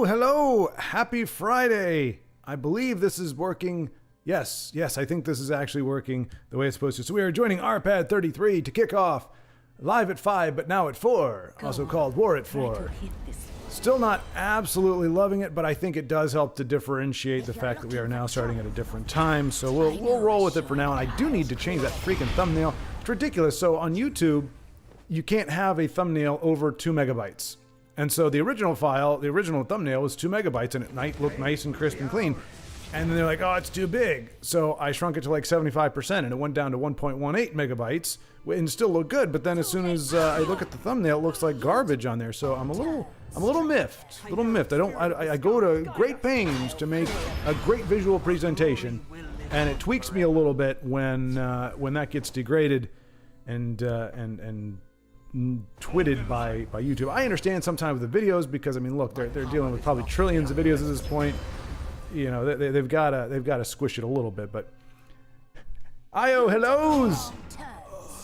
Hello! Happy Friday! I believe this is working. Yes, I think this is actually working the way it's supposed to. So we are joining RPAD 33 to kick off live at 5, but now at 4, also called War at 4. Still not absolutely loving it, but I think it does help to differentiate the fact that we are now starting at a different time. So we'll roll with it for now, and I do need to change that freaking thumbnail. It's ridiculous. So on YouTube, you can't have a thumbnail over 2 megabytes. And so the original file, the original thumbnail was 2 megabytes, and it looked nice and crisp and clean. And then they're like, oh, it's too big. So I shrunk it to like 75%, and it went down to 1.18 megabytes, and still looked good. But then as soon as I look at the thumbnail, it looks like garbage on there. So I'm a little miffed. I go to great pains to make a great visual presentation, and it tweaks me a little bit when that gets degraded and twitted by YouTube. I understand sometimes with the videos because, I mean, look, they're dealing with probably trillions of videos at this point. You know, they've got to squish it a little bit. But Io, hellos!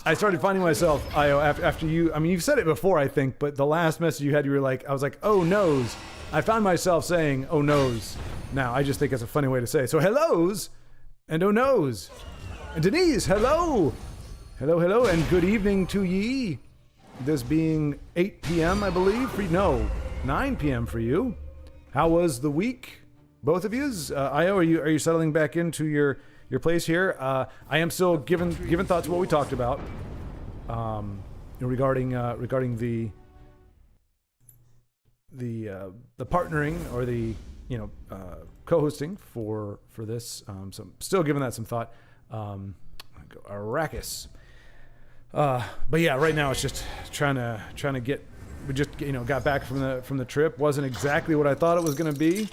I started finding myself, Io, after you. I mean, you've said it before, I think, but the last message you had, you were like, I was like, oh noes. I found myself saying, oh noes. Now I just think it's a funny way to say it. So hellos and oh noes. And Denise, hello, and good evening to ye. This being 8 p.m., I believe. 9 p.m. for you. How was the week, both of yous? Io, are you settling back into your place here? I am still giving thought to what we talked about regarding the partnering or the co-hosting for this. So I'm still giving that some thought. Arrakis. But yeah, right now it's just trying to get. We just got back from the trip. Wasn't exactly what I thought it was going to be.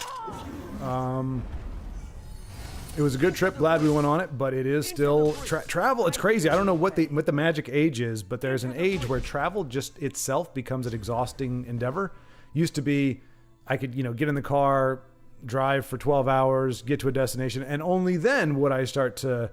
It was a good trip. Glad we went on it, but it is still travel. It's crazy. I don't know what the magic age is, but there's an age where travel just itself becomes an exhausting endeavor. Used to be, I could get in the car, drive for 12 hours, get to a destination, and only then would I start to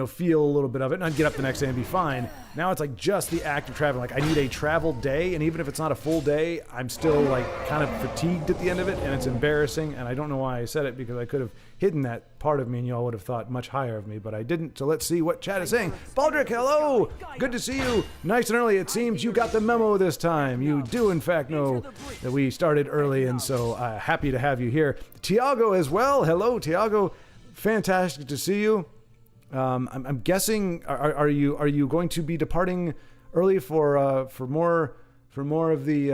feel a little bit of it, and I'd get up the next day and be fine. Now it's like just the act of traveling. Like I need a travel day, and even if it's not a full day, I'm still like kind of fatigued at the end of it, and it's embarrassing, and I don't know why I said it, because I could have hidden that part of me, and y'all would have thought much higher of me, but I didn't. So let's see what chat is saying. Baldric, hello! Good to see you. Nice and early. It seems you got the memo this time. You do, in fact, know that we started early, and so happy to have you here. Tiago as well. Hello, Tiago. Fantastic to see you. I'm guessing, are you going to be departing early for more of the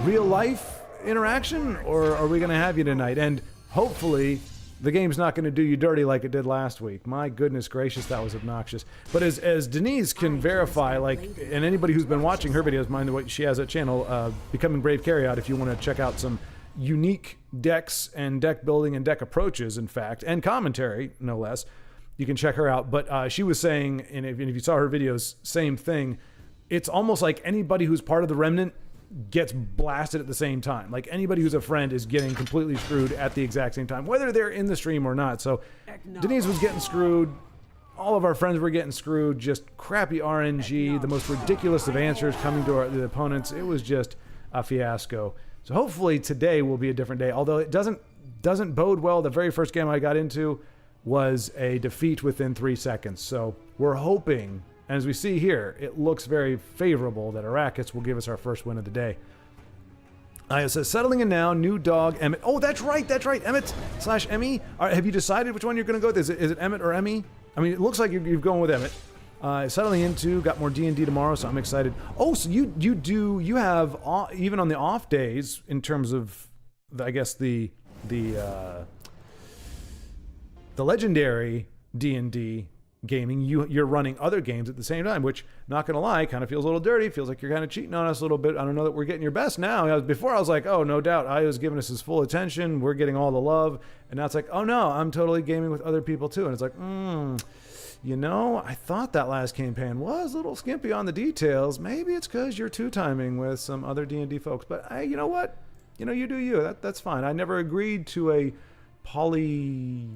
real life interaction, or are we going to have you tonight? And hopefully the game's not going to do you dirty like it did last week. My goodness gracious, that was obnoxious. But as Denise can verify, and anybody who's been watching her videos, mind what she has a channel, Becoming Brave Carryout, if you want to check out some unique decks and deck building and deck approaches, in fact, and commentary, no less. You can check her out. But she was saying, and if you saw her videos, same thing. It's almost like anybody who's part of the Remnant gets blasted at the same time. Like anybody who's a friend is getting completely screwed at the exact same time, whether they're in the stream or not. So Denise was getting screwed. All of our friends were getting screwed. Just crappy RNG. The most ridiculous of answers coming to the opponents. It was just a fiasco. So hopefully today will be a different day. Although it doesn't bode well. The very first game I got into was a defeat within 3 seconds. So we're hoping, and as we see here, it looks very favorable that Arrakis will give us our first win of the day. It says, settling in now, new dog, Emmett. Oh, that's right, Emmett/Emmy. Have you decided which one you're going to go with? Is it Emmett or Emmy? I mean, it looks like you're going with Emmett. Settling into, got more D&D tomorrow, so I'm excited. Oh, so you have, even on the off days, in terms of, I guess, the legendary D&D gaming, you're running other games at the same time, which, not gonna lie, kind of feels a little dirty. Feels like you're kind of cheating on us a little bit. I don't know that we're getting your best now. Before I was like, oh, no doubt, Io's giving us his full attention. We're getting all the love. And now it's like, oh no, I'm totally gaming with other people too. And it's like, I thought that last campaign was a little skimpy on the details. Maybe it's because you're two-timing with some other D&D folks. But you know what? You do you. That's fine. I never agreed to a poly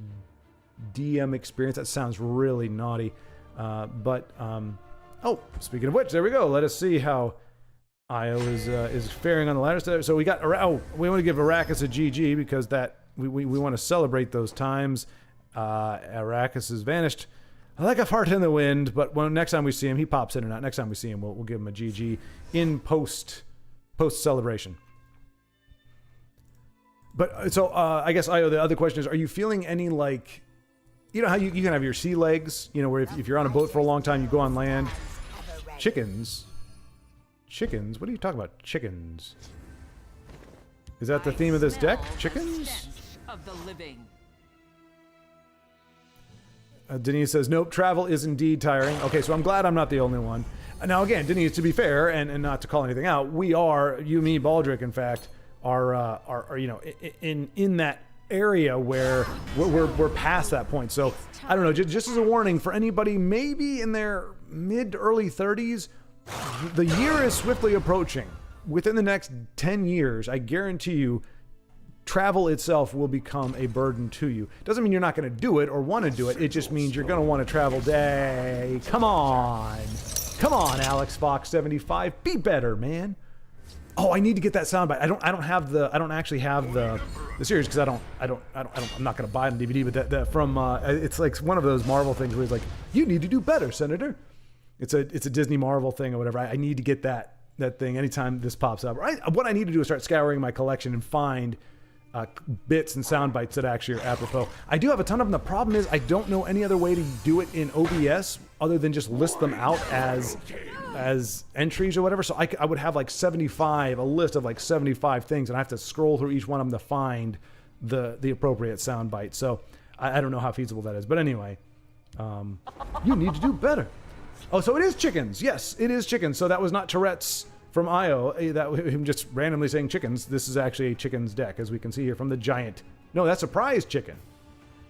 DM experience. That sounds really naughty. Oh, speaking of which, there we go. Let us see how Io is faring on the ladder. So we got we want to give Arrakis a GG because that we want to celebrate those times. Arrakis has vanished like a fart in the wind, but when next time we see him, he pops in and out. Next time we see him, we'll give him a GG in post celebration. But so I guess Io, the other question is, are you feeling any like, you know how you can have your sea legs, you know, where if you're on a boat for a long time, you go on land. Chickens? What are you talking about? Chickens. Is that the theme of this deck? Chickens? Of the living. Denise says, nope, travel is indeed tiring. Okay, so I'm glad I'm not the only one. Now, again, Denise, to be fair, and not to call anything out, we are, you, me, Baldric, in fact, are you know, in that area where we're past that point. So, I don't know, just as a warning for anybody maybe in their mid to early 30s, the year is swiftly approaching. Within the next 10 years, I guarantee you, travel itself will become a burden to you. Doesn't mean you're not going to do it or want to do it. It just means you're going to want to travel day. Come on, Alex Fox 75. Be better, man. Oh, I need to get that soundbite. I don't actually have the series because I'm not going to buy it on DVD. But that from it's like one of those Marvel things where he's like, you need to do better, Senator. It's a Disney Marvel thing or whatever. I need to get that thing anytime this pops up. What I need to do is start scouring my collection and find bits and sound bites that actually are apropos. I do have a ton of them. The problem is I don't know any other way to do it in OBS other than just list them out as entries or whatever. So I would have like a list of like 75 things, and I have to scroll through each one of them to find the appropriate sound bite. So I don't know how feasible that is. But anyway, you need to do better. Oh, so it is chickens. Yes, it is chickens. So that was not Tourette's from Io, that him just randomly saying chickens. This is actually a chickens deck, as we can see here from the giant. No, that's a prize chicken.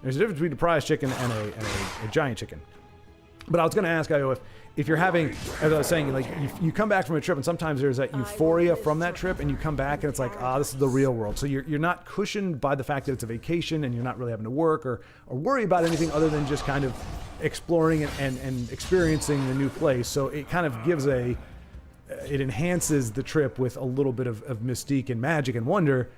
There's a difference between a prize chicken and a giant chicken. But I was going to ask Io if you're having, as I was saying, like you come back from a trip and sometimes there's that euphoria from that trip and you come back and it's like, this is the real world. So you're not cushioned by the fact that it's a vacation and you're not really having to work or worry about anything other than just kind of exploring and experiencing the new place. So it kind of gives it enhances the trip with a little bit of mystique and magic and wonder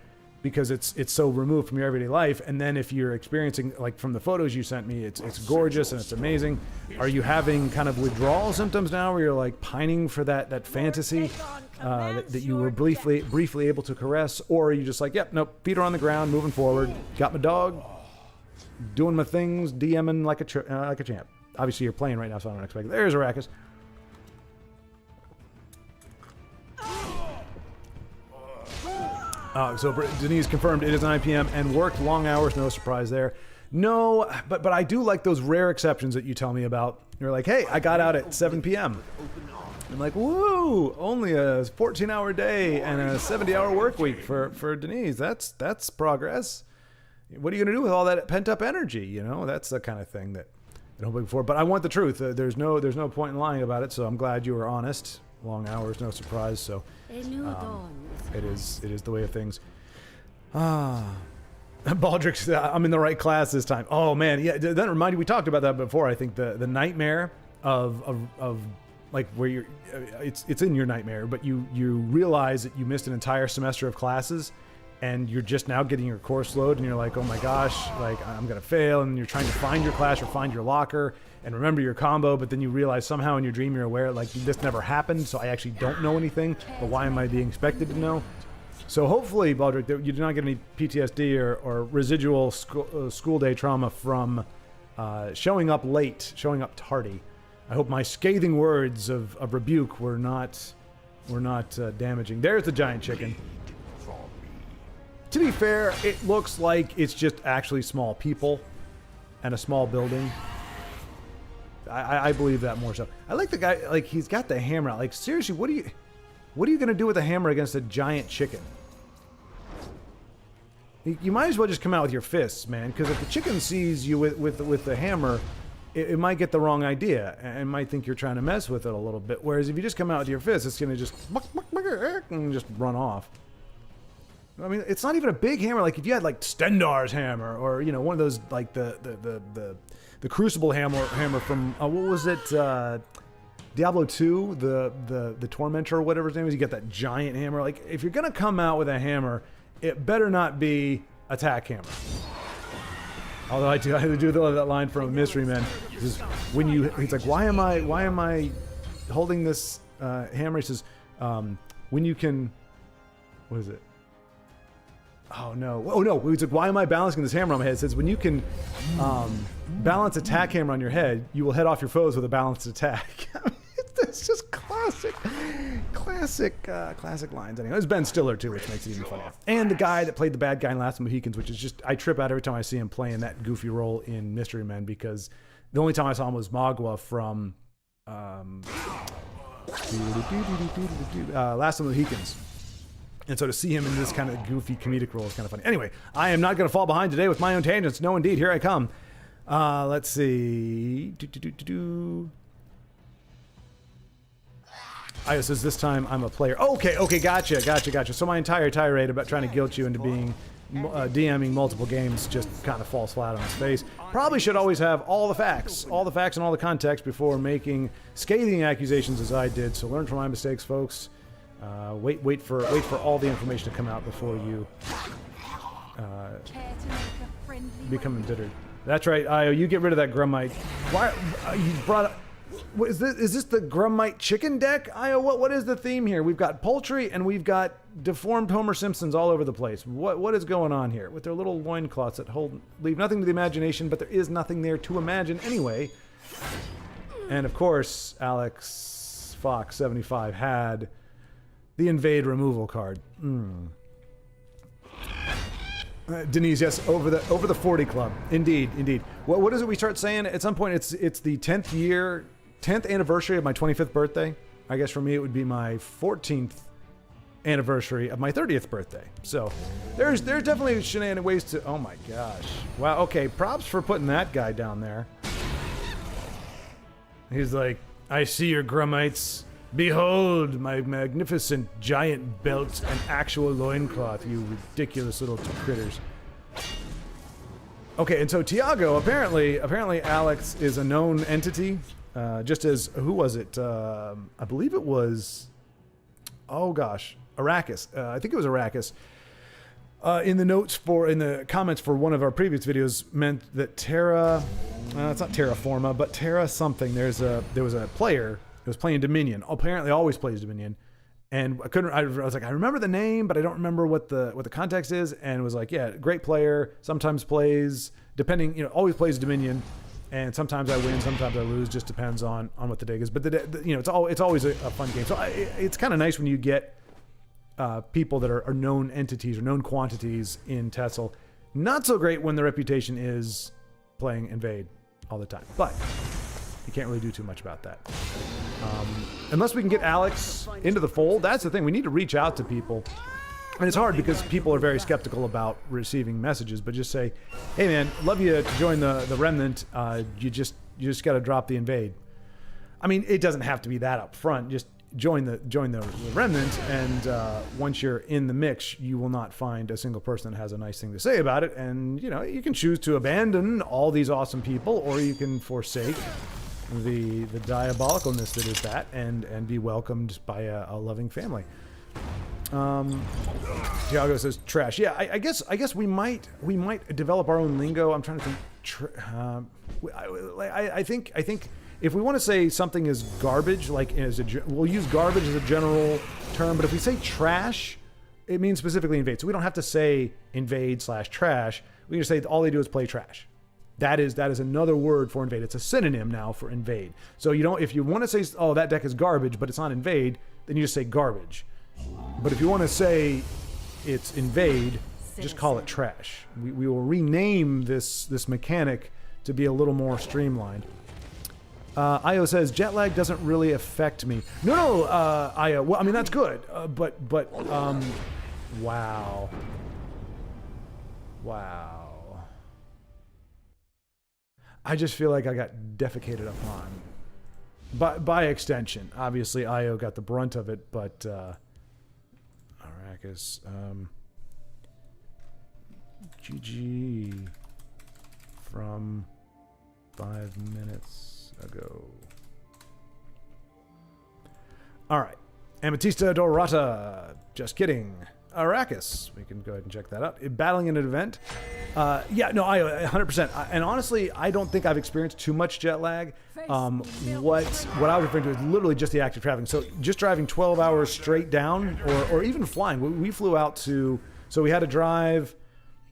because it's so removed from your everyday life. And then if you're experiencing, like from the photos you sent me, it's gorgeous and it's amazing. Are you having kind of withdrawal symptoms now where you're like pining for that fantasy that you were briefly able to caress? Or are you just like, yep, nope, feet are on the ground, moving forward, got my dog, doing my things, DMing like a champ. Obviously you're playing right now, so I don't expect it. There's Arrakis. So Denise confirmed it is 9 p.m. and worked long hours. No surprise there. No, but I do like those rare exceptions that you tell me about. You're like, hey, I got out at 7 p.m. I'm like, woo, only a 14-hour day and a 70-hour work week for Denise. That's progress. What are you going to do with all that pent-up energy? You know, that's the kind of thing that I'm hoping for. But I want the truth. There's no point in lying about it, so I'm glad you were honest. Long hours, no surprise. So it is the way of things. Baldric, I'm in the right class this time. Oh man, yeah. That reminded me, we talked about that before. I think the nightmare of like where you're, it's in your nightmare, but you realize that you missed an entire semester of classes, and you're just now getting your course load, and you're like, oh my gosh, like I'm gonna fail, and you're trying to find your class or find your locker and remember your combo, but then you realize somehow in your dream you're aware like this never happened, so I actually don't know anything, but why am I being expected to know? So hopefully, Baldric, that you do not get any PTSD or residual school day trauma from showing up late, showing up tardy. I hope my scathing words of rebuke were not damaging. There's the giant chicken. To be fair, it looks like it's just actually small people and a small building. I believe that more so. I like the guy, like he's got the hammer out. Like seriously, what are you gonna do with a hammer against a giant chicken? You might as well just come out with your fists, man. Because if the chicken sees you with the hammer, it might get the wrong idea and might think you're trying to mess with it a little bit. Whereas if you just come out with your fists, it's gonna just and just run off. I mean, it's not even a big hammer. Like if you had like Stendar's hammer, or you know, one of those like the Crucible hammer from what was it? Diablo 2, the Tormentor or whatever his name is, you get that giant hammer. Like, if you're going to come out with a hammer, it better not be attack hammer. Although I do that line from Mystery Men. He's like, why am I holding this hammer? He says, when you can, what is it? Oh no! He's like, why am I balancing this hammer on my head? It says, when you can balance attack hammer on your head, you will head off your foes with a balanced attack. It's just classic lines. Anyway, it's Ben Stiller too, which makes it even funnier. And the guy that played the bad guy in Last of the Mohicans, which is just, I trip out every time I see him playing that goofy role in Mystery Men, because the only time I saw him was Magua from Last of the Mohicans. And so to see him in this kind of goofy comedic role is kind of funny. Anyway, I am not going to fall behind today with my own tangents. No, indeed, here I come. Let's see. I says this time I'm a player. Okay, gotcha. So my entire tirade about trying to guilt you into being DMing multiple games just kind of falls flat on its face. Probably should always have all the facts and all the context before making scathing accusations as I did. So learn from my mistakes, folks. Wait for all the information to come out before you become embittered. That's right, Io. You get rid of that Grummite. Why you brought up? Is this the Grummite chicken deck? Io, what is the theme here? We've got poultry and we've got deformed Homer Simpsons all over the place. What is going on here with their little loincloths that leave nothing to the imagination, but there is nothing there to imagine anyway. And of course, Alex Fox 75 had the invade removal card. Denise, yes, over the 40 club. Indeed. What is it we start saying at some point? It's the 10th anniversary of my 25th birthday. I guess for me it would be my 14th anniversary of my 30th birthday. So there's definitely shenanigan ways to. Oh my gosh! Wow. Okay. Props for putting that guy down there. He's like, I see your Grummites. Behold my magnificent giant belt and actual loincloth, you ridiculous little critters. Okay, and so Tiago, apparently Alex is a known entity, just as, who was it? I believe it was, oh gosh, Arrakis. I think it was Arrakis. In the comments for one of our previous videos meant that Terra, it's not Terraforma, but Terra something. There was a player who was playing Dominion. Apparently, always plays Dominion, and I was like, I remember the name, but I don't remember what the context is. And it was like, yeah, great player. Sometimes plays, depending, always plays Dominion, and sometimes I win, sometimes I lose. Just depends on what the dig is. But it's always a fun game. So it's kind of nice when you get people that are known entities or known quantities in Tessel. Not so great when the reputation is playing Invade all the time, but you can't really do too much about that. Unless we can get Alex into the fold, that's the thing. We need to reach out to people. And it's hard because people are very skeptical about receiving messages, but just say, hey man, love you to join the Remnant. You just got to drop the Invade. I mean, it doesn't have to be that up front. Just join the Remnant, and once you're in the mix, you will not find a single person that has a nice thing to say about it. And you can choose to abandon all these awesome people, or you can forsake the diabolicalness that is that, and be welcomed by a loving family. Tiago says trash. Yeah, I guess we might develop our own lingo. I'm trying to think. I think if we want to say something is garbage, we'll use garbage as a general term. But if we say trash, it means specifically invade. So we don't have to say invade/trash. We just say all they do is play trash. That is another word for invade. It's a synonym now for invade. So if you want to say, oh, that deck is garbage, but it's not invade, then you just say garbage. But if you want to say it's invade, just call it trash. We will rename this mechanic to be a little more streamlined. Io says jet lag doesn't really affect me. No, Io. Well, I mean that's good. But wow. I just feel like I got defecated upon. By extension, obviously Io got the brunt of it, but Arrakis, GG from 5 minutes ago. All right. Ametista Dorata. Just kidding. Arrakis. We can go ahead and check that out. Battling in an event. Yeah, no, I 100%. And honestly, I don't think I've experienced too much jet lag. What I was referring to is literally just the act of traveling. So just driving 12 hours straight down, or even flying. We flew out to, so we had to drive.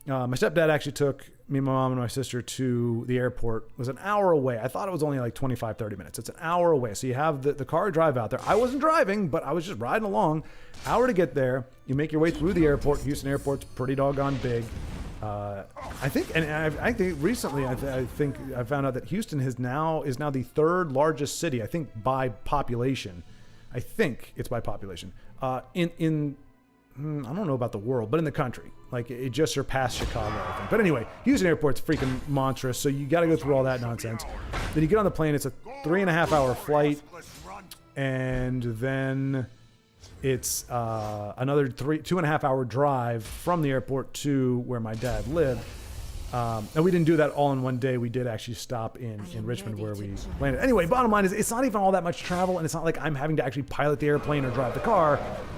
My stepdad actually took me, my mom, and my sister to the airport. It was an hour away. I thought it was only like 25, 30 minutes. It's an hour away. So you have the car drive out there. I wasn't driving, but I was just riding along. Hour to get there. You make your way through the airport. Houston Airport's pretty doggone big. I think recently I think I found out that Houston is now the third largest city, I think, by population. I think it's by population. I don't know about the world, but in the country. Like, it just surpassed Chicago, I think. But anyway, Houston Airport's freaking monstrous, so you got to go through all that nonsense. Then you get on the plane. It's a 3.5-hour flight, and then it's another 2.5-hour drive from the airport to where my dad lived. And we didn't do that all in one day. We did actually stop in Richmond where we landed. Anyway, bottom line is it's not even all that much travel, and it's not like I'm having to actually pilot the airplane or drive the car,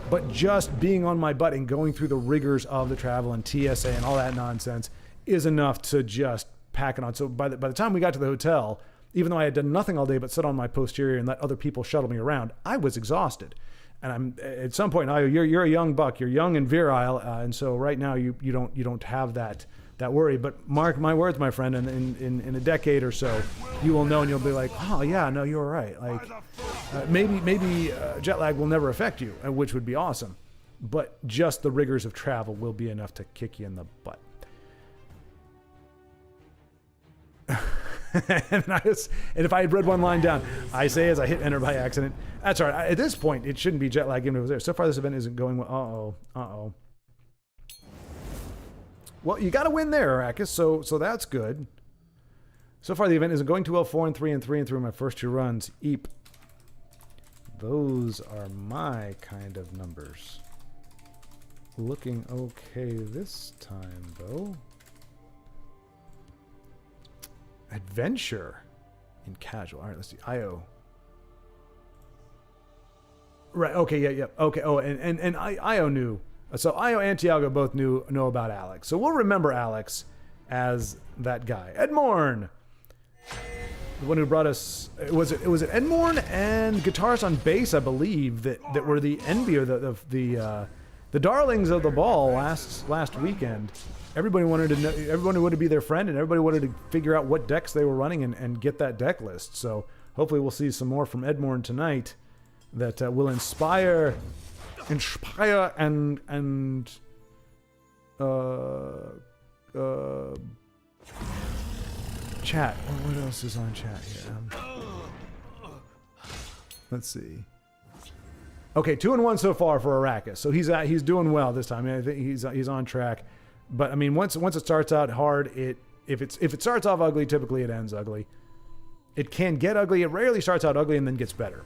but just being on my butt and going through the rigors of the travel and TSA and all that nonsense is enough to just pack it on. So by the time we got to the hotel, even though I had done nothing all day but sit on my posterior and let other people shuttle me around, I was exhausted. And I'm at some point, you're a young buck, you're young and virile, and so right now you don't have that worry. But mark my words, my friend, in a decade or so, you will know and you'll be like, oh yeah, no, you were right. Like maybe jet lag will never affect you, which would be awesome. But just the rigors of travel will be enough to kick you in the butt. and if I had read one line down, I say as I hit enter by accident. That's all right. At this point, it shouldn't be jet lag even if it was there. So far, this event isn't going well. Uh-oh. Well, you got to win there, Arrakis, so that's good. So far, the event isn't going too well. 4-3 and 3 my first two runs. Eep. Those are my kind of numbers. Looking okay this time, though. Adventure in casual. All right, let's see. IO. Right. Okay. Yeah. Okay. Oh, and IO knew. So Io and Tiago both know about Alex. So we'll remember Alex as that guy. Edmorn, the one who brought us, was it Edmorn and guitars on bass, I believe, that were the envy or the darlings of the ball last weekend. Everybody wanted to know, everybody wanted to be their friend, and everybody wanted to figure out what decks they were running and get that deck list. So hopefully we'll see some more from Edmorn tonight that will inspire and chat. What else is on chat here? Let's see. Okay, 2-1 so far for Arrakis. So he's doing well this time. I think he's on track. But I mean, once it starts out hard, if it starts off ugly, typically it ends ugly. It can get ugly. It rarely starts out ugly and then gets better.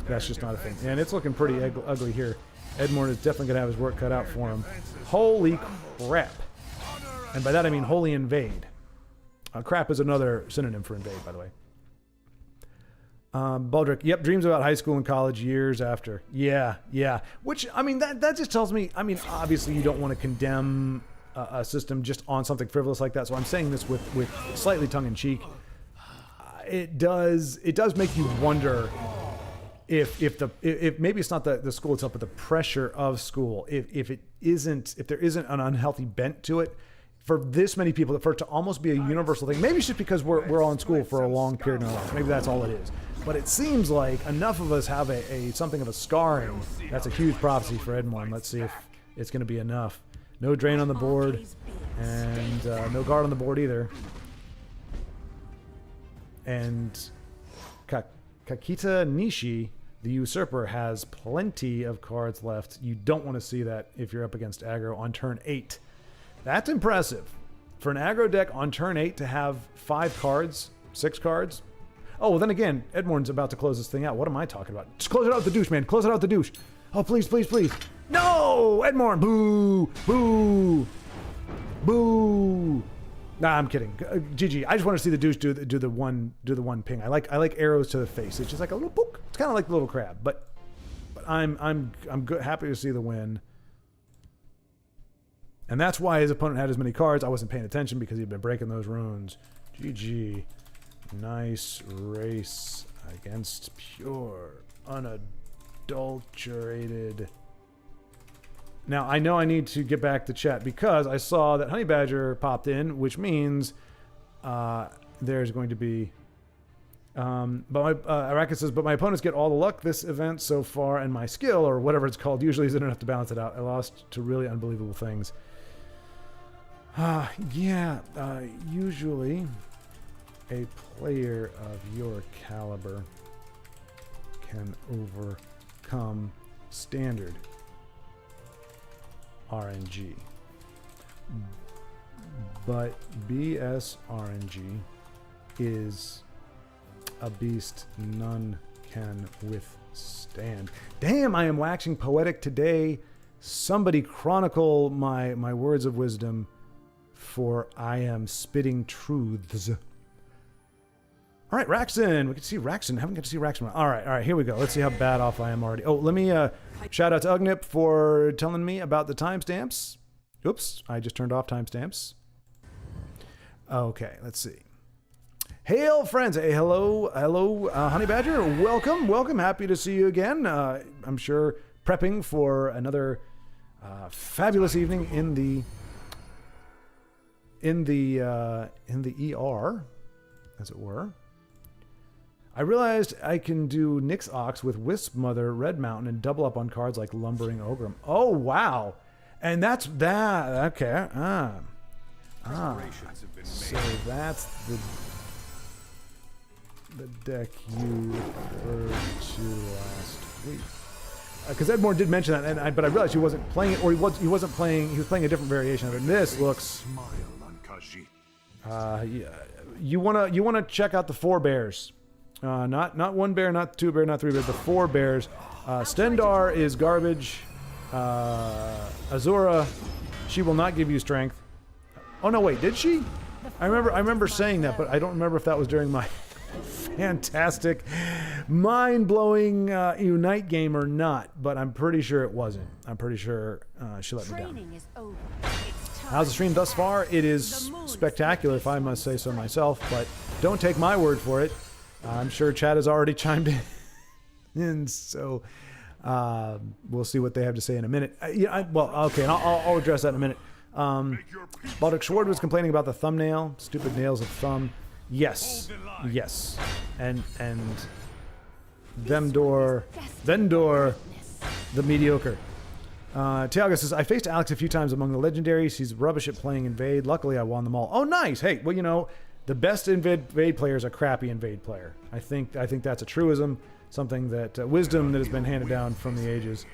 That's just not a thing. And it's looking pretty ugly here. Edmore is definitely going to have his work cut out for him. Holy crap. And by that I mean holy invade. Crap is another synonym for invade, by the way. Baldrick, yep, dreams about high school and college years after. Yeah. Which, I mean, that just tells me, I mean, obviously you don't want to condemn a system just on something frivolous like that. So I'm saying this with slightly tongue-in-cheek. It does make you wonder if maybe it's not the school itself, but the pressure of school. If there isn't an unhealthy bent to it for this many people, for it to almost be a universal thing. Maybe it's just because we're all in school for a long period in our life. Maybe that's all it is. But it seems like enough of us have something of a scarring. That's a huge prophecy for Edmond. Let's see if it's going to be enough. No drain on the board, and no guard on the board either. And Kakita Nishi, the usurper, has plenty of cards left. You don't want to see that if you're up against aggro on turn 8. That's impressive. For an aggro deck on turn 8 to have 5 cards, 6 cards. Oh, well then again, Edmorn's about to close this thing out. What am I talking about? Just close it out with the douche, man. Close it out with the douche. Oh, please, please, please. No! Edmorn! Boo! Boo! Boo! Nah, I'm kidding. GG. I just want to see the douche do the one ping. I like arrows to the face. It's just like a little poke. It's kind of like the little crab, but I'm good, happy to see the win. And that's why his opponent had as many cards. I wasn't paying attention because he'd been breaking those runes. GG. Nice race against pure, unadulterated. Now, I know I need to get back to chat because I saw that Honey Badger popped in, which means there's going to be... Arrakis says, but my opponents get all the luck this event so far, and my skill, or whatever it's called, usually isn't enough to balance it out. I lost to really unbelievable things. Usually a player of your caliber can overcome standard RNG. But BS RNG is a beast none can withstand. Damn, I am waxing poetic today. Somebody chronicle my words of wisdom, for I am spitting truths. All right, Raxon. We can see Raxon. Haven't got to see Raxon. All right, here we go. Let's see how bad off I am already. Oh, let me shout out to Ugnip for telling me about the timestamps. Oops, I just turned off timestamps. Okay, let's see. Hail, friends. Hey, hello, Honey Badger. Welcome. Happy to see you again. I'm sure prepping for another fabulous evening in the ER, as it were. I realized I can do Nyx Ox with Wisp Mother, Red Mountain, and double up on cards like Lumbering Ogrim. Oh, wow. And that's that. Okay. So that's the deck you referred to last week. Because Edmore did mention that, but I realized he wasn't playing it, or he was playing a different variation of it. And this looks... You wanna check out the 4 bears. Not 1 bear, not 2 bear, not 3 bear, the 4 bears. Stendar is garbage. Azura, she will not give you strength. Oh no, wait, did she? I remember saying that, but I don't remember if that was during my fantastic, mind-blowing Unite game or not. But I'm pretty sure it wasn't. I'm pretty sure she let me down. How's the stream thus far? It is spectacular, if I must say so myself, but don't take my word for it. I'm sure Chad has already chimed in, so we'll see what they have to say in a minute. Okay, and I'll address that in a minute. Baldric Schward was complaining about the thumbnail, stupid nails of thumb. Yes, and Vendor, the mediocre. Tiago says, I faced Alex a few times among the legendaries. He's rubbish at playing Invade. Luckily, I won them all. Oh, nice. Hey, well, the best Invade player is a crappy Invade player. I think that's a truism, something that wisdom that has been handed down from the ages.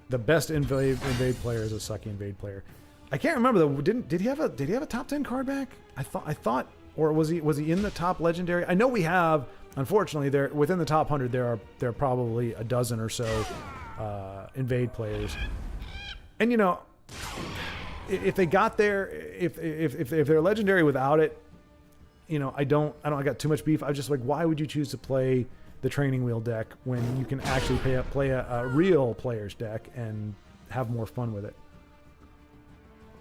The best Invade player is a sucky Invade player. I can't remember though. Did he have a top 10 card back? I thought, or was he in the top legendary? I know we have. Unfortunately, there within the top 100 there are probably a dozen or so Invade players, and if they got there, if they're legendary without it, I got too much beef. I was just like, why would you choose to play the training wheel deck when you can actually play a real player's deck and have more fun with it?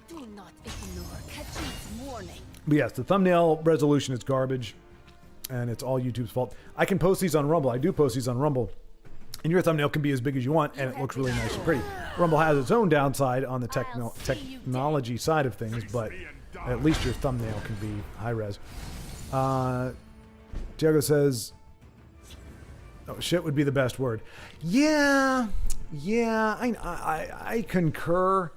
Do not ignore Khajiit's warning. But yes, the thumbnail resolution is garbage, and it's all YouTube's fault. I can post these on Rumble. I do post these on Rumble. And your thumbnail can be as big as you want, and it looks really nice and pretty. Rumble has its own downside on the technology side of things, but at least your thumbnail can be high res. Tiago says, "Oh, shit would be the best word." Yeah, I concur.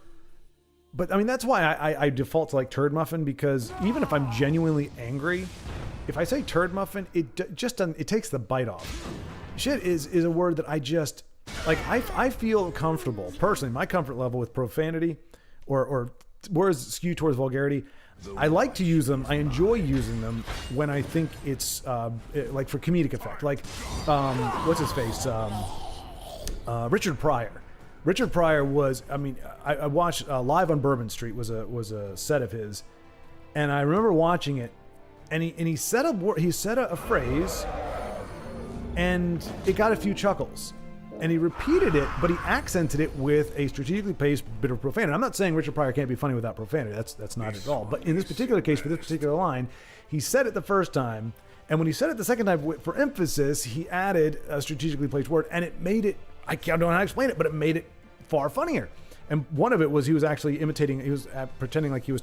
But I mean, that's why I default to like turd muffin, because even if I'm genuinely angry, if I say turd muffin, it just doesn't. It takes the bite off. Shit is a word that I just like. I feel comfortable personally. My comfort level with profanity or words skewed towards vulgarity. I like to use them. I enjoy using them when I think it's like for comedic effect. Like what's his face? Richard Pryor. Richard Pryor was. I mean, I watched Live on Bourbon Street was a set of his, and I remember watching it, and he said a phrase. And it got a few chuckles. and he repeated it, but he accented it with a strategically placed bit of profanity. I'm not saying Richard Pryor can't be funny without profanity. That's not at all. But in this particular case, for this particular line, he said it the first time, and when he said it the second time, for emphasis, he added a strategically placed word, and it made it, I don't know how to explain it, but it made it far funnier. And one of it was he was actually imitating, he was pretending like he was,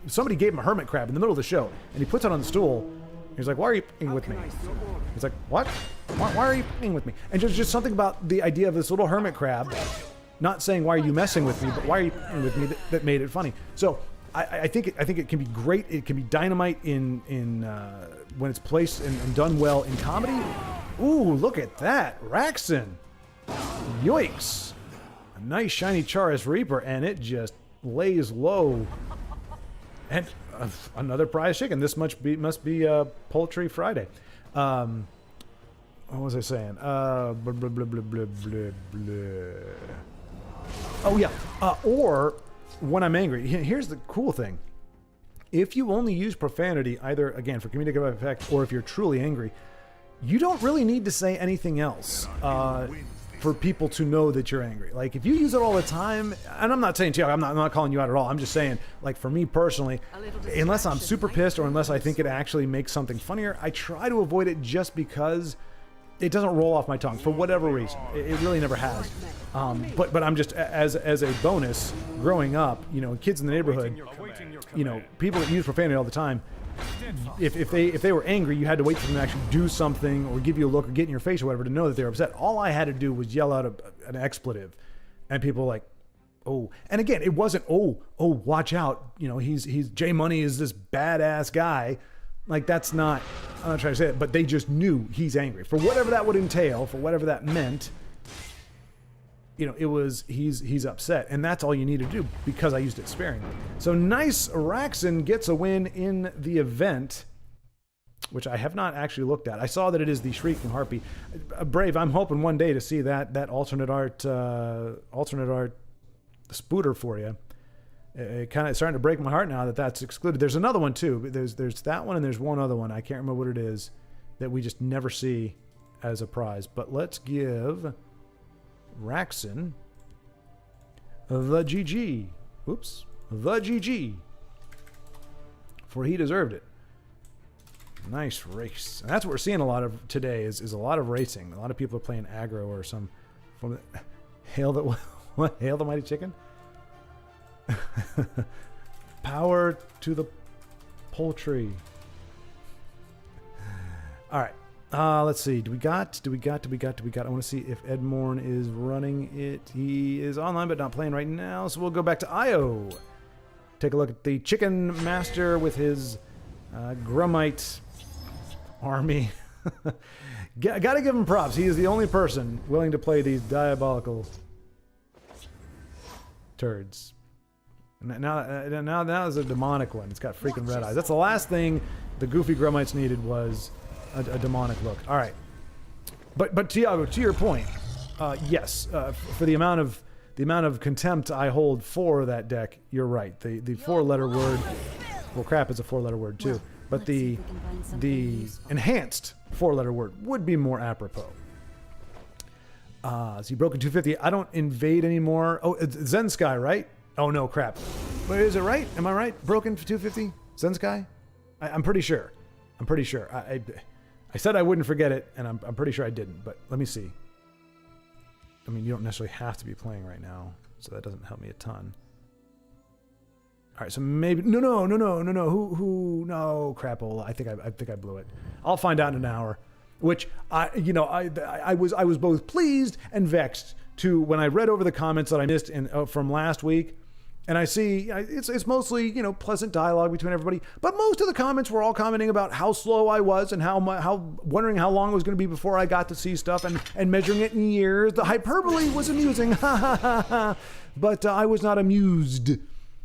somebody gave him a hermit crab in the middle of the show, and he puts it on the stool. He's like, why are you f***ing with me? He's like, what? Why are you f***ing with me? And just something about the idea of this little hermit crab, not saying, why are you messing with me, but why are you f***ing with me, that made it funny. So I think it can be great. It can be dynamite in when it's placed and done well in comedy. Ooh, look at that. Raxon. Yoicks. A nice shiny Charis Reaper, and it just lays low. And another prize chicken. This must be Poultry Friday. What was I saying? Blah, blah, blah, blah, blah, blah, blah. Oh yeah. Or when I'm angry. Here's the cool thing. If you only use profanity, either again for comedic effect or if you're truly angry, you don't really need to say anything else. For people to know that you're angry. Like if you use it all the time, and I'm not saying to you, I'm not calling you out at all. I'm just saying, like for me personally, unless I'm super pissed or unless I think it actually makes something funnier, I try to avoid it just because it doesn't roll off my tongue for whatever reason. It really never has. But I'm just as a bonus, growing up, kids in the neighborhood, people that use profanity all the time. If they were angry, you had to wait for them to actually do something or give you a look or get in your face or whatever to know that they were upset. All I had to do was yell out an expletive, and people were like, oh. And again, it wasn't watch out. He's J Money is this badass guy. Like that's not. I'm not trying to say it, but they just knew he's angry for whatever that would entail, for whatever that meant. It was he's upset, and that's all you need to do because I used it sparingly. So nice, Raxon gets a win in the event, which I have not actually looked at. I saw that it is the Shrieking Harpy. Brave, I'm hoping one day to see that alternate art spooter for you. It kind of starting to break my heart now that that's excluded. There's another one too. There's that one and there's one other one. I can't remember what it is that we just never see as a prize. But let's give Raxon the GG. Oops. The GG. For he deserved it. Nice race. And that's what we're seeing a lot of today is a lot of racing. A lot of people are playing aggro or some from Hail the Mighty Chicken. Power to the poultry. All right. Let's see. Do we got? I want to see if Ed Morn is running it. He is online but not playing right now. So we'll go back to Io. Take a look at the Chicken Master with his Grummite army. Gotta give him props. He is the only person willing to play these diabolical turds. Now there's a demonic one. It's got freaking red eyes. That's the last thing the goofy Grummites needed was a demonic look. All right, but Tiago, to your point, yes, for the amount of contempt I hold for that deck, you're right. The 4-letter word, well, crap is a 4-letter word too, but the enhanced 4-letter word would be more apropos. So you broke in 250. I don't invade anymore. Oh, it's Zen Sky, right? Oh no, crap. But is it right? Am I right? Broken for 250? Zen Sky? I'm pretty sure. I said I wouldn't forget it, and I'm pretty sure I didn't, but let me see. I mean, you don't necessarily have to be playing right now, so that doesn't help me a ton. All right, so maybe no, crapola. I think I blew it. I'll find out in an hour. Which I was both pleased and vexed to when I read over the comments that I missed from last week, and I see it's mostly pleasant dialogue between everybody, but most of the comments were all commenting about how slow I was and how wondering how long it was going to be before I got to see stuff and measuring it in years. The hyperbole was amusing, but I was not amused.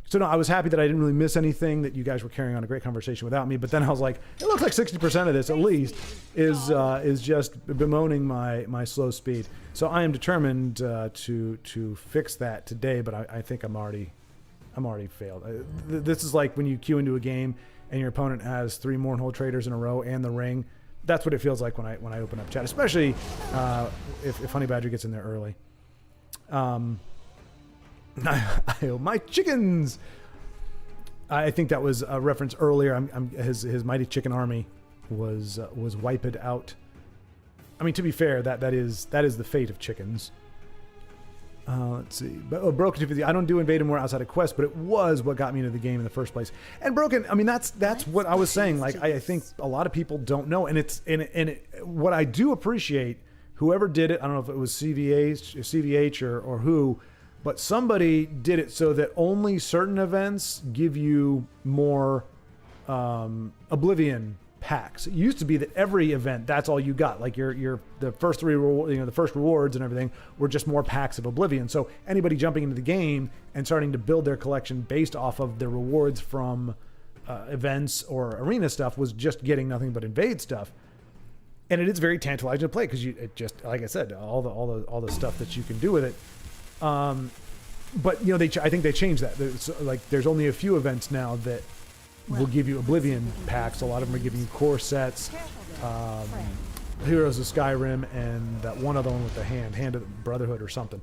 So no, I was happy that I didn't really miss anything, that you guys were carrying on a great conversation without me. But then I was like, it looks like 60% of this at least is just bemoaning my slow speed. So I am determined to fix that today. But I think I'm already failed. This is like when you queue into a game and your opponent has 3 Mournhold Traders in a row and the ring, That's what it feels like when I open up chat, especially if Honey Badger gets in there early. My chickens. I think that was a reference earlier. His mighty chicken army was wiped out. I mean, to be fair, that is the fate of chickens. Let's see. Broken 250. I don't do invade more outside of quest, but it was what got me into the game in the first place. And Broken, I mean, that's what I was saying. Like, I think a lot of people don't know, and what I do appreciate, whoever did it, I don't know if it was CVH or who, but somebody did it so that only certain events give you more Oblivion packs. It used to be that every event, that's all you got. Like the first three, the first rewards and everything were just more packs of Oblivion. So anybody jumping into the game and starting to build their collection based off of the rewards from events or arena stuff was just getting nothing but invade stuff. And it is very tantalizing to play because it just, like I said, all the stuff that you can do with it. But I think they changed that. There's only a few events now that will give you Oblivion packs. A lot of them are giving you core sets, Heroes of Skyrim, and that one other one with the hand of the Brotherhood or something.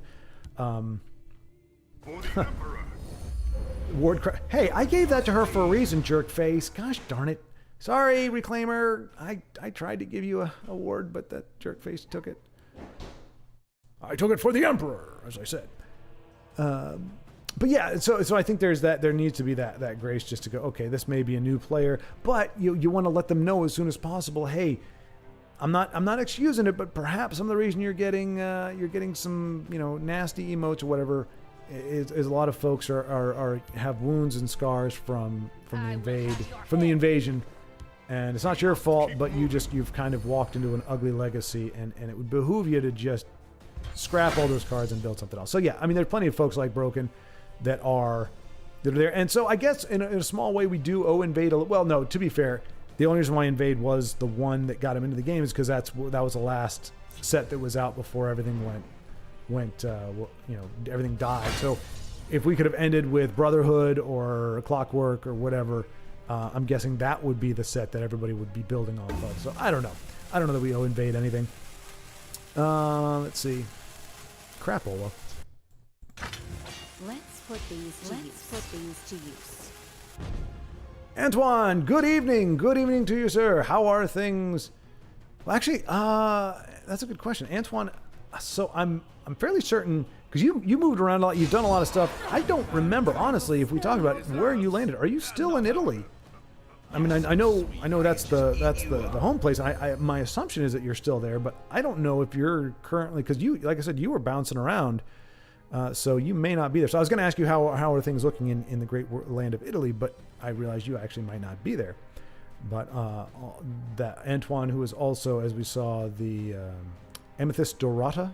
Hey, I gave that to her for a reason, jerk face. Gosh darn it. Sorry, Reclaimer. I tried to give you a award, but that jerk face took it. I took it for the Emperor, as I said. But yeah, so I think there needs to be that grace just to go, okay, this may be a new player, but you want to let them know as soon as possible, hey, I'm not excusing it, but perhaps some of the reason you're getting some nasty emotes or whatever is a lot of folks have wounds and scars from the invasion, and it's not your fault, but you've kind of walked into an ugly legacy, and it would behoove you to just scrap all those cards and build something else. So yeah, I mean, there's plenty of folks like Broken that are there, and so I guess in a small way we do owe Invade well, no, to be fair, the only reason why Invade was the one that got him into the game is because that was the last set that was out before everything went everything died. So if we could have ended with Brotherhood or Clockwork or whatever, I'm guessing that would be the set that everybody would be building off of. So I don't know that we owe Invade anything. Let's see. Crapola. Let's put these to use. Antoine, good evening. Good evening to you, sir. How are things? Well, actually, that's a good question. Antoine, so I'm fairly certain, because you moved around a lot, you've done a lot of stuff. I don't remember, honestly, if we talked about where you landed. Are you still in Italy? I mean, I know that's the home place. My assumption is that you're still there, but I don't know if you're currently, because like I said, you were bouncing around, so you may not be there. So I was going to ask you how are things looking in the great land of Italy, but I realized you actually might not be there. But that Antoine, who is also, as we saw, the Amethyst Dorata.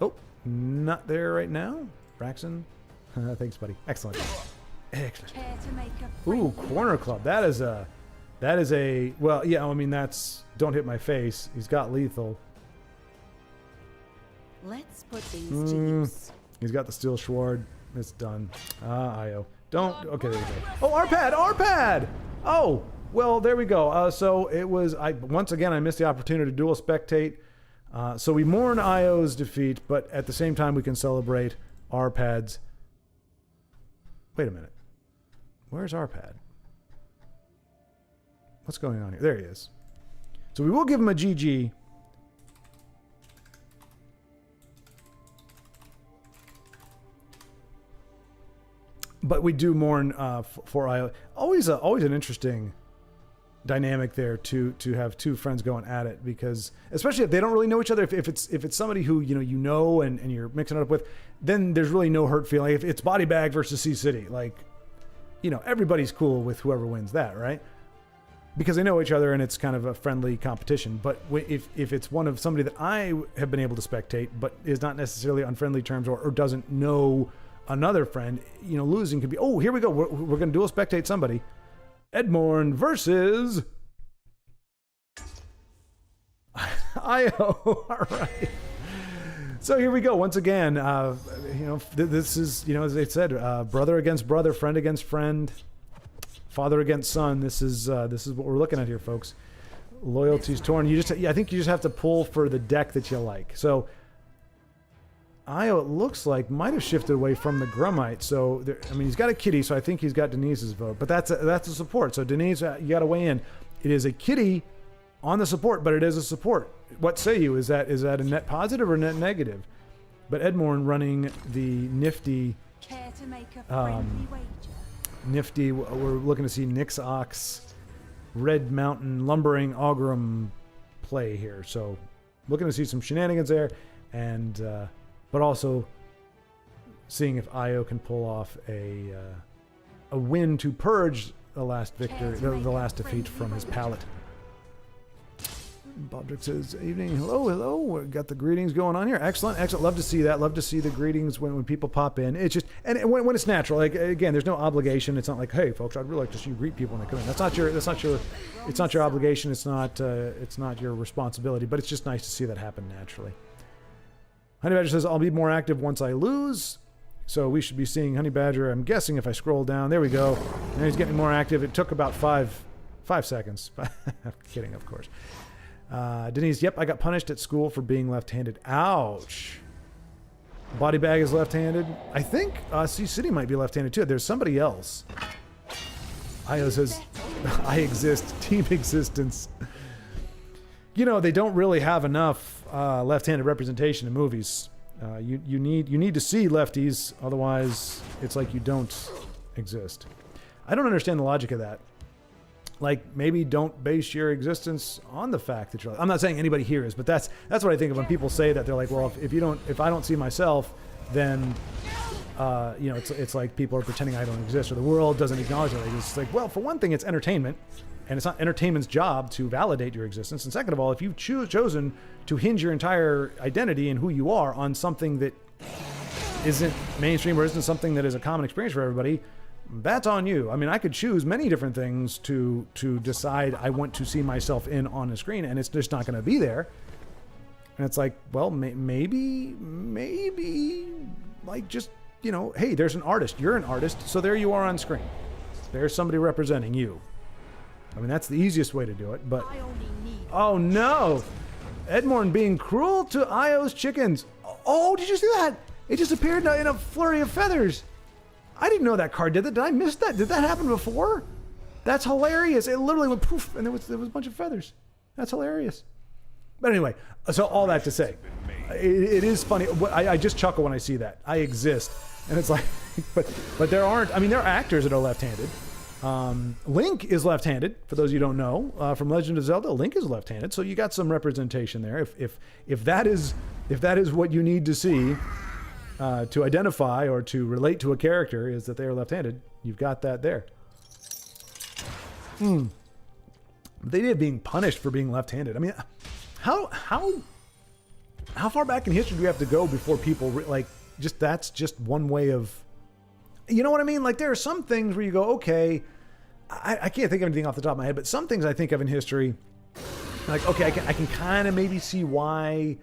Oh, not there right now. Braxton, thanks, buddy. Excellent. Excellent. Ooh, Corner Club. That is a well, yeah, I mean, that's don't hit my face. He's got lethal. Let's put these to use. He's got the Steel Sword. It's done. Io. Don't. Okay, there you go. Oh, Arpad. Oh, well, there we go. So it was. Once again I missed the opportunity to dual spectate. So we mourn Io's defeat, but at the same time we can celebrate Arpad's. Wait a minute. Where's Arpad? What's going on here? There he is. So we will give him a GG. But we do mourn for Io. Always an interesting dynamic there to have two friends going at it, because especially if they don't really know each other, if it's somebody who you know and you're mixing it up with, then there's really no hurt feeling. If it's Body Bag versus Sea City, like, everybody's cool with whoever wins that, right? Because they know each other and it's kind of a friendly competition. But if it's one of somebody that I have been able to spectate but is not necessarily on friendly terms or doesn't know another friend, losing could be, oh, here we go, we're going to dual spectate somebody. Edmorn versus Io. All right. So here we go. Once again, this is, as they said, brother against brother, friend against friend, father against son. This is what we're looking at here, folks. Loyalty's torn. I think you just have to pull for the deck that you like. So Io, it looks like, might have shifted away from the Grummite. So he's got a kitty, so I think he's got Denise's vote. But that's a support. So Denise, you got to weigh in. It is a kitty on the support, but it is a support. What say you? Is that a net positive or net negative? But Edmorn running the nifty. Care to make a friendly wager? Nifty. We're looking to see Nyx Ox, Red Mountain Lumbering Augurum play here. So looking to see some shenanigans there, and but also seeing if Io can pull off a win to purge the last victory, the last defeat from his palate. Bobdrick says, evening, hello. We got the greetings going on here. Excellent. Love to see that. Love to see the greetings when people pop in. It's just, and when it's natural, like, again, there's no obligation. It's not like, hey folks, I'd really like to see you greet people when they come in. It's not your obligation. It's not your responsibility, but it's just nice to see that happen naturally. Honey Badger says, I'll be more active once I lose. So we should be seeing Honey Badger, I'm guessing, if I scroll down. There we go. Now he's getting more active. It took about five seconds. I'm kidding, of course. Denise, yep, I got punished at school for being left-handed. Ouch. Body bag is left-handed. I think C City might be left-handed too. There's somebody else. Io says, I exist. Team existence. You know, they don't really have enough left-handed representation in movies. You need to see lefties, otherwise it's like you don't exist. I don't understand the logic of that. Like, maybe don't base your existence on the fact that you're. I'm not saying anybody here is, but that's what I think of when people say that. They're like, well, if I don't see myself, then it's like people are pretending I don't exist, or the world doesn't acknowledge that. It's like, well, for one thing, it's entertainment, and it's not entertainment's job to validate your existence. And second of all, if you've chosen to hinge your entire identity and who you are on something that isn't mainstream or isn't something that is a common experience for everybody, that's on you. I mean, I could choose many different things to decide I want to see myself in on a screen, and it's just not going to be there. And it's like, well, maybe, like, just, hey, there's an artist. You're an artist, so there you are on screen. There's somebody representing you. I mean, that's the easiest way to do it, but... Oh, no! Edmorn being cruel to Io's chickens. Oh, did you see that? It just appeared in a flurry of feathers. I didn't know that card did that. Did I miss that? Did that happen before? That's hilarious. It literally went poof, and there was a bunch of feathers. That's hilarious. But anyway, so all that to say, it is funny. I just chuckle when I see that. I exist. And it's like, but there aren't, there are actors that are left-handed. Link is left-handed, for those of you who don't know. From Legend of Zelda, Link is left-handed, so you got some representation there. If that is what you need to see, to identify or to relate to a character, is that they are left-handed, you've got that there. The idea of being punished for being left-handed. I mean, how far back in history do we have to go before people that's just one way of, you know what I mean? Like, there are some things where you go, okay, I can't think of anything off the top of my head, but some things I think of in history, like, okay, I can kind of maybe see why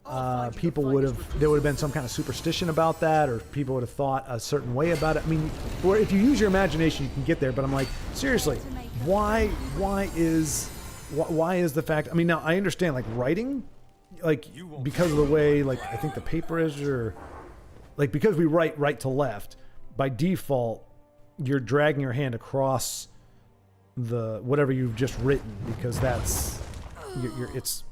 there would have been some kind of superstition about that, or people would have thought a certain way about it. I mean, or if you use your imagination, you can get there. But I'm like, seriously, why is the fact? I mean, now I understand, like, writing, like, because of the way, like, I think the paper is, or like, because we write right to left, by default, you're dragging your hand across the whatever you've just written, because that's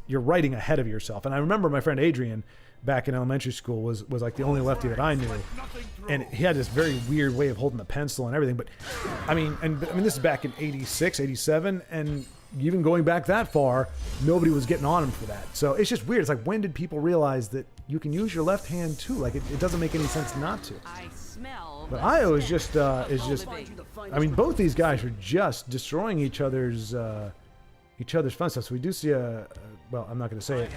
you're writing ahead of yourself. And I remember my friend Adrian back in elementary school was like the only lefty that I knew, and he had this very weird way of holding the pencil and everything. But I mean this is back in 86, 87, and even going back that far, nobody was getting on him for that. So it's just weird. It's like, when did people realize that you can use your left hand too? Like, it doesn't make any sense not to. But Io is just I mean, both these guys are just destroying each other's fun stuff. So we do see well, I'm not going to say it.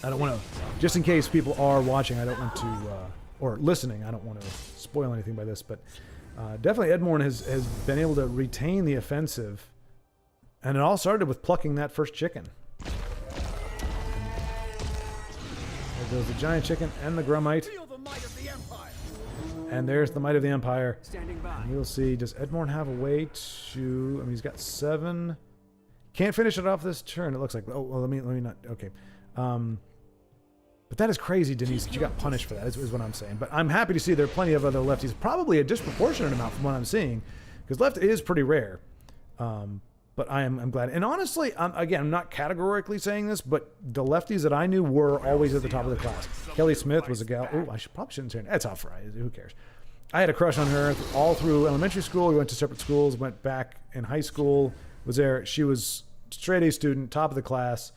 I don't want to, just in case people are watching, I don't want to, or listening, I don't want to spoil anything by this, but definitely Edmorn has been able to retain the offensive, and it all started with plucking that first chicken. There goes the giant chicken and the Grummite. And there's the might of the Empire. And we'll see, does Edmorn have a way to, I mean, he's got 7, Can't finish it off this turn. It looks like. Oh, well, let me not. Okay. But that is crazy, Denise, that you got punished for that, is what I'm saying. But I'm happy to see there are plenty of other lefties, probably a disproportionate amount from what I'm seeing, because left is pretty rare. But I'm glad. And honestly, I'm not categorically saying this, but the lefties that I knew were always at the top of the class. Kelly Smith was a gal. Oh, probably shouldn't say it. That's off right. Who cares? I had a crush on her all through elementary school. We went to separate schools, went back in high school, was there. She was straight A student, top of the class.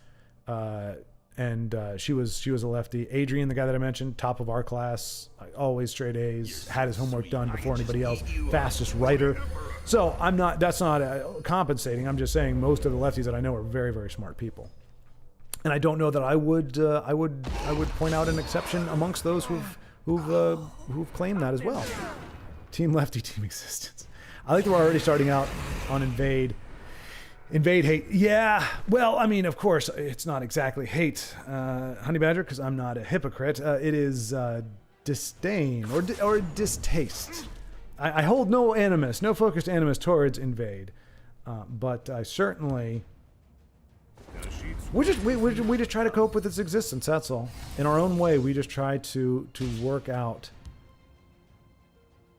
And she was a lefty. Adrian, the guy that I mentioned, top of our class, like always straight A's, had his homework done before anybody else, fastest writer. So that's not compensating. I'm just saying most of the lefties that I know are very, very smart people. And I don't know that I would point out an exception amongst those who've claimed that as well. Team lefty, team existence. I think we're already starting out on invade. Invade hate. Yeah. Well, I mean, of course, it's not exactly hate, Honey Badger, because I'm not a hypocrite. It is disdain or distaste. I hold no animus, no focused animus towards invade, but I certainly we just try to cope with its existence. That's all. In our own way, we just try to work out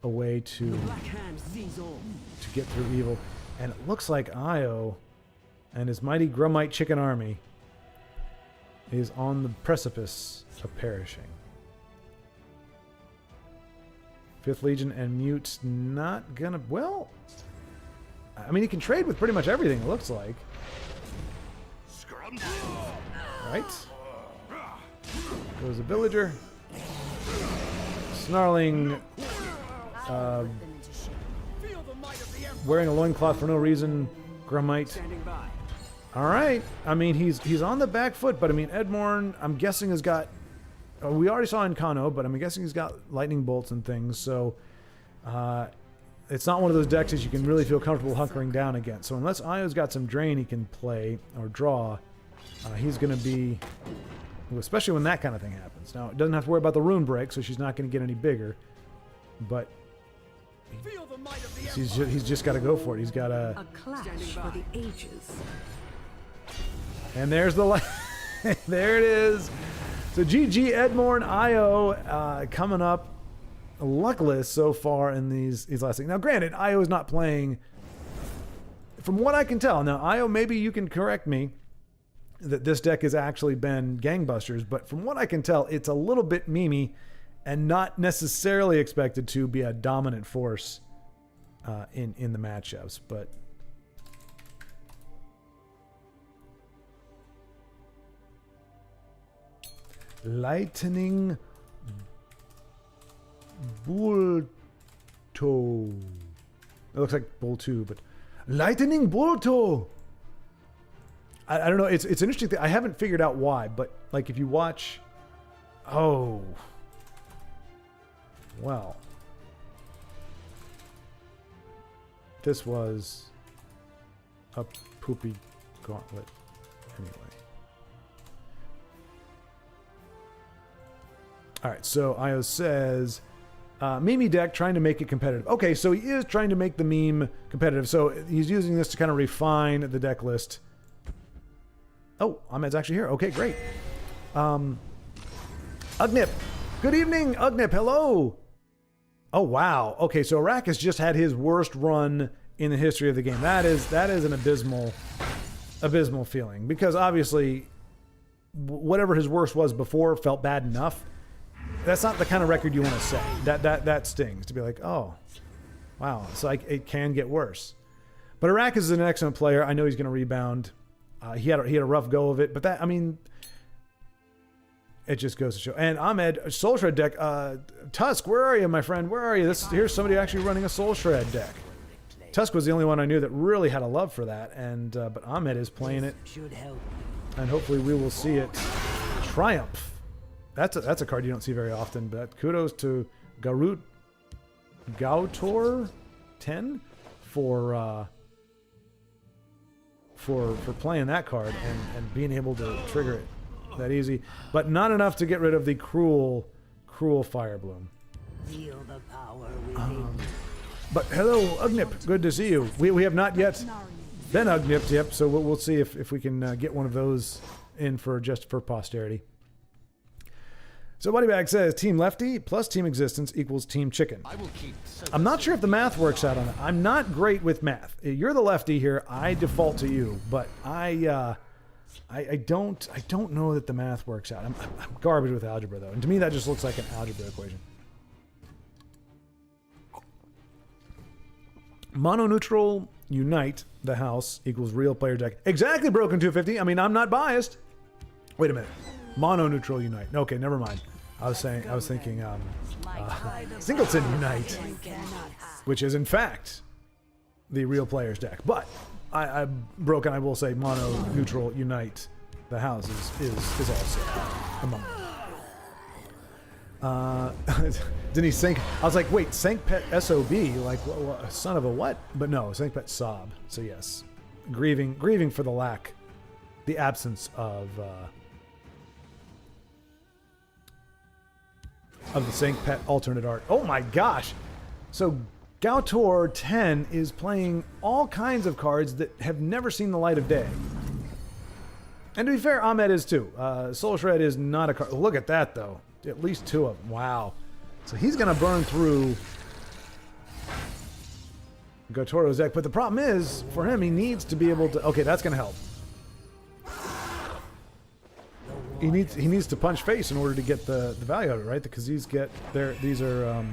a way to get through evil. And it looks like Io and his mighty Grummite chicken army is on the precipice of perishing. 5th Legion and Mute's not gonna... Well, I mean, he can trade with pretty much everything, it looks like. Right? Goes a villager. Snarling... wearing a loincloth for no reason, Grummite. Alright, I mean, he's on the back foot, but I mean, Edmorn, I'm guessing has got... we already saw Incano, but I'm guessing he's got lightning bolts and things, so... it's not one of those decks that you can really feel comfortable hunkering down against. So unless Io's got some drain he can play, or draw, he's going to be... Especially when that kind of thing happens. Now, it doesn't have to worry about the rune break, so she's not going to get any bigger. But... He's just got to go for it. He's got a clash for the ages. And there's the there it is. So GG Edmorn Io coming up luckless so far in these last things. Now granted, Io is not playing from what I can tell. Now Io, maybe you can correct me that this deck has actually been gangbusters, but from what I can tell, it's a little bit memey and not necessarily expected to be a dominant force in the matchups, but Lightning Bolto. It looks like Bolto, but Lightning Bolto. I don't know. It's an interesting thing. I haven't figured out why, but like if you watch, oh, well. This was a poopy gauntlet anyway. All right, so Io says, meme deck trying to make it competitive. Okay, so he is trying to make the meme competitive. So he's using this to kind of refine the deck list. Oh, Ahmed's actually here. Okay, great. Ugnip. Good evening, Ugnip. Hello. Oh, wow. Okay, so Iraq has just had his worst run in the history of the game. That is an abysmal feeling, because obviously whatever his worst was before felt bad enough. That's not the kind of record you want to set. That stings, to be like, oh, wow. It's like it can get worse. But Iraq is an excellent player. I know he's going to rebound. He had a rough go of it, but that, I mean, it just goes to show. And Ahmed, Soul Shred deck. Tusk, where are you, my friend? Where are you? Here's somebody actually running a Soul Shred deck. Tusk was the only one I knew that really had a love for that, and but Ahmed is playing it, and hopefully we will see it triumph. That's a card you don't see very often, but kudos to Gautor 10 for playing that card and being able to trigger it that easy, but not enough to get rid of the cruel Fire Bloom. Feel the power within. But hello, Ugnip. Good to see you. We have not yet Ben Ugnipped, yep. So we'll see if we can get one of those in for posterity. So Buddybag says Team Lefty plus Team Existence equals Team Chicken. I'm not sure if the math works out on it. I'm not great with math. You're the lefty here. I default to you, but I don't know that the math works out. I'm garbage with algebra though, and to me that just looks like an algebra equation. Mono-neutral unite the house equals real player deck. Exactly, Broken 250. I mean, I'm not biased. Wait a minute. Mono-neutral unite. Okay, never mind. I was thinking Singleton unite, which is in fact the real player's deck. But I Broken, I will say mono-neutral unite the house is also among them. Denise Sank. I was like, wait, Sankpet SOB, like son of a what? But no, Sankpet Sob. So yes, grieving for the absence of the Sankpet alternate art. Oh my gosh! So Gautor 10 is playing all kinds of cards that have never seen the light of day. And to be fair, Ahmed is too. Soul Shred is not a card. Look at that though. At least 2 of them. Wow. So he's going to burn through Gotoro's deck. But the problem is, for him, he needs to be able to... Okay, that's going to help. He needs to punch face in order to get the value of it, right? Because these are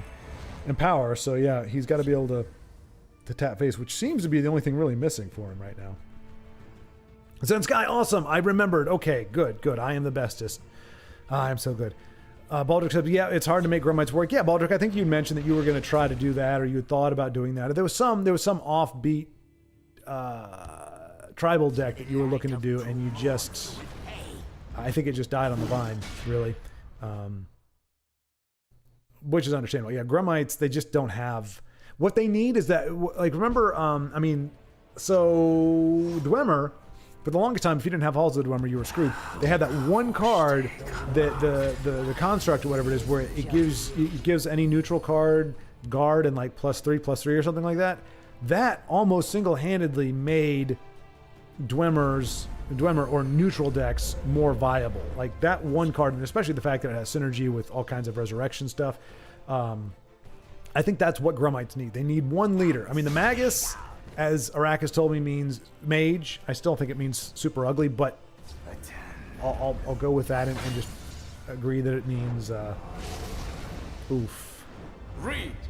Empower. So yeah, he's got to be able to tap face, which seems to be the only thing really missing for him right now. Zen Sky, awesome. I remembered. Okay, good. I am the bestest. I'm so good. Baldrick said, yeah, it's hard to make Grummites work. Yeah, Baldrick, I think you mentioned that you were going to try to do that, or you had thought about doing that. There was some offbeat tribal deck that you were looking to do, and you just... I think it just died on the vine, really. Which is understandable. Yeah, Grummites, they just don't have... What they need is that... Like, remember, so Dwemer... For the longest time, if you didn't have Halls of the Dwemer, you were screwed. They had that one card, that the construct or whatever it is, where it gives any neutral card guard and like +3/+3 or something like that. That almost single-handedly made Dwemer or neutral decks more viable. Like that one card, and especially the fact that it has synergy with all kinds of resurrection stuff. I think that's what Grummites need. They need one leader. I mean, the Magus, as Arrakis told me, means mage. I still think it means super ugly, but I'll go with that and just agree that it means oof.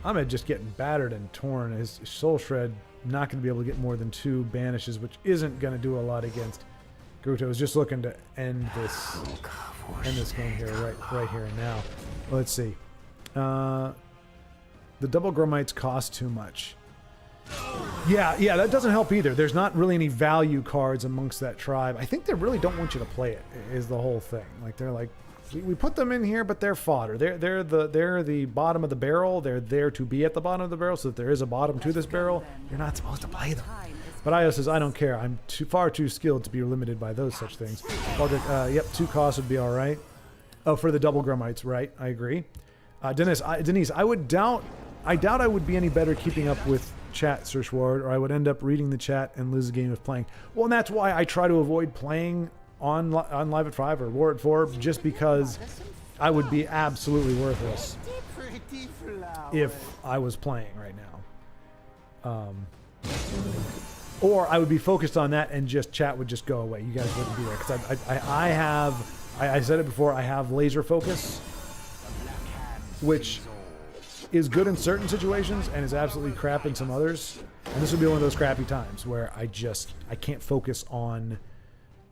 Ahmed just getting battered and torn. His Soul Shred not going to be able to get more than 2 banishes, which isn't going to do a lot against Gruto. Is just looking to end this game here, right here and now. Let's see. The double Grummites cost too much. Yeah, that doesn't help either. There's not really any value cards amongst that tribe. I think they really don't want you to play it, is the whole thing. Like, they're like, we put them in here, but they're fodder. They're the bottom of the barrel. They're there to be at the bottom of the barrel, so that there is a bottom to this barrel. You're not supposed to play them. But Io says, I don't care. I'm far too skilled to be limited by those such things. Yep, 2 costs would be all right. Oh, for the double Grummites, right? I agree. Denise, I doubt I would be any better keeping up with chat, Sir Schward, or I would end up reading the chat and lose the game of playing. Well, and that's why I try to avoid playing on Live at 5 or War at 4, just because I would be absolutely worthless if I was playing right now. Or I would be focused on that and just chat would just go away. You guys wouldn't be there. Because I said it before, I have laser focus, which is good in certain situations and is absolutely crap in some others. And this would be one of those crappy times where I can't focus on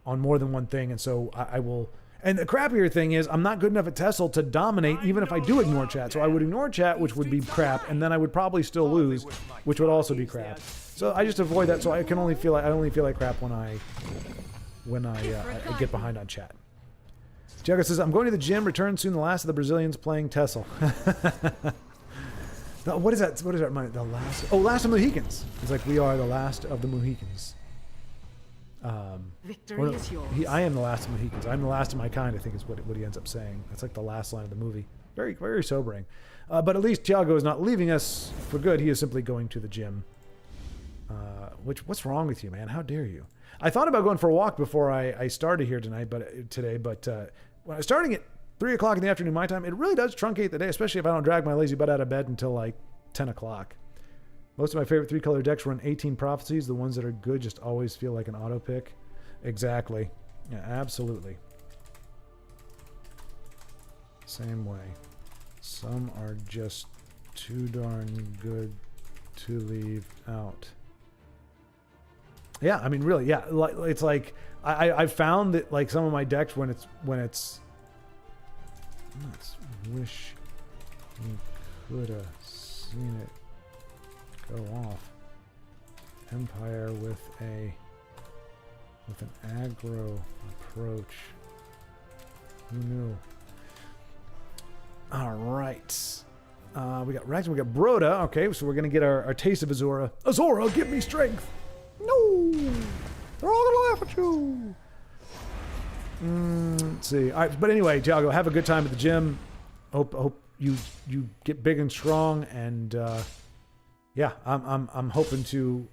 more than one thing, and so I will. And the crappier thing is, I'm not good enough at Tessel to dominate, even if I do ignore chat. So I would ignore chat, which would be crap, and then I would probably still lose, which would also be crap. So I just avoid that. So I only feel like crap when I get behind on chat. Jugga says, I'm going to the gym. Return soon. The last of the Brazilians playing Tessel. What is that? What does that remind? The last? Oh, last of the Mohicans. It's like we are the last of the Mohicans. Victory is yours. I am the last of Mohicans. I'm the last of my kind, I think is what he ends up saying. That's like the last line of the movie. Very, very sobering. But at least Tiago is not leaving us for good. He is simply going to the gym. What's wrong with you, man? How dare you? I thought about going for a walk before I started here today, but when I was starting at 3 o'clock in the afternoon my time, it really does truncate the day, especially if I don't drag my lazy butt out of bed until like 10 o'clock. Most of my favorite 3-color decks run 18 prophecies. The ones that are good just always feel like an auto pick. Exactly. Yeah, absolutely. Same way. Some are just too darn good to leave out. Yeah, I mean, really, yeah. It's like I've found that like some of my decks when it's let's wish you could have seen it go off. Empire with an aggro approach. Who knew? All right. We got Rags, we got Broda. Okay, so we're gonna get our taste of Azora. Azora, give me strength. No, they're all gonna laugh at you. Let's see. All right, but anyway, Jago, have a good time at the gym. Hope you get big and strong, and yeah, I'm hoping to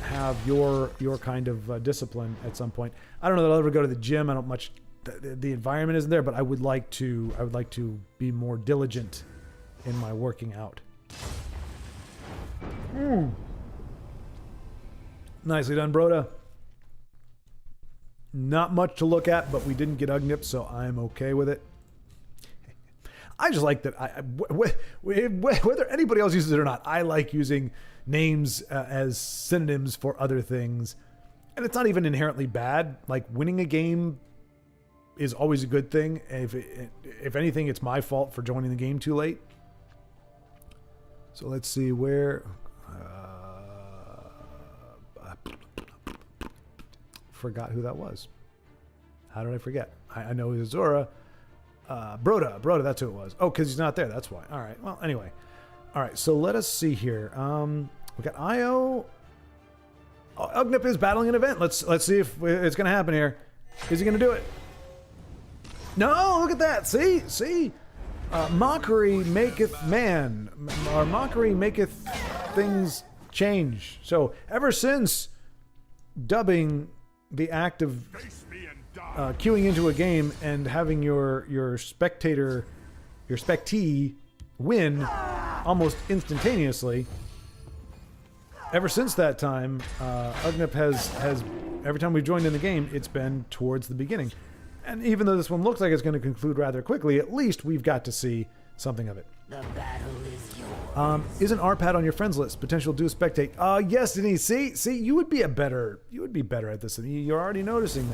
have your kind of discipline at some point. I don't know that I'll ever go to the gym. I don't much. The environment isn't there, but I would like to be more diligent in my working out. Nicely done, Broda. Not much to look at, but we didn't get Ugnip, so I'm okay with it. I just like that. Whether anybody else uses it or not, I like using names as synonyms for other things, and it's not even inherently bad. Like winning a game is always a good thing. If anything, it's my fault for joining the game too late. So let's see where. Forgot who that was. How did I forget? I know it was Azora. Broda, that's who it was. Oh, because he's not there. That's why. All right. Well, anyway. All right. So let us see here. We got Io. Oh, Ugnip is battling an event. Let's see if it's going to happen here. Is he going to do it? No, look at that. See? Mockery maketh man, or mockery maketh things change. So ever since dubbing the act of queuing into a game and having your spectee win almost instantaneously, ever since that time, Ugnip has every time we've joined in the game, it's been towards the beginning. And even though this one looks like it's going to conclude rather quickly, at least we've got to see something of it. The battle is yours. Is an RPAD on your friends list? Potential do spectate. Yes, Denise. See, you would be better at this. You're already noticing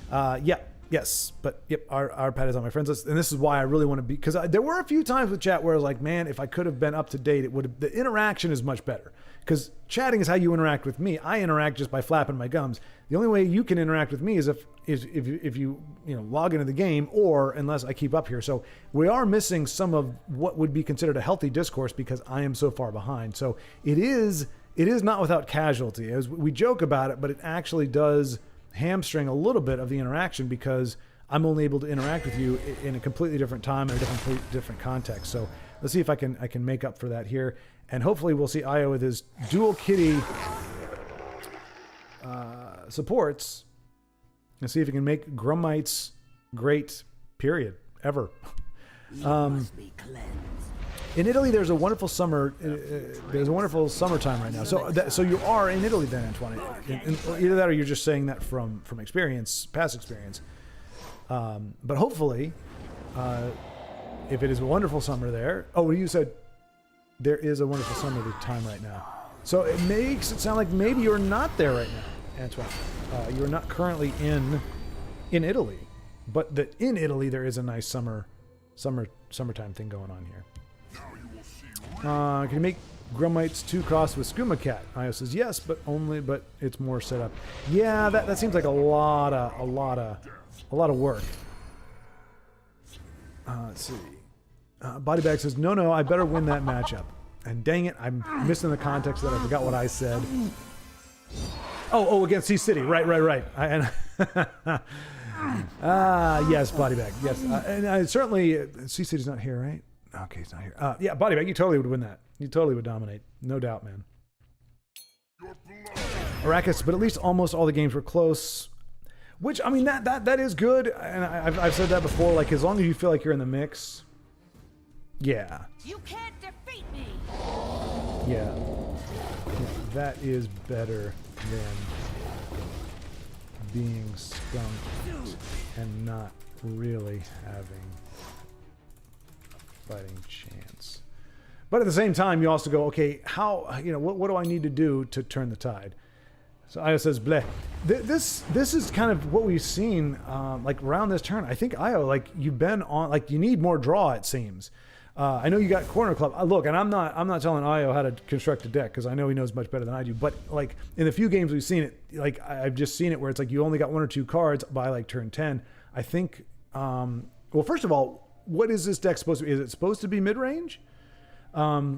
that. Yes, but yep, our pad is on my friends list, and this is why I really want to be, because there were a few times with chat where I was like, man, if I could have been up to date, the interaction is much better. Because chatting is how you interact with me. I interact just by flapping my gums. The only way you can interact with me is if you log into the game, or unless I keep up here. So we are missing some of what would be considered a healthy discourse because I am so far behind. So it is not without casualty. As we joke about it, but it actually does hamstring a little bit of the interaction because I'm only able to interact with you in a completely different time and a different context. So let's see if I can make up for that here. And hopefully we'll see Io with his dual kitty supports and see if he can make Grummites great, period, ever. Must be cleansed. In Italy, there's a wonderful summer. There's a wonderful summertime right now. So you are in Italy then, Antoine. Either that, or you're just saying that from experience, past experience. But hopefully, if it is a wonderful summer there. Oh, you said there is a wonderful summer time right now. So it makes it sound like maybe you're not there right now, Antoine. You're not currently in Italy, but that in Italy there is a nice summertime thing going on here. Can you make Grummites 2 cross with Skooma Cat? Io says yes, but it's more set up. Yeah, that seems like a lot of work. Let's see. Bodybag says no, I better win that matchup. And dang it, I'm missing the context of that. I forgot what I said. Oh, against C City, right. Yes, Bodybag, yes, and I certainly C City's not here, right? Okay, he's not here. Yeah, Bodybag, you totally would win that. You totally would dominate. No doubt, man. Arrakis, but at least almost all the games were close. Which, I mean, that is good, and I've said that before, like, as long as you feel like you're in the mix, yeah. You can't defeat me. Yeah, that is better than being skunked and not really having a fighting chance. But at the same time, you also go, okay, how, you know, what do I need to do to turn the tide? So Io says, bleh. This is kind of what we've seen, like around this turn. I think Io, like you've been on, like you need more draw, it seems. I know you got Corner Club. Look, and I'm not telling Io how to construct a deck because I know he knows much better than I do. But like in the few games we've seen it, like I've just seen it where it's like you only got 1 or 2 cards by like turn 10. I think. Well, first of all, what is this deck supposed to be? Is it supposed to be mid range? Because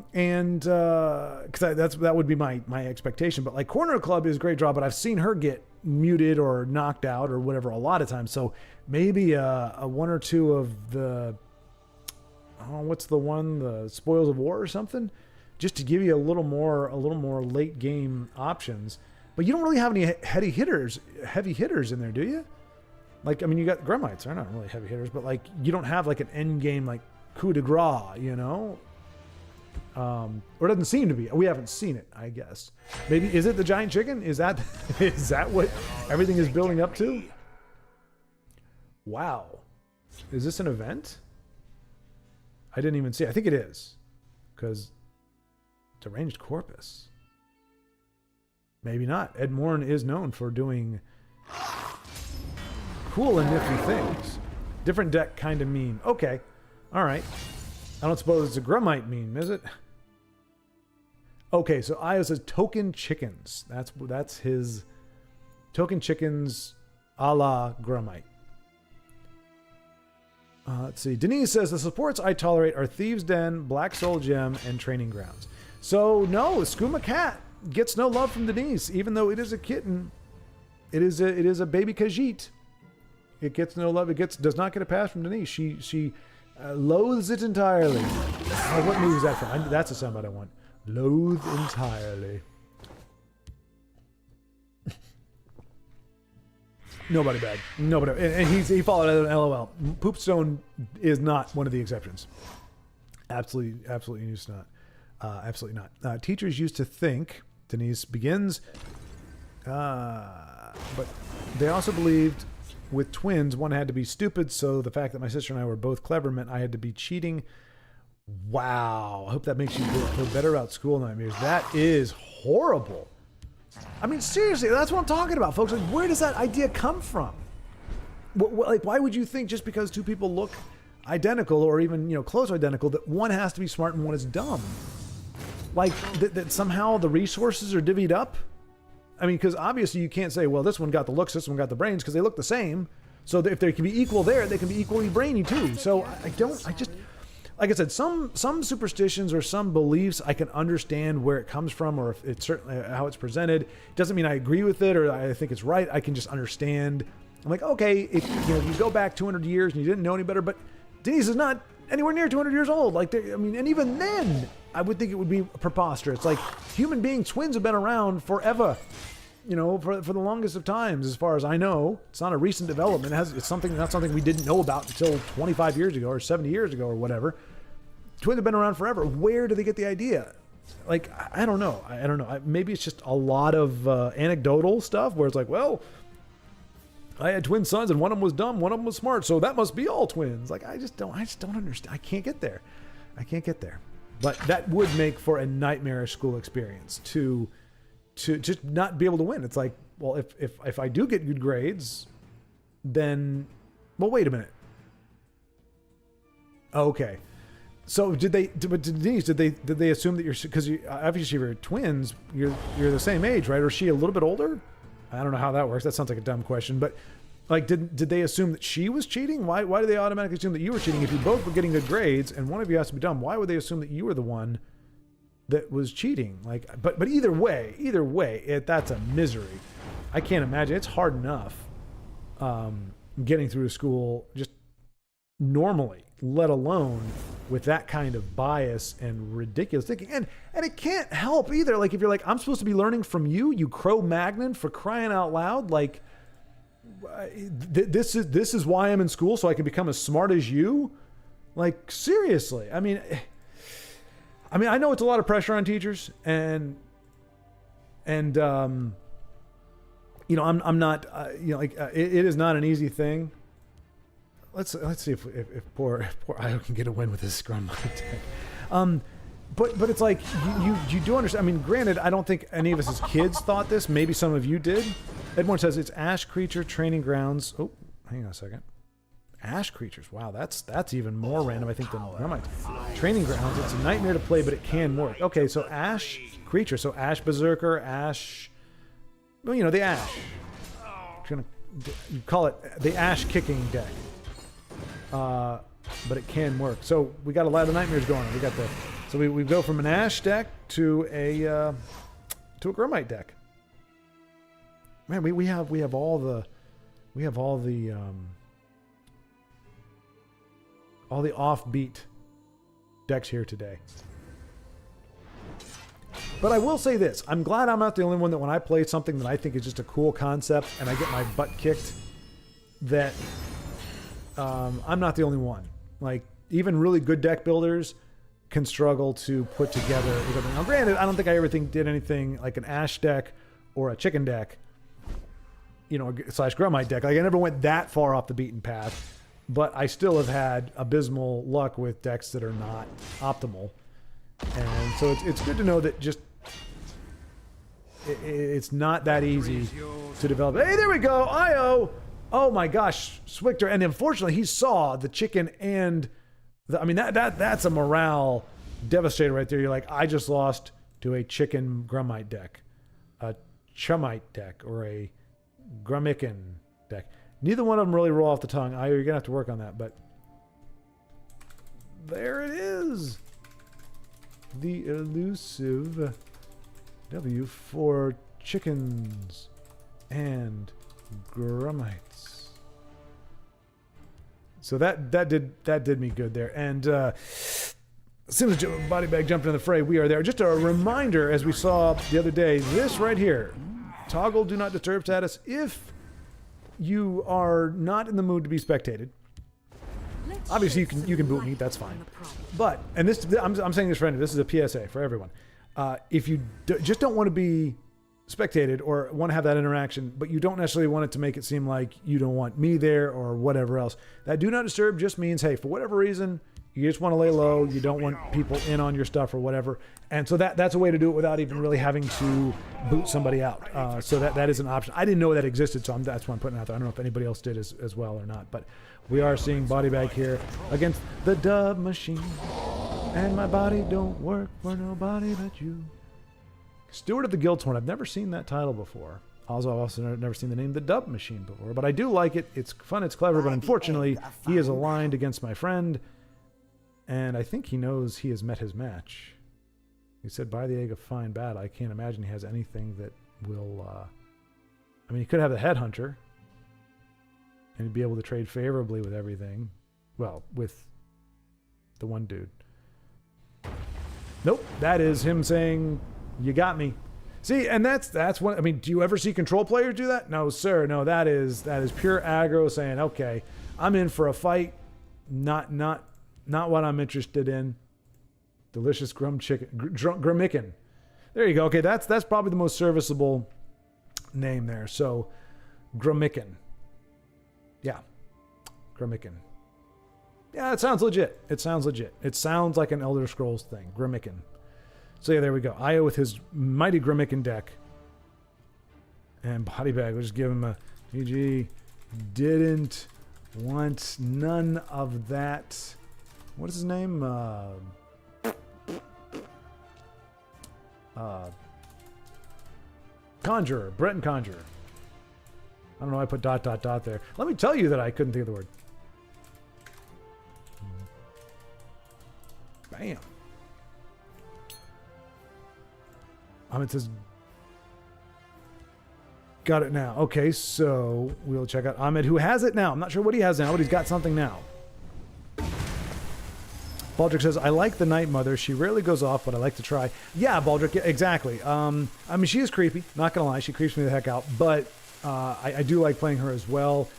that would be my expectation. But like Corner Club is a great draw, but I've seen her get muted or knocked out or whatever a lot of times. So maybe a 1 or 2 of the what's the one, the Spoils of War or something, just to give you a little more late game options. But you don't really have any heavy hitters in there, do you? Like, I mean, you got Grummites, they're not really heavy hitters, but like you don't have like an end game like coup de grace, you know. Or it doesn't seem to be. We haven't seen it, I guess. Maybe, is it the giant chicken? Is that what everything is building up to? Wow. Is this an event? I didn't even see it. I think it is. Because it's a ranged corpus. Maybe not. Ed Morn is known for doing cool and nifty things. Different deck kind of mean. Okay. All right. I don't suppose it's a Grummite meme, is it? Okay, so Io says token chickens. That's his token chickens a la Grummite. Let's see. Denise says the supports I tolerate are Thieves' Den, Black Soul Gem, and Training Grounds. So no, Skooma Cat gets no love from Denise, even though it is a kitten. It is a baby Khajiit. It gets no love. Does not get a pass from Denise. She loathes it entirely. Oh, what movie is that from? That's a soundbite I want. Loathe entirely. Nobody bad. Nobody. And he followed it on LOL. Poopstone is not one of the exceptions. Absolutely not. Absolutely not. Teachers used to think, Denise begins, but they also believed with twins, one had to be stupid, so the fact that my sister and I were both clever meant I had to be cheating. Wow. I hope that makes you feel better about school nightmares. That is horrible. I mean, seriously, that's what I'm talking about, folks. Like, where does that idea come from? Like, why would you think just because 2 people look identical or even, close identical that one has to be smart and one is dumb? Like, that somehow the resources are divvied up? I mean, because obviously you can't say, well, this one got the looks, this one got the brains, because they look the same. So if they can be equal there, they can be equally brainy too. So like I said, some superstitions or some beliefs, I can understand where it comes from, or if it's certainly how it's presented. It doesn't mean I agree with it or I think it's right. I can just understand. I'm like, okay, if you go back 200 years and you didn't know any better, but Denise is not anywhere near 200 years old. Like, and even then, I would think it would be preposterous. Like, human beings, twins have been around forever. For the longest of times, as far as I know. It's not a recent development. It's not something we didn't know about until 25 years ago or 70 years ago or whatever. Twins have been around forever. Where do they get the idea? Like, I don't know. I don't know. Maybe it's just a lot of anecdotal stuff where it's like, well, I had twin sons and one of them was dumb, one of them was smart, so that must be all twins. Like, I just don't understand. I can't get there. But that would make for a nightmarish school experience to just not be able to win. It's like, well, if I do get good grades, then, well, wait a minute. Okay. So did they assume that because obviously you're twins, you're the same age, right? Or is she a little bit older? I don't know how that works. That sounds like a dumb question, but like, did they assume that she was cheating? Why do they automatically assume that you were cheating? If you both were getting good grades and one of you has to be dumb, why would they assume that you were the one that was cheating? Like, but either way, that's a misery. I can't imagine. It's hard enough getting through school just normally, let alone with that kind of bias and ridiculous thinking. And it can't help either. Like, if you're like, I'm supposed to be learning from you, you Cro-Magnon, for crying out loud. Like, this is why I'm in school, so I can become as smart as you. Like, seriously. I mean, I know it's a lot of pressure on teachers, and you know, I'm not, you know, like, it is not an easy thing. Let's see if poor Io can get a win with his scrum deck. But it's like, you do understand. I mean, granted, I don't think any of us as kids thought this. Maybe some of you did. Edmore says it's Ash Creature Training Grounds. Oh, hang on a second. Ash Creatures. Wow, that's even more random, I think, than Training Grounds. It's a nightmare to play, but it can work. Okay, so Ash Creature. So Ash Berserker, Ash... Well, you know, the Ash. You call it the Ash Kicking deck. But it can work. So we got a lot of nightmares going on. We got so we go from an Ash deck to a Gromite deck. Man, we have all the offbeat decks here today. But I will say this. I'm glad I'm not the only one that when I play something that I think is just a cool concept and I get my butt kicked, that I'm not the only one. Like, even really good deck builders can struggle to put together. Now, granted, I don't think I ever did anything like an Ash deck or a Chicken deck, you know, / Gromite deck. Like, I never went that far off the beaten path. But I still have had abysmal luck with decks that are not optimal. And so it's good to know that just it's not that easy to develop. Hey, there we go, Io. Oh my gosh, Swictor. And unfortunately, he saw the chicken and I mean, that's a morale devastator right there. You're like, I just lost to a chicken Grumite deck, a Chumite deck, or a Grumican deck. Neither one of them really roll off the tongue. You're going to have to work on that, but there it is. The elusive W4 chickens and Grumites. So that did me good there. And as soon as Body Bag jumped in the fray, we are there. Just a reminder, as we saw the other day, this right here, toggle do not disturb status if you are not in the mood to be spectated. Obviously, you can boot me. That's fine. But, and this, I'm saying this for anyone. This is a PSA for everyone. If you just don't want to be spectated or want to have that interaction, but you don't necessarily want it to make it seem like you don't want me there or whatever else, that do not disturb just means, hey, for whatever reason, you just want to lay low. You don't want people in on your stuff or whatever. And so that's a way to do it without even really having to boot somebody out. So that is an option. I didn't know that existed, so that's why I'm putting it out there. I don't know if anybody else did as well or not. But we are seeing Body Bag here against the Dub Machine. And my body don't work for nobody but you. Steward of the Guildhorn. I've never seen that title before. Also, I've also never seen the name The Dub Machine before. But I do like it. It's fun. It's clever. But unfortunately, he is aligned against my friend. And I think he knows he has met his match. He said, buy the egg of fine battle. I can't imagine he has anything that will... I mean, he could have the Headhunter. And he'd be able to trade favorably with everything. Well, with the one dude. Nope. That is him saying, you got me. See, and that's what... I mean, do you ever see control players do that? No, sir. No, that is pure aggro saying, okay, I'm in for a fight. Not what I'm interested in. Delicious Grumican. There you go. Okay, that's probably the most serviceable name there. So, Grumican. Yeah. Grumican. Yeah, it sounds legit. It sounds like an Elder Scrolls thing. Grumican. So yeah, there we go. Io with his mighty Grumican deck. And Body Bag, we'll just give him a GG. Didn't want none of that. What is his name? Conjurer. Breton Conjurer. I don't know why I put ... there. Let me tell you that I couldn't think of the word. Bam. It says... Got it now. Okay, so we'll check out Ahmed, who has it now. I'm not sure what he has now, but he's got something now. Baldric says, I like the Night Mother. She rarely goes off, but I like to try. Yeah, Baldric, yeah, exactly. I mean, she is creepy. Not going to lie. She creeps me the heck out. But I do like playing her as well.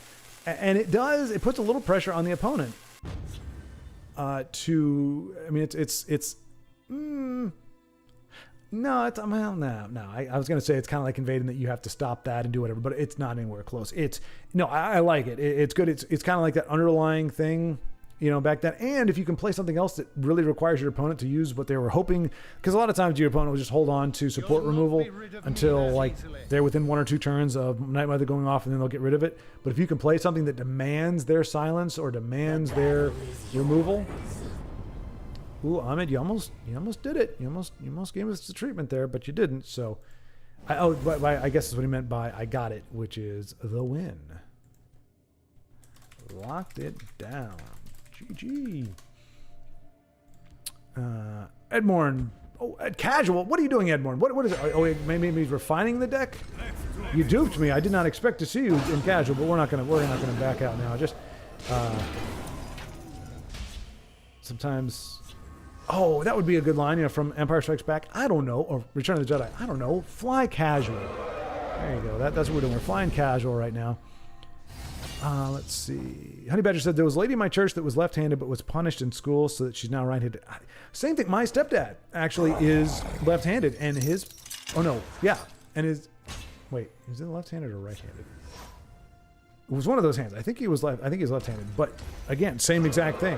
And it puts a little pressure on the opponent I mean, no, I was going to say it's kind of like invading, that you have to stop that and do whatever, but it's not anywhere close. I like it. It's good. It's kind of like that underlying thing, back then. And if you can play something else that really requires your opponent to use what they were hoping, because a lot of times your opponent will just hold on to support removal until like they're within 1 or 2 turns of Night Mother going off, and then they'll get rid of it. But if you can play something that demands their silence or demands their removal. Ooh, Ahmed, you almost did it. You almost gave us the treatment there, but you didn't. So, I guess that's what he meant by I got it, which is the win. Locked it down. GG. Edmorn. Oh, Casual. What are you doing, Edmorn? What is it? Oh, maybe he's refining the deck? You duped me. I did not expect to see you in Casual, but we're not gonna back out now. Just sometimes. Oh, that would be a good line, from Empire Strikes Back. I don't know, or Return of the Jedi. I don't know. Fly casual. There you go. That's what we're doing. We're flying casual right now. Let's see. Honey Badger said, there was a lady in my church that was left-handed but was punished in school so that she's now right-handed. Same thing. My stepdad actually is left-handed, and his... Oh, no. Yeah. And his... Wait. Is it left-handed or right-handed? It was one of those hands. I think he was left-handed. But, again, same exact thing.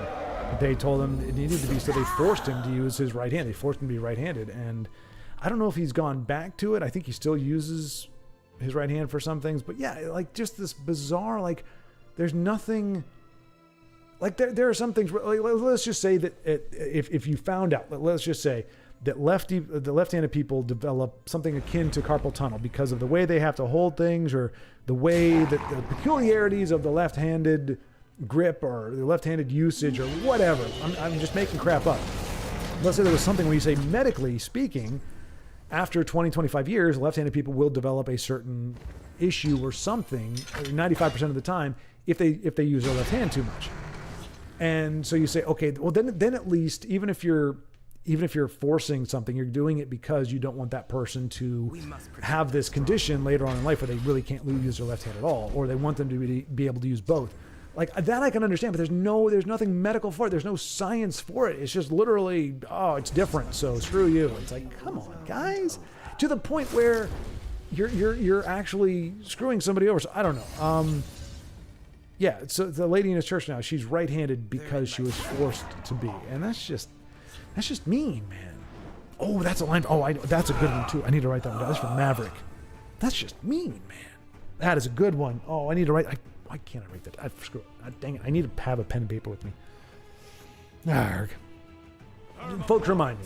They told him it needed to be, so they forced him to use his right hand. They forced him to be right-handed. And I don't know if he's gone back to it. I think he still uses his right hand for some things. But yeah, like just this bizarre, like there's nothing, like there are some things, like, let's just say that if you found out, let's just say that the left-handed people develop something akin to carpal tunnel because of the way they have to hold things, or the way that the peculiarities of the left-handed grip or the left-handed usage or whatever. I'm just making crap up. Let's say there was something where you say, medically speaking, after 20, 25 years, left-handed people will develop a certain issue or something 95% of the time if they use their left hand too much. And so you say, okay, well then at least, even if you're forcing something, you're doing it because you don't want that person to have this condition later on in life where they really can't use their left hand at all, or they want them to be able to use both. Like that I can understand, but there's nothing medical for it. There's no science for it. It's just literally, it's different, so screw you. It's like, come on, guys. To the point where you're actually screwing somebody over. So I don't know. Yeah, so the lady in his church now, she's right-handed because she was forced to be. And that's just mean, man. Oh, that's a line. Oh, that's a good one too. I need to write that one down. That's from Maverick. That's just mean, man. That is a good one. Oh, I need to write. Why can't I write that? Screw it. Dang it. I need to have a pen and paper with me. Arrgh. Folks, remind me.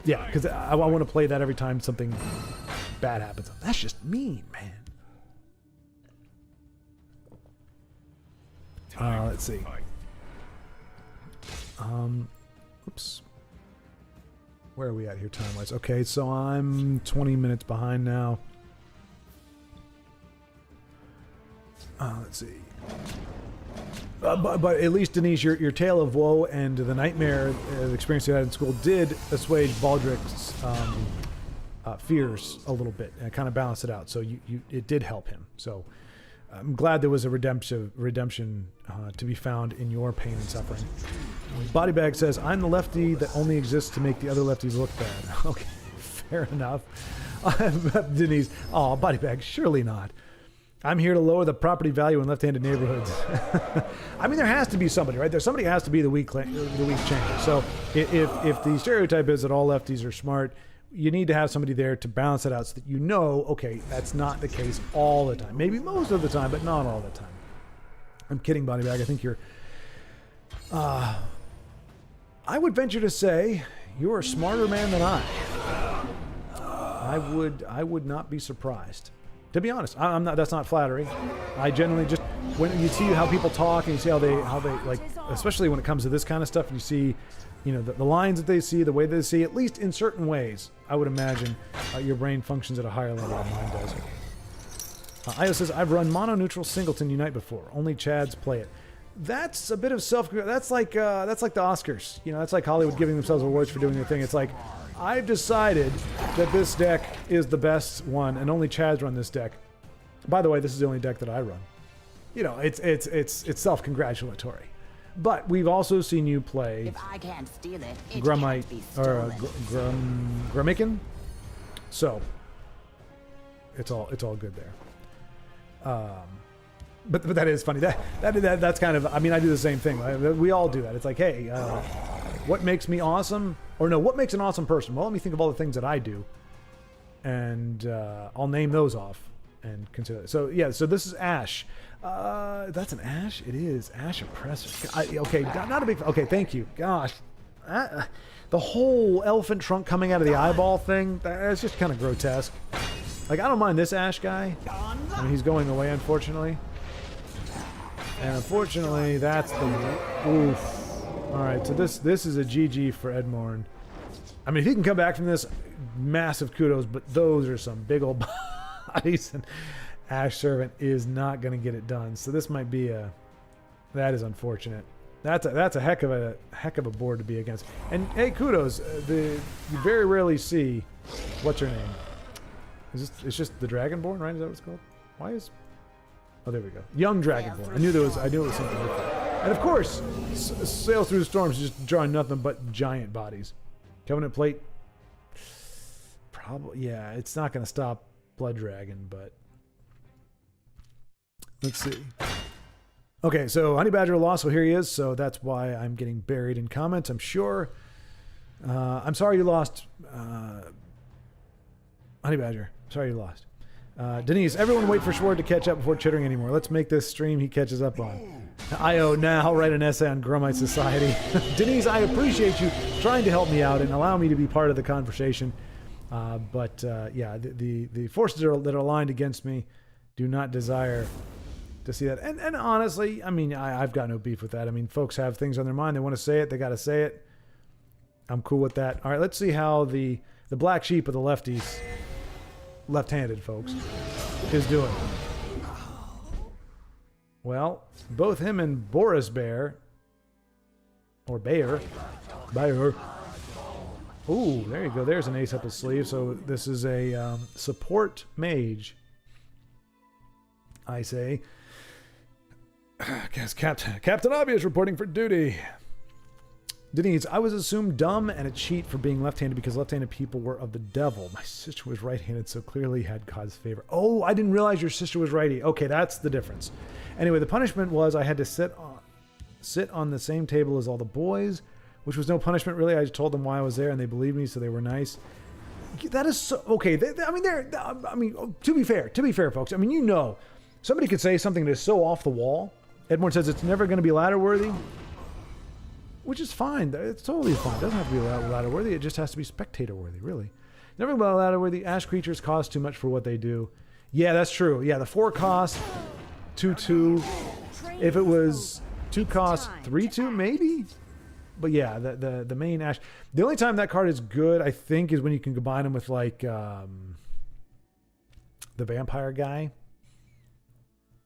Yeah, because I want to play that every time something bad happens. That's just mean, man. Let's see. Oops. Where are we at here time-wise? Okay, so I'm 20 minutes behind now. Let's see. But at least, Denise, your tale of woe and the nightmare experience you had in school did assuage Baldric's fears a little bit and kind of balance it out. So it did help him. So I'm glad there was a redemption to be found in your pain and suffering. Bodybag says, I'm the lefty that only exists to make the other lefties look bad. Okay, fair enough. Denise, Bodybag, surely not. I'm here to lower the property value in left-handed neighborhoods. I mean, there has to be somebody, right? Somebody has to be the weak change. So if the stereotype is that all lefties are smart, you need to have somebody there to balance it out so that you know, okay, that's not the case all the time. Maybe most of the time, but not all the time. I'm kidding, Bodybag. I think you're... I would venture to say you're a smarter man than I. I would not be surprised. To be honest, I'm not. That's not flattering. I generally just, when you see how people talk and you see how they like, especially when it comes to this kind of stuff, you see, the lines that they see, the way they see, at least in certain ways, I would imagine your brain functions at a higher level than mine does. Io says, I've run mono-neutral singleton unite before. Only Chads play it. that's a bit of that's like the Oscars. You know, that's like Hollywood giving themselves awards for doing their thing. It's like, I've decided that this deck is the best one, and only Chad's run this deck. By the way, this is the only deck that I run. You know, it's self-congratulatory. But we've also seen you play If I can't steal it, it Grummite can't be or stolen. Grummican. So it's all good there. But that is funny. That's kind of, I mean, I do the same thing. We all do that. It's like, hey, what makes me awesome? Or no, what makes an awesome person? Well, let me think of all the things that I do, and I'll name those off and consider it. So yeah, so this is Ash. That's an Ash? It is. Ash Oppressor. Okay, not a big... Okay, thank you. Gosh. The whole elephant trunk coming out of the eyeball thing, that's just kind of grotesque. Like, I don't mind this Ash guy. I mean, he's going away, unfortunately. And unfortunately, that's the... Oof. Alright, so this is a GG for Edmorn. I mean, if he can come back from this, massive kudos, but those are some big old bodies, and Ash Servant is not going to get it done. So this might be a... That is unfortunate. That's a heck of a board to be against. And hey, kudos. You very rarely see... What's her name? It's just the Dragonborn, right? Is that what it's called? Why is... Oh, there we go. Young Dragonborn. I knew it was something different. And of course, Sails Through the Storms is just drawing nothing but giant bodies. Covenant Plate. Probably, yeah. It's not going to stop Blood Dragon, but let's see. Okay, so Honey Badger lost, so here he is. So that's why I'm getting buried in comments, I'm sure. I'm sorry you lost, Honey Badger. Sorry you lost. Denise, everyone wait for Schward to catch up before chittering anymore. Let's make this stream he catches up on. I'll write an essay on Grummite Society. Denise, I appreciate you trying to help me out and allow me to be part of the conversation. But the forces that are aligned against me do not desire to see that. And honestly, I mean, I've got no beef with that. I mean, folks have things on their mind. They want to say it. They got to say it. I'm cool with that. All right, let's see how the black sheep of the lefties, left-handed folks, is doing. Well, both him and Boris Bear, or Bayer. Ooh, there you go. There's an ace up his sleeve. So this is a support mage, I say. I guess Captain Obvious reporting for duty. Denise, I was assumed dumb and a cheat for being left-handed because left-handed people were of the devil. My sister was right-handed, so clearly had God's favor. Oh, I didn't realize your sister was righty. Okay, that's the difference. Anyway, the punishment was I had to sit on the same table as all the boys, which was no punishment really. I just told them why I was there, and they believed me, so they were nice. That is so okay. To be fair, folks. I mean, you know, somebody could say something that is so off the wall. Edmund says it's never going to be ladder worthy, which is fine. It's totally fine. It doesn't have to be ladder worthy. It just has to be spectator worthy, really. Never about ladder worthy. Ash creatures cost too much for what they do. Yeah, that's true. Yeah, the 4 cost 2/2. If it was 2 cost 3/2, maybe. But yeah, the main Ash. The only time that card is good, I think, is when you can combine them with like the vampire guy,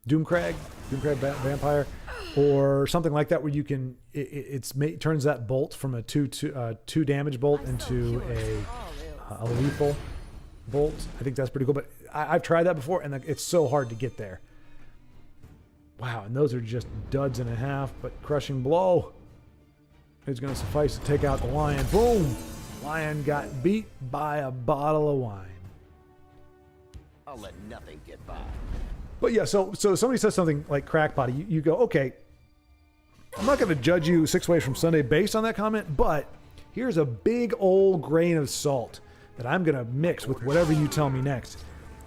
Doomcrag vampire, or something like that, where you can it turns that bolt from a 2 damage bolt into a lethal bolt. I think that's pretty cool. But I've tried that before, and it's so hard to get there. Wow, and those are just duds and a half. But crushing blow is going to suffice to take out the lion. Boom! Lion got beat by a bottle of wine. I'll let nothing get by. But yeah, so somebody says something like crackpot. You go, okay, I'm not going to judge you 6 ways from Sunday based on that comment, but here's a big old grain of salt that I'm going to mix with whatever you tell me next.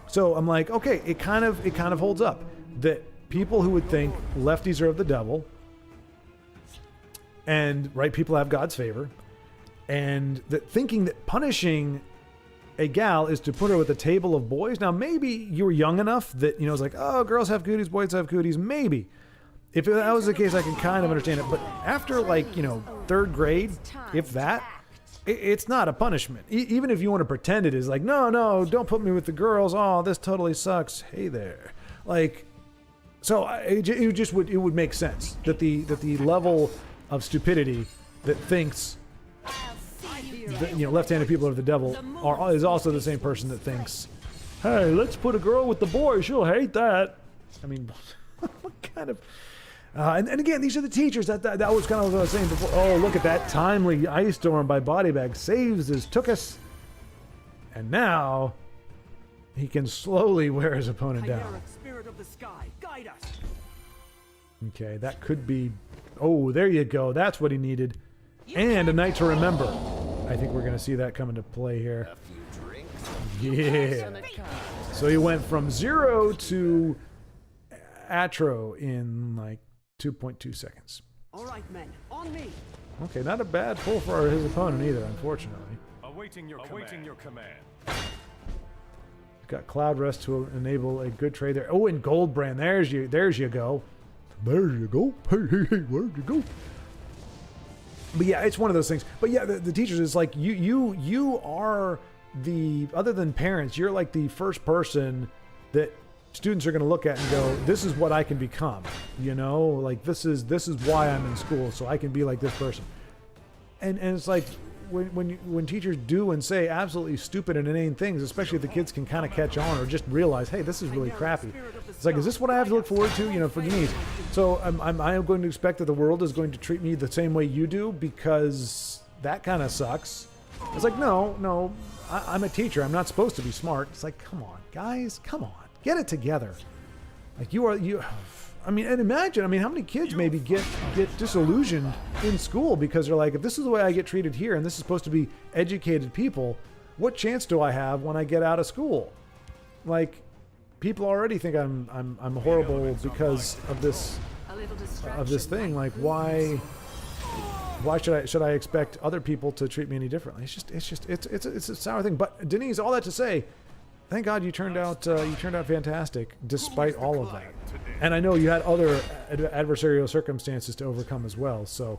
So I'm like, okay, it kind of holds up that people who would think lefties are of the devil, and right people have God's favor, and that thinking that punishing a gal is to put her with a table of boys. Now, maybe you were young enough that, it's like, oh, girls have cooties, boys have cooties. Maybe. If that was the case, I can kind of understand it. But after, 3rd grade, if that, it's not a punishment. Even if you want to pretend it is, like, no, don't put me with the girls. Oh, this totally sucks. Hey there. So it would make sense that the level of stupidity that thinks that, left-handed people are the devil is also the same person that thinks, hey, let's put a girl with the boy, she'll hate that. I mean, what kind of... and again, these are the teachers. That was kind of what I was saying before. Oh, look at that timely ice storm by Bodybag. Saves his Tookus. And now he can slowly wear his opponent down. Spirit of the sky, guide us. Okay, that could be... Oh, there you go. That's what he needed. And a night to remember. I think we're going to see that come into play here. A few drinks. Yeah. So he went from 0 to Atro in like 2.2 seconds. All right, men, on me. Okay, not a bad pull for his opponent either, unfortunately. Awaiting your command. Got Cloud Rest to enable a good trade there. Oh, and Goldbrand. There's you go. There you go. Hey, where'd you go? But yeah, it's one of those things. But yeah, the teachers is like you are the, other than parents, you're like the first person that students are going to look at and go, this is what I can become. Like this is why I'm in school, so I can be like this person. And it's like when teachers do and say absolutely stupid and inane things, especially if the kids can kind of catch on or just realize, hey, this is really crappy. It's like, is this what I have to look forward to, for Denise? So I'm going to expect that the world is going to treat me the same way you do because that kind of sucks. It's like, no, I'm a teacher. I'm not supposed to be smart. It's like, come on, guys, come on, get it together. Like and imagine, how many kids maybe get disillusioned in school because they're like, if this is the way I get treated here and this is supposed to be educated people, what chance do I have when I get out of school? Like, people already think I'm horrible because of this thing. Like, why should I expect other people to treat me any differently? It's a sour thing. But Denise, all that to say, thank God you turned out fantastic despite all of that. And I know you had other adversarial circumstances to overcome as well. So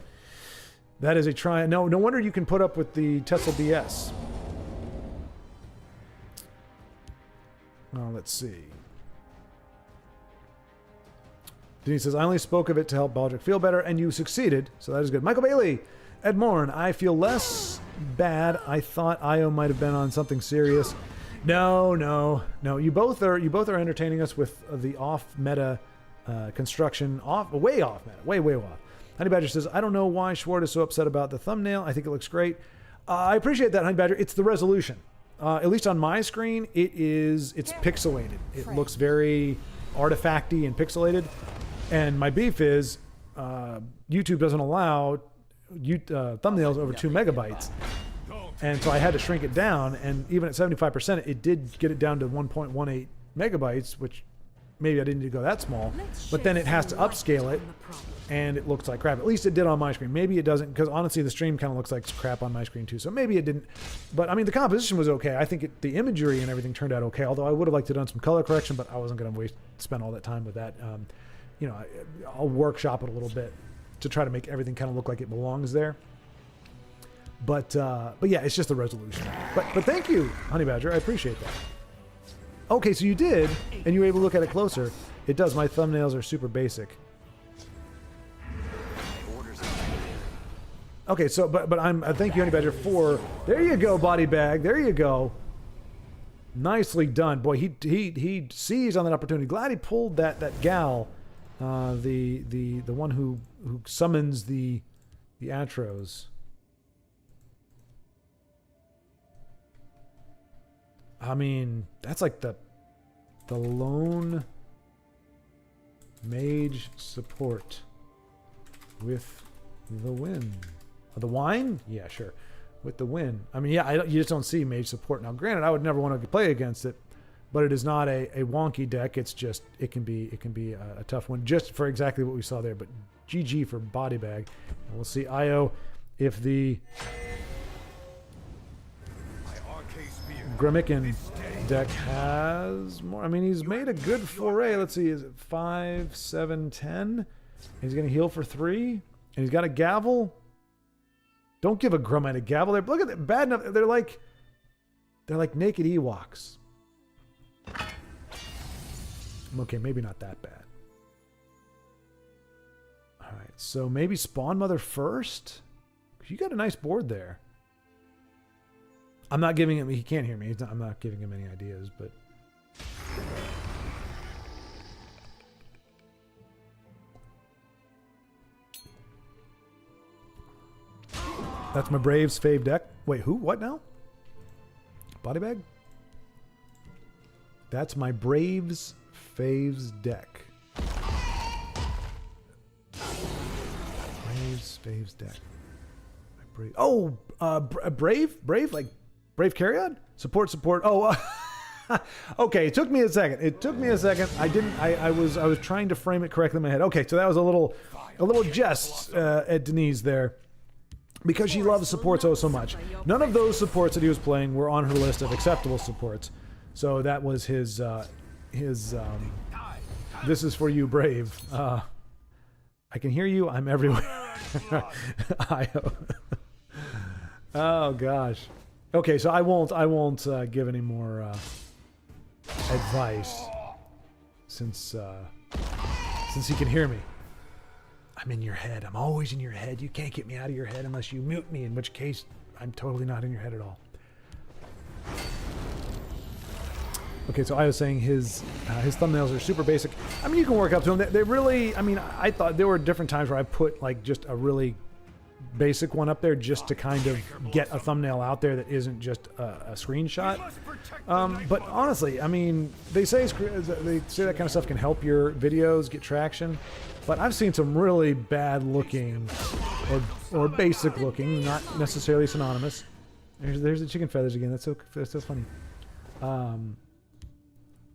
that is a try. No wonder you can put up with the Tesla BS. Well, let's see. Denise says, I only spoke of it to help Baldric feel better, and you succeeded, so that is good. Michael Bailey, Ed Morin, I feel less bad. I thought Io might have been on something serious. No. You both are entertaining us with the off-meta construction. Way off meta. Way off. Honey Badger says, I don't know why Schwartz is so upset about the thumbnail. I think it looks great. I appreciate that, Honey Badger. It's the resolution. At least on my screen, it's pixelated. It looks very artifacty and pixelated. And my beef is YouTube doesn't allow thumbnails over 2 megabytes. And so I had to shrink it down, and even at 75%, it did get it down to 1.18 megabytes, which maybe I didn't need to go that small. But then it has to upscale it, and it looks like crap. At least it did on my screen. Maybe it doesn't, because honestly, the stream kind of looks like crap on my screen too. So maybe it didn't. But the composition was okay. I think the imagery and everything turned out okay. Although I would have liked to have done some color correction, but I wasn't going to spend all that time with that. I'll workshop it a little bit to try to make everything kind of look like it belongs there. But yeah, it's just the resolution. But thank you, Honey Badger. I appreciate that. Okay, so you did, and you were able to look at it closer. It does. My thumbnails are super basic. Okay, so but thank you, Honey Badger, for there you go, Body Bag. There you go. Nicely done, boy. He seized on that opportunity. Glad he pulled that gal, the one who summons the Atros. That's like the lone mage support with the win. The wine? Yeah, sure. With the win. You just don't see mage support. Now, granted, I would never want to play against it, but it is not a wonky deck. It's just, it can be a tough one just for exactly what we saw there. But GG for Body Bag. And we'll see Io if the Grimikin deck has more. He's made a good foray. Let's see, is it 5, 7, 10? He's going to heal for 3, and he's got a gavel. Don't give a Grumite a gavel. Look at that, bad enough. They're like naked Ewoks. Okay, maybe not that bad. So maybe Spawn Mother first? You got a nice board there. I'm not giving him... He can't hear me. I'm not giving him any ideas, but... That's my Braves fave deck. Wait, who? What now? Body bag? That's my Braves faves deck. Braves faves deck. My Brave. Oh, Brave, like Brave Carrion? Support. Oh, okay. It took me a second. I was trying to frame it correctly in my head. Okay, so that was a little jest at Denise there. Because she loves supports so much. None of those supports that he was playing were on her list of acceptable supports. So that was his this is for you, Brave. I can hear you. I'm everywhere. Oh gosh. Okay, so I won't give any more advice since he can hear me. I'm in your head. I'm always in your head. You can't get me out of your head unless you mute me, in which case I'm totally not in your head at all. Okay, so I was saying his thumbnails are super basic. I mean, you can work up to them. They really, I mean, I thought there were different times where I put like just a really basic one up there just to kind of get a thumbnail out there that isn't just a screenshot. But honestly, I mean, they say that kind of stuff can help your videos get traction. But I've seen some really bad looking or basic looking, not necessarily synonymous. There's the chicken feathers again. That's so funny.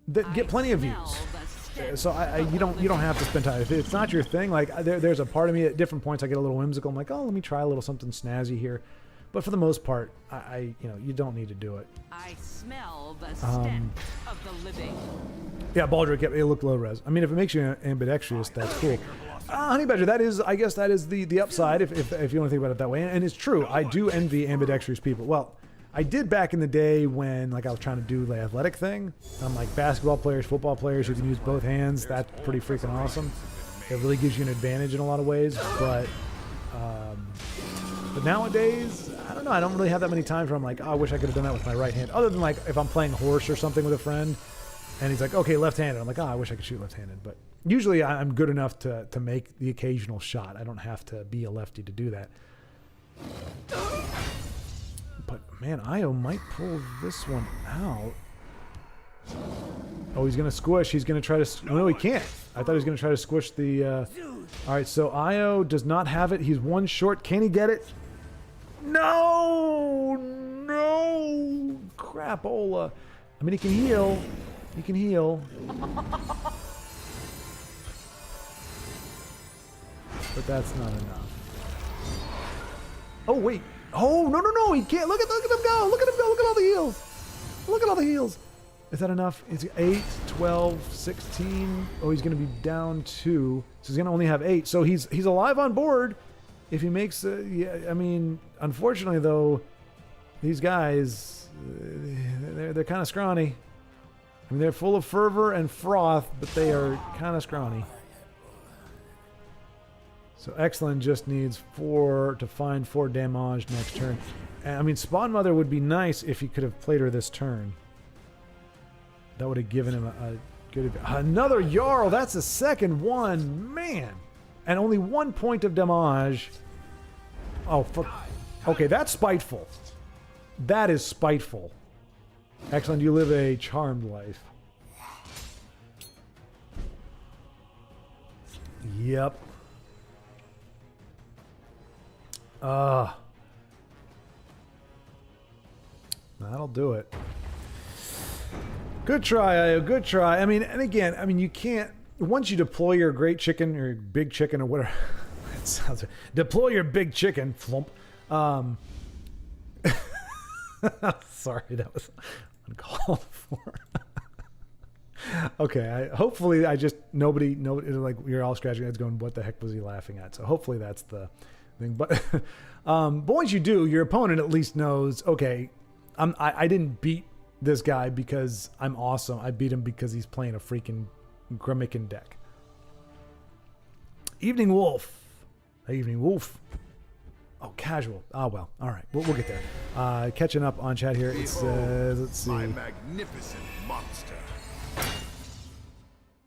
That get plenty of views. So you don't have to spend time. If it's not your thing, like there's a part of me at different points I get a little whimsical. I'm like, oh, let me try a little something snazzy here. But for the most part, you don't need to do it. I smell the stench of the living. Yeah, Baldric, it looked low res. I mean, if it makes you ambidextrous, that's cool. Honey Badger, I guess that is the upside if you want to think about it that way. And it's true. I do envy ambidextrous people. Well, I did back in the day when like I was trying to do the athletic thing. I'm like basketball players, football players who can use both hands. That's pretty freaking awesome. It really gives you an advantage in a lot of ways. But nowadays, I don't know. I don't really have that many times where I'm like, oh, I wish I could have done that with my right hand. Other than like if I'm playing horse or something with a friend, and he's like, okay, left-handed. I'm like, oh, I wish I could shoot left-handed. But usually I'm good enough to make the occasional shot. I don't have to be a lefty to do that. But man, Io might pull this one out. Oh, he's gonna squish. He's gonna try to. Oh, no, he can't. I thought he was gonna try to squish the. All right, so Io does not have it. He's one short. Can he get it? No, crapola. I mean, he can heal. He can heal. But that's not enough. Oh wait. Oh, no, he can't. Look at him go. Look at him go. Look at all the heals. Look at all the heals. Is that enough? It's 8, 12, 16. Oh, he's going to be down 2. So he's going to only have 8. So he's alive on board. If he makes, yeah, I mean, unfortunately though, these guys, they're kind of scrawny. I mean, they're full of fervor and froth, but they are kind of scrawny. So Excellent just needs 4 to find 4 damage next turn. And, I mean, Spawn Mother would be nice if he could have played her this turn. That would have given him a good... Another Jarl! That's the second one! Man! And only 1 point of damage. Oh, okay, that's spiteful. That is spiteful. Excellent, you live a charmed life. Yep. That'll do it. Good try, Io. Good try. I mean, and again, I mean, you can't... Once you deploy your great chicken or big chicken or whatever... It sounds... Deploy your big chicken, flump. Sorry, that was uncalled for. Okay, hopefully I just... Nobody, like, you're all scratching your heads going, what the heck was he laughing at? So hopefully that's the thing. But once you do, your opponent at least knows, okay, I didn't beat this guy because I'm awesome. I beat him because he's playing a freaking Grimmican deck. Evening Wolf. Evening Wolf. Oh, casual. Oh, well. All right. We'll get there. Catching up on chat here. It says, let's see. My magnificent monster.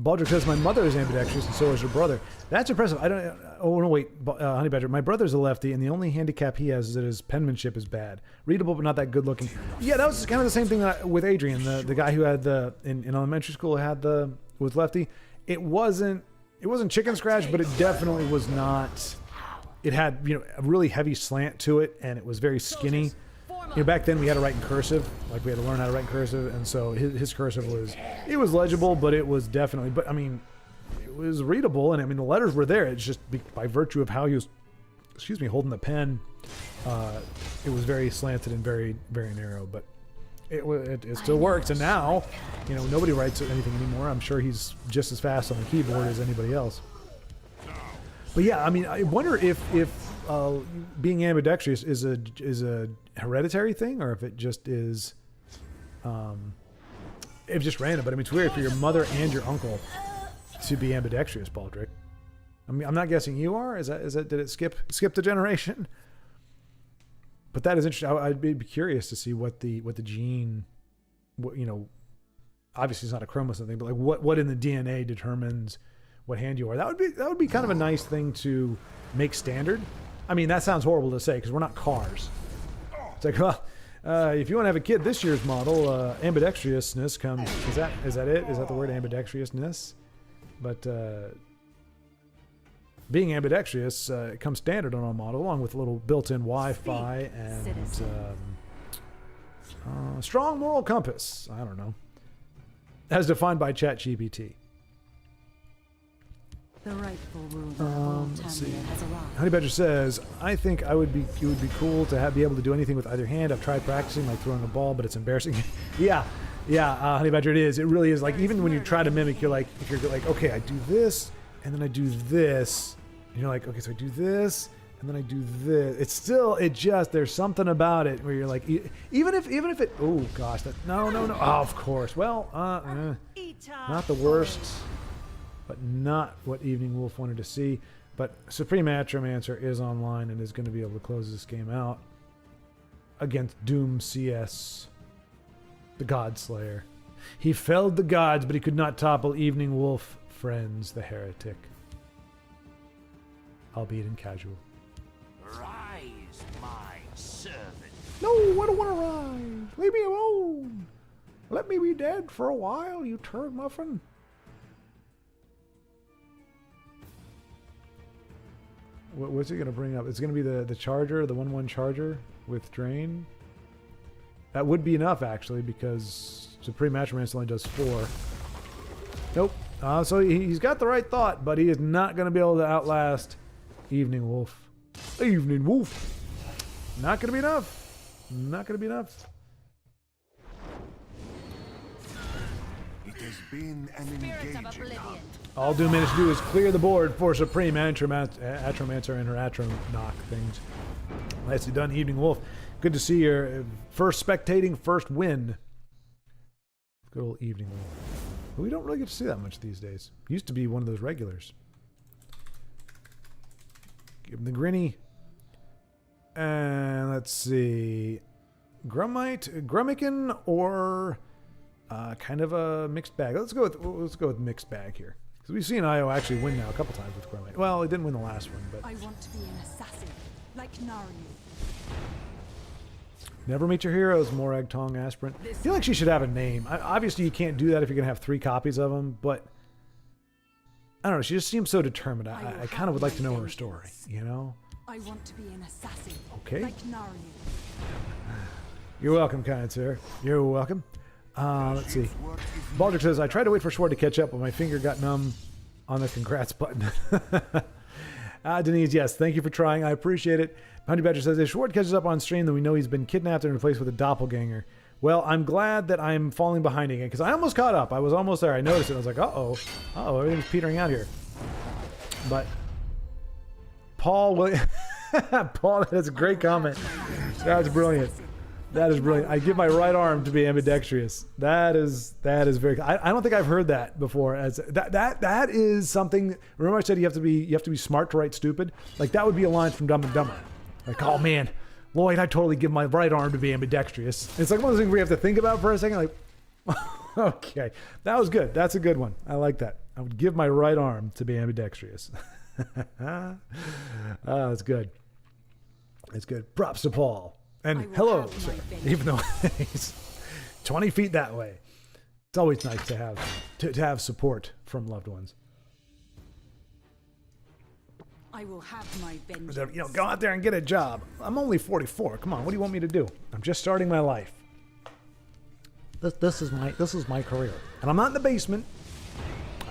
Baldrick says, my mother is ambidextrous and so is her brother. That's impressive. I don't... Oh, no, wait. Honey Badger, my brother's a lefty, and the only handicap he has is that his penmanship is bad. Readable, but not that good looking. Yeah, that was kind of the same thing with Adrian, the guy who had in elementary school had was lefty. It wasn't chicken scratch, but it definitely was not... It had, a really heavy slant to it, and it was very skinny. Back then we had to write in cursive, like we had to learn how to write in cursive, and so his cursive was legible, but it was definitely, it was readable, and the letters were there. It's just by virtue of how he was, holding the pen, it was very slanted and very, very narrow, but it still works. And now, nobody writes anything anymore. I'm sure he's just as fast on the keyboard as anybody else. But yeah, I wonder if being ambidextrous is a hereditary thing, or if it just is, if just random. But it's weird for your mother and your uncle to be ambidextrous, Baldrick. I'm not guessing you are. Is that did it skip the generation? But that is interesting. I'd be curious to see what the gene, obviously it's not a chromosome thing, but like what in the DNA determines what hand you are. That would be kind of a nice thing to make standard. That sounds horrible to say because we're not cars. It's like, well, if you want to have a kid, this year's model, ambidextrousness comes. Is that it? Is that the word, ambidextrousness? But being ambidextrous, it comes standard on our model, along with a little built-in Wi-Fi and strong moral compass. I don't know, as defined by ChatGPT. The rightful ruler of let's see. Tamriel has arrived. Honey Badger says, I think it would be cool to be able to do anything with either hand. I've tried practicing, like throwing a ball, but it's embarrassing. yeah, Honey Badger, it is. It really is. Like, even when you try to mimic, you're like, if you're like, okay, I do this, and then I do this, and you're like, okay, so I do this, and then I do this. There's something about it where you're like, even if it, oh gosh, no. Oh, of course. Well, not the worst. But not what Evening Wolf wanted to see. But Supreme Atromancer is online and is going to be able to close this game out against Doom CS, the God Slayer. He felled the gods, but he could not topple Evening Wolf friends, the heretic. Albeit in casual. Rise, my servant. No, I don't want to rise. Leave me alone. Let me be dead for a while, you turd muffin. What's he going to bring up? It's going to be the charger, the 1-1 charger with drain. That would be enough, actually, because Supreme Atromancer only does 4. Nope. So he's got the right thought, but he is not going to be able to outlast Evening Wolf. Evening Wolf. Not going to be enough. Not going to be enough. It has been an engaging hunt. All Doom managed to do is clear the board for Supreme Atromancer and her Atro knock things. Nicely done, Evening Wolf. Good to see your first spectating, first win. Good old Evening Wolf. But we don't really get to see that much these days. Used to be one of those regulars. Give him the Grinny. And let's see. Grummican, or kind of a mixed bag. Let's go with mixed bag here. Because we've seen Io actually win now a couple times with Grummican. Well, he didn't win the last one, but... I want to be an assassin, like Naryu. Never meet your heroes, Morag Tong Aspirant. I feel like she should have a name. Obviously, you can't do that if you're going to have 3 copies of them, but... I don't know, she just seems so determined. I kind of would like to know her story, you know? I want to be an assassin, Okay. like Naryu. You're welcome, kind sir. You're welcome. Let's see. Baldrick says, I tried to wait for Sword to catch up, but my finger got numb on the congrats button. Denise, yes, thank you for trying. I appreciate it. Honey Badger says, if Sword catches up on stream, then we know he's been kidnapped and replaced with a doppelganger. Well, I'm glad that I'm falling behind again, because I almost caught up. I was almost there. I noticed it. I was like, uh-oh, everything's petering out here. But Paul, Paul, that's a great comment. That's brilliant. That is brilliant. I give my right arm to be ambidextrous. That is very. I don't think I've heard that before. As that is something. Remember, I said you have to be smart to write stupid. Like that would be a line from Dumb and Dumber. Like, oh man, Lloyd, I totally give my right arm to be ambidextrous. It's like one of those things where you have to think about for a second. Like, okay, that was good. That's a good one. I like that. I would give my right arm to be ambidextrous. That's good. It's good. Props to Paul. And hello, sir. Even though he's 20 feet that way. It's always nice to have support from loved ones. I will have my vengeance. You know, go out there and get a job. I'm only 44. Come on, what do you want me to do? I'm just starting my life. This is my career. And I'm not in the basement.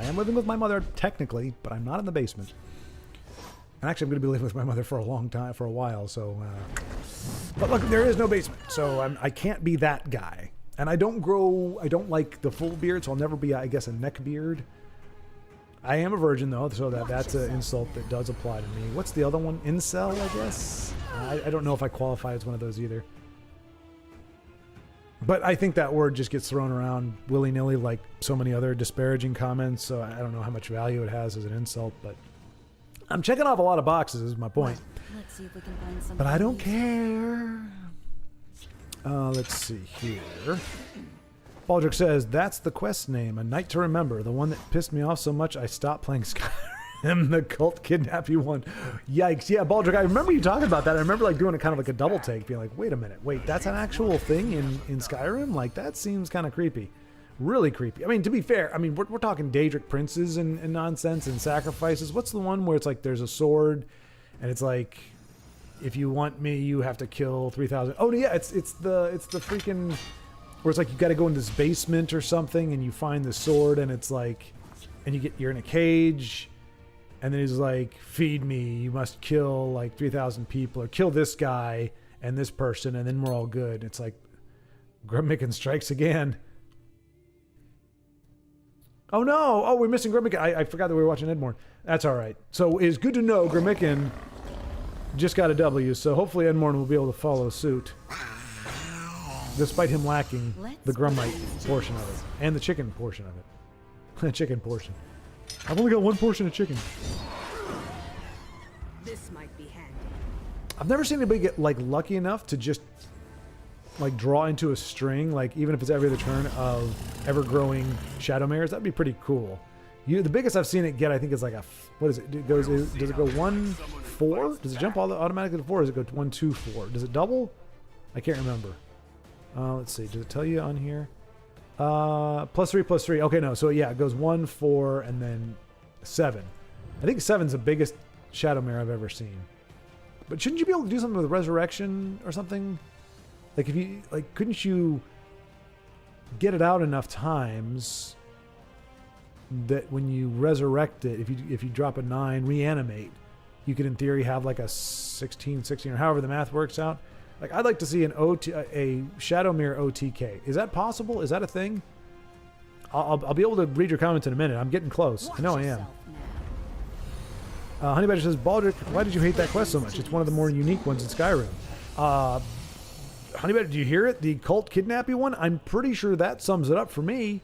I am living with my mother technically, but I'm not in the basement. And actually, I'm going to be living with my mother for a long time, for a while. So, but look, there is no basement, so I can't be that guy. And I don't like the full beard, so I'll never be, I guess, a neck beard. I am a virgin though, so that's an insult that does apply to me. What's the other one? Incel, I guess. I don't know if I qualify as one of those either. But I think that word just gets thrown around willy-nilly like so many other disparaging comments. So I don't know how much value it has as an insult, but. I'm checking off a lot of boxes, is my point. Let's see if we can find something. But I don't care. Let's see here. Baldric says, that's the quest name, A Night to Remember. The one that pissed me off so much I stopped playing Skyrim, the cult kidnap you one. Yikes. Yeah, Baldric, I remember you talking about that. I remember like doing it kind of like a double take, being like, wait a minute, that's an actual thing in Skyrim? Like, that seems kind of creepy. Really creepy. I mean, to be fair, I mean, we're talking Daedric princes and nonsense and sacrifices. What's the one where it's like there's a sword and it's like, if you want me, you have to kill 3,000. Oh yeah, it's the freaking where it's like you got to go in this basement or something and you find the sword and it's like, and you're in a cage and then he's like, feed me. You must kill like 3,000 people or kill this guy and this person and then we're all good. It's like Grimmicken strikes again. Oh no! Oh, we're missing Grimmicken. I forgot that we were watching Edmorn. That's all right. So it's good to know Grimmicken just got a W, so hopefully Edmorn will be able to follow suit. Despite him lacking the Grummite portion of it. And the chicken portion of it. The chicken portion. I've only got one portion of chicken. This might be handy. I've never seen anybody get like lucky enough to just like draw into a string, like even if it's every other turn of ever-growing shadow mares. That'd be pretty cool. The biggest I've seen it get, I think, is like a, what is it? Does it go 1-4? Does it jump automatically to 4? Or does it go 1-2-4? Does it double? I can't remember. Let's see. Does it tell you on here? +3/+3. Okay, no. So yeah, it goes 1, 4, and then 7. I think 7's the biggest shadow mare I've ever seen. But shouldn't you be able to do something with resurrection or something? Like if you couldn't you get it out enough times that when you resurrect it, if you drop a 9, reanimate, you could in theory have like a 16 or however the math works out. Like I'd like to see a Shadow Mirror OTK. Is that possible? Is that a thing? I'll be able to read your comments in a minute. I'm getting close. I know I am. Honey Badger says, Baldric, why did you hate that quest so much? It's one of the more unique ones in Skyrim. Honey Badger, do you hear it? The cult kidnapping one? I'm pretty sure that sums it up for me.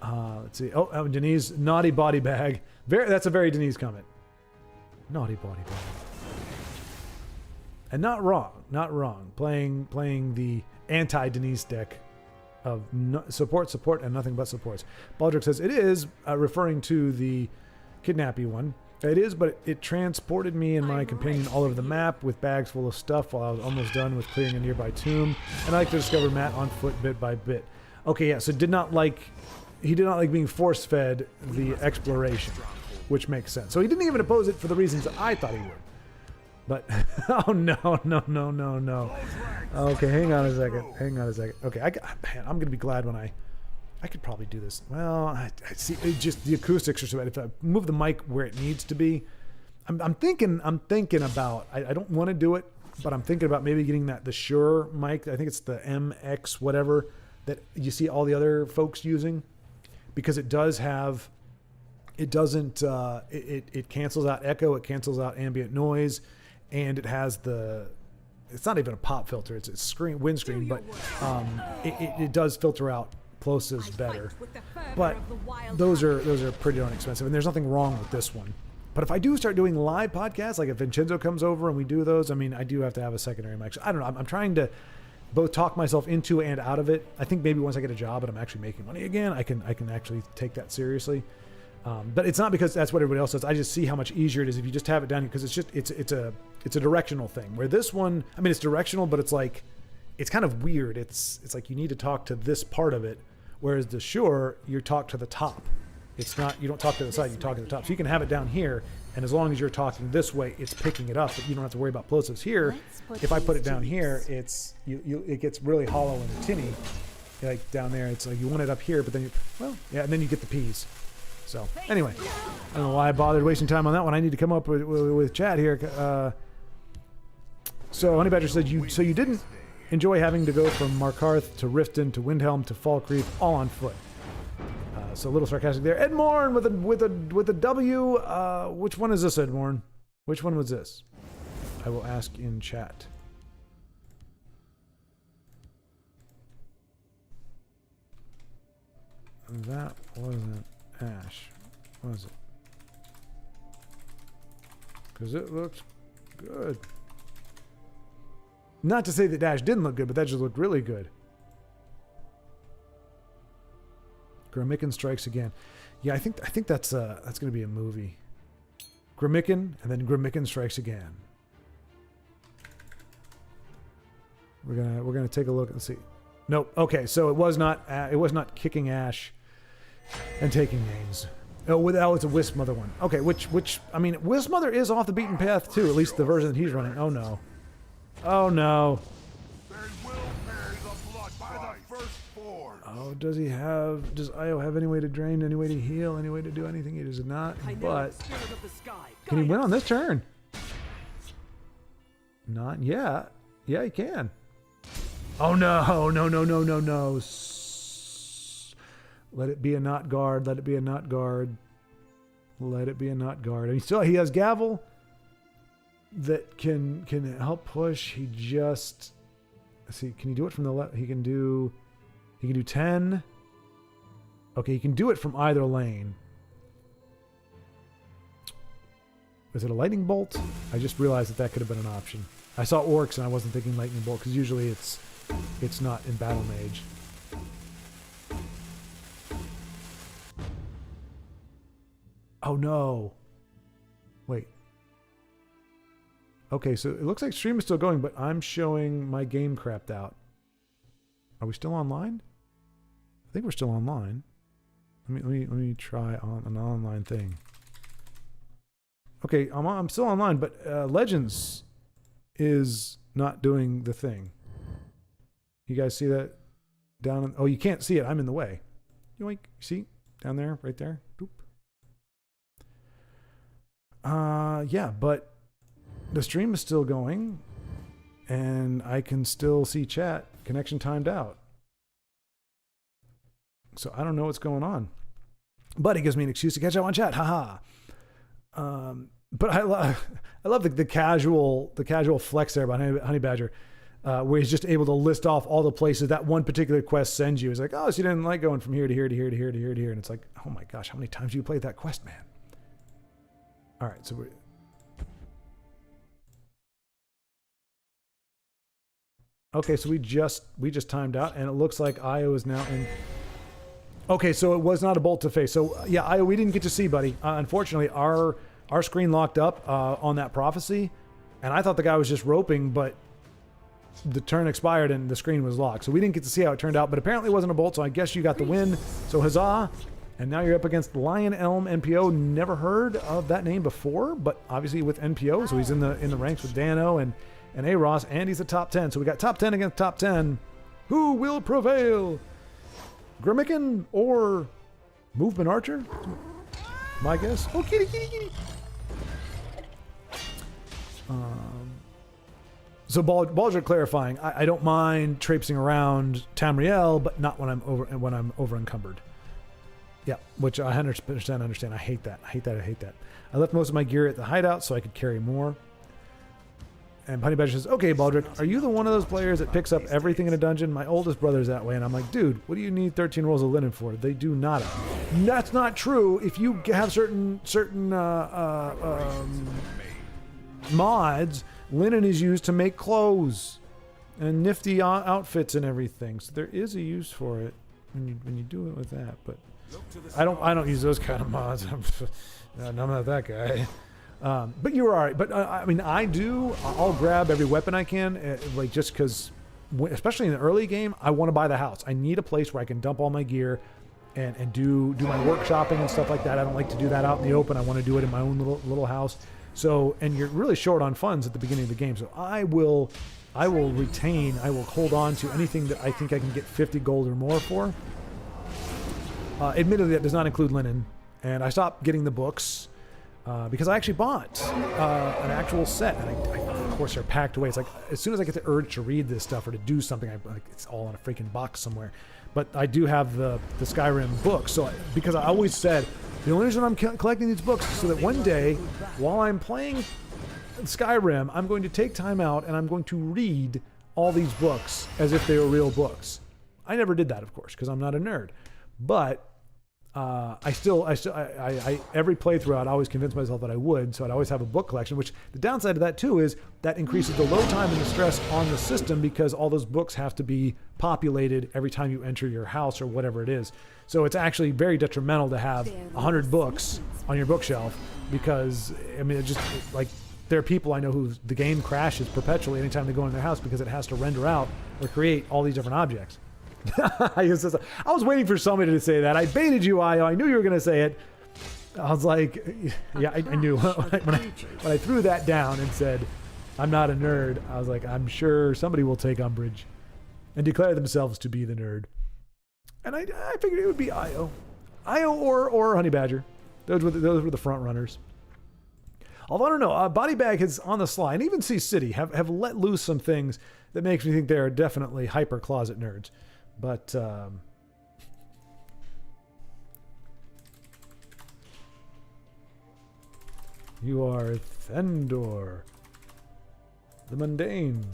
Let's see. Oh, Denise, naughty body bag. That's a very Denise comment. Naughty body bag. And not wrong. Playing the anti-Denise deck of support, and nothing but supports. Baldric says, it is, referring to the kidnappy one. It is, but it transported me and my companion all over the map with bags full of stuff while I was almost done with clearing a nearby tomb. And I like to discover Matt on foot bit by bit. Okay, yeah, so he did not like being force-fed the exploration, which makes sense. So he didn't even oppose it for the reasons that I thought he would. But, oh no. Okay, hang on a second. Okay, man, I'm going to be glad when I could probably do this. Well, I see, just the acoustics are so bad. If I move the mic where it needs to be, I'm thinking about, I don't want to do it, but I'm thinking about maybe getting the Shure mic. I think it's the MX whatever that you see all the other folks using, because it does have, it cancels out echo, it cancels out ambient noise, and it has it's not even a pop filter, it's a windscreen, but it does filter out plosives better. But those are pretty darn expensive, and there's nothing wrong with this one. But if I do start doing live podcasts, like if Vincenzo comes over and we do those, I mean, I do have to have a secondary mic. So I don't know. I'm trying to both talk myself into and out of it. I think maybe once I get a job and I'm actually making money again, I can actually take that seriously. But it's not because that's what everybody else does. I just see how much easier it is if you just have it down here, because it's a directional thing. Where this one, I mean, it's directional, but it's like, it's kind of weird. It's like you need to talk to this part of it, whereas the Shure, you talk to the top. It's not, you don't talk to the side, you talk to the top. So you can have it down here, and as long as you're talking this way, it's picking it up, but you don't have to worry about plosives. Here, if I put it down here, it gets really hollow and tinny. Like down there, it's like you want it up here, but then and then you get the P's. So anyway, I don't know why I bothered wasting time on that one. I need to come up with chat here. So Honey Badger said, you didn't enjoy having to go from Markarth to Riften to Windhelm to Fall Creek all on foot. So a little sarcastic there. Edmorn with a W. Which one is this, Edmorn? Which one was this? I will ask in chat. That wasn't Ash, was it? Because it looked good. Not to say that Ash didn't look good, but that just looked really good. Grimmicken Strikes Again. Yeah, I think that's going to be a movie. Grimmicken, and then Grimmicken Strikes Again. We're gonna take a look and see. Nope. Okay, so it was not kicking Ash and taking names. Oh, it's a Wisp Mother one. Okay, which I mean, Wisp Mother is off the beaten path too. At least the version that he's running. Oh no. Oh no. Oh, does Io have any way to drain, any way to heal, any way to do anything? He does not, but can he win on this turn? Not yet. Yeah, he can. Oh no, no. Let it be a not guard, let it be a not guard. Let it be a not guard. And he has Gavel that can help push. He just, let's see, can he do it from the left? He can do 10. Okay, he can do it from either lane. Is it a lightning bolt? I just realized that could have been an option. I saw orcs and I wasn't thinking lightning bolt because usually it's not in battle mage. Oh no. Wait. Okay, so it looks like stream is still going, but I'm showing my game crapped out. Are we still online? I think we're still online. Let me try on an online thing. Okay, I'm still online, but Legends is not doing the thing. You guys see that down? Oh, you can't see it. I'm in the way. Yoink. See? Down there, right there. Boop. Yeah, but the stream is still going, and I can still see chat. Connection timed out. So I don't know what's going on. But it gives me an excuse to catch up on chat. Haha. But I love the casual flex there by Honey Badger, where he's just able to list off all the places that one particular quest sends you. It's like, oh, so you didn't like going from here to here to here to here to here to here, and it's like, oh my gosh, how many times have you played that quest, man? All right, so okay, so we just timed out, and it looks like Io is now in. Okay, so it was not a bolt to face. So yeah, Io, we didn't get to see, buddy. Unfortunately, our screen locked up on that prophecy, and I thought the guy was just roping, but the turn expired and the screen was locked. So we didn't get to see how it turned out, but apparently it wasn't a bolt, so I guess you got the win. So huzzah. And now you're up against Lion Elm NPO. Never heard of that name before, but obviously with NPO, so he's in the ranks with Dano and A-Ross, and he's a top 10. So we got top 10 against top 10. Who will prevail? Grimmicken or Movement Archer? My guess. Oh, kitty. So Baldrick clarifying, I don't mind traipsing around Tamriel, but not when I'm over encumbered. Yeah, which I 100% understand. I hate that. I hate that. I left most of my gear at the hideout so I could carry more. And Honey Badger says, okay, Baldric, are you the one of those players that picks up everything in a dungeon? My oldest brother's that way. And I'm like, dude, what do you need 13 rolls of linen for? They do nada. That's not true. If you have certain mods, linen is used to make clothes and nifty outfits and everything. So there is a use for it when you do it with that. But I don't use those kind of mods. I'm not that guy. But you're all right. But I mean, I'll grab every weapon I can, like just because, especially in the early game, I want to buy the house. I need a place where I can dump all my gear and do my workshopping and stuff like that. I don't like to do that out in the open. I want to do it in my own little house. So, and you're really short on funds at the beginning of the game. So I will hold on to anything that I think I can get 50 gold or more for. Admittedly, that does not include linen. And I stopped getting the books because I actually bought an actual set. And of course, they're packed away. It's like, as soon as I get the urge to read this stuff or to do something, it's all in a freaking box somewhere. But I do have the Skyrim books. So, because I always said, the only reason I'm collecting these books is so that one day, while I'm playing Skyrim, I'm going to take time out and I'm going to read all these books as if they were real books. I never did that, of course, because I'm not a nerd. But I every playthrough I'd always convince myself that I would, so I'd always have a book collection, which the downside of that too is that increases the load time and the stress on the system because all those books have to be populated every time you enter your house or whatever it is. So it's actually very detrimental to have 100 books on your bookshelf because, I mean, there are people I know who the game crashes perpetually anytime they go in their house because it has to render out or create all these different objects. I was waiting for somebody to say that. I baited you, Io. I knew you were going to say it. I was like, yeah, I knew. When I threw that down and said, I'm not a nerd, I was like, I'm sure somebody will take umbrage and declare themselves to be the nerd. And I figured it would be Io. Io or Honey Badger. Those were the front runners. Although I don't know, Body Bag is on the sly, and even Sea City have let loose some things that makes me think they are definitely hyper closet nerds. But you are Thendor, the mundane.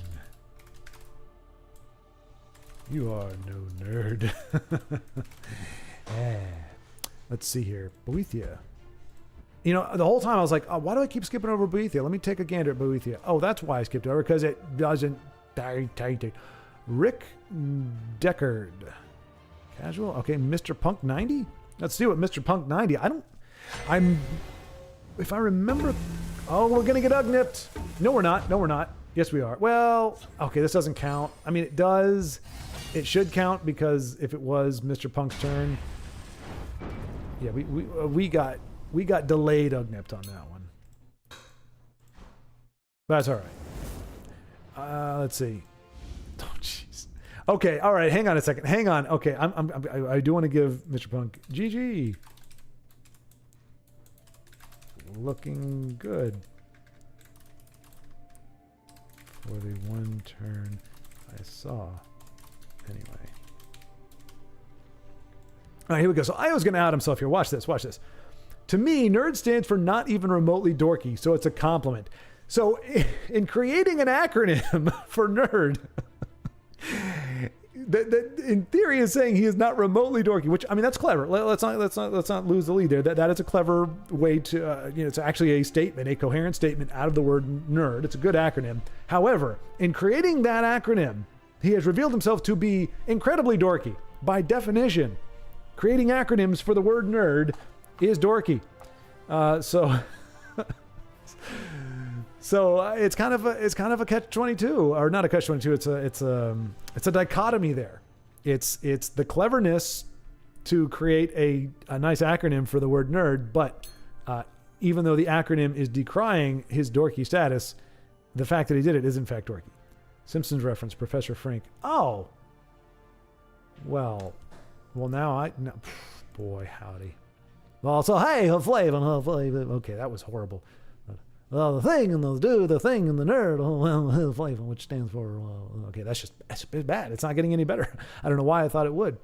You are no nerd. Let's see here. Boethia. You know, the whole time I was like, oh, why do I keep skipping over Boethia? Let me take a gander at Boethia. Oh, that's why I skipped over, because it doesn't... Rick Deckard. Casual? Okay, Mr. Punk 90? Let's see what Mr. Punk 90... If I remember... Oh, we're gonna get ugnipped. No, we're not. No, we're not. Yes, we are. Well, okay, this doesn't count. I mean, it does. It should count, because if it was Mr. Punk's turn... Yeah, we got delayed ugnipped on that one. That's all right. Let's see. Oh, jeez. Okay, all right. Hang on a second. Hang on. Okay, I do want to give Mr. Punk GG. Looking good for the one turn I saw. Anyway. All right, here we go. So Io's going to out himself here. Watch this. Watch this. To me, nerd stands for not even remotely dorky, so it's a compliment. So in creating an acronym for nerd, that in theory is saying he is not remotely dorky, which, I mean, that's clever. Let's not lose the lead there. That is a clever way to, it's actually a statement, a coherent statement out of the word nerd. It's a good acronym. However, in creating that acronym, he has revealed himself to be incredibly dorky. By definition, creating acronyms for the word nerd is dorky. So it's kind of a catch-22, or not a catch-22. It's a dichotomy there. It's the cleverness to create a nice acronym for the word nerd, but even though the acronym is decrying his dorky status, the fact that he did it is in fact dorky. Simpsons reference, Professor Frink. Oh, well now boy howdy. Well, so hey, Flavin. Okay, that was horrible. Well, the thing and the thing and the nerd, Flavin, which stands for, okay, that's bad. It's not getting any better. I don't know why I thought it would.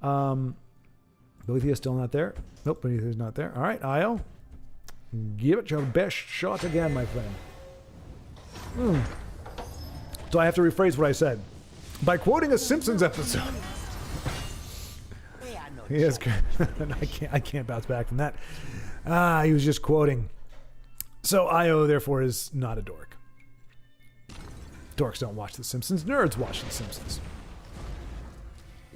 Boethia's still not there. Nope, Boethia's not there. All right, Io, give it your best shot again, my friend. So I have to rephrase what I said by quoting a Simpsons episode. Yes, I can't bounce back from that. He was just quoting. So Io, therefore, is not a dork. Dorks don't watch The Simpsons. Nerds watch The Simpsons.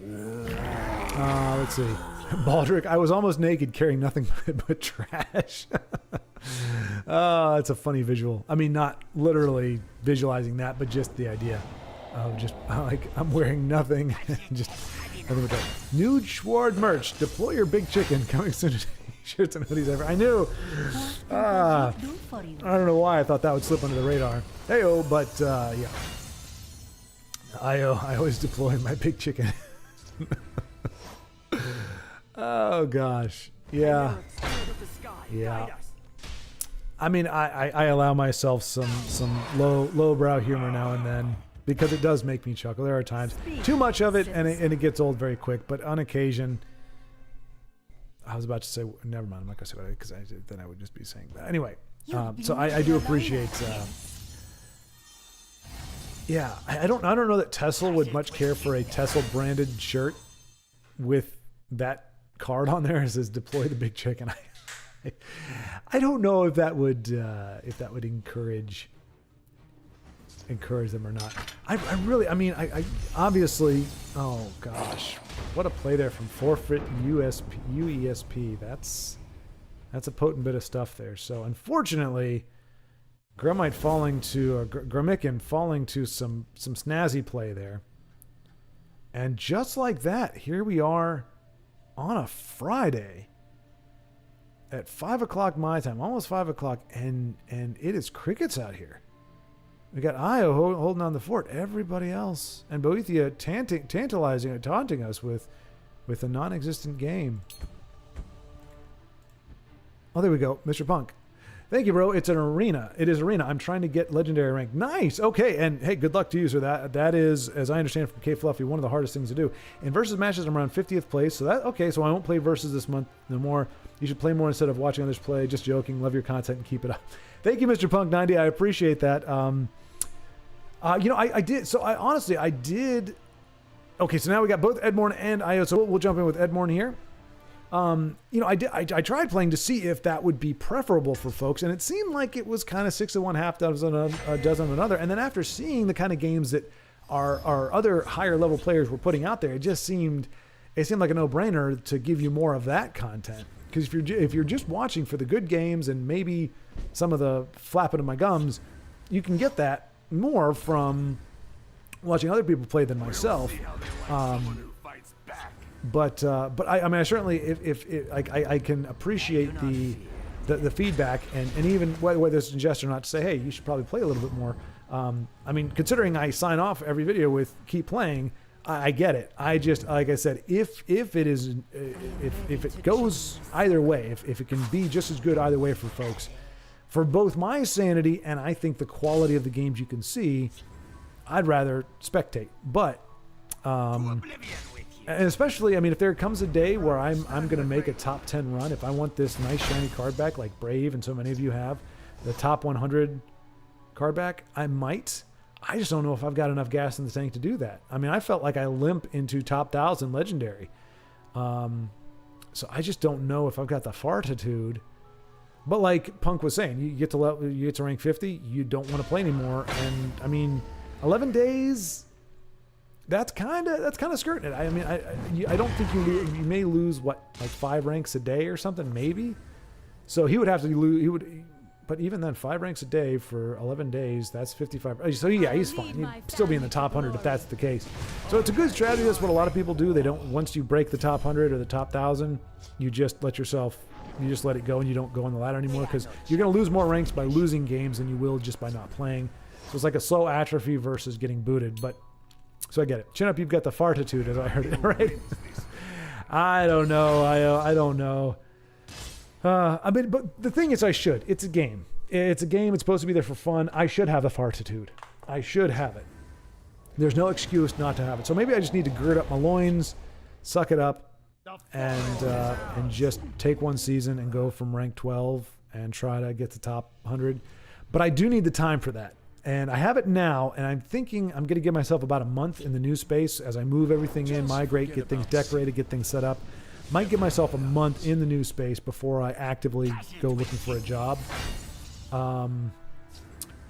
Let's see. Baldric, I was almost naked carrying nothing but trash. It's a funny visual. I mean, not literally visualizing that, but just the idea of just like I'm wearing nothing. Just nothing but trash. Nude Schward merch. Deploy your big chicken. Coming soon to shirts and hoodies ever. I knew. I don't know why I thought that would slip under the radar. Heyo, but yeah. I always deploy my big chicken. Oh gosh, yeah, yeah. I mean, I allow myself some lowbrow humor now and then because it does make me chuckle. There are times too much of it, and it gets old very quick. But on occasion, I was about to say, never mind. I'm not gonna say what because then I would just be saying that anyway. So I do appreciate. Yeah, I don't know that Tesla would much care for a Tesla branded shirt with that card on there. It says "Deploy the big chicken." I don't know if that would encourage them or not. I obviously. Oh gosh, what a play there from Forfeit UESP. That's a potent bit of stuff there. So unfortunately, Gramican falling to some snazzy play there. And just like that, here we are on a Friday at 5 o'clock my time, almost 5 o'clock, and it is crickets out here. We got Io holding on the fort. Everybody else, and Boethia taunting us with a non-existent game. Oh, there we go, Mr. Punk. Thank you, bro. It's an arena. It is arena. I'm trying to get legendary rank. Nice. Okay. And hey, good luck to you, sir. That is, as I understand from K Fluffy, one of the hardest things to do. In versus matches, I'm around 50th place. So so I won't play versus this month no more. You should play more instead of watching others play. Just joking. Love your content and keep it up. Thank you, Mr. Punk 90. I appreciate that. I did. So I did. Okay. So now we got both Edmorn and Io. So we'll jump in with Edmorn here. I tried playing to see if that would be preferable for folks, and it seemed like it was kind of 6 of one, half dozen of another. And then after seeing the kind of games that our other higher level players were putting out there, it seemed like a no-brainer to give you more of that content. Because if you're just watching for the good games and maybe some of the flapping of my gums, you can get that more from watching other people play than myself. But I certainly if I can appreciate the feedback and even whether it's a jest or not to say, hey, you should probably play a little bit more. Considering I sign off every video with keep playing, I get it. I just, like I said, if it goes either way, if it can be just as good either way for folks, for both my sanity and I think the quality of the games you can see, I'd rather spectate. But and especially, if there comes a day where I'm going to make a top 10 run, if I want this nice shiny card back like Brave and so many of you have, the top 100 card back, I might. I just don't know if I've got enough gas in the tank to do that. I felt like I limp into top 1,000 legendary. So I just don't know if I've got the fortitude. But like Punk was saying, you get to rank 50, you don't want to play anymore. And 11 days... That's kind of skirting it. I don't think you may lose like 5 ranks a day or something, maybe. So he would have to lose. But even then, 5 ranks a day for 11 days, that's 55. So yeah, he's fine. He'd still be in the top 100 if that's the case. So it's a good strategy. That's what a lot of people do. They don't, once you break the top 100 or the top 1,000, you just let it go and you don't go on the ladder anymore because you're going to lose more ranks by losing games than you will just by not playing. So it's like a slow atrophy versus getting booted. But so I get it. Chin up, you've got the fartitude, as I heard it, right? I don't know. I don't know. But the thing is, I should. It's a game. It's a game. It's supposed to be there for fun. I should have the fartitude. I should have it. There's no excuse not to have it. So maybe I just need to gird up my loins, suck it up, and just take one season and go from rank 12 and try to get to top 100. But I do need the time for that. And I have it now, and I'm thinking I'm going to give myself about a month in the new space as I move everything in, migrate, get things decorated, get things set up. Might give myself a month in the new space before I actively go looking for a job. And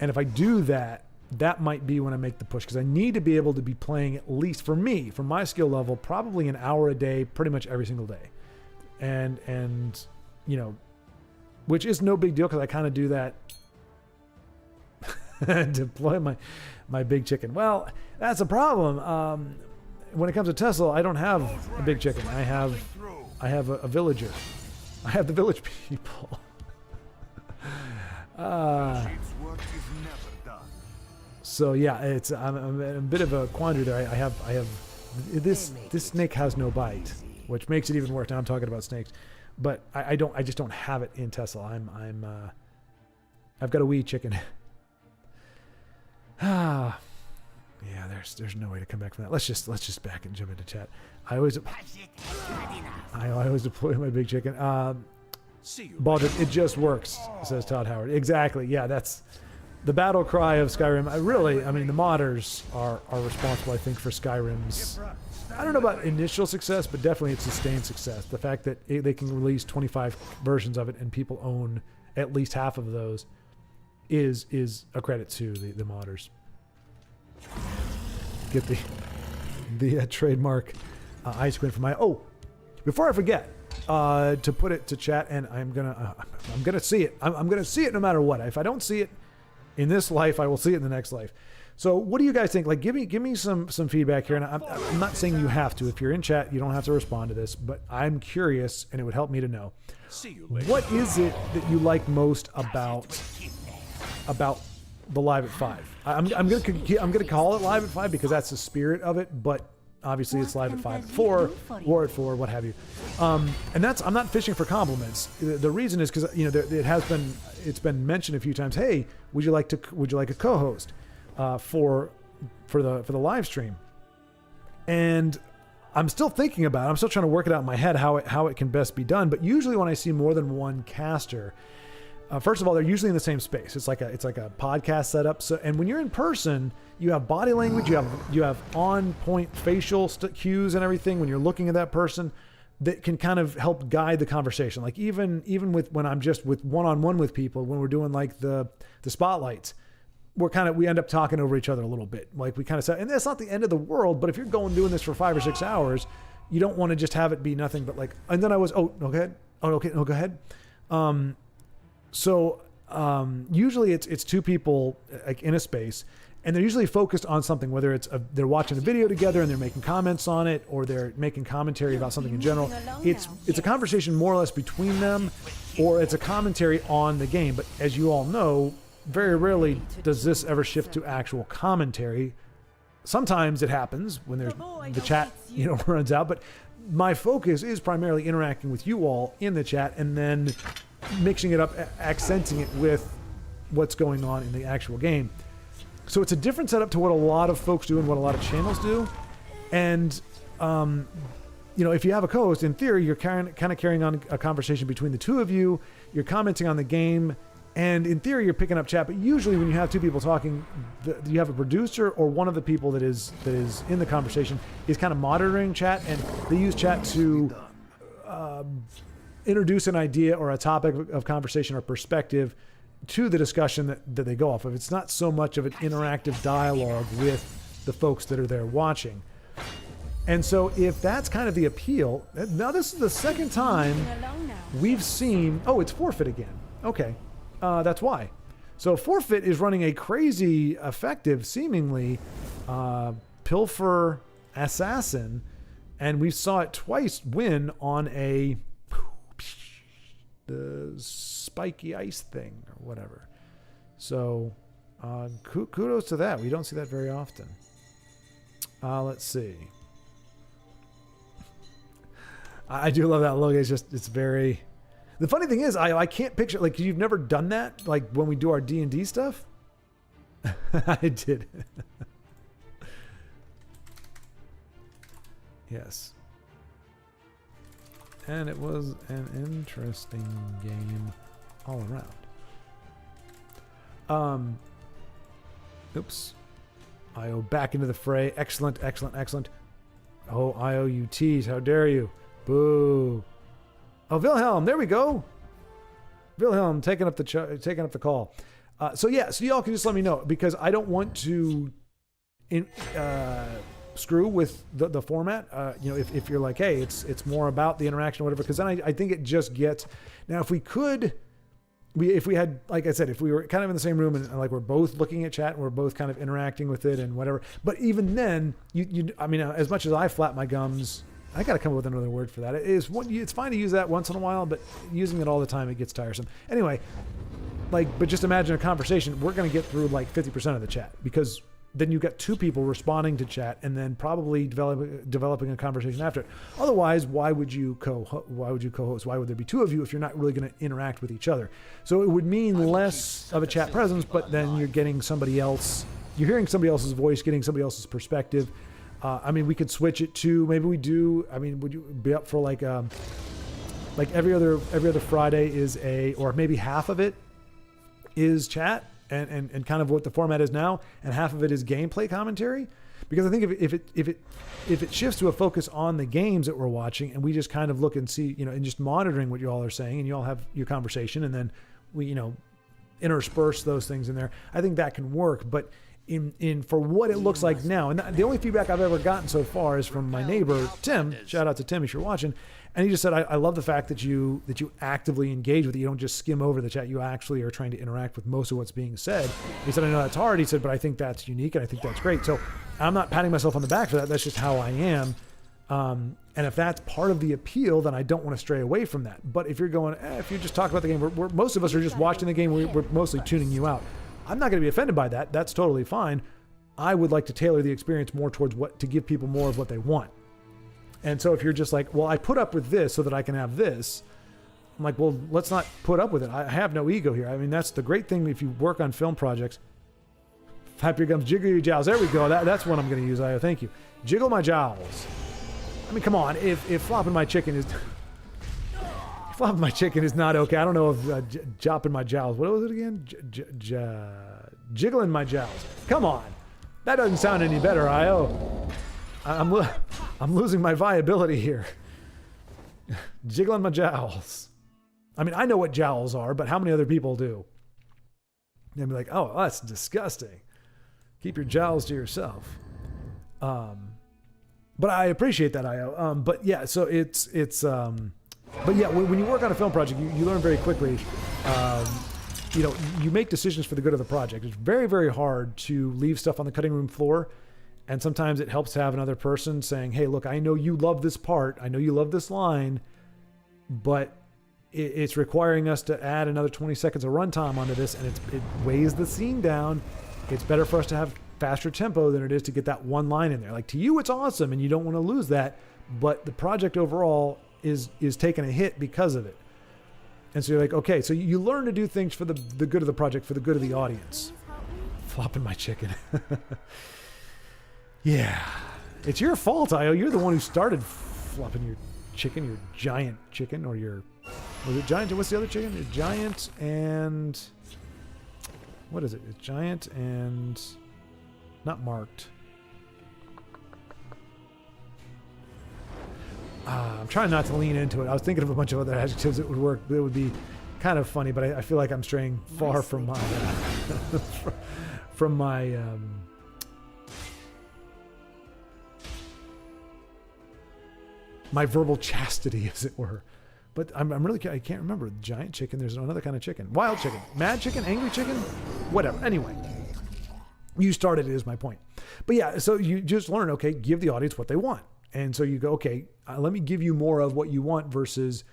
if I do that, that might be when I make the push, because I need to be able to be playing at least, for me, from my skill level, probably an hour a day, pretty much every single day. And you know, which is no big deal because I kind of do that. Deploy my big chicken. Well, that's a problem. When it comes to Tesla, I don't have a big chicken. I have a villager. I have the village people. So yeah, I'm in a bit of a quandary there. I have this snake has no bite, which makes it even worse. Now I'm talking about snakes, but I just don't have it in Tesla. I've got a wee chicken. Yeah, there's no way to come back from that. Let's just back and jump into chat. I always deploy my big chicken. Baldric, it just works, says Todd Howard. Exactly. Yeah, that's the battle cry of Skyrim. I mean, the modders are responsible, I think, for Skyrim's, I don't know about initial success, but definitely its sustained success. The fact that they can release 25 versions of it and people own at least half of those is a credit to the modders. Get the trademark ice cream for my. Oh, before I forget, to put it to chat, and I'm gonna see it. I'm gonna see it no matter what. If I don't see it in this life, I will see it in the next life. So, what do you guys think? Like, give me some feedback here. And I'm not saying you have to. If you're in chat, you don't have to respond to this. But I'm curious, and it would help me to know. What is it that you like most about the Live at 5? I'm gonna call it Live at 5 because that's the spirit of it, but obviously it's Live at 5 at 4, War at 4, what have you. And I'm not fishing for compliments. The reason is because, you know, it's been mentioned a few times. Hey, would you like a co-host for the live stream? And I'm still thinking about it. I'm still trying to work it out in my head how it can best be done. But usually when I see more than one caster, first of all, they're usually in the same space. It's like a podcast setup. So, and when you're in person, you have body language, you have on point facial cues and everything when you're looking at that person that can kind of help guide the conversation. Like even with when I'm just with one-on-one with people, when we're doing like the spotlights, we end up talking over each other a little bit. Like we kind of say, and that's not the end of the world, but if you're doing this for 5 or 6 hours, you don't want to just have it be nothing but like, and then go ahead. So usually it's two people like in a space, and they're usually focused on something, whether it's they're watching a video together and they're making comments on it, or they're making commentary about something in general. It's a conversation more or less between them, or it's a commentary on the game. But as you all know, very rarely does this ever shift to actual commentary. Sometimes it happens when the chat runs out, but my focus is primarily interacting with you all in the chat and then mixing it up, accenting it with what's going on in the actual game. So it's a different setup to what a lot of folks do and what a lot of channels do. And if you have a co-host, in theory, you're kind of carrying on a conversation between the two of you. You're commenting on the game, and in theory, you're picking up chat. But usually, when you have two people talking, you have a producer or one of the people that is in the conversation is kind of monitoring chat, and they use chat to introduce an idea or a topic of conversation or perspective to the discussion that they go off of. It's not so much of an interactive dialogue with the folks that are there watching. And so if that's kind of the appeal, now this is the second time we've seen, it's Forfeit again. Okay, that's why. So Forfeit is running a crazy effective, seemingly, Pilfer Assassin, and we saw it twice win on the spiky ice thing or whatever. So kudos to that. We don't see that very often. Let's see. I do love that logo. It's very... The funny thing is, I can't picture, like, you've never done that, like when we do our D&D stuff? I did. Yes. And it was an interesting game all around. Oops. IO back into the fray. Excellent. Oh, IO, you tease. How dare you? Boo. Oh, Wilhelm. There we go. Wilhelm taking up the call. So y'all can just let me know, because I don't want to screw with the format. If you're like, hey, it's more about the interaction or whatever, because then I think it just gets. Now, if we had, like I said, if we were kind of in the same room and like we're both looking at chat and we're both kind of interacting with it and whatever, but even then, as much as I flap my gums, I got to come up with another word for that. It's fine to use that once in a while, but using it all the time, it gets tiresome. Anyway, but just imagine a conversation. We're going to get through like 50% of the chat, because then you've got two people responding to chat and then probably developing a conversation after it. Otherwise, why would you co-host? Why would there be two of you if you're not really going to interact with each other? So it would mean less of a chat presence, but then you're getting somebody else. You're hearing somebody else's voice, getting somebody else's perspective. We could switch it to, maybe we do. Would you be up for like every other Friday or maybe half of it is chat and kind of what the format is now, and half of it is gameplay commentary? Because I think if it shifts to a focus on the games that we're watching, and we just kind of look and see, and just monitoring what you all are saying, and you all have your conversation, and then we intersperse those things in there, I think that can work. But in for what it looks like now, and the only feedback I've ever gotten so far is from my neighbor Tim. Shout out to Tim if you're watching. And he just said, I love the fact that you actively engage with it. You don't just skim over the chat. You actually are trying to interact with most of what's being said. He said, I know that's hard. He said, but I think that's unique, and I think that's great. So I'm not patting myself on the back for that. That's just how I am. And if that's part of the appeal, then I don't want to stray away from that. But if you're going, if you just talk about the game, we're most of us are just watching the game. We're mostly tuning you out. I'm not going to be offended by that. That's totally fine. I would like to tailor the experience more towards to give people more of what they want. And so if you're just like, well, I put up with this so that I can have this, I'm like, well, let's not put up with it. I have no ego here. That's the great thing if you work on film projects. Flap your gums, jiggle your jowls. There we go. That's what I'm going to use. Thank you. Jiggle my jowls. Come on. If flopping my chicken is not okay. I don't know if jopping my jowls. What was it again? Jiggling my jowls. Come on. That doesn't sound any better, IO. I'm losing my viability here. Jiggling my jowls. I know what jowls are, but how many other people do? They'd be like, oh, that's disgusting. Keep your jowls to yourself. But I appreciate that, IO. But yeah, so it's but yeah, when you work on a film project, you learn very quickly. You make decisions for the good of the project. It's very, very hard to leave stuff on the cutting room floor. And sometimes it helps to have another person saying, hey, look, I know you love this part. I know you love this line, but it's requiring us to add another 20 seconds of runtime onto this, and it weighs the scene down. It's better for us to have faster tempo than it is to get that one line in there. Like, to you, it's awesome, and you don't want to lose that, but the project overall is taking a hit because of it. And so you're like, okay, so you learn to do things for the good of the project, for the good of the audience. Flopping my chicken. Yeah, it's your fault, IO. You're the one who started flopping your chicken, your giant chicken, or was it giant? What's the other chicken? It's giant and, what is it? It's giant and not marked. I'm trying not to lean into it. I was thinking of a bunch of other adjectives that would work. That would be kind of funny, but I feel like I'm straying far from my my verbal chastity, as it were. But I can't remember. Giant chicken, there's another kind of chicken. Wild chicken, mad chicken, angry chicken, whatever. Anyway, you started it is my point. But yeah, so you just learn, okay, give the audience what they want. And so you go, okay, let me give you more of what you want versus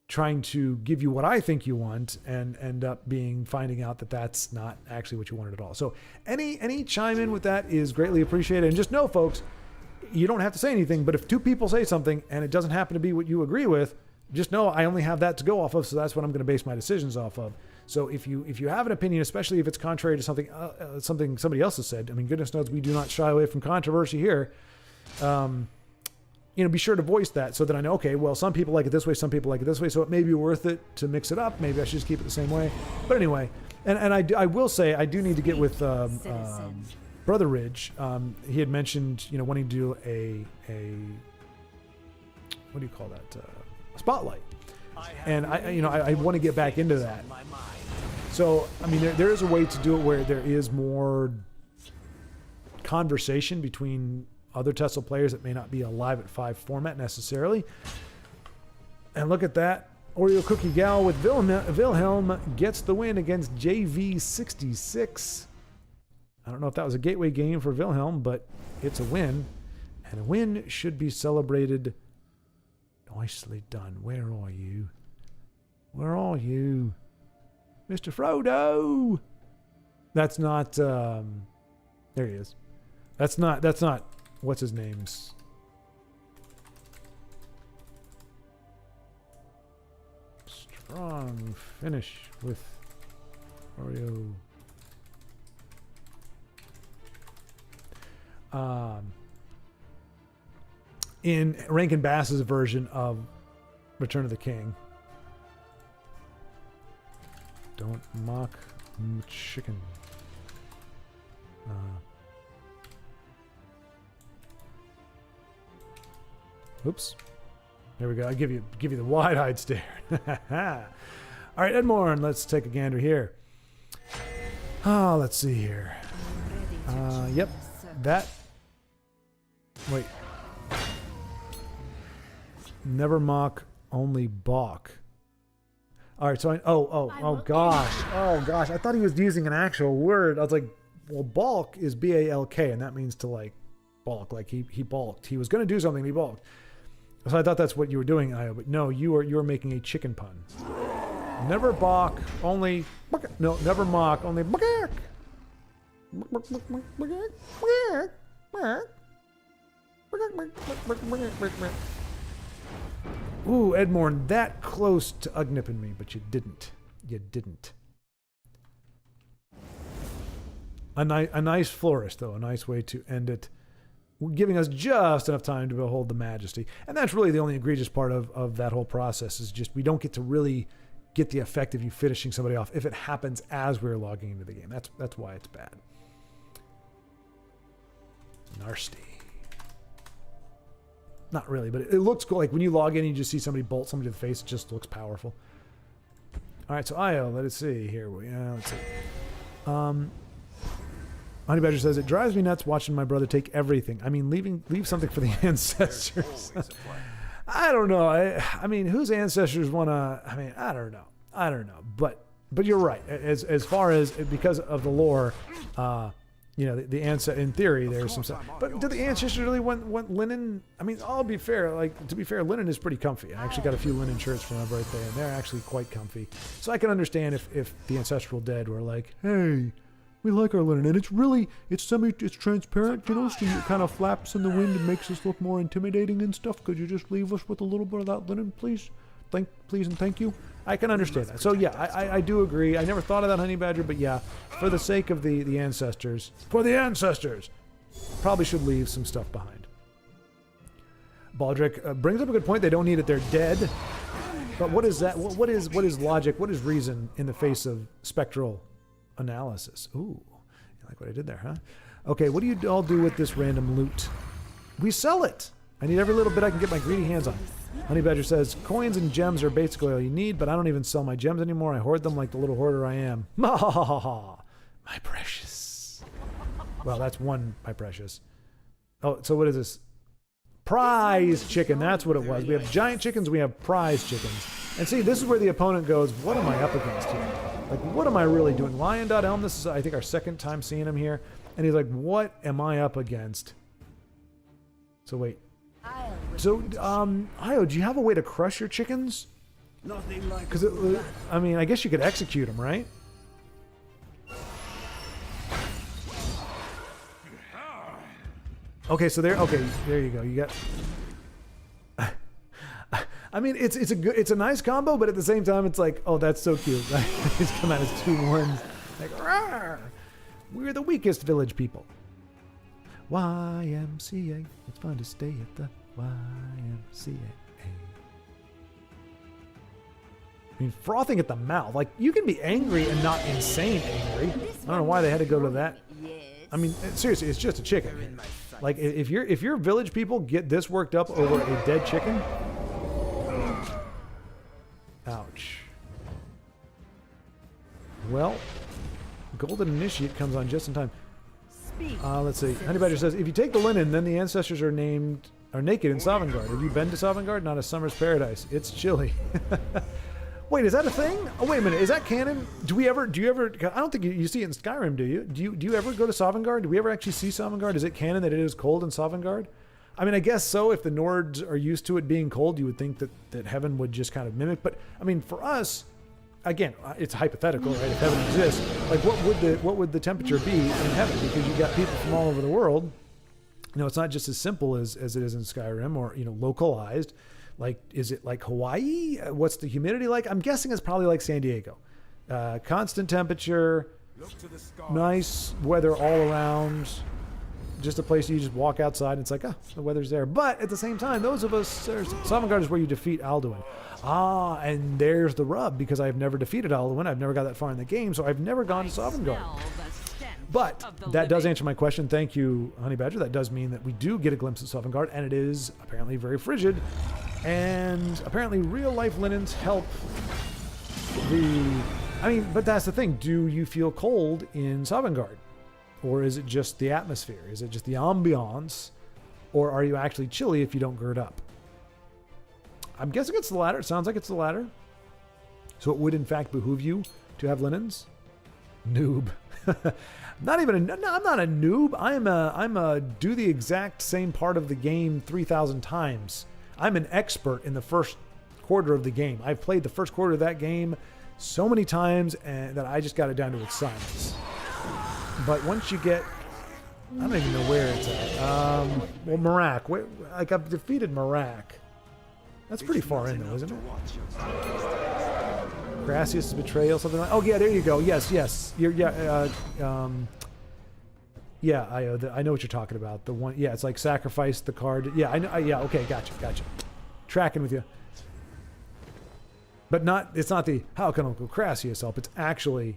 trying to give you what I think you want and end up finding out that that's not actually what you wanted at all. So any chime in with that is greatly appreciated. And just know, folks, you don't have to say anything, but if two people say something and it doesn't happen to be what you agree with, just know I only have that to go off of, so that's what I'm going to base my decisions off of. So if you have an opinion, especially if it's contrary to something somebody else has said, goodness knows we do not shy away from controversy here. be sure to voice that so that I know, okay, well, some people like it this way, some people like it this way, so it may be worth it to mix it up. Maybe I should just keep it the same way. But anyway, and I will say I do need to get with Brother Ridge. He had mentioned, wanting to do a what do you call that? Spotlight. And I want to get back into that. So, I mean, there is a way to do it where there is more conversation between other Tesla players that may not be a live at 5 format necessarily. And look at that. Oreo Cookie Gal with Wilhelm gets the win against JV66. I don't know if that was a gateway game for Wilhelm, but it's a win. And a win should be celebrated. Nicely done. Where are you? Where are you? Mr. Frodo! That's not, there he is. That's not, what's his name's? Strong finish with Oreo. In Rankin Bass's version of Return of the King. Don't mock chicken. Oops. There we go. I give you the wide-eyed stare. All right, Edmorn, let's take a gander here. Oh, let's see here. Yep. That. Wait. Never mock, only balk. All right, so oh gosh. I thought he was using an actual word. I was like, well, balk is B-A-L-K, and that means to like balk, like he balked. He was going to do something, and he balked. So I thought that's what you were doing, Io, but no, you are making a chicken pun. Never balk, only no, never mock, only Ooh, Edmorn, that close to ugnipping me, but you didn't. You didn't. A nice flourish, though. A nice way to end it. Giving us just enough time to behold the majesty. And that's really the only egregious part of that whole process is just we don't get to really get the effect of you finishing somebody off if it happens as we're logging into the game. That's why it's bad. Nasty. Not really, but it looks cool. Like when you log in, you just see somebody bolt somebody to the face. It just looks powerful. All right, so Io, let us see here. Let's see. Honey Badger says, it drives me nuts watching my brother take everything. I mean, leave something for the ancestors. I don't know. I mean, whose ancestors want to, I don't know. But you're right. As far as, because of the lore, the ancestor, in theory, there's some stuff. But do the ancestors really want linen? I mean, to be fair, linen is pretty comfy. I actually got a few linen shirts from my birthday, and they're actually quite comfy. So I can understand if the ancestral dead were like, hey, we like our linen, and it's transparent, so it kind of flaps in the wind and makes us look more intimidating and stuff. Could you just leave us with a little bit of that linen, please? Please and thank you. I can understand that. So yeah, I do agree. I never thought of that, Honey Badger, but yeah, for the sake of the ancestors, probably should leave some stuff behind. Baldric brings up a good point. They don't need it. They're dead. But what is that? What is logic? What is reason in the face of spectral analysis? Ooh, you like what I did there, huh? Okay, what do you all do with this random loot? We sell it. I need every little bit I can get my greedy hands on. Honey Badger says, coins and gems are basically all you need, but I don't even sell my gems anymore. I hoard them like the little hoarder I am. My precious. Well, that's one, my precious. Oh, so what is this? Prize chicken. That's what it was. We have giant chickens. We have prize chickens. And see, this is where the opponent goes, what am I up against here? Like, what am I really doing? Lion.elm, this is, I think, our second time seeing him here. And he's like, what am I up against? So wait. So, Io, do you have a way to crush your chickens? Because, I mean, I guess you could execute them, right? Okay, so there you go. You got. I mean, it's a nice combo, but at the same time, it's like, oh, that's so cute. He's come out as two horns, like, rawr! We're the weakest village people. YMCA. It's fun to stay at the YMCA. I mean, frothing at the mouth. Like, you can be angry and not insane angry. I don't know why they had to go to that. I mean, seriously, it's just a chicken. Like, if your village people get this worked up over a dead chicken, ouch. Well, Golden Initiate comes on just in time. Let's see. Honey Badger says, if you take the linen, then the ancestors are naked in Sovngarde. Have you been to Sovngarde? Not a summer's paradise. It's chilly. Wait, is that a thing? Oh, wait a minute. Is that canon? Do you ever? I don't think you see it in Skyrim. Do you? Do you ever go to Sovngarde? Do we ever actually see Sovngarde? Is it canon that it is cold in Sovngarde? I mean, I guess so. If the Nords are used to it being cold, you would think that heaven would just kind of mimic. But I mean, for us, again, it's hypothetical, right? If heaven exists, like what would the temperature be in heaven? Because you got people from all over the world. You know, it's not just as simple as it is in Skyrim, or localized. Like, is it like Hawaii? What's the humidity like? I'm guessing it's probably like San Diego. Constant temperature, nice weather all around. Just a place you just walk outside and it's like, the weather's there. But at the same time, those of us, Sovngarde is where you defeat Alduin. And there's the rub, because I've never defeated Alduin. I've never got that far in the game, so I've never gone to Sovngarde. But that does answer my question. Thank you, Honey Badger. That does mean that we do get a glimpse of Sovngarde, and it is apparently very frigid. And apparently real-life linens help but that's the thing. Do you feel cold in Sovngarde? Or is it just the atmosphere? Is it just the ambiance? Or are you actually chilly if you don't gird up? I'm guessing it's the latter. It sounds like it's the latter. So it would in fact behoove you to have linens? Noob. I'm not a noob. I'm a do the exact same part of the game 3,000 times. I'm an expert in the first quarter of the game. I've played the first quarter of that game so many times and that I just got it down to its science. But once you get, I don't even know where it's at. Marak. Like, I've defeated Marak. That's pretty far in though, isn't it? Gracious' betrayal, something like. Oh yeah, there you go. Yes. I know what you're talking about. The one, yeah, it's like sacrifice the card. Yeah, I know. Yeah, okay, gotcha. Tracking with you. But it's not the how can Uncle Crassius help? It's actually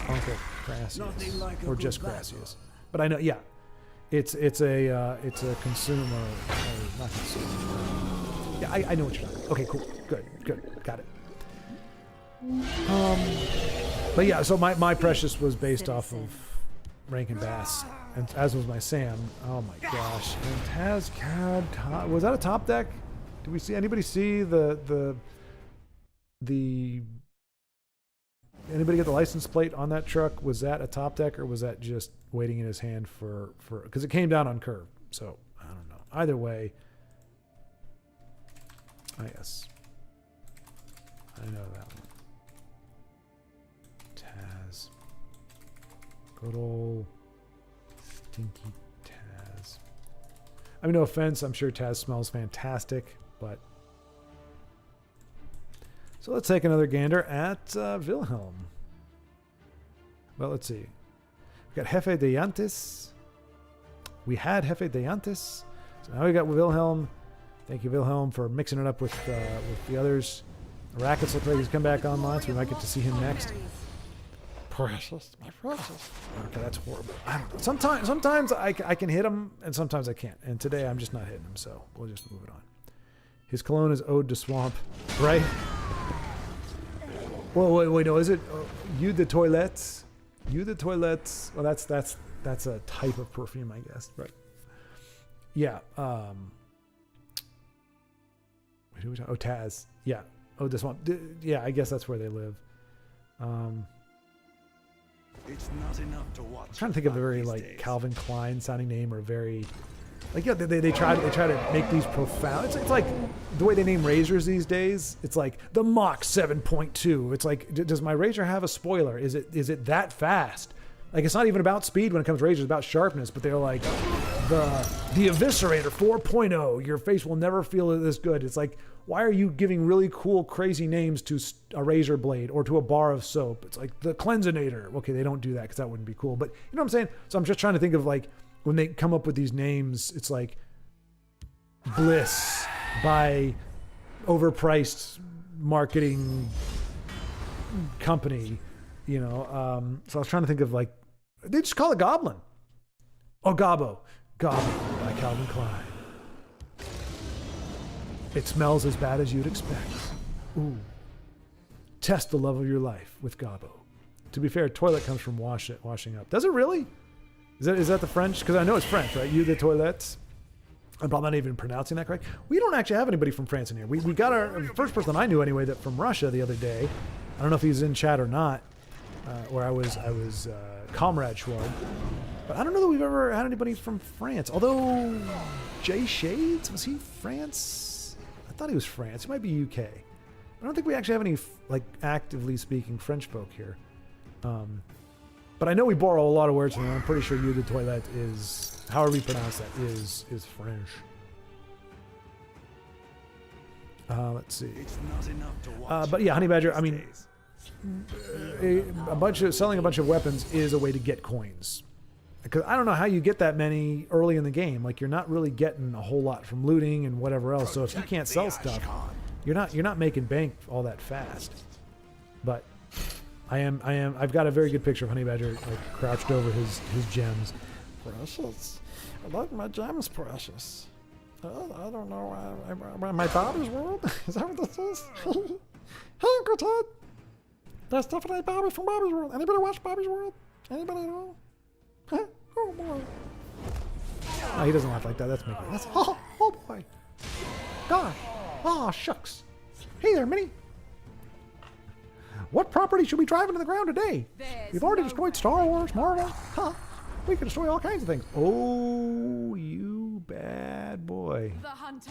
Uncle Crassius, or just Crassius. But I know, yeah, it's a consumer, not consumer. Yeah, I know what you're talking about. Okay, cool, good, got it. But yeah, so my Precious was based off of Rankin Bass, and as was my Sam. Oh my gosh! And Taz, was that a top deck? Did we see anybody see the anybody get the license plate on that truck? Was that a top deck, or was that just waiting in his hand for because it came down on curve? So I don't know. Either way, yes, I know that one. Taz, good old stinky Taz. I mean, no offense. I'm sure Taz smells fantastic, but. So let's take another gander at Wilhelm. Well, let's see. We got Jefe de Antes. We had Jefe de Antes. So now we got Wilhelm. Thank you, Wilhelm, for mixing it up with the others. Rackets looks like he's come back online, so we might get to see him next. Precious, my precious. Okay, that's horrible. I don't know. Sometimes I can hit him, and sometimes I can't. And today I'm just not hitting him, so we'll just move it on. His cologne is Ode to Swamp, right? Well, wait, no, is it you the toilets? You the toilets? Well, that's a type of perfume, I guess. Right. Yeah. Wait, who was oh, Taz. Yeah. Oh, this one. Yeah, I guess that's where they live. It's not enough to watch. I'm trying to think of a very like Calvin Klein sounding name, or very like, yeah, they try to make these profound. It's like the way they name razors these days. It's like the Mach 7.2. It's like, does my razor have a spoiler? Is it that fast? Like, it's not even about speed when it comes to razors, it's about sharpness. But they're like the Eviscerator 4.0. Your face will never feel this good. It's like, why are you giving really cool, crazy names to a razor blade or to a bar of soap? It's like the Cleansinator. Okay, they don't do that because that wouldn't be cool. But you know what I'm saying? So I'm just trying to think of like, when they come up with these names, it's like, bliss by overpriced marketing company, you know. So I was trying to think of like, they just call it Goblin. Oh, Gobbo by Calvin Klein. It smells as bad as you'd expect. Ooh. Test the love of your life with Gobbo. To be fair, toilet comes from washing up. Does it really? Is that the French? Because I know it's French, right? You the toilets. I'm probably not even pronouncing that correct. We don't actually have anybody from France in here. We got our first person I knew anyway that from Russia the other day. I don't know if he's in chat or not. Where I was Comrade Schwab. But I don't know that we've ever had anybody from France. Although Jay Shades, was he France? I thought he was France. He might be UK. I don't think we actually have any like actively speaking French folk here. But I know we borrow a lot of words from them. I'm pretty sure you the toilet is, however you pronounce that, is French. Let's see. But yeah, Honey Badger, I mean, selling a bunch of weapons is a way to get coins. Because I don't know how you get that many early in the game. Like, you're not really getting a whole lot from looting and whatever else. So if you can't sell stuff, you're not making bank all that fast. But I've got a very good picture of Honey Badger like crouched over his gems. Precious. I like my gems, precious. I don't know. My Bobby's World? Is that what this is? Hey, Uncle Ted. That's definitely Bobby from Bobby's World. Anybody watch Bobby's World? Anybody at all? Huh? Oh boy. Oh, he doesn't laugh like that. That's me. That's oh boy. God. Oh shucks. Hey there, Minnie. What property should we drive into the ground today? We've already destroyed Star Wars, Marvel. Huh? We can destroy all kinds of things. Oh, you bad boy. The hunter.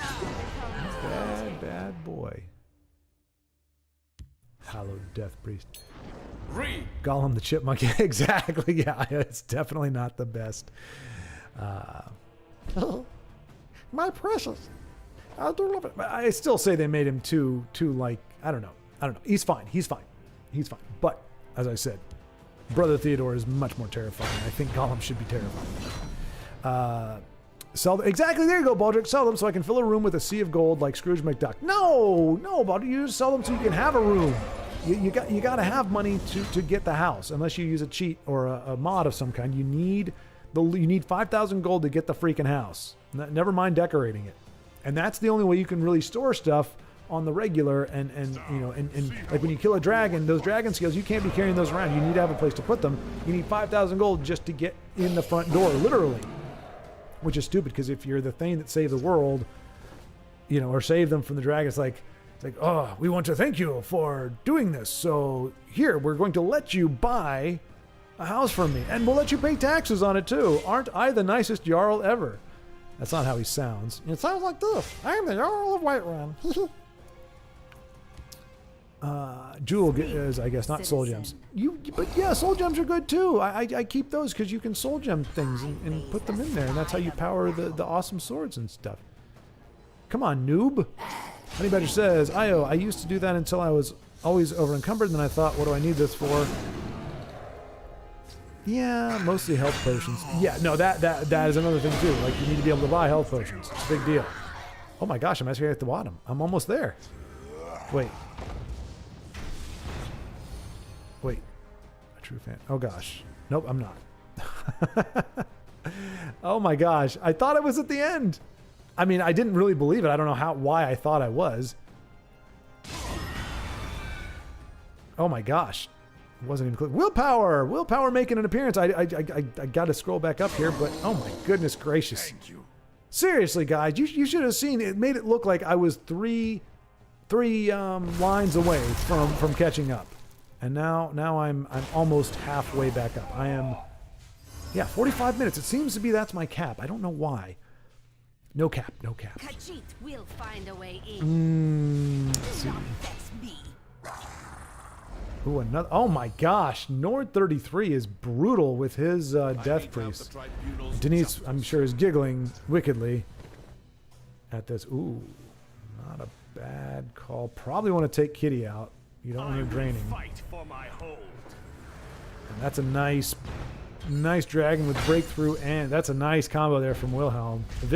Bad boy. Hallowed Death Priest. Gollum the Chipmunk. Exactly. Yeah, it's definitely not the best. My precious. I do love it. But I still say they made him too like, I don't know. He's fine. He's fine. But, as I said, Brother Theodore is much more terrifying. I think Gollum should be terrifying. Sell them. Exactly, there you go, Baldric. Sell them so I can fill a room with a sea of gold like Scrooge McDuck. No, Baldric, you just sell them so you can have a room. You got to have money to get the house, unless you use a cheat or a mod of some kind. You need 5,000 gold to get the freaking house. Never mind decorating it. And that's the only way you can really store stuff on the regular, and you know, and like when you kill a dragon, those dragon scales, you can't be carrying those around. You need to have a place to put them. You need 5,000 gold just to get in the front door, literally. Which is stupid, because if you're the thing that saved the world, you know, or saved them from the dragon, it's like, oh, we want to thank you for doing this. So here, we're going to let you buy a house from me, and we'll let you pay taxes on it too. Aren't I the nicest Jarl ever? That's not how he sounds. It sounds like this. I am the Jarl of Whiterun. Jewel is, I guess, not soul gems. But yeah, soul gems are good too. I keep those because you can soul gem things and put them in there, and that's how you power the awesome swords and stuff. Come on, noob. Honey Badger says, I used to do that until I was always over encumbered, and then I thought, what do I need this for? Yeah, mostly health potions. Yeah, no, that is another thing too. Like, you need to be able to buy health potions. It's a big deal. Oh my gosh, I'm actually at the bottom. I'm almost there. Wait. A true fan. Oh gosh. Nope, I'm not. Oh my gosh. I thought it was at the end. I mean, I didn't really believe it. I don't know why I thought I was. Oh my gosh. It wasn't even clear. Willpower making an appearance. I got to scroll back up here, but oh my goodness gracious. Thank you. Seriously, guys, you should have seen it. Made it look like I was three lines away from catching up. And now I'm almost halfway back up. I am, 45 minutes. It seems to be that's my cap. I don't know why. No cap. Khajiit will find a way in. Let's see. That's me. Ooh, another. Oh my gosh, Nord 33 is brutal with his death priest. Denise, I'm sure, is giggling wickedly at this. Ooh, not a bad call. Probably want to take Kitty out. You don't want her draining. And that's a nice dragon with breakthrough, and that's a nice combo there from Wilhelm. And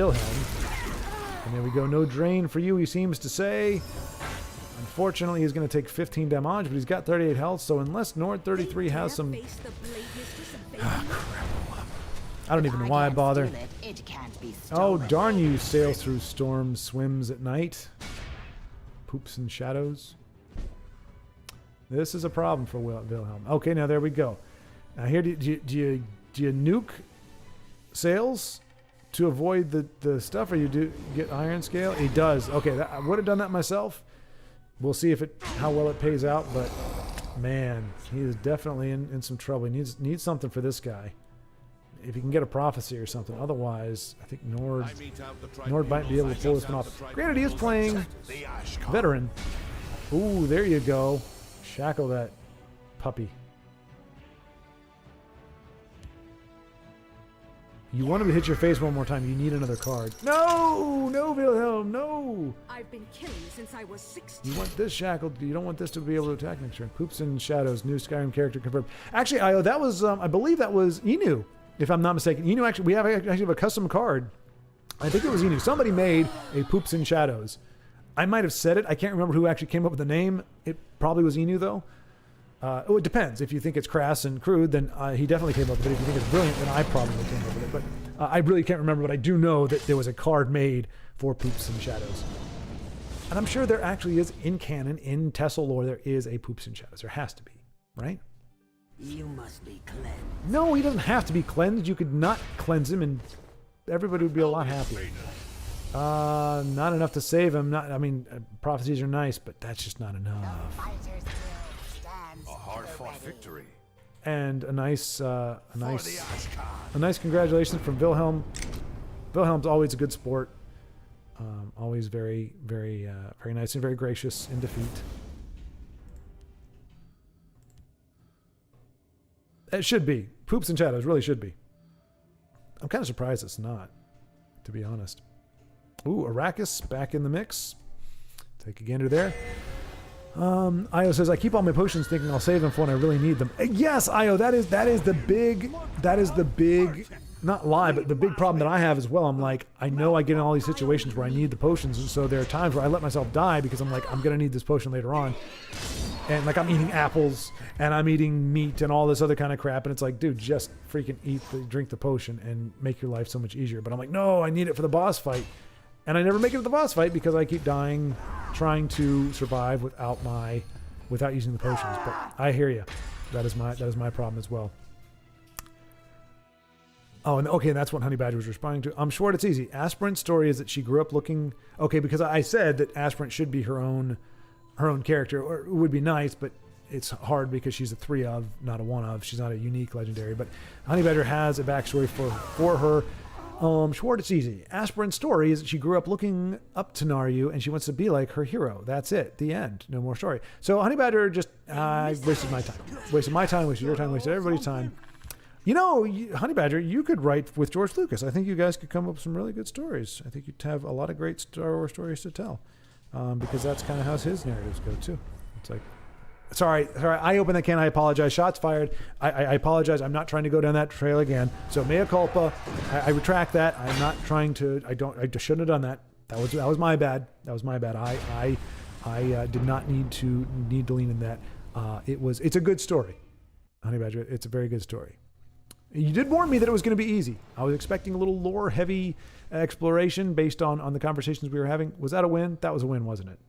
And there we go. No drain for you, he seems to say. Unfortunately, he's going to take 15 damage, but he's got 38 health, so unless Nord 33 has some... I don't even know why I bother. Oh, darn you, sails through storms, swims at night. Poops in shadows. This is a problem for Wilhelm. Okay, now there we go. Now here, do you nuke sails to avoid the stuff, or you do get iron scale? He does. Okay, I would have done that myself. We'll see how well it pays out, but man, he is definitely in some trouble. He needs something for this guy. If he can get a prophecy or something. Otherwise, I think Nord might be able to pull this one off. Granted, he is playing veteran. Ooh, there you go. Shackle that puppy. You want him to hit your face one more time. You need another card. No, Wilhelm, no. I've been killing since I was 16. You want this shackled. You don't want this to be able to attack next turn. Poops in shadows. New Skyrim character confirmed. Actually, that was I believe that was Inu, if I'm not mistaken. Inu, actually, we actually have a custom card. I think it was Inu. Somebody made a Poops in Shadows. I might have said it. I can't remember who actually came up with the name. It probably was Inu, though. It depends. If you think it's crass and crude, then he definitely came up with it. If you think it's brilliant, then I probably came up with it. But I really can't remember, but I do know that there was a card made for Poops in Shadows. And I'm sure there actually is, in canon, in Tessel lore, there is a Poops in Shadows. There has to be, right? You must be cleansed. No, he doesn't have to be cleansed. You could not cleanse him, and everybody would be a lot happier. Not enough to save him. Prophecies are nice, but that's just not enough. A hard-fought victory. And a nice congratulations from Wilhelm. Wilhelm's always a good sport. Always very, very, very nice and very gracious in defeat. It should be. Poops and Shadows really should be. I'm kind of surprised it's not, to be honest. Ooh, Arrakis back in the mix. Take a gander there. Io says, I keep all my potions thinking I'll save them for when I really need them. Yes, Io, that is the big, not lie, but the big problem that I have as well. I'm like, I know I get in all these situations where I need the potions, and so there are times where I let myself die because I'm like, I'm going to need this potion later on. And like, I'm eating apples, and I'm eating meat, and all this other kind of crap, and it's like, dude, just freaking drink the potion and make your life so much easier. But I'm like, no, I need it for the boss fight. And I never make it to the boss fight because I keep dying trying to survive without using the potions. But I hear you. That is my problem as well. Oh, and okay, that's what Honey Badger was responding to. I'm sure it's easy. Aspirant's story is that she grew up looking... Okay, because I said that Aspirant should be her own character, or it would be nice, but it's hard because she's a 3 of, not a 1 of. She's not a unique legendary. But Honey Badger has a backstory for her. Sure, it's easy. Aspirant's story is that she grew up looking up to Naryu, and she wants to be like her hero. That's it. The end. No more story. So Honey Badger just wasted my time. Wasted my time, wasted your time, wasted everybody's time. You know, Honey Badger, you could write with George Lucas. I think you guys could come up with some really good stories. I think you'd have a lot of great Star Wars stories to tell. Because that's kind of how his narratives go, too. It's like, sorry, I opened that can. I apologize. Shots fired. I apologize. I'm not trying to go down that trail again. So mea culpa. I retract that. I'm not trying to. I just shouldn't have done that. That was my bad. That was my bad. I did not need to lean in that. It's a good story, Honey Badger. It's a very good story. You did warn me that it was going to be easy. I was expecting a little lore-heavy exploration based on the conversations we were having. Was that a win? That was a win, wasn't it?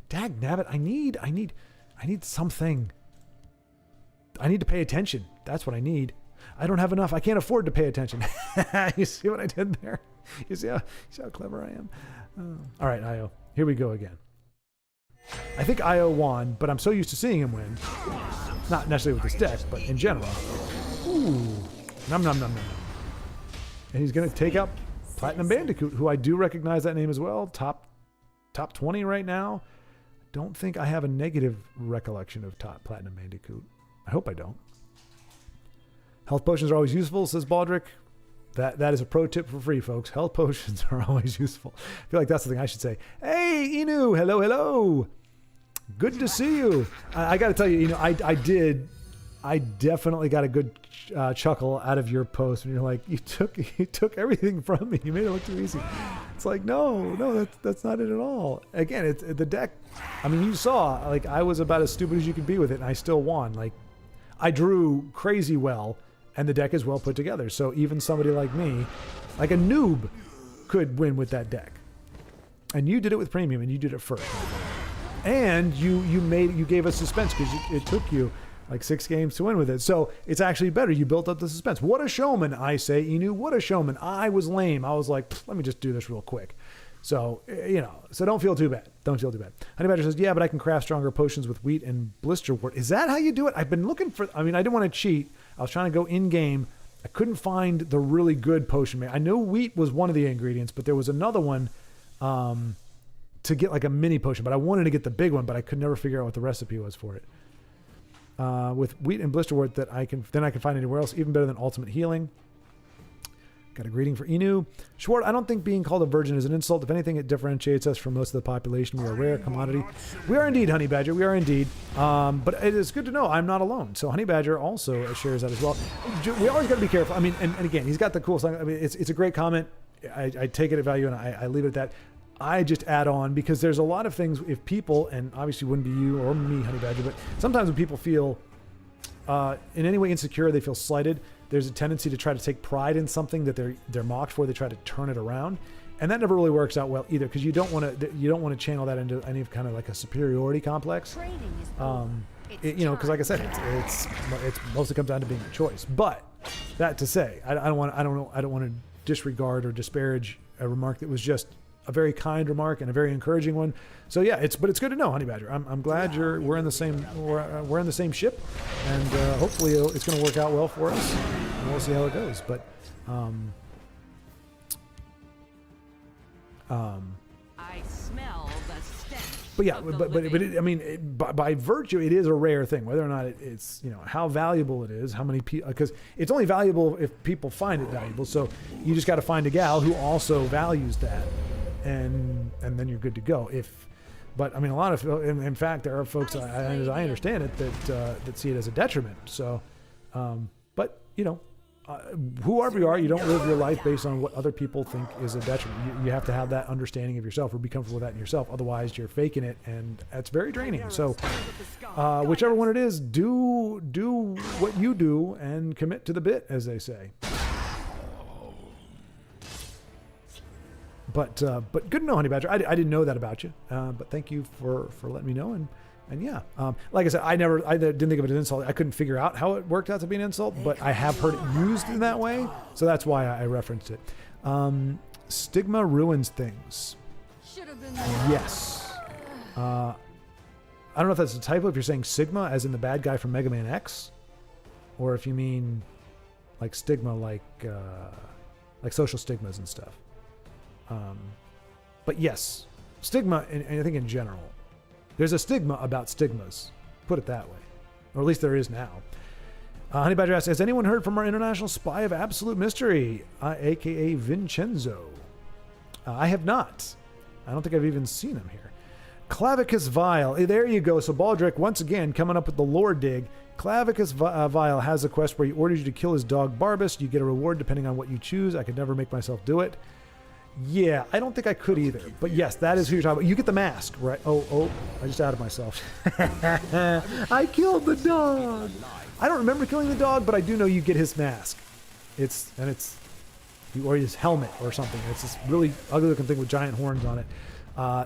Dag nabbit, I need something. I need to pay attention. That's what I need. I don't have enough. I can't afford to pay attention. You see what I did there? You see how clever I am? All right, Io. Here we go again. I think Io won, but I'm so used to seeing him win. Not necessarily with this deck, but in general. Ooh. Nom nom nom nom nom. And he's going to take out Platinum Bandicoot, who I do recognize that name as well. Top 20 right now. Don't think I have a negative recollection of top Platinum Bandicoot. I hope I don't. Health potions are always useful, says Baldric. That is a pro tip for free, folks. Health potions are always useful. I feel like that's the thing I should say. Hey, Inu, hello. Good to see you. I got to tell you, I I definitely got a good chuckle out of your post when you're like, you took everything from me. You made it look too easy. It's like, no, that's not it at all. Again, it's the deck. I mean, you saw, like, I was about as stupid as you could be with it, and I still won. Like, I drew crazy well, and the deck is well put together. So even somebody like me, like a noob, could win with that deck. And you did it with premium, and you did it first. And you gave us suspense because it took you like 6 games to win with it. So it's actually better. You built up the suspense. What a showman, I say. Inu, what a showman. I was lame. I was like, let me just do this real quick. So, so don't feel too bad. Don't feel too bad. Honey Badger says, yeah, but I can craft stronger potions with wheat and blisterwort. Is that how you do it? I've been looking for, I didn't want to cheat. I was trying to go in-game. I couldn't find the really good potion. I know wheat was one of the ingredients, but there was another one to get like a mini potion. But I wanted to get the big one, but I could never figure out what the recipe was for it. With wheat and blisterwort that I can find anywhere else, even better than ultimate healing. Got a greeting for Inu. Schwart, I don't think being called a virgin is an insult. If anything, it differentiates us from most of the population. We are a rare commodity. We are indeed, Honey Badger. We are indeed. But it is good to know I'm not alone. So Honey Badger also shares that as well. We always got to be careful. And again, he's got the cool song. It's a great comment. I take it at value and I leave it at that. I just add on because there's a lot of things if people, and obviously wouldn't be you or me, Honey Badger, but sometimes when people feel in any way insecure, they feel slighted, there's a tendency to try to take pride in something that they're mocked for. They try to turn it around, and that never really works out well either because you don't want to channel that into any kind of like a superiority complex. Because like I said, it's mostly comes down to being a choice. But that to say, I don't want to disregard or disparage a remark that was just a very kind remark and a very encouraging one. So yeah, it's good to know, Honey Badger. I'm glad we're in the same ship, and hopefully it's going to work out well for us, and we'll see how it goes. But I smell the stench. But yeah, of the but living. by virtue, it is a rare thing. Whether or not it's how valuable it is, how many people, because it's only valuable if people find it valuable. So you just got to find a gal who also values that, and then you're good to go. But a lot of, in fact, there are folks, as I understand it, that see it as a detriment. So, but whoever you are, you don't live your life based on what other people think is a detriment. You have to have that understanding of yourself or be comfortable with that in yourself. Otherwise, you're faking it, and that's very draining. So, whichever one it is, do what you do and commit to the bit, as they say. But good to know, Honey Badger. I didn't know that about you, but thank you for letting me know. And yeah, like I said, I didn't think of it as an insult. I couldn't figure out how it worked out to be an insult, but I have heard it used in that way, so that's why I referenced it. Stigma ruins things. Yes. I don't know if that's a typo. If you're saying Sigma, as in the bad guy from Mega Man X, or if you mean like stigma, like social stigmas and stuff. But yes, stigma, and I think in general, there's a stigma about stigmas. Put it that way. Or at least there is now. Honey Badger asks, has anyone heard from our international spy of absolute mystery, a.k.a. Vincenzo? I have not. I don't think I've even seen him here. Clavicus Vile. There you go. So Baldric, once again, coming up with the lore dig. Clavicus Vile has a quest where he orders you to kill his dog Barbas. You get a reward depending on what you choose. I could never make myself do it. Yeah, I don't think I could either. But yes, that is who you're talking about. You get the mask, right? Oh, I just outed myself. I killed the dog. I don't remember killing the dog, but I do know you get his mask. Or his helmet or something. It's this really ugly looking thing with giant horns on it.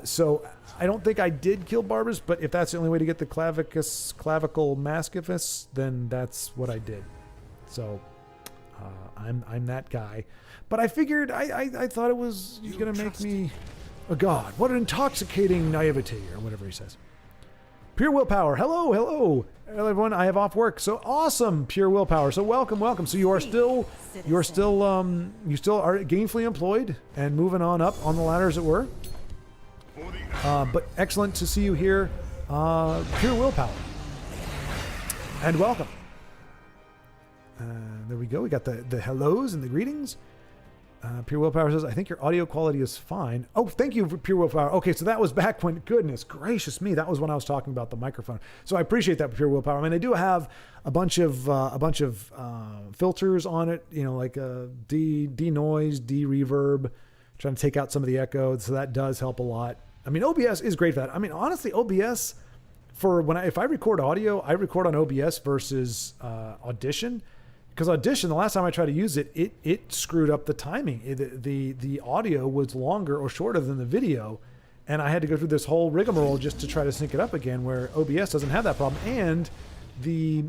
So I don't think I did kill Barbas, but if that's the only way to get the clavicle maskifus, then that's what I did. So I'm that guy. But I figured, I thought it was going to make me a god. What an intoxicating naivety, or whatever he says. Pure Willpower. Hello, everyone. I have off work. So awesome, Pure Willpower. So welcome. So you still are gainfully employed and moving on up on the ladder, as it were. But excellent to see you here, Pure Willpower. And welcome. There we go. We got the hellos and the greetings. Pure Willpower says, I think your audio quality is fine. Oh, thank you for Pure Willpower. Okay, so that was back when, goodness gracious me, that was when I was talking about the microphone. So I appreciate that, Pure Willpower. I mean, I do have a bunch of filters on it, you know, like de-noise, de-reverb, trying to take out some of the echo. So that does help a lot. I mean, OBS is great for that. I mean, honestly, OBS, for if I record audio, I record on OBS versus Audition. Because Audition, the last time I tried to use it, it screwed up the timing. The audio was longer or shorter than the video, and I had to go through this whole rigmarole just to try to sync it up again, where OBS doesn't have that problem. And the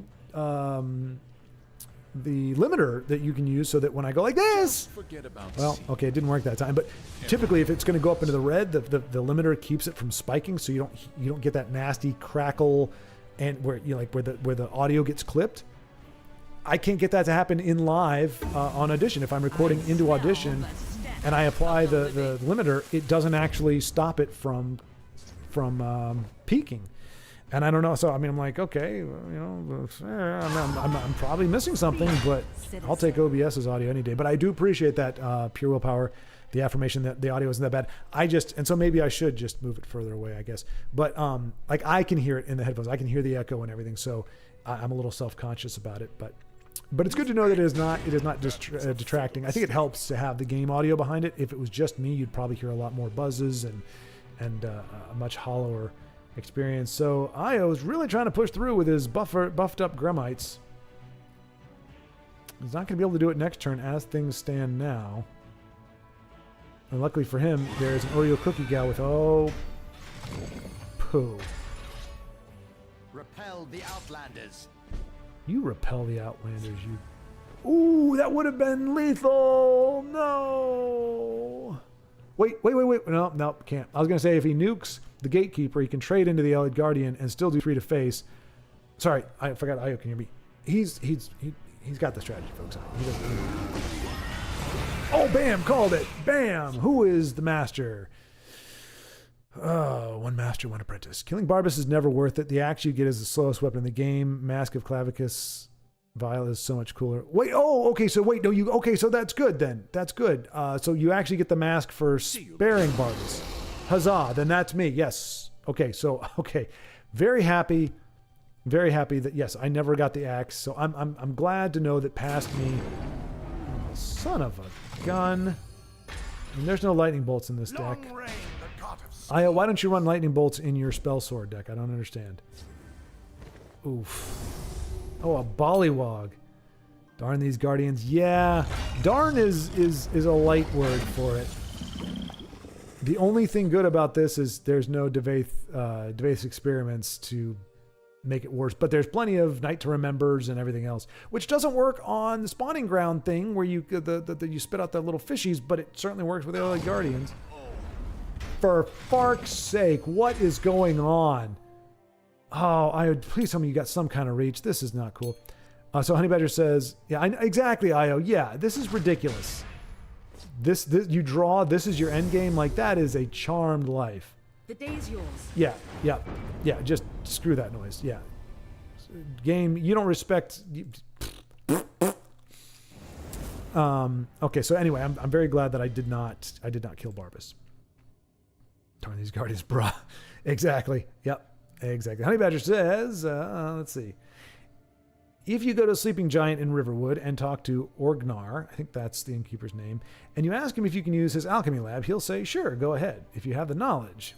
limiter that you can use so that when I go like this, well, okay, it didn't work that time. But typically, if it's going to go up into the red, the limiter keeps it from spiking, so you don't get that nasty crackle, and where the audio gets clipped. I can't get that to happen in live on Audition. If I'm recording into Audition and I apply the limiter, it doesn't actually stop it from peaking. And I don't know. So I mean, I'm like, okay, you know, I'm probably missing something, but I'll take OBS's audio any day. But I do appreciate that Pure Willpower, the affirmation that the audio isn't that bad. And so maybe I should just move it further away, I guess. But like I can hear it in the headphones. I can hear the echo and everything. So I'm a little self-conscious about it, but it's good to know that it is not detracting. I think it helps to have the game audio behind it. If it was just me, you'd probably hear a lot more buzzes and a much hollower experience. So Io is really trying to push through with his buffed up Gremites. He's not going to be able to do it next turn as things stand now. And luckily for him, there's an Oreo cookie gal with poo. Repel the Outlanders. You repel the Outlanders, you... Ooh, that would have been lethal! No! Wait. No, can't. I was going to say, if he nukes the Gatekeeper, he can trade into the Allied Guardian and still do 3 to face. Sorry, I forgot Io can hear me. He's got the strategy, folks. He doesn't... Oh, bam! Called it! Bam! Who is the master? Oh, one master, one apprentice. Killing Barbus is never worth it. The axe you get is the slowest weapon in the game. Mask of Clavicus Vial is so much cooler. Wait, okay, so that's good then. That's good. So you actually get the mask for sparing Barbus. Huzzah, then that's me. Yes. Okay. Very happy that, yes, I never got the axe. So I'm glad to know that past me, oh, son of a gun. And there's no lightning bolts in this deck. Io, why don't you run lightning bolts in your spell sword deck? I don't understand. Oof. Oh, a Bollywog. Darn these guardians. Yeah, darn is a light word for it. The only thing good about this is there's no Devaith experiments to make it worse, but there's plenty of Night to Remembers and everything else, which doesn't work on the spawning ground thing where you you spit out the little fishies, but it certainly works with the other guardians. For fark's sake, what is going on? Oh, please tell me you got some kind of reach. This is not cool. So Honey Badger says, yeah, exactly, Io. Yeah, this is ridiculous. This you draw, this is your end game. Like, that is a charmed life. The day is yours. Yeah, just screw that noise. Yeah. Game, you don't respect... Okay, so anyway, I'm very glad that I did not kill Barbus. Darn these guardians, bruh. Exactly. Yep. Exactly. Honey Badger says, let's see. If you go to Sleeping Giant in Riverwood and talk to Orgnar, I think that's the innkeeper's name, and you ask him if you can use his alchemy lab, he'll say, sure, go ahead, if you have the knowledge.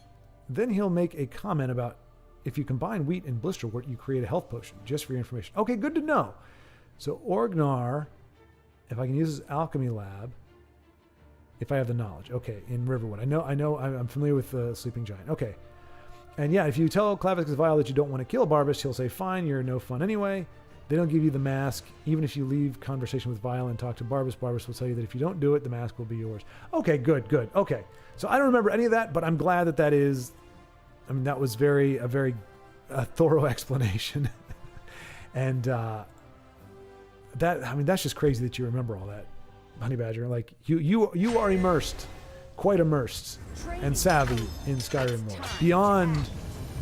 Then he'll make a comment about if you combine wheat and blisterwort, you create a health potion, just for your information. Okay, good to know. So Orgnar, if I can use his alchemy lab, if I have the knowledge. Okay, in Riverwood. I know, I'm familiar with the Sleeping Giant. Okay. And yeah, if you tell Clavicus Vial that you don't want to kill Barbus, he'll say, fine, you're no fun anyway. They don't give you the mask. Even if you leave conversation with Vial and talk to Barbus, Barbus will tell you that if you don't do it, the mask will be yours. Okay, good. Okay. So I don't remember any of that, but I'm glad that is, I mean, that was a very thorough explanation. And that's just crazy that you remember all that, Honey Badger. Like, you are immersed, quite immersed, and savvy in Skyrim lore.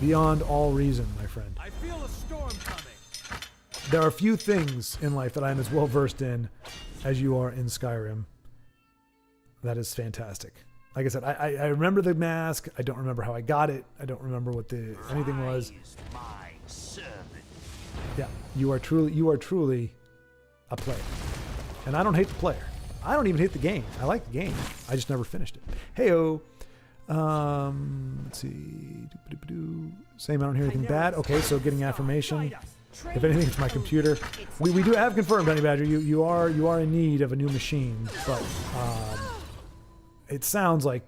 Beyond all reason, my friend. I feel a storm coming. There are few things in life that I'm as well versed in as you are in Skyrim. That is fantastic. Like I said, I remember the mask. I don't remember how I got it. I don't remember what anything was. Yeah, you are truly a player. And I don't hate the player. I don't even hate the game. I like the game. I just never finished it. Hey-oh. Let's see. Same, I don't hear anything bad. Okay, so getting affirmation. If anything, it's my computer. We do have confirmed, Honey Badger. You are in need of a new machine, but it sounds like,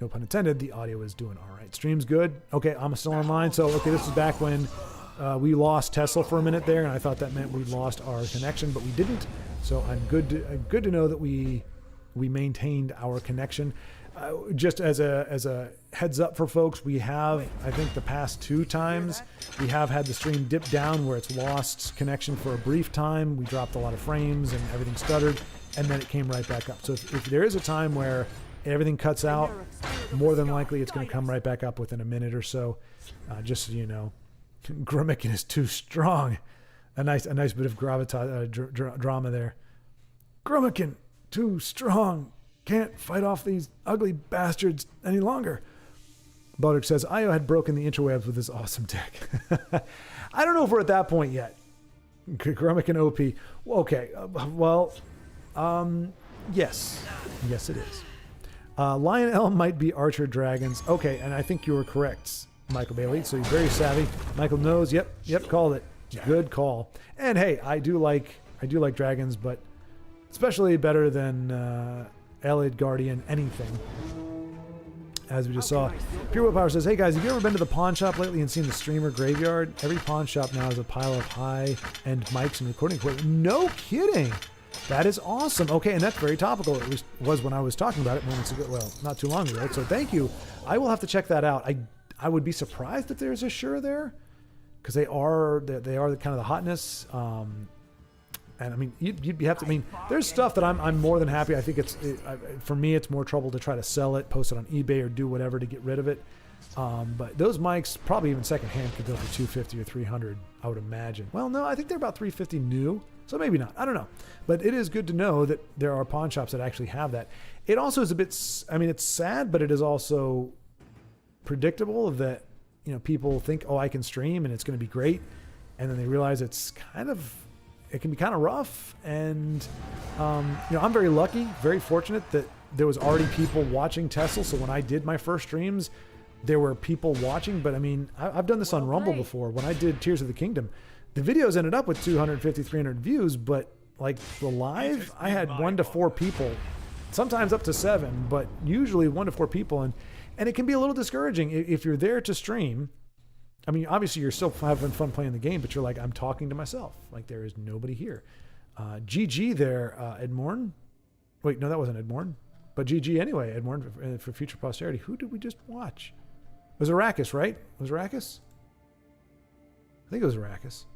no pun intended, the audio is doing all right. Stream's good. Okay, I'm still online. So okay, this is back when we lost Tesla for a minute there, and I thought that meant we lost our connection, but we didn't. So I'm good to know that we maintained our connection. Just as a heads up for folks, we have, I think the past 2 times, we have had the stream dip down where it's lost connection for a brief time. We dropped a lot of frames and everything stuttered, and then it came right back up. So if there is a time where everything cuts out, more than likely it's going to come right back up within a minute or so. Just so you know, Grummikin is too strong. A nice bit of gravitas, drama there. Grummikin, too strong. Can't fight off these ugly bastards any longer. Bodrick says, Io had broken the interwebs with his awesome tech. I don't know if we're at that point yet. Grummikin OP. Okay, yes. Yes, it is. Lion Elm might be Archer Dragons. Okay, and I think you were correct, Michael Bailey. So you're very savvy. Michael knows. Yep, called it. Good call. And hey, I do like dragons, but especially better than Allied Guardian anything. As we just saw. Pure Willpower says, hey guys, have you ever been to the pawn shop lately and seen the streamer graveyard? Every pawn shop now has a pile of high-end mics and recording equipment. No kidding. That is awesome. Okay, and that's very topical. At least was when I was talking about it moments ago. Well, not too long ago. So thank you. I will have to check that out. I would be surprised if there's a Shure there, because they are kind of the hotness. And I mean, you'd have to. I mean, there's stuff that I'm more than happy. I think for me, it's more trouble to try to sell it, post it on eBay, or do whatever to get rid of it. But those mics, probably even secondhand, could go for $250 or $300. I would imagine. Well, no, I think they're about $350 new, so maybe not. I don't know. But it is good to know that there are pawn shops that actually have that. It also is a bit. I mean, it's sad, but it is also predictable that people think, oh, I can stream and it's going to be great, and then they realize it can be kind of rough. And I'm very lucky, very fortunate that there was already people watching Tesla. So when I did my first streams, there were people watching. But I mean, I've done this on Rumble before. When I did Tears of the Kingdom, the videos ended up with 250, 300 views, but like the live, I had 1 to 4 people, sometimes up to 7, but usually 1 to 4 people. And it can be a little discouraging if you're there to stream. I mean, obviously you're still having fun playing the game, but you're like, I'm talking to myself. Like there is nobody here. GG there, Edmorn. Wait, no, that wasn't Edmorn. But GG anyway, Edmorn, for future posterity. Who did we just watch? It was Arrakis, right? Was it Arrakis? I think it was Arrakis.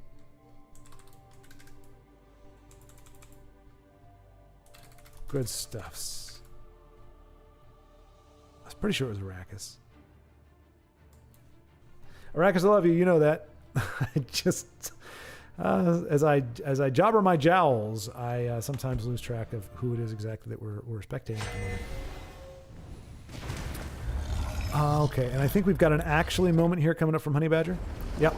Good stuffs. I was pretty sure it was Arrakis. Arrakis, I love you. You know that. I just, as I jobber my jowls, I sometimes lose track of who it is exactly that we're spectating at the moment. Okay, and I think we've got an actually moment here coming up from Honey Badger. Yep.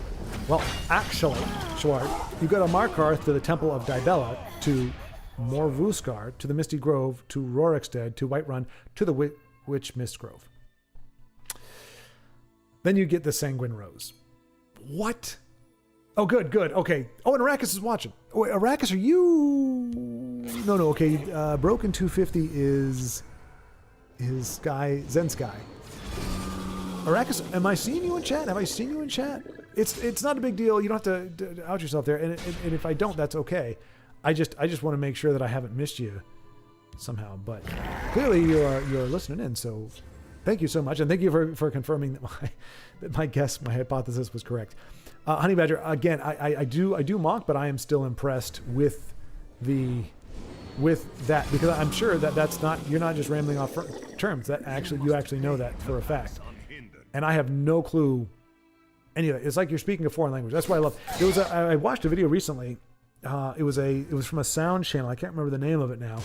Well, actually, Schwart, you go to Markarth, to the Temple of Dibella, to Morvuskar, to the Misty Grove, to Rorikstead, to Whiterun, to the Witch Mist Grove. Then you get the Sanguine Rose. What? Oh, good. Okay. Oh, and Arrakis is watching. Oh, wait, Arrakis, are you? No. Okay. Broken 250 is Sky Zen Sky. Arrakis, am I seeing you in chat? Have I seen you in chat? It's not a big deal. You don't have to out yourself there. And if I don't, that's okay. I just want to make sure that I haven't missed you somehow. But clearly you're listening in. So thank you so much, and thank you for confirming that my guess, my hypothesis was correct. Honey Badger, again, I do mock, but I am still impressed with that, because I'm sure that's not, you're not just rambling off terms. That you actually know that for a fact, and I have no clue any of it. It's like you're speaking a foreign language. That's why I love. I watched a video recently. It was from a sound channel. I can't remember the name of it now.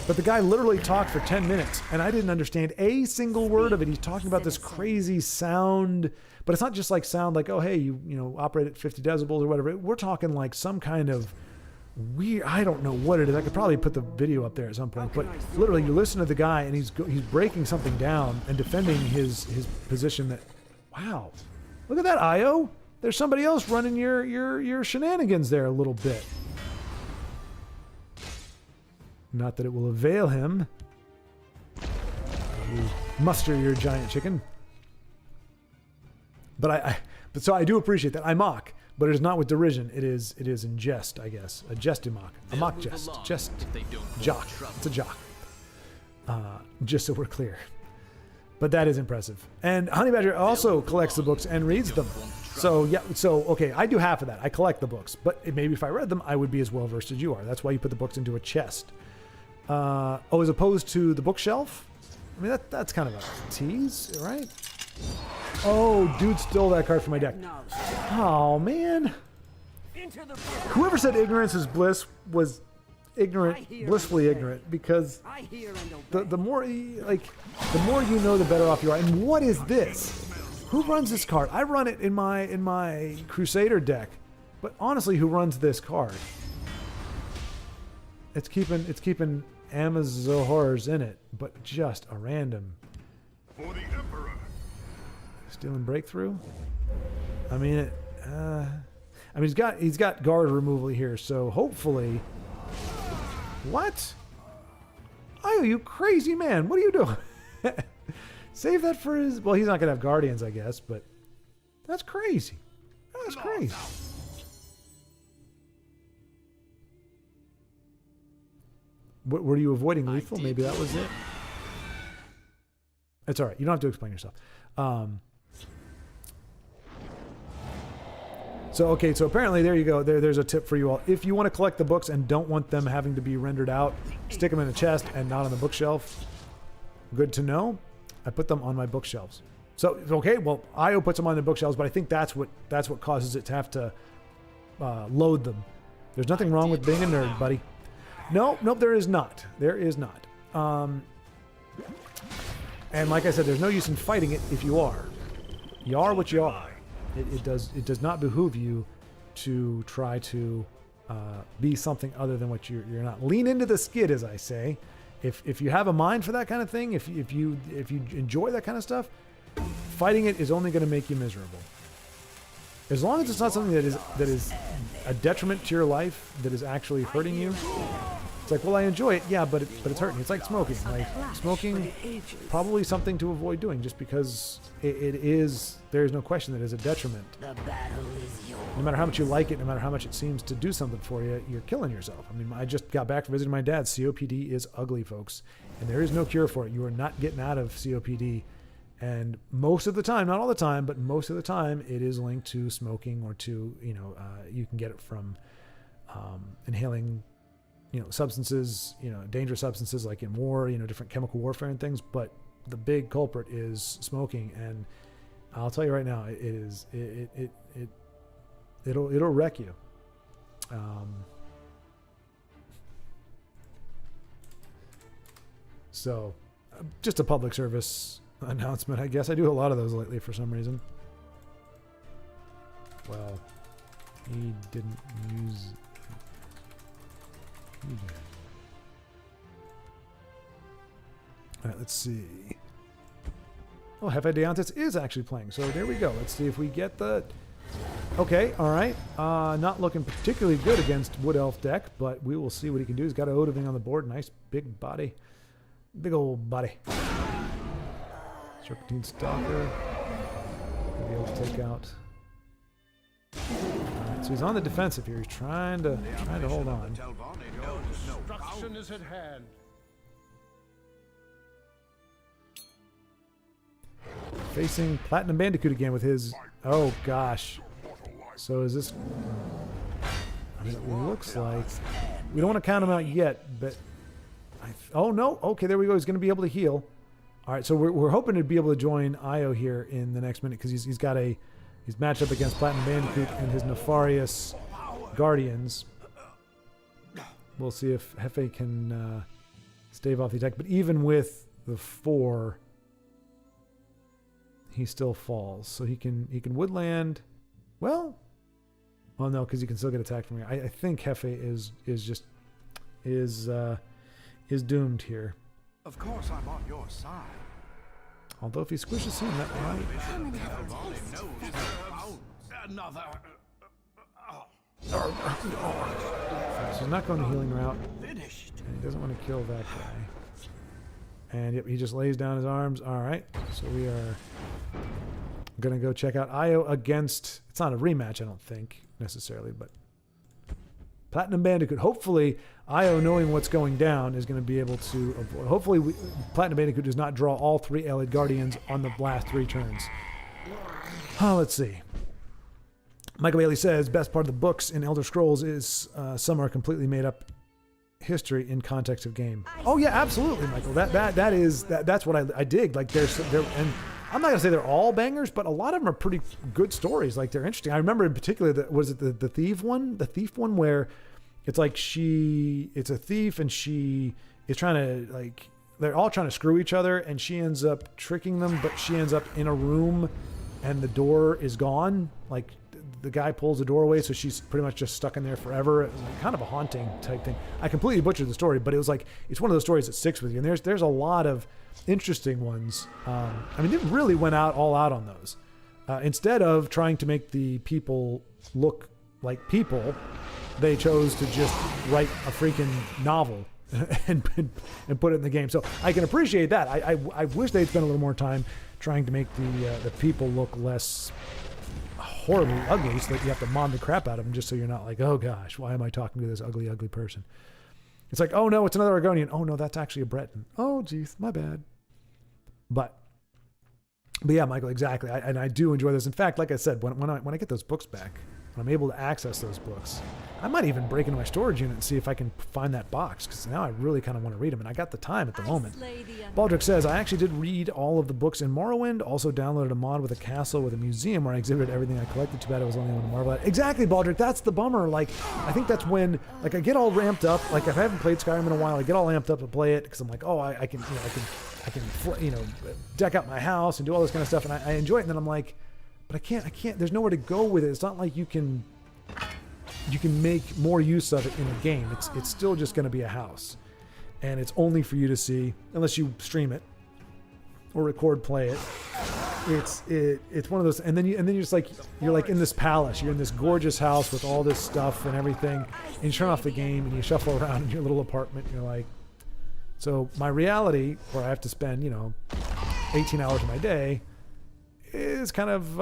But the guy literally talked for 10 minutes, and I didn't understand a single word of it. He's talking about this crazy sound, but it's not just like sound like, oh, hey, you know, operate at 50 decibels or whatever. We're talking like some kind of weird, I don't know what it is. I could probably put the video up there at some point, but literally you listen to the guy and he's breaking something down and defending his position that, wow, look at that, Io. There's somebody else running your shenanigans there a little bit. Not that it will avail him. You muster your giant chicken. But so I do appreciate that. I mock, but it is not with derision. It is in jest, I guess. A jesty mock. A mock jest. Jest. Jock. It's a jock. Just so we're clear. But that is impressive. And Honey Badger also collects the books and reads them. So, yeah, okay, I do half of that. I collect the books. But maybe if I read them, I would be as well versed as you are. That's why you put the books into a chest. As opposed to the bookshelf? I mean, that's kind of a tease, right? Oh, dude stole that card from my deck. Oh, man. Whoever said ignorance is bliss was ignorant, blissfully ignorant, because the more you know, the better off you are. And what is this? Who runs this card? I run it in my Crusader deck, but honestly, who runs this card? It's keeping Amazohors in it, but just a random. For the Emperor. Stealing breakthrough. I mean, he's got guard removal here, so hopefully. What? Oh, you crazy man! What are you doing? Save that for his. Well, he's not gonna have guardians, I guess, but that's crazy. That's crazy. What were you avoiding? Lethal? Maybe that was it. It's all right. You don't have to explain yourself. So apparently there you go. There's a tip for you all. If you want to collect the books and don't want them having to be rendered out, stick them in a chest and not on the bookshelf. Good to know. I put them on my bookshelves. So okay, well, Io puts them on the bookshelves, but I think that's what causes it to have to load them. There's nothing wrong with being a nerd, buddy. Nope, there is not. There is not. And like I said, there's no use in fighting it if you are. You are what you are. It does not behoove you to try to be something other than what you're not. Lean into the skid, as I say. If you have a mind for that kind of thing, if you enjoy that kind of stuff, fighting it is only going to make you miserable. As long as it's not something that is a detriment to your life, that is actually hurting you. It's like, well, I enjoy it, yeah, but it's hurting. It's like smoking. Like smoking, probably something to avoid doing, just because it is. There is no question that it is a detriment. No matter how much you like it, no matter how much it seems to do something for you, you're killing yourself. I mean, I just got back from visiting my dad. COPD is ugly, folks, and there is no cure for it. You are not getting out of COPD. And most of the time, not all the time, but most of the time, it is linked to smoking or to, you can get it from inhaling, substances, dangerous substances like in war, different chemical warfare and things. But the big culprit is smoking. And I'll tell you right now, it'll wreck you. So just a public service announcement, I guess. I do a lot of those lately for some reason. Well, he didn't use. He did. All right, let's see. Oh, Jefe de Antes is actually playing, so there we go. Let's see if we get the. Okay, all right. Not looking particularly good against Wood Elf deck, but we will see what he can do. He's got a Odoving on the board. Nice big body. Big old body. Serpentine Stalker. Gonna be able to take out. Alright, so he's on the defensive here. He's trying to hold on. Destruction is at hand. Facing Platinum Bandicoot again with his. Oh gosh. So is this? I mean, it looks like we don't want to count him out yet, but. Oh no! Okay, there we go. He's going to be able to heal. All right, so we're hoping to be able to join Io here in the next minute because he's matched up against Platinum Bandicoot and his nefarious guardians. We'll see if Jefe can stave off the attack. But even with the 4, he still falls. So he can woodland. Well, oh no, because he can still get attacked from here. I think Hefe is doomed here. Of course, I'm on your side. Although if he squishes him, that might. Another. So he's not going the healing route. Finished. And he doesn't want to kill that guy. And yep, he just lays down his arms. All right. So we are going to go check out Io against... It's not a rematch, I don't think, necessarily, but... Platinum Bandicoot. Hopefully, Io, knowing what's going down, is going to be able to avoid... Hopefully, Platinum Bandicoot does not draw all 3 Allied Guardians on the last 3 turns. Let's see. Michael Bailey says, best part of the books in Elder Scrolls is some are completely made up history in context of game. Oh yeah, absolutely, Michael. That's what I dig. Like there, and I'm not gonna say they're all bangers, but a lot of them are pretty good stories. Like they're interesting. I remember in particular was it the thief one where it's like it's a thief and she is trying to like they're all trying to screw each other and she ends up tricking them, but she ends up in a room and the door is gone. Like the guy pulls the door away, so she's pretty much just stuck in there forever. It was like kind of a haunting type thing. I completely butchered the story, but it was like it's one of those stories that sticks with you. And there's a lot of interesting ones. I mean, they really went all out on those. Instead of trying to make the people look like people, they chose to just write a freaking novel and put it in the game. So I can appreciate that. I wish they'd spent a little more time trying to make the people look less horribly ugly, so that you have to mod the crap out of them just so you're not like, oh gosh, why am I talking to this ugly person? It's like, oh no, it's another Argonian. Oh no, that's actually a Breton. Oh geez, my bad. But yeah, Michael, exactly. And I do enjoy this. In fact, like I said, when I get those books back, when I'm able to access those books, I might even break into my storage unit and see if I can find that box, because now I really kind of want to read them, and I got the time at the moment. Baldric says, I actually did read all of the books in Morrowind, also downloaded a mod with a castle with a museum where I exhibited everything I collected. Too bad I was only able to marvel at. Exactly, Baldric, that's the bummer. Like, I think that's when, like, I get all ramped up. Like, if I haven't played Skyrim in a while, I get all amped up to play it, because I'm like, oh, I can deck out my house and do all this kind of stuff, and I enjoy it, and then I'm like, but I can't, there's nowhere to go with it. It's not like you can make more use of it in a game. It's still just going to be a house, and it's only for you to see unless you stream it or play it. It's one of those, and then you're just like, you're like in this palace, you're in this gorgeous house with all this stuff and everything, and you turn off the game and you shuffle around in your little apartment, and you're like, so my reality where I have to spend 18 hours of my day is kind of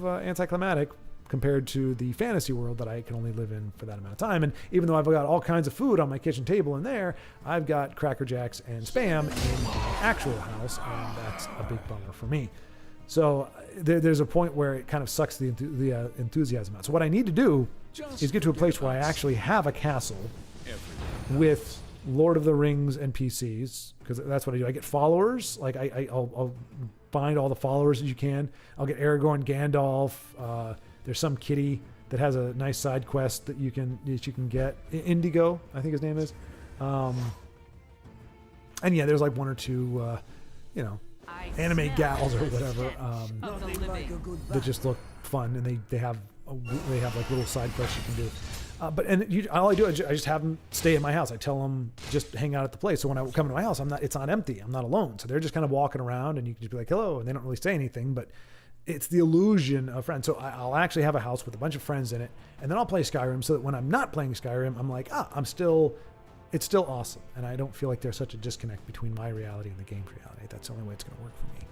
anticlimactic compared to the fantasy world that I can only live in for that amount of time. And even though I've got all kinds of food on my kitchen table in there, I've got Cracker Jacks and Spam in my actual house, and that's a big bummer for me. So there's a point where it kind of sucks the enthusiasm out. So what I need to do is get to a place where I actually have a castle with Lord of the Rings NPCs, because that's what I do. I get followers. Like I'll find all the followers that you can. I'll get Aragorn, Gandalf. There's some kitty that has a nice side quest that you can get. Indigo, I think his name is. And yeah, there's like one or two, anime gals or whatever that just look fun, and they have like little side quests you can do. All I do is I just have them stay in my house. I tell them just hang out at the place. So when I come to my house, it's not empty. I'm not alone. So they're just kind of walking around, and you can just be like, hello, and they don't really say anything, but it's the illusion of friends. So I'll actually have a house with a bunch of friends in it, and then I'll play Skyrim so that when I'm not playing Skyrim, I'm like, it's still awesome. And I don't feel like there's such a disconnect between my reality and the game's reality. That's the only way it's going to work for me.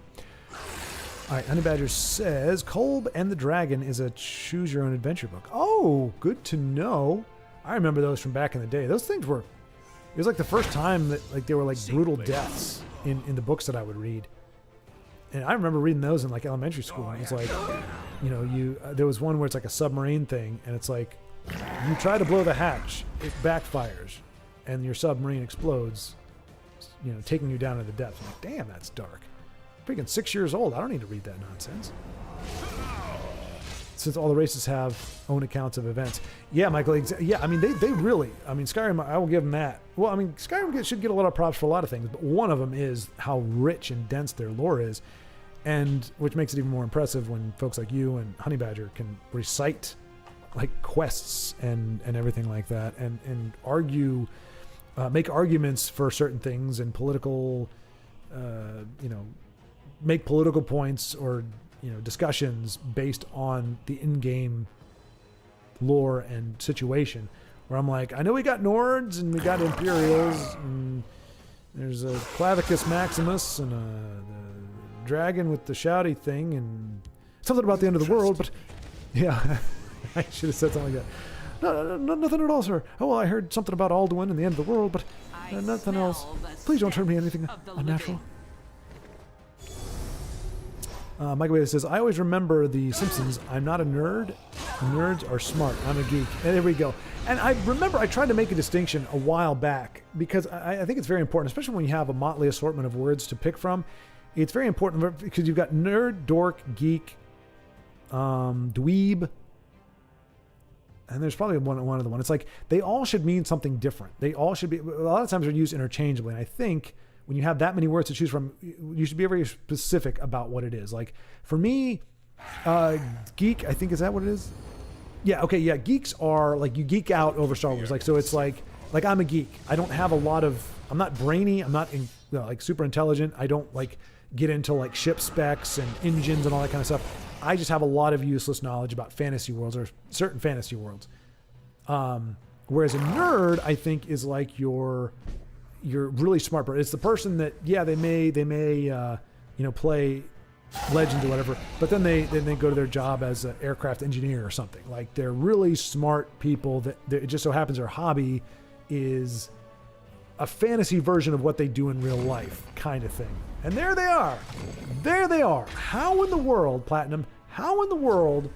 All right, Honey Badger says, Kolb and the Dragon is a choose-your-own-adventure book. Oh, good to know. I remember those from back in the day. Those things it was like the first time that like they were like brutal deaths in the books that I would read. And I remember reading those in like elementary school. And it's like, there was one where it's like a submarine thing, and it's like, you try to blow the hatch, it backfires, and your submarine explodes, taking you down to the depths. I'm like, damn, that's dark. Freaking 6 years old. I don't need to read that nonsense. since all the races have own accounts of events. Yeah, Michael. Yeah, I mean, they really. I mean, Skyrim. I will give them that. Well, I mean, Skyrim should get a lot of props for a lot of things, but one of them is how rich and dense their lore is, and which makes it even more impressive when folks like you and Honey Badger can recite like quests and everything like that, and argue, make arguments for certain things and political, make political points or discussions based on the in-game lore and situation, where I'm like, I know we got Nords and we got Imperials and there's a Clavicus Maximus and the dragon with the shouty thing and something about the end of the world, but yeah, I should have said something like that. No, nothing at all, sir. Oh, well, I heard something about Alduin and the end of the world, but nothing else. Please don't turn me anything unnatural. Michael Bailey says, I always remember The Simpsons. I'm not a nerd. Nerds are smart. I'm a geek. And there we go. And I remember I tried to make a distinction a while back because I think it's very important, especially when you have a motley assortment of words to pick from. It's very important because you've got nerd, dork, geek, dweeb, and there's probably one other one. It's like they all should mean something different. They all should be, a lot of times they're used interchangeably. And I think when you have that many words to choose from, you should be very specific about what it is. Like for me, geek, I think, is that what it is? Yeah. Okay. Yeah. Geeks are like, you geek out over Star Wars. Like, so it's like I'm a geek. I don't have a lot of, I'm not brainy. I'm not like super intelligent. I don't like get into like ship specs and engines and all that kind of stuff. I just have a lot of useless knowledge about fantasy worlds or certain fantasy worlds. Whereas a nerd, I think, is like you're really smart person. It's the person that, yeah, they may play Legends or whatever, but then they go to their job as an aircraft engineer or something. Like they're really smart people that it just so happens their hobby is a fantasy version of what they do in real life, kind of thing. And there they are. There they are. How in the world, Platinum, how in the world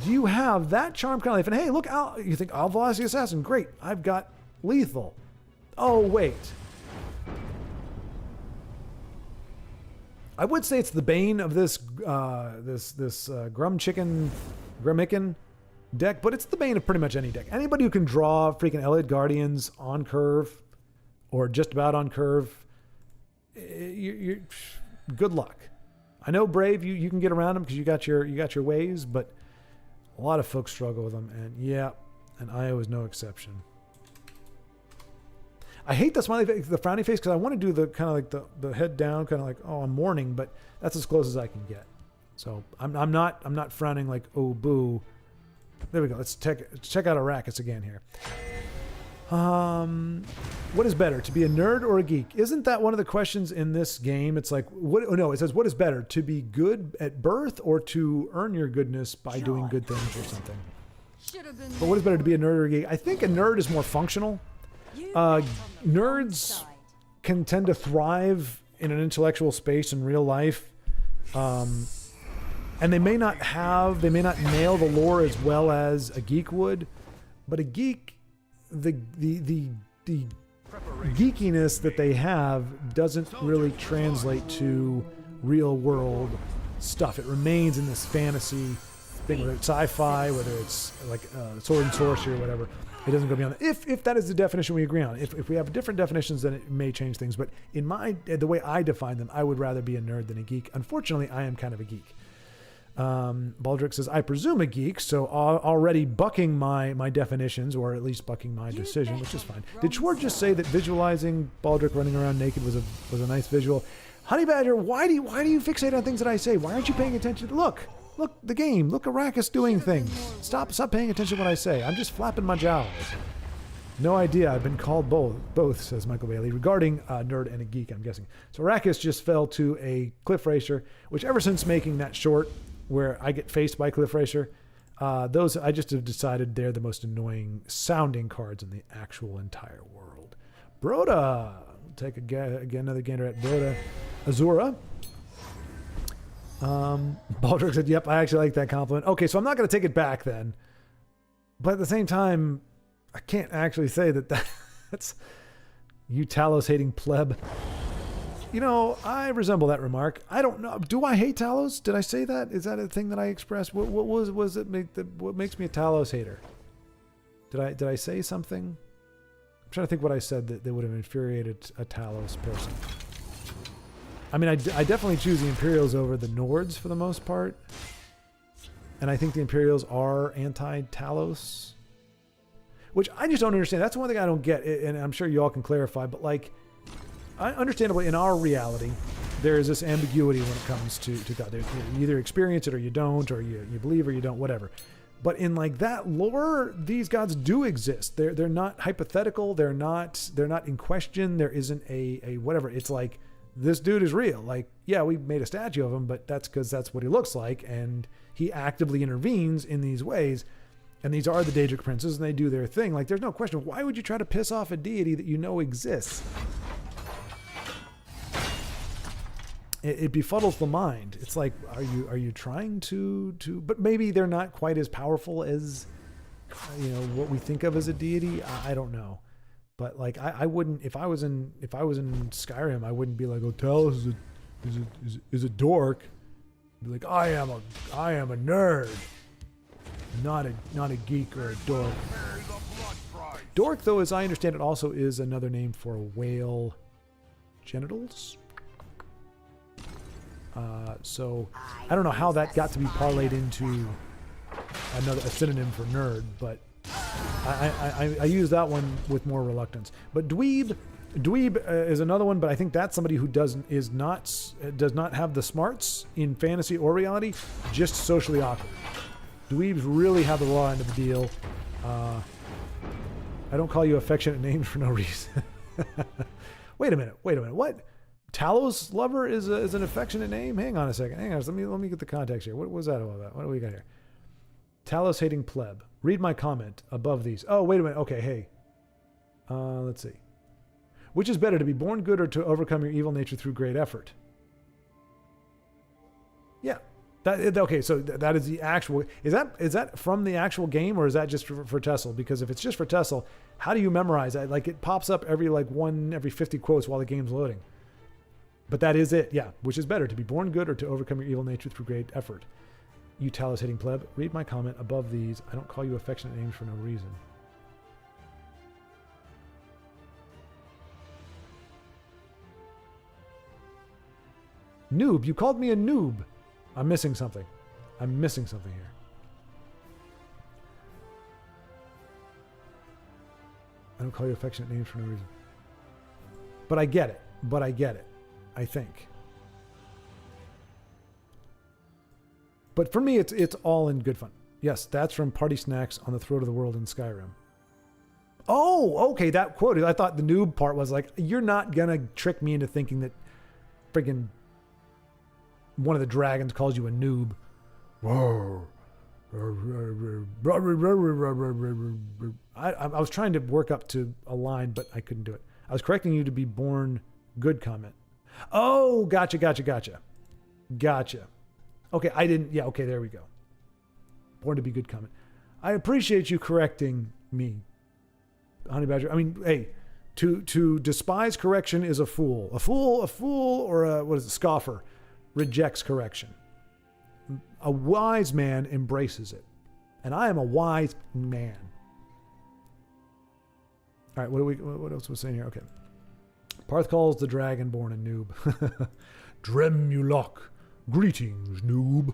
do you have that charm kind of life? And hey, look, you think Al Velocity Assassin, great. I've got lethal. Oh, wait. I would say it's the bane of this Grummican deck, but it's the bane of pretty much any deck. Anybody who can draw freaking Elliot Guardians on curve or just about on curve, you're good luck. I know Brave, you can get around them because you got your ways, but a lot of folks struggle with them, and yeah, and Io is no exception. I hate the smiley face, the frowny face, because I want to do the kind of like the head down, kind of like, oh, I'm mourning, but that's as close as I can get. So I'm not frowning like, oh boo. There we go. Let's check out Arrakis again here. What is better, to be a nerd or a geek? Isn't that one of the questions in this game? It's like, it says, what is better, to be good at birth or to earn your goodness by doing good things or something? But what is better, to be a nerd or a geek? I think a nerd is more functional. Nerds can tend to thrive in an intellectual space in real life. And they may not nail the lore as well as a geek would, but a geek, the geekiness that they have doesn't really translate to real world stuff. It remains in this fantasy thing, whether it's sci-fi, whether it's like sword and sorcery or whatever. It doesn't go beyond that. If that is the definition we agree on. If we have different definitions, then it may change things. But in the way I define them, I would rather be a nerd than a geek. Unfortunately, I am kind of a geek. Baldrick says, I presume a geek, so already bucking my definitions, or at least bucking my decision, which is fine. Did Schwartz just say that visualizing Baldrick running around naked was a nice visual? Honey Badger, why do you fixate on things that I say? Why aren't you paying attention? Look, the game. Look, Arrakis doing things. Stop paying attention to what I say. I'm just flapping my jowls. No idea. I've been called both, says Michael Bailey, regarding a nerd and a geek, I'm guessing. So Arrakis just fell to a cliff racer, which ever since making that short where I get faced by cliff racer, those I just have decided they're the most annoying sounding cards in the actual entire world. Broda. Take another gander at Broda. Azura. Baldrick said, yep, I actually like that compliment. Okay, so I'm not going to take it back then. But at the same time, I can't actually say that's you Talos hating pleb. You know, I resemble that remark. I don't know. Do I hate Talos? Did I say that? Is that a thing that I expressed? What was it? What makes me a Talos hater? Did I say something? I'm trying to think what I said that would have infuriated a Talos person. I mean, I definitely choose the Imperials over the Nords for the most part. And I think the Imperials are anti-Talos. Which I just don't understand. That's one thing I don't get. And I'm sure you all can clarify. But like, understandably, in our reality, there is this ambiguity when it comes to God. You either experience it or you don't, or you believe or you don't, whatever. But in like that lore, these gods do exist. They're not hypothetical. They're not in question. There isn't a whatever. It's like, this dude is real. Like, yeah, we made a statue of him, but that's because that's what he looks like, and he actively intervenes in these ways. And these are the Daedric princes, and they do their thing. Like, there's no question. Why would you try to piss off a deity that you know exists? It befuddles the mind. It's like, are you trying to? But maybe they're not quite as powerful as, what we think of as a deity. I don't know. But like, I wouldn't, if I was in Skyrim, I wouldn't be like, oh, Talos is a dork. I'd be like, I am a nerd, not a geek or a dork. Dork, though, as I understand it, also is another name for whale genitals. So I don't know how that got to be parlayed into a synonym for nerd, but I use that one with more reluctance. But dweeb is another one, but I think that's somebody who does not have the smarts in fantasy or reality, just socially awkward. Dweebs really have the raw end of the deal. I don't call you affectionate names for no reason. Wait a minute. What? Talos lover is an affectionate name? Hang on a second. Let me get the context here. What was that all about? What do we got here? Talos hating pleb. Read my comment above these. Oh, wait a minute. Okay, hey. Let's see. Which is better, to be born good or to overcome your evil nature through great effort? Yeah. Okay, so that is the actual... Is that from the actual game, or is that just for Tessel? Because if it's just for Tessel, how do you memorize that? Like, it pops up every 50 quotes while the game's loading. But that is it, yeah. Which is better, to be born good or to overcome your evil nature through great effort? You Talos hitting pleb, read my comment above these. I don't call you affectionate names for no reason. Noob, you called me a noob. I'm missing something. Here. I don't call you affectionate names for no reason. But I get it. I think. But for me, it's all in good fun. Yes, that's from Party Snacks on the Throat of the World in Skyrim. Oh, okay, that quote. I thought the noob part was like, you're not gonna trick me into thinking that friggin' one of the dragons calls you a noob. I was trying to work up to a line, but I couldn't do it. I was correcting you to be born good comment. Oh, gotcha. Okay, I didn't... Yeah, okay, there we go. Born to be good comment. I appreciate you correcting me, Honey Badger. I mean, hey, to despise correction is a fool. A fool, or a scoffer rejects correction. A wise man embraces it. And I am a wise man. All right, what else was saying here? Okay. Parth calls the dragonborn a noob. Dremulok. Greetings, noob.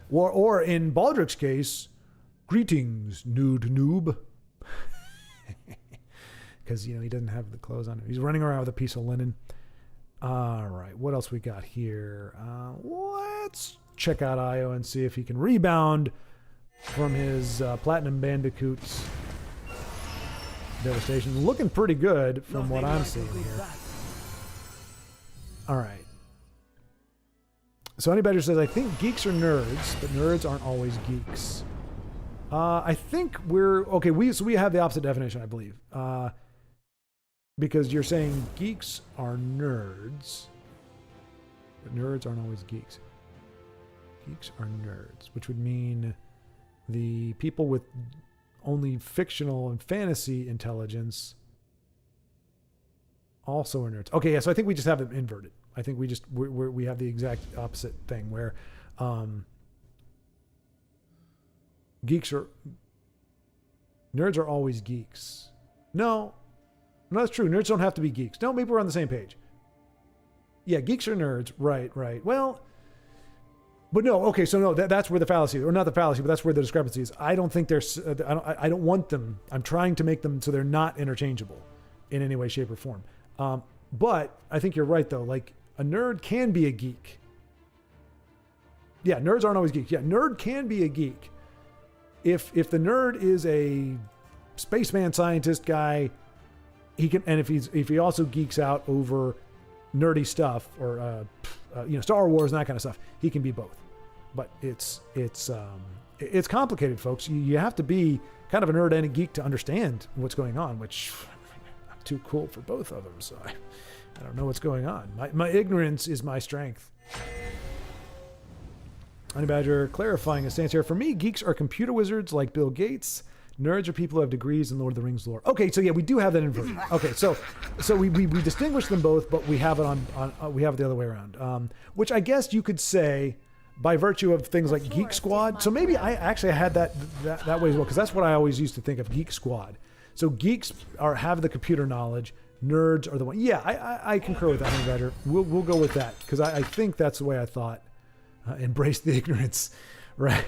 Or in Baldric's case, greetings, nude noob. Because, he doesn't have the clothes on. He's running around with a piece of linen. All right, what else we got here? Let's check out Io and see if he can rebound from his Platinum Bandicoot's devastation. Looking pretty good from what I'm seeing here. All right. So Honey Badger says, I think geeks are nerds, but nerds aren't always geeks. I think okay. We have the opposite definition, I believe. Because you're saying geeks are nerds, but nerds aren't always geeks. Geeks are nerds, which would mean the people with only fictional and fantasy intelligence also are nerds. Okay, yeah. So I think we just have them inverted. I think we have the exact opposite thing where nerds are always geeks. No, that's true. Nerds don't have to be geeks. No, maybe we're on the same page. Yeah, geeks are nerds. Right. Well, but no. Okay, so no, that's where the fallacy, or not the fallacy, but that's where the discrepancy is. I don't think there's. I don't want them. I'm trying to make them so they're not interchangeable in any way, shape, or form. But I think you're right though. Like a nerd can be a geek. Yeah, nerds aren't always geeks. Yeah, nerd can be a geek. If the nerd is a spaceman scientist guy, he can, and if he also geeks out over nerdy stuff or Star Wars and that kind of stuff, he can be both. But it's complicated, folks. You have to be kind of a nerd and a geek to understand what's going on, which I'm too cool for both of them, so I don't know what's going on. My ignorance is my strength. Honey Badger clarifying a stance here. For me, geeks are computer wizards like Bill Gates. Nerds are people who have degrees in Lord of the Rings lore. Okay, so yeah, we do have that inverted. Okay, so we distinguish them both, but we have it we have it the other way around. Which I guess you could say by virtue of things like Geek Squad. So maybe I actually had that way as well, because that's what I always used to think of, Geek Squad. So geeks have the computer knowledge. Nerds are the one. Yeah, I concur with that, Honey Badger. We'll go with that because I think that's the way I thought. Embrace the ignorance, right?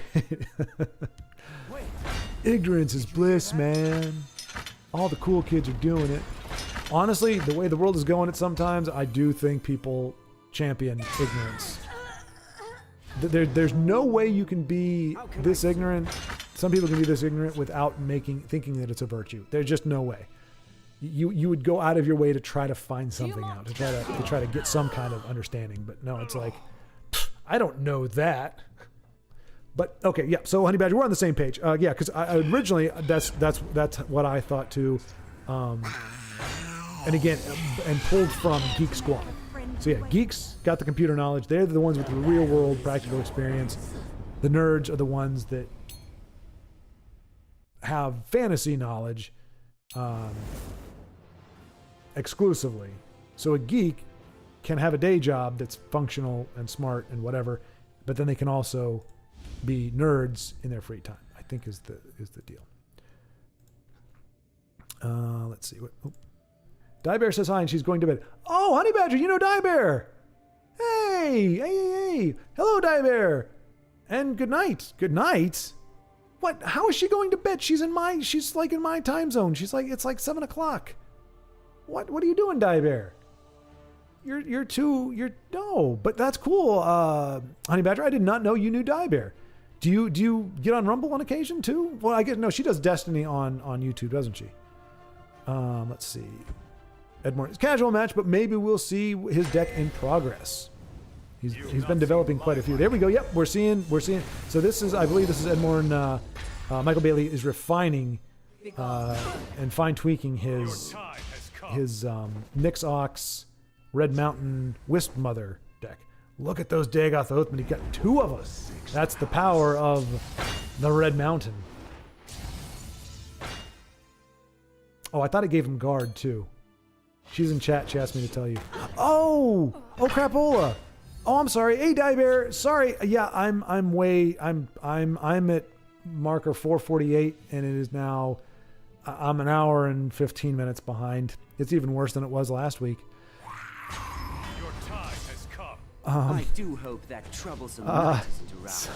Ignorance is bliss, man. All the cool kids are doing it. Honestly, the way the world is going, sometimes I do think people champion ignorance. There's no way you can be this ignorant. Some people can be this ignorant without thinking that it's a virtue. There's just no way. You would go out of your way to try to find something out, to try to get some kind of understanding. But no, it's like, I don't know that. But okay, yeah. So Honey Badger, we're on the same page. Yeah, because originally that's what I thought too. And again, and pulled from Geek Squad. So yeah, geeks got the computer knowledge. They're the ones with the real world practical experience. The nerds are the ones that have fantasy knowledge exclusively. So a geek can have a day job that's functional and smart and whatever, but then they can also be nerds in their free time, I think is the deal. Let's see. Die Bear says hi and she's going to bed. Oh, Honey Badger, you know Die Bear. Hey. Hello, Die Bear. And good night. Good night? What? How is she going to bed? She's like in my time zone. It's like 7 o'clock. What are you doing, Die Bear? No, but that's cool. Honey Badger, I did not know you knew Die Bear. Do you get on Rumble on occasion too? Well, I guess no, she does Destiny on YouTube, doesn't she? Let's see. Edmore, it's casual match, but maybe we'll see his deck in progress. He's been developing quite a few. There we go. Yep, we're seeing. So I believe this is Edmore and Michael Bailey is refining and fine tweaking his Nyx Ox Red Mountain Wisp Mother deck. Look at those Dagoth Oathman. He got 2 of us. That's the power of the Red Mountain. Oh, I thought it gave him guard too. She's in chat. She asked me to tell you. Oh, crapola. Oh, I'm sorry. Hey, Die Bear. Sorry. Yeah, I'm at marker 448, and it is now. I'm an hour and 15 minutes behind. It's even worse than it was last week. Your time has come. I do hope that troublesome night isn't around.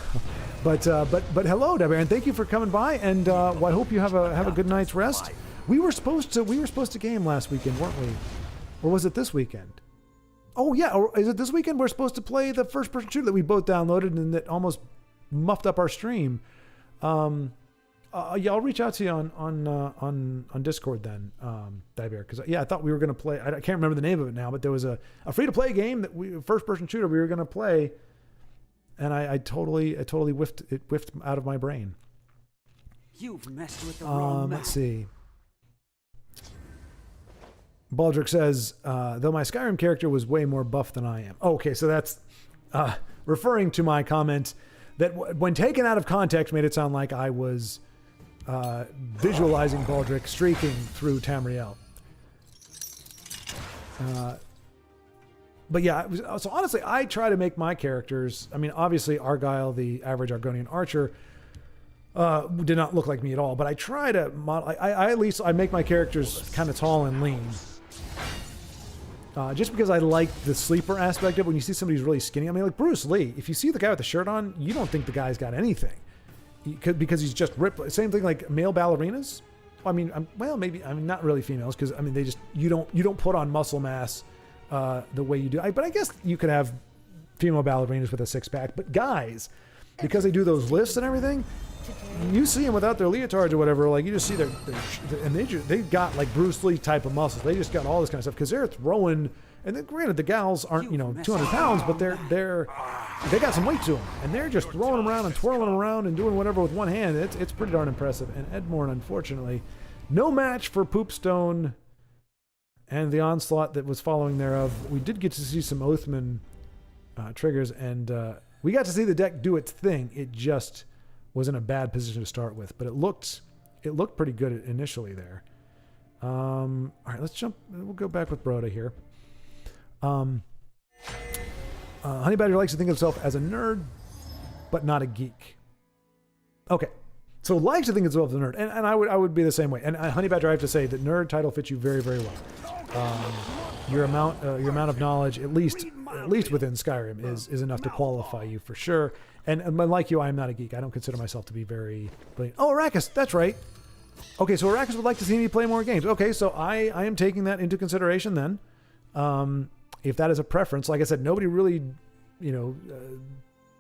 But hello, Die Bear, and thank you for coming by. And I hope you have a good night's rest. We were supposed to game last weekend, weren't we? Or was it this weekend? Oh yeah, or is it this weekend? We're supposed to play the first-person shooter that we both downloaded and that almost muffed up our stream. Yeah, I'll reach out to you on Discord then, Die Bear, because I thought we were gonna play. I can't remember the name of it now, but there was a free-to-play game first-person shooter we were gonna play, and I totally whiffed out of my brain. You've messed with the wrong man. Let's see. Baldrick says, though my Skyrim character was way more buff than I am. Okay, so that's referring to my comment that when taken out of context made it sound like I was visualizing Baldrick streaking through Tamriel. But yeah, so honestly, I try to make my characters. I mean, obviously, Argyle, the average Argonian archer, did not look like me at all. But I try to model. I at least I make my characters kind of tall and lean, just because I like the sleeper aspect of it. When you see somebody who's really skinny, I mean, like Bruce Lee. If you see the guy with the shirt on, you don't think the guy's got anything, because he's just ripped. Same thing like male ballerinas. I mean, maybe not really females, because I mean they just you don't put on muscle mass the way you do. But I guess you could have female ballerinas with a six-pack. But guys, because they do those lifts and everything, you see them without their leotards or whatever. Like you just see and they've got like Bruce Lee type of muscles. They just got all this kind of stuff because they're throwing. And then, granted, the gals aren't 200 pounds, but they got some weight to them, and they're just throwing them around and twirling them around and doing whatever with one hand. It's pretty darn impressive. And Edmorn, unfortunately, no match for Poopstone and the onslaught that was following thereof. We did get to see some Oathman triggers, and we got to see the deck do its thing. It just was in a bad position to start with, but it looked pretty good initially there. All right, let's jump. We'll go back with Broda here. Honey Badger likes to think of himself as a nerd, but not a geek. Okay, so likes to think of himself as a nerd, and I would be the same way. And Honey Badger, I have to say that nerd title fits you very, very well. Your amount of knowledge, at least within Skyrim, is enough to qualify you for sure. And like you, I am not a geek. I don't consider myself to be very brilliant. Oh, Arrakis, that's right. Okay, so Arrakis would like to see me play more games. Okay, so I am taking that into consideration then. If that is a preference, like I said, nobody really,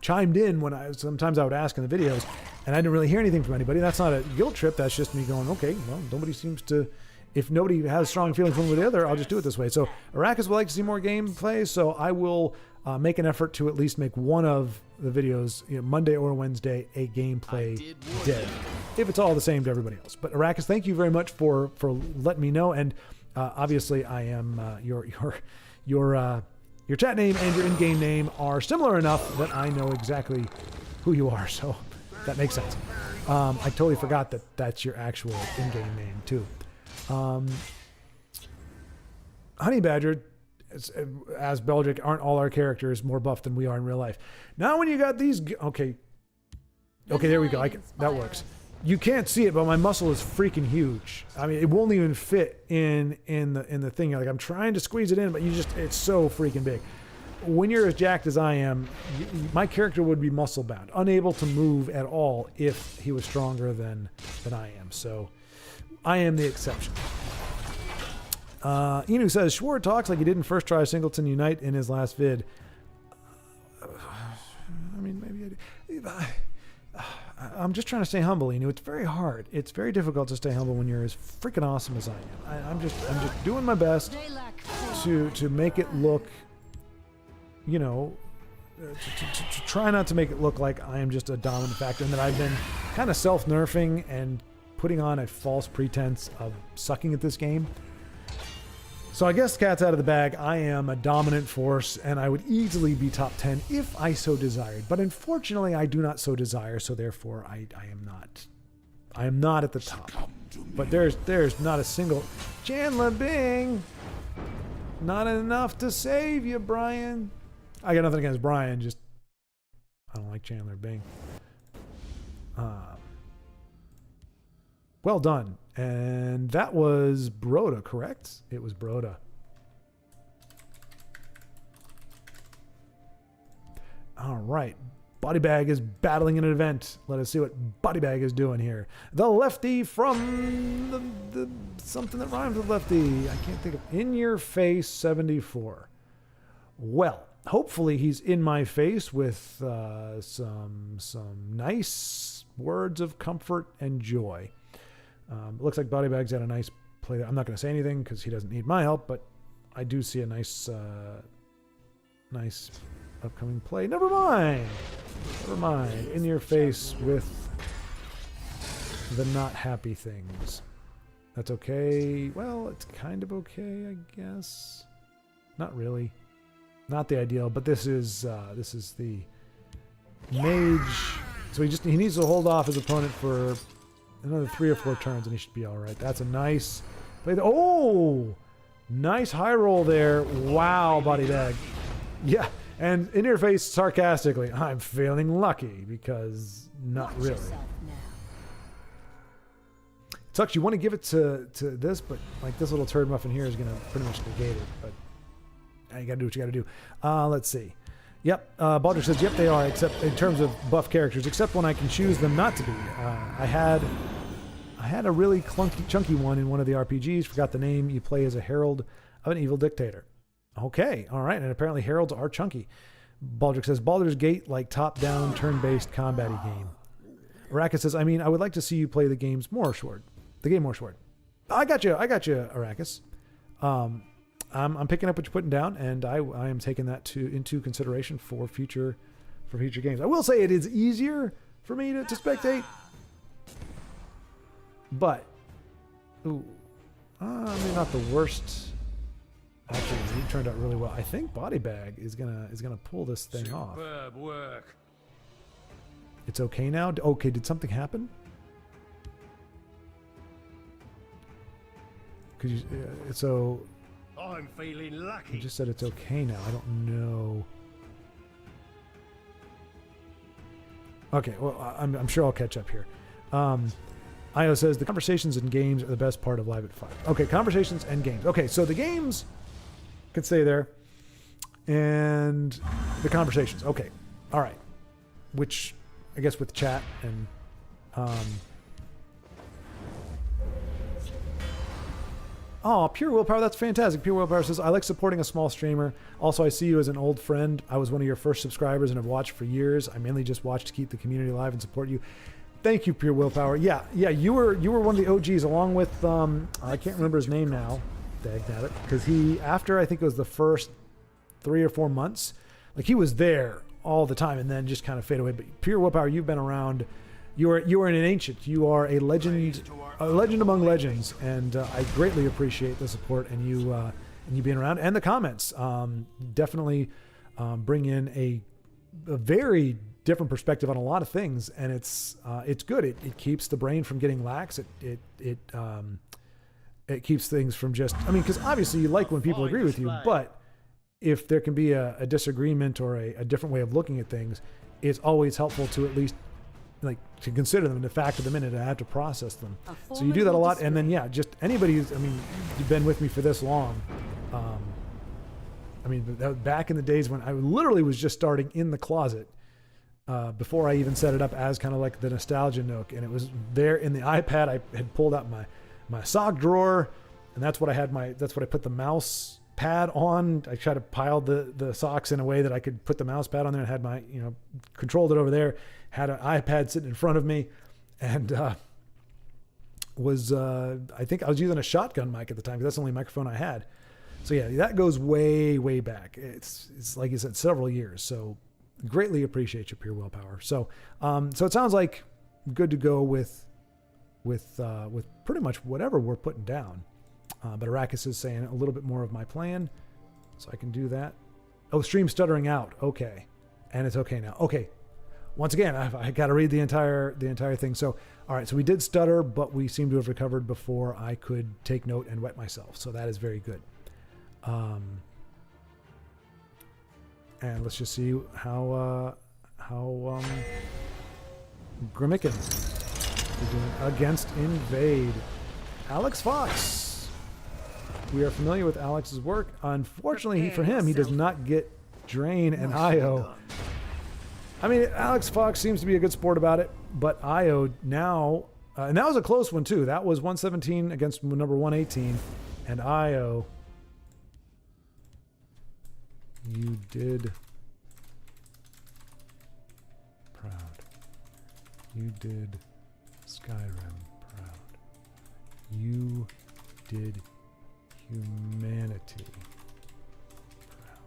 chimed in when sometimes I would ask in the videos, and I didn't really hear anything from anybody. That's not a guilt trip. That's just me going, okay, well, nobody seems to. If nobody has strong feelings one way or the other, I'll just do it this way. So Arrakis would like to see more gameplay, so I will make an effort to at least make one of the videos, Monday or Wednesday, a gameplay day, if it's all the same to everybody else. But Arrakis, thank you very much for letting me know, and obviously I am your chat name and your in-game name are similar enough that I know exactly who you are, so that makes sense. I totally forgot that that's your actual in-game name too. Honey Badger, as Beldrick, aren't all our characters more buff than we are in real life? Now when you got these, okay, there we go. That works. You can't see it, but my muscle is freaking huge. I mean, it won't even fit in the thing. Like I'm trying to squeeze it in, but it's so freaking big. When you're as jacked as I am, my character would be muscle bound, unable to move at all if he was stronger than I am. So I am the exception. Inu says, Schwartz talks like he didn't first try Singleton Unite in his last vid. I mean, maybe I did. I'm just trying to stay humble, Inu. It's very hard. It's very difficult to stay humble when you're as freaking awesome as I am. I'm just doing my best to make it look, to try not to make it look like I am just a dominant factor and that I've been kind of self-nerfing and putting on a false pretense of sucking at this game. So I guess cat's out of the bag. I am a dominant force, and I would easily be top 10 if I so desired. But unfortunately, I do not so desire, so therefore I am not at the top. But there's not a single Chandler Bing. Not enough to save you, Brian. I got nothing against Brian, just I don't like Chandler Bing. Well done. And that was Broda, correct? It was Broda. All right. Bodybag is battling in an event. Let us see what Bodybag is doing here. The lefty from the something that rhymes with lefty. I can't think of. In your face 74. Well, hopefully he's in my face with some nice words of comfort and joy. Looks like Bodybag's had a nice play there. I'm not going to say anything because he doesn't need my help, but I do see a nice upcoming play. Never mind. In your face with the not happy things. That's okay. Well, it's kind of okay, I guess. Not really. Not the ideal, but this is the mage. So he needs to hold off his opponent for another 3 or 4 turns, and he should be all right. That's a nice play. Oh, Nice high roll there. Wow, body bag. Yeah, and in your face sarcastically, I'm feeling lucky because not really. It sucks. You want to give it to this, but like this little turd muffin here is going to pretty much negate it. But you got to do what you got to do. Let's see. Yep. Baldric says, yep, they are, except in terms of buff characters, except when I can choose them not to be. I had a really chunky one in one of the RPGs. Forgot the name. You play as a herald of an evil dictator. Okay. All right. And apparently heralds are chunky. Baldric says, Baldur's Gate, like top-down, turn-based combat-y game. Arrakis says, I mean, I would like to see you play the game more short. I got you, Arrakis. I'm picking up what you're putting down, and I am taking that into consideration for future games. I will say it is easier for me to spectate, but I mean, not the worst. Actually, he turned out really well. I think Body Bag is gonna pull this thing off. Superb work. It's okay now. Okay, did something happen? Could you? So. I'm feeling lucky. You just said it's okay now. I don't know. Okay, well, I'm sure I'll catch up here. Io says the conversations and games are the best part of Live at 5. Okay, conversations and games. Okay, so the games could stay there, and the conversations. Okay, all right. Which I guess with chat and. Oh, Pure Willpower, that's fantastic. Pure Willpower says, I like supporting a small streamer. Also, I see you as an old friend. I was one of your first subscribers and have watched for years. I mainly just watch to keep the community alive and support you. Thank you, Pure Willpower. Yeah, you were one of the OGs along with, I can't remember his name now, dagnabbit, because after I think it was the first 3 or 4 months, like he was there all the time and then just kind of fade away. But Pure Willpower, you've been around. You are an ancient. You are a legend among legends, and I greatly appreciate the support and you being around and the comments. Definitely bring in a very different perspective on a lot of things, and it's good. It keeps the brain from getting lax. It keeps things from just. I mean, because obviously you like when people agree with you, but if there can be a disagreement or a different way of looking at things, it's always helpful to at least. Like to consider them and to factor them in and to have to process them. So you do that a lot, and then just anybody who's, I mean, you've been with me for this long. I mean, back in the days when I literally was just starting in the closet, before I even set it up as kind of like the nostalgia nook, and it was there in the iPad. I had pulled out my sock drawer, and that's what I put the mouse pad on. I tried to pile the socks in a way that I could put the mouse pad on there and had my, controlled it over there, had an iPad sitting in front of me, and I think I was using a shotgun mic at the time because that's the only microphone I had. So yeah, that goes way, way back. It's like you said, several years. So greatly appreciate your Pure Willpower. So so it sounds like good to go with pretty much whatever we're putting down. But Arrakis is saying a little bit more of my plan, so I can do that. Oh, stream stuttering out. Okay, and it's okay now. Okay, once again, I got to read the entire thing. So, all right, so we did stutter, but we seem to have recovered before I could take note and wet myself. So that is very good. And let's just see how Grimmicken is doing against Invade. Alex Fox. We are familiar with Alex's work. Unfortunately, for him, he does not get Drain and Io. I mean, Alex Fox seems to be a good sport about it, but Io now, and that was a close one too. That was 117 against number 118, and Io, you did proud. You did Skyrim proud. You did humanity proud.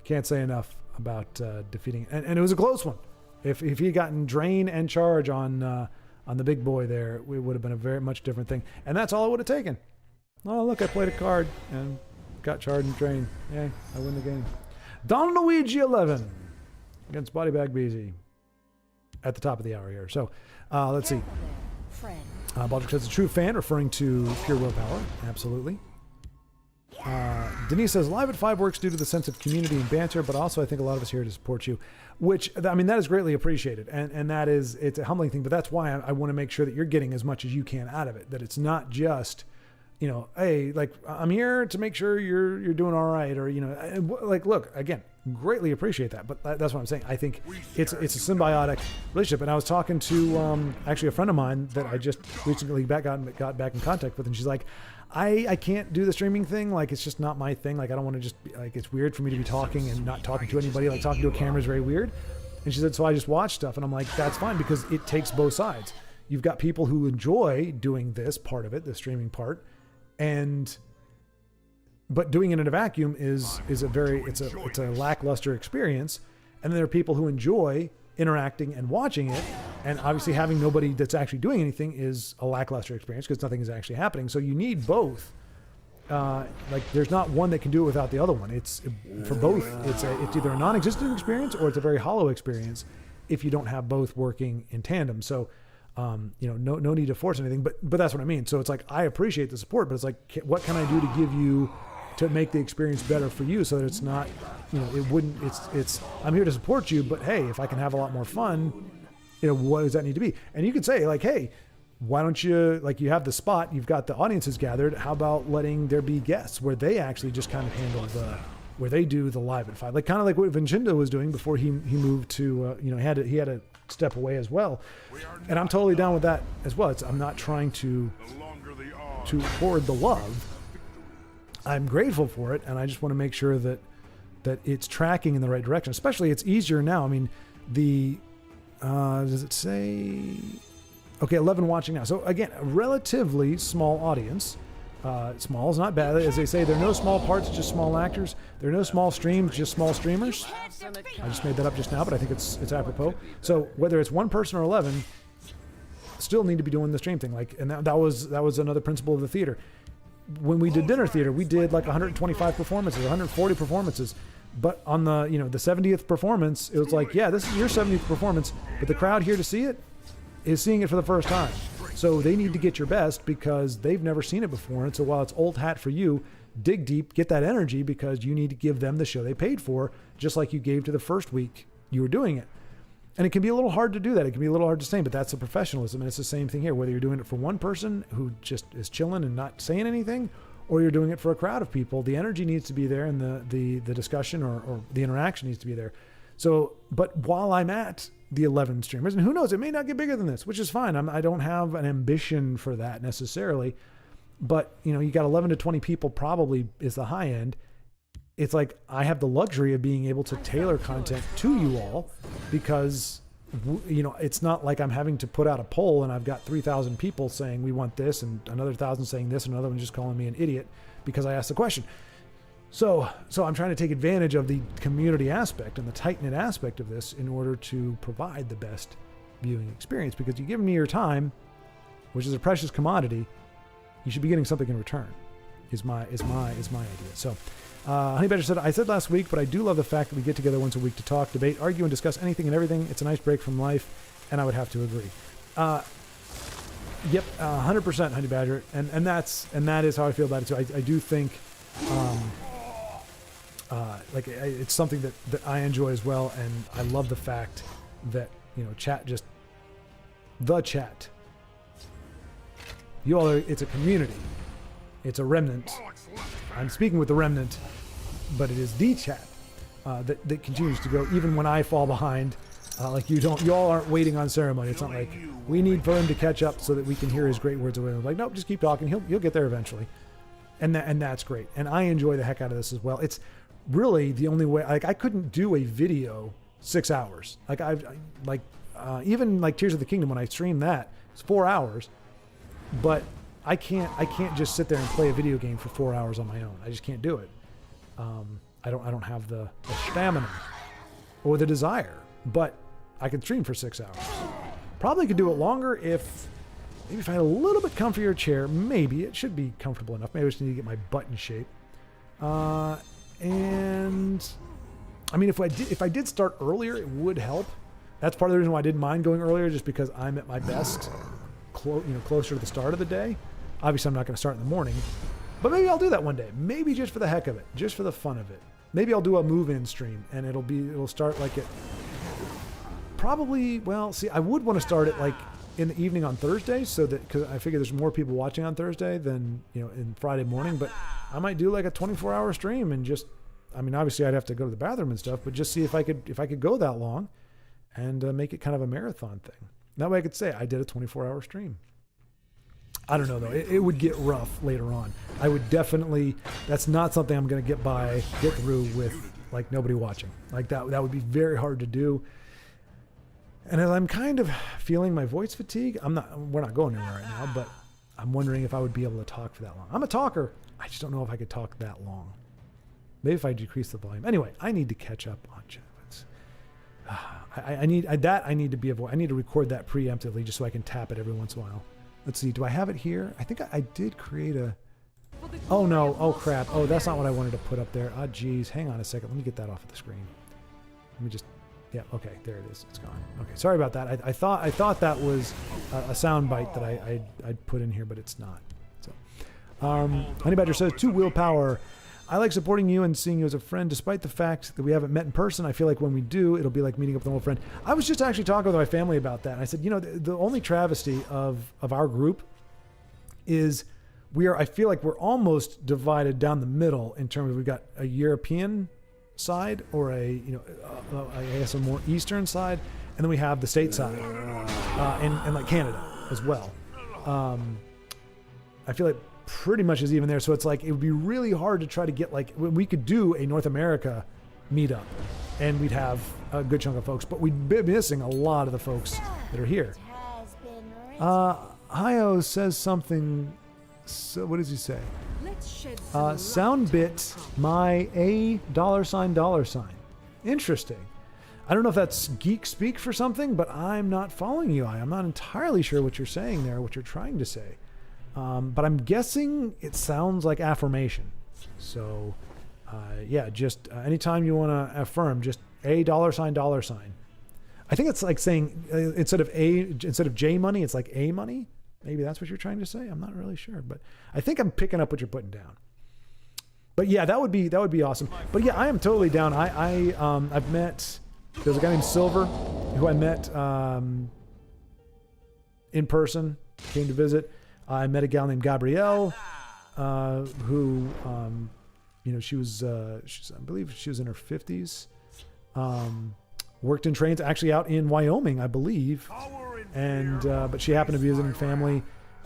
Can't say enough about defeating, and it was a close one. If he had gotten Drain and Charge on the big boy there, it would have been a very much different thing, and that's all it would have taken. Oh look, I played a card and got Charge and Drain. Yay, I win the game. Don Luigi 11 against Bodybag BZ at the top of the hour here. So let's see. Baldric says, a true fan, referring to pure willpower. Absolutely. Denise says, live at 5 works due to the sense of community and banter, but also I think a lot of us here to support you, which, I mean, that is greatly appreciated. And that is, it's a humbling thing, but that's why I want to make sure that you're getting as much as you can out of it, that it's not just, you know, hey, like, I'm here to make sure you're doing all right, or, you know, like, look, again, greatly appreciate that, but that's what I'm saying. I think it's a symbiotic relationship. And I was talking to actually a friend of mine that I just recently got back in contact with, and she's like, I can't do the streaming thing. Like, it's just not my thing. Like, I don't want to just be, like, it's weird for me to be talking and not talking to anybody. Like, talking to a camera is very weird. And she said, so I just watch stuff. And I'm like, that's fine, because it takes both sides. You've got people who enjoy doing this part of it, the streaming part, but doing it in a vacuum is a lackluster experience. And then there are people who enjoy interacting and watching it, and obviously having nobody that's actually doing anything is a lackluster experience because nothing is actually happening. So you need both. Like, there's not one that can do it without the other one. It's for both. It's either a non-existent experience or it's a very hollow experience if you don't have both working in tandem. So, you know, no need to force anything, but that's what I mean. So it's like, I appreciate the support, but it's like, what can I do to give you to make the experience better for you, so that it's not, you know, it's I'm here to support you, but hey, if I can have a lot more fun, you know, what does that need to be? And you could say, like, hey, why don't you, like, you have the spot, you've got the audiences gathered, how about letting there be guests where they actually just kind of handle where they do the live at 5, like kind of like what Vincenzo was doing before he moved to, you know, he had to step away as well. And I'm totally down with that as well. I'm not trying to hoard the love. I'm grateful for it, and I just want to make sure that it's tracking in the right direction. Especially, it's easier now. I mean, does it say? Okay, 11 watching now. So again, a relatively small audience. Small is not bad. As they say, there are no small parts, just small actors. There are no small streams, just small streamers. I just made that up just now, but I think it's apropos. So whether it's one person or 11, still need to be doing the stream thing. Like, and that was another principle of the theater. When we did dinner theater, we did like 125 performances, 140 performances. But on the, you know, the 70th performance, it was like, yeah, this is your 70th performance, but the crowd here to see it is seeing it for the first time. So they need to get your best because they've never seen it before. And so while it's old hat for you, dig deep, get that energy, because you need to give them the show they paid for, just like you gave to the first week you were doing it. And it can be a little hard to do that. It can be a little hard to say, but that's the professionalism. And it's the same thing here, whether you're doing it for one person who just is chilling and not saying anything, or you're doing it for a crowd of people. The energy needs to be there, and the discussion or the interaction needs to be there. So, but while I'm at the 11 streamers, and who knows, it may not get bigger than this, which is fine. I don't have an ambition for that necessarily, but you know, you got 11 to 20 people probably is the high end. It's like, I have the luxury of being able to tailor content to you all, because, you know, it's not like I'm having to put out a poll and I've got 3,000 people saying we want this, and another 1,000 saying this, and another one just calling me an idiot because I asked the question. So I'm trying to take advantage of the community aspect and the tight-knit aspect of this in order to provide the best viewing experience, because you give me your time, which is a precious commodity, you should be getting something in return, is my idea. So, Honey Badger said, I said last week, but I do love the fact that we get together once a week to talk, debate, argue, and discuss anything and everything. It's a nice break from life, and I would have to agree. Yep, 100%, Honey Badger, and that is how I feel about it too. I do think, it's something that I enjoy as well, and I love the fact that, you know, the chat. You all are, it's a community. It's a remnant. I'm speaking with the remnant, but it is the chat that continues to go even when I fall behind. Like you all aren't waiting on ceremony. It's not like we need for him to catch up so that we can hear his great words of wisdom. Like, nope, just keep talking. He'll get there eventually, and that's great. And I enjoy the heck out of this as well. It's really the only way. Like, I couldn't do a video 6 hours. Like even like Tears of the Kingdom, when I streamed that, it's 4 hours, but I can't just sit there and play a video game for 4 hours on my own. I just can't do it. I don't have the stamina or the desire, but I could stream for 6 hours. Probably could do it longer if I had a little bit comfier chair. Maybe it should be comfortable enough. Maybe I just need to get my butt in shape. And I mean, if I did start earlier, it would help. That's part of the reason why I didn't mind going earlier, just because I'm at my best closer to the start of the day. Obviously, I'm not going to start in the morning, but maybe I'll do that one day. Maybe just for the heck of it, just for the fun of it. Maybe I'll do a move-in stream, and it'll start like at probably. Well, see, I would want to start it like in the evening on Thursday, so that because I figure there's more people watching on Thursday than in Friday morning. But I might do like a 24-hour stream and just. I mean, obviously, I'd have to go to the bathroom and stuff, but just see if I could go that long, and make it kind of a marathon thing. That way, I could say I did a 24-hour stream. I don't know though. It would get rough later on. I would definitely. That's not something I'm going to get through with like nobody watching. Like that would be very hard to do. And as I'm kind of feeling my voice fatigue, we're not going anywhere right now, but I'm wondering if I would be able to talk for that long. I'm a talker. I just don't know if I could talk that long. Maybe if I decrease the volume. Anyway, I need to catch up on Chinooks. I need to be avoid. I need to record that preemptively just so I can tap it every once in a while. Let's see. Do I have it here? I think I did create a. Oh no! Oh crap! Oh, that's not what I wanted to put up there. Ah, geez. Hang on a second. Let me get that off of the screen. Let me just. Yeah. Okay. There it is. It's gone. Okay. Sorry about that. I thought that was a sound bite that I'd put in here, but it's not. So, Honey Badger says 2 willpower. I like supporting you and seeing you as a friend, despite the fact that we haven't met in person. I feel like when we do, it'll be like meeting up with an old friend. I was just actually talking with my family about that. And I said, the only travesty of our group is I feel like we're almost divided down the middle in terms of we've got a European side or I guess a more Eastern side. And then we have the state side and like Canada as well. I feel like pretty much is even there. So it's like, it would be really hard to try to get like, we could do a North America meetup and we'd have a good chunk of folks, but we'd be missing a lot of the folks that are here. Hio says something. So what does he say? Soundbit my $$. Interesting. I don't know if that's geek speak for something, but I'm not following you. I'm not entirely sure what you're saying there, what you're trying to say. But I'm guessing it sounds like affirmation. So, just anytime you want to affirm, just $$. I think it's like saying instead of J money, it's like A money. Maybe that's what you're trying to say. I'm not really sure, but I think I'm picking up what you're putting down. But yeah, that would be awesome. But yeah, I am totally down. I've met. There's a guy named Silver who I met in person. Came to visit. I met a gal named Gabrielle, who, she's, I believe she was in her 50s, worked in trains, actually out in Wyoming, I believe. And, but she happened to be visiting family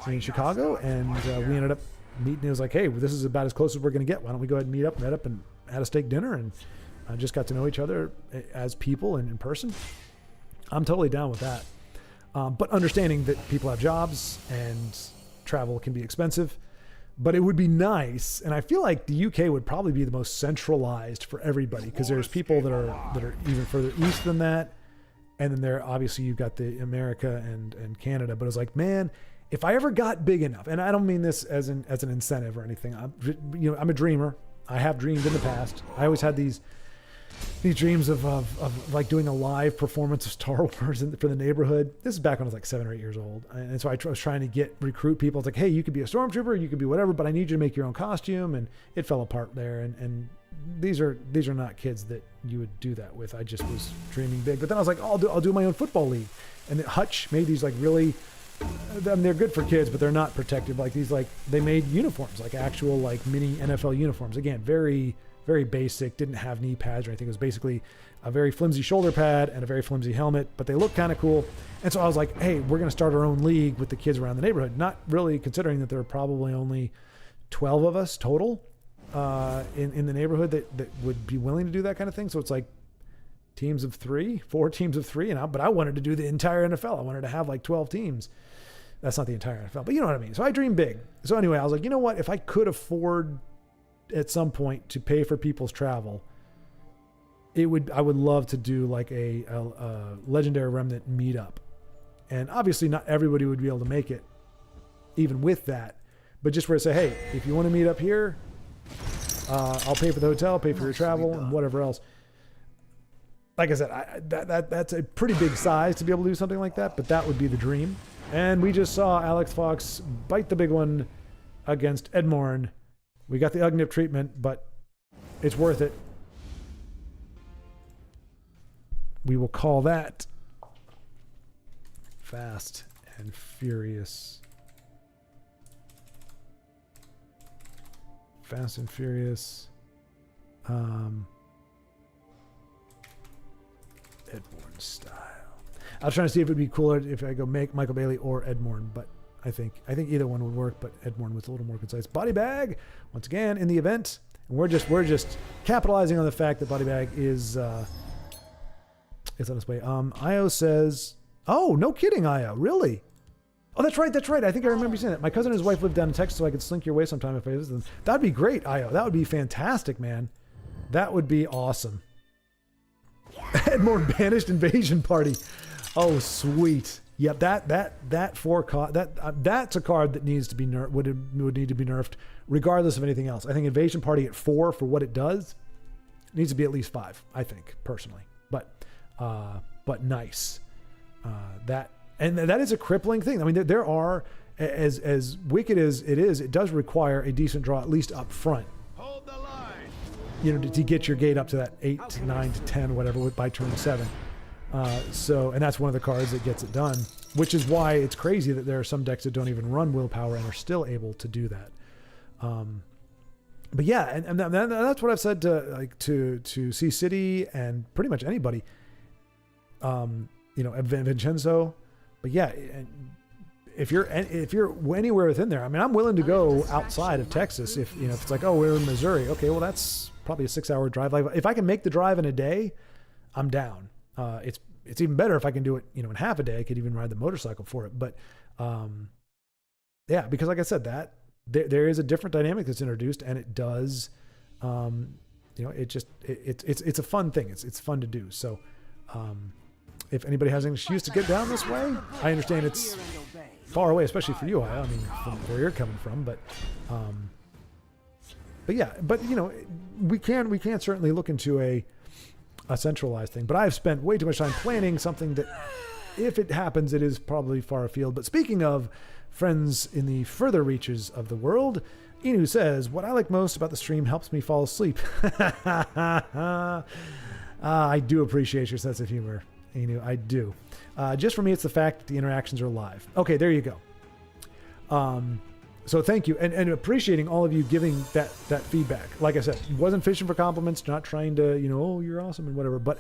in Chicago, and we ended up meeting. It was like, hey, this is about as close as we're going to get. Why don't we go ahead and met up and had a steak dinner and just got to know each other as people and in person. I'm totally down with that. But understanding that people have jobs and travel can be expensive, but it would be nice. And I feel like the UK would probably be the most centralized for everybody because there's people that are even further east than that. And then there, obviously you've got the America and Canada, but it's like, man, if I ever got big enough, and I don't mean this as an incentive or anything. I'm a dreamer. I have dreamed in the past. I always had these dreams of like doing a live performance of Star Wars for the neighborhood. This is back when I was like 7 or 8 years old. And so I was trying to recruit people. It's like, hey, you could be a stormtrooper, you could be whatever, but I need you to make your own costume. And it fell apart there. And these are not kids that you would do that with. I just was dreaming big. But then I was like, I'll do my own football league. And Hutch made these like really, they're good for kids, but they're not protected. Like these, like they made uniforms, like actual like mini NFL uniforms. Again, very, very basic, didn't have knee pads or anything. It was basically a very flimsy shoulder pad and a very flimsy helmet, but they look kind of cool. And so I was like, hey, we're going to start our own league with the kids around the neighborhood. Not really considering that there are probably only 12 of us total in the neighborhood that would be willing to do that kind of thing. So it's like 4 teams of 3, but I wanted to do the entire NFL. I wanted to have like 12 teams. That's not the entire NFL, but you know what I mean? So I dream big. So anyway, I was like, you know what? If I could afford at some point to pay for people's travel, I would love to do like a Legendary Remnant meetup. And obviously not everybody would be able to make it even with that, but just where to say, hey, if you want to meet up here, I'll pay for the hotel, pay for your travel and whatever else. Like I said, that's a pretty big size to be able to do something like that, but that would be the dream. And we just saw Alex Fox bite the big one against Edmorn. We got the Ugnip treatment, but it's worth it. We will call that Fast and Furious. Fast and Furious. Edmorn style. I was trying to see if it'd be cooler if I go make Michael Bailey or Edmorn, but I think either one would work, but Edmorn was a little more concise. Body Bag, once again in the event, and we're just capitalizing on the fact that Body Bag is on its way. Io says, "Oh, no kidding, Io, really? Oh, that's right. I think I remember you saying that. My cousin and his wife lived down in Texas, so I could slink your way sometime if I visit them. That'd be great, Io. That would be fantastic, man. That would be awesome." Edmore banished invasion party. Oh, sweet. Yep, that's a card that needs to be would need to be nerfed, regardless of anything else. I think invasion party at 4 for what it does needs to be at least 5. I think personally, but nice. That is a crippling thing. I mean, there are as wicked as it is, it does require a decent draw at least up front. Hold the line. You know, to get your gate up to that 8 to 9 to 10, whatever, by turn 7. And that's one of the cards that gets it done, which is why it's crazy that there are some decks that don't even run willpower and are still able to do that. But yeah, and that's what I've said to C City and pretty much anybody. Vincenzo. But yeah, if you're anywhere within there, I mean, I'm willing to go outside of Texas if it's like, oh, we're in Missouri. Okay, well that's probably a 6-hour drive. Like if I can make the drive in a day, I'm down. It's even better if I can do it, in half a day. I could even ride the motorcycle for it. But yeah, because like I said, that there is a different dynamic that's introduced, and it does, it's a fun thing. It's fun to do. So if anybody has any excuse to get down this way, I understand it's far away, especially for you. I mean, from where you're coming from, but yeah, we can certainly look into a centralized thing, but I've spent way too much time planning something that, if it happens, it is probably far afield. But speaking of friends in the further reaches of the world, Inu says, "What I like most about the stream helps me fall asleep." I do appreciate your sense of humor, Inu. I do. Just for me, it's the fact that the interactions are live. Okay, there you go. So thank you, and appreciating all of you giving that feedback. Like I said, wasn't fishing for compliments, not trying to, oh, you're awesome and whatever, but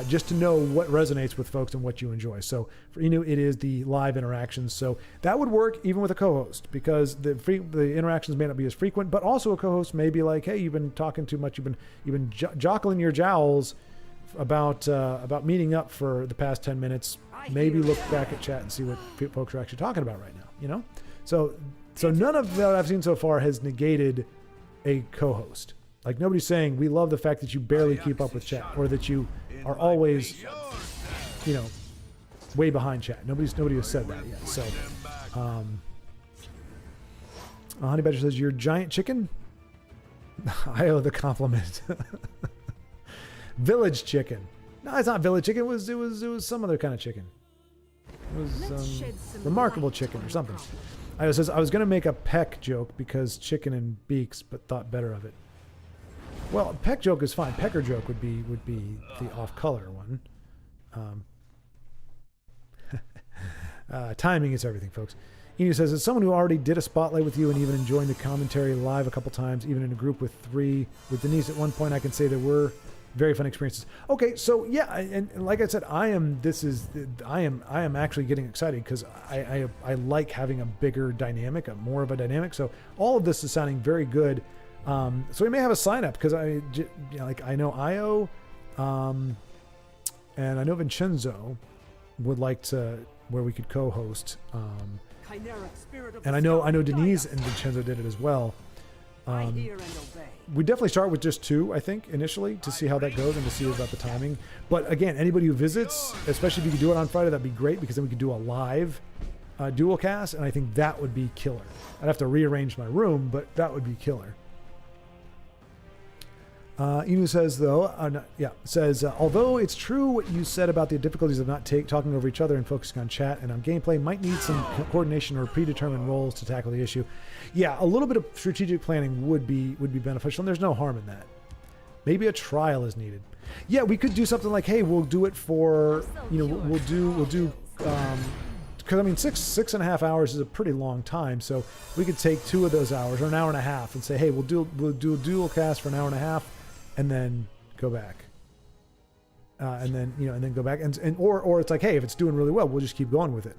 just to know what resonates with folks and what you enjoy. So for Inu, it is the live interactions. So that would work even with a co-host, because the interactions may not be as frequent, but also a co-host may be like, hey, you've been talking too much, you've been jockling your jowls about meeting up for the past 10 minutes. Maybe look back at chat and see what folks are actually talking about right now. So none of that I've seen so far has negated a co-host. Like, nobody's saying we love the fact that you barely keep up with chat, or that you are always, way behind chat. Nobody has said that yet. So, Honey Badger says, "You're giant chicken." I owe the compliment. Village chicken. No, it's not village chicken. It was some other kind of chicken. It was remarkable chicken or something. I was going to make a peck joke because chicken and beaks, but thought better of it. Well, peck joke is fine. Pecker joke would be the off-color one. Timing is everything, folks. Inu says, as someone who already did a spotlight with you and even enjoying the commentary live a couple times, even in a group with 3 with Denise at one point, I can say there were very fun experiences. Okay, so yeah, and like I said, I am actually getting excited because I like having a bigger dynamic, more of a dynamic. So all of this is sounding very good. So we may have a sign up because I know Io, and I know Vincenzo would like to, where we could co-host. And I know Denise and Vincenzo did it as well. We definitely start with just 2, I think, initially, to see how that goes and to see about the timing. But again, anybody who visits, especially if you could do it on Friday, that'd be great, because then we could do a live dual cast, and I think that would be killer. I'd have to rearrange my room, but that would be killer. Inu says, though, although it's true what you said about the difficulties of not talking over each other and focusing on chat and on gameplay, might need some coordination or predetermined roles to tackle the issue. Yeah, a little bit of strategic planning would be beneficial, and there's no harm in that. Maybe a trial is needed. Yeah, we could do something like, hey, we'll do it for, we'll do. Because I mean, six and a half hours is a pretty long time, so we could take 2 of those hours or an hour and a half and say, hey, we'll do a dual cast for an hour and a half, and then go back, and then go back, or it's like, hey, if it's doing really well, we'll just keep going with it.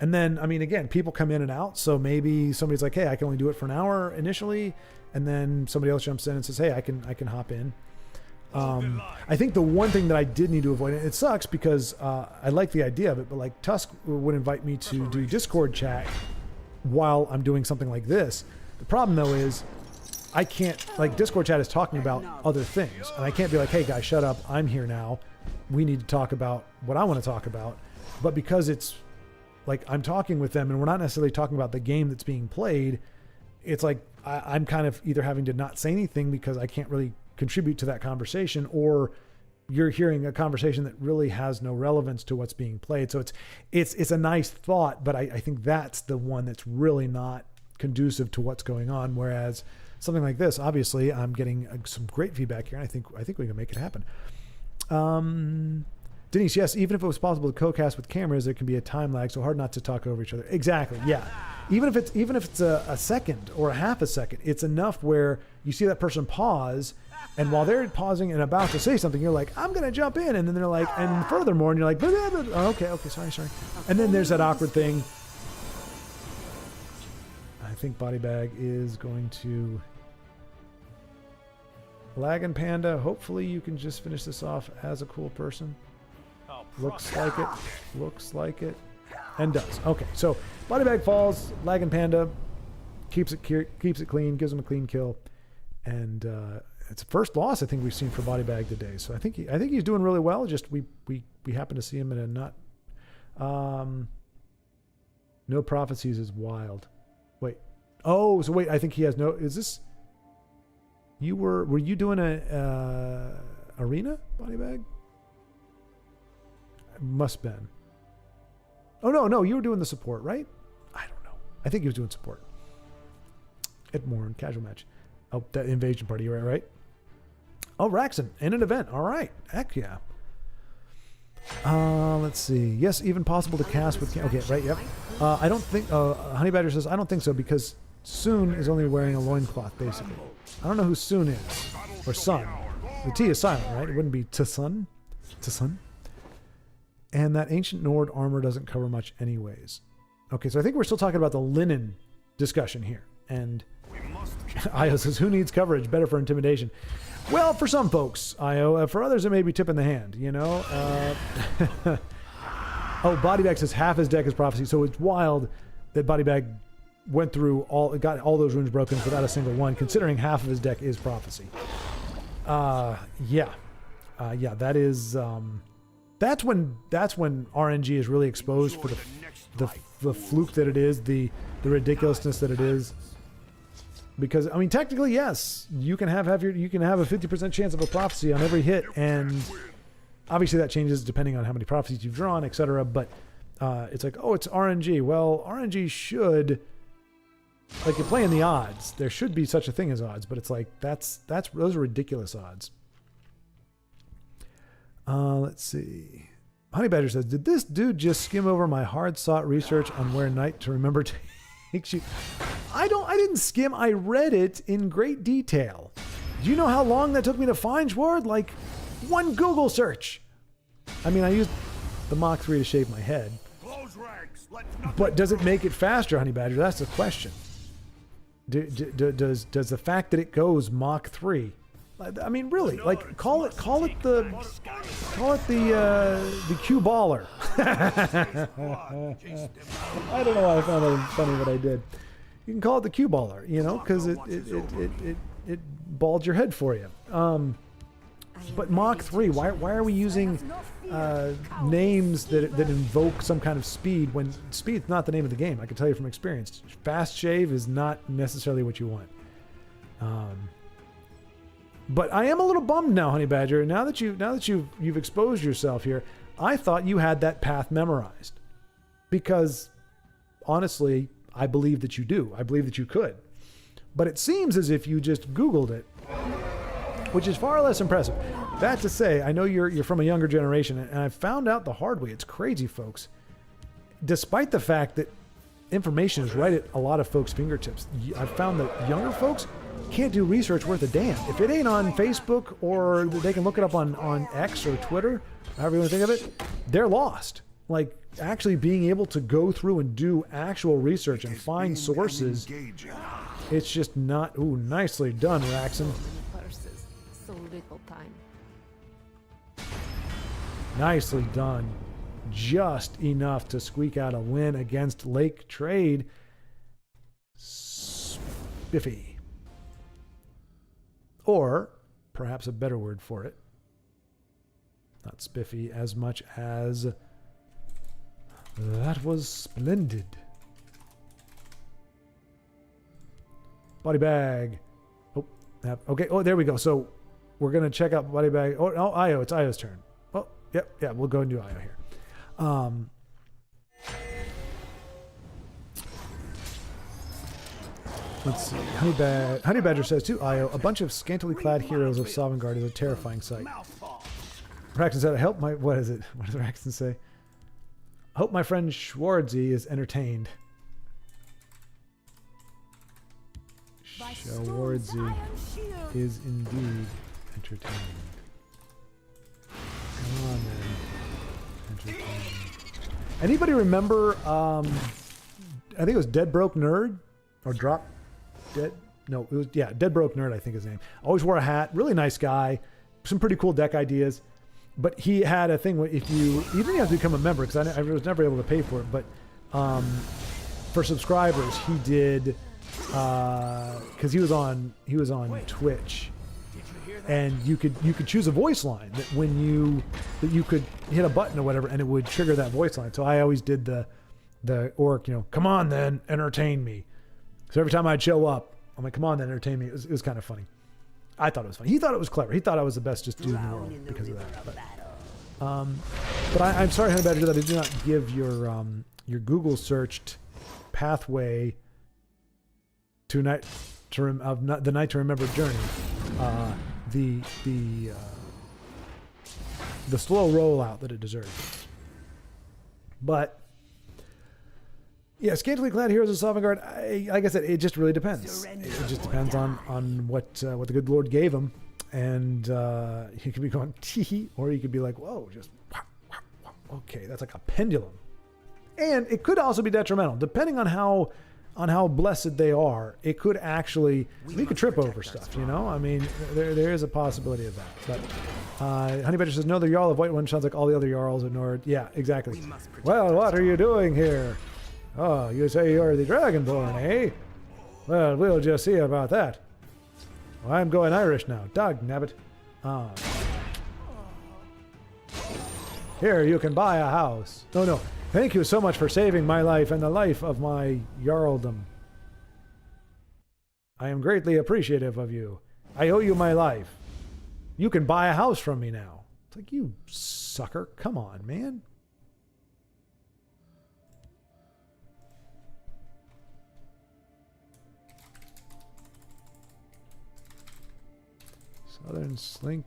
And then, I mean, again, people come in and out, so maybe somebody's like, hey, I can only do it for an hour initially, and then somebody else jumps in and says, hey, I can hop in. I think the one thing that I did need to avoid, and it sucks because I like the idea of it, but like Tusk would invite me to do Discord chat while I'm doing something like this. The problem though is I can't, like, Discord chat is talking about other things, and I can't be like, hey guys, shut up, I'm here now, we need to talk about what I want to talk about. But because it's like I'm talking with them and we're not necessarily talking about the game that's being played, it's like I'm kind of either having to not say anything because I can't really contribute to that conversation, or you're hearing a conversation that really has no relevance to what's being played. So it's a nice thought, but I think that's the one that's really not conducive to what's going on. Whereas something like this, obviously I'm getting some great feedback here, and I think we can make it happen. Denise, yes, even if it was possible to co-cast with cameras, there can be a time lag, so hard not to talk over each other. Exactly, yeah. Even if it's a second or a half a second, it's enough where you see that person pause, and while they're pausing and about to say something, you're like, I'm going to jump in. And then they're like, and furthermore, and you're like, blah, blah, blah. Oh, okay, sorry. And then there's that awkward thing. I think Body Bag is going to lag and Panda. Hopefully you can just finish this off as a cool person. Looks like it, and does. Okay, so Body Bag falls, lag and Panda keeps it clean, gives him a clean kill, and it's the first loss I think we've seen for Body Bag today. So I think he's doing really well. Just we happen to see him in a not. No prophecies is wild. Wait. Oh, so wait. I think he has no. Is this? Were you doing a arena Body Bag? Must been. Oh no, you were doing the support, right? I don't know. I think he was doing support. At Morn, casual match. Oh, that invasion party, you're right? Oh, Raxon, in an event. All right. Heck yeah. Let's see. Yes, even possible to cast with... Okay, right, yep. I don't think... Honey Badger says, I don't think so, because Soon is only wearing a loincloth, basically. I don't know who Soon is. Or Sun. The T is silent, right? It wouldn't be Tsun. Tsun. And that ancient Nord armor doesn't cover much anyways. Okay, so I think we're still talking about the linen discussion here. And Io says, who needs coverage? Better for intimidation. Well, for some folks, Io. For others, it may be tip in the hand, you know? Oh, Body Bag says half his deck is prophecy. So it's wild that Body Bag went through got all those runes broken without a single one, considering half of his deck is prophecy. Yeah, that is... That's when RNG is really exposed for the fluke that it is, the ridiculousness that it is. Because I mean, technically, yes, you can have a 50% chance of a prophecy on every hit, and obviously that changes depending on how many prophecies you've drawn, etc. But it's like, oh, it's RNG. Well, RNG should, like, you're playing the odds. There should be such a thing as odds, but it's like those are ridiculous odds. Let's see. Honey Badger says, did this dude just skim over my hard-sought research on where night to remember takes you? I didn't skim. I read it in great detail. Do you know how long that took me to find Schward? Like one Google search. I mean, I used the Mach 3 to shave my head. But does it make it faster, Honey Badger? That's the question. Does the fact that it goes Mach 3... I mean, really, like, call it the Q baller. I don't know why I found it funny what I did. You can call it the Q baller, you know, because it balled your head for you. But Mach 3, why are we using names that invoke some kind of speed when speed's not the name of the game? I can tell you from experience. Fast shave is not necessarily what you want. But I am a little bummed now, Honey Badger. Now that you've exposed yourself here, I thought you had that path memorized. Because honestly, I believe that you do. I believe that you could. But it seems as if you just Googled it, which is far less impressive. That to say, I know you're from a younger generation, and I found out the hard way. It's crazy, folks. Despite the fact that information is right at a lot of folks' fingertips, I've found that younger folks can't do research worth a damn. If it ain't on Facebook or they can look it up on X or Twitter, however you want to think of it, they're lost. Like, actually being able to go through and do actual research and find sources, it's just not... Ooh, nicely done, Raxon. Purses, so little time. Nicely done. Just enough to squeak out a win against Lake Trade. Spiffy. Or, perhaps a better word for it, not spiffy as much as... That was splendid. Body bag. Oh, okay. Oh, there we go. So we're going to check out body bag. Oh, no, Io. It's Io's turn. Oh, yep. Yeah, we'll go and do Io here. Let's see. Honey Badger says to Io, a bunch of scantily clad heroes of Sovngarde is a terrifying sight. Raxton said, help my... What is it? What does Raxton say? Hope my friend Schwarzy is entertained. Schwarzy is indeed entertained. Come on, then. Entertained. Anybody remember, I think it was Dead Broke Nerd? Or Drop Dead? No, it was, yeah, Dead Broke Nerd, I think his name. Always wore a hat. Really nice guy. Some pretty cool deck ideas. But he had a thing where if you didn't have to become a member, because I was never able to pay for it, but for subscribers he did, because he was on Twitch, and you could choose a voice line that you could hit a button or whatever and it would trigger that voice line. So I always did the orc, come on then, entertain me. So every time I'd show up, I'm like, come on then, entertain me. It was kind of funny. I thought it was funny. He thought it was clever. He thought I was the best just dude in the world because of that. But I'm sorry, Honey Badger, that I did not give your Google searched pathway to the Night to Remember journey. The slow rollout that it deserved. But yeah, scantily clad heroes of Sovngarde, like I said, it just really depends. It just depends on what the good Lord gave him. And he could be going tee, or he could be like, whoa, just okay, that's like a pendulum. And it could also be detrimental, depending on how blessed they are. It could actually, we could trip over stuff, I mean, there is a possibility of that. But Honey Badger says, no, the Jarl of White One sounds like all the other Jarls of Nord. Yeah, exactly. Well, what are you doing here? Oh, you say you're the Dragonborn, eh? Well, we'll just see about that. Well, I'm going Irish now. Dog nabbit. Here, you can buy a house. No. Thank you so much for saving my life and the life of my Jarldom. I am greatly appreciative of you. I owe you my life. You can buy a house from me now. It's like, you sucker. Come on, man. Southern Slink,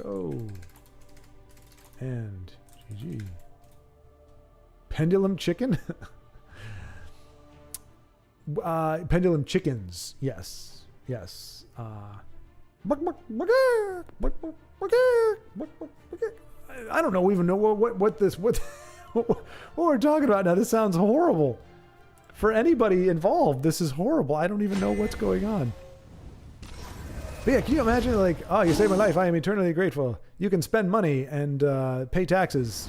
go. And GG. Pendulum chicken? Pendulum chickens. Yes. I don't even know what we're talking about now. This sounds horrible. For anybody involved, this is horrible. I don't even know what's going on. But yeah, can you imagine, like, oh, you saved my life. I am eternally grateful. You can spend money and pay taxes.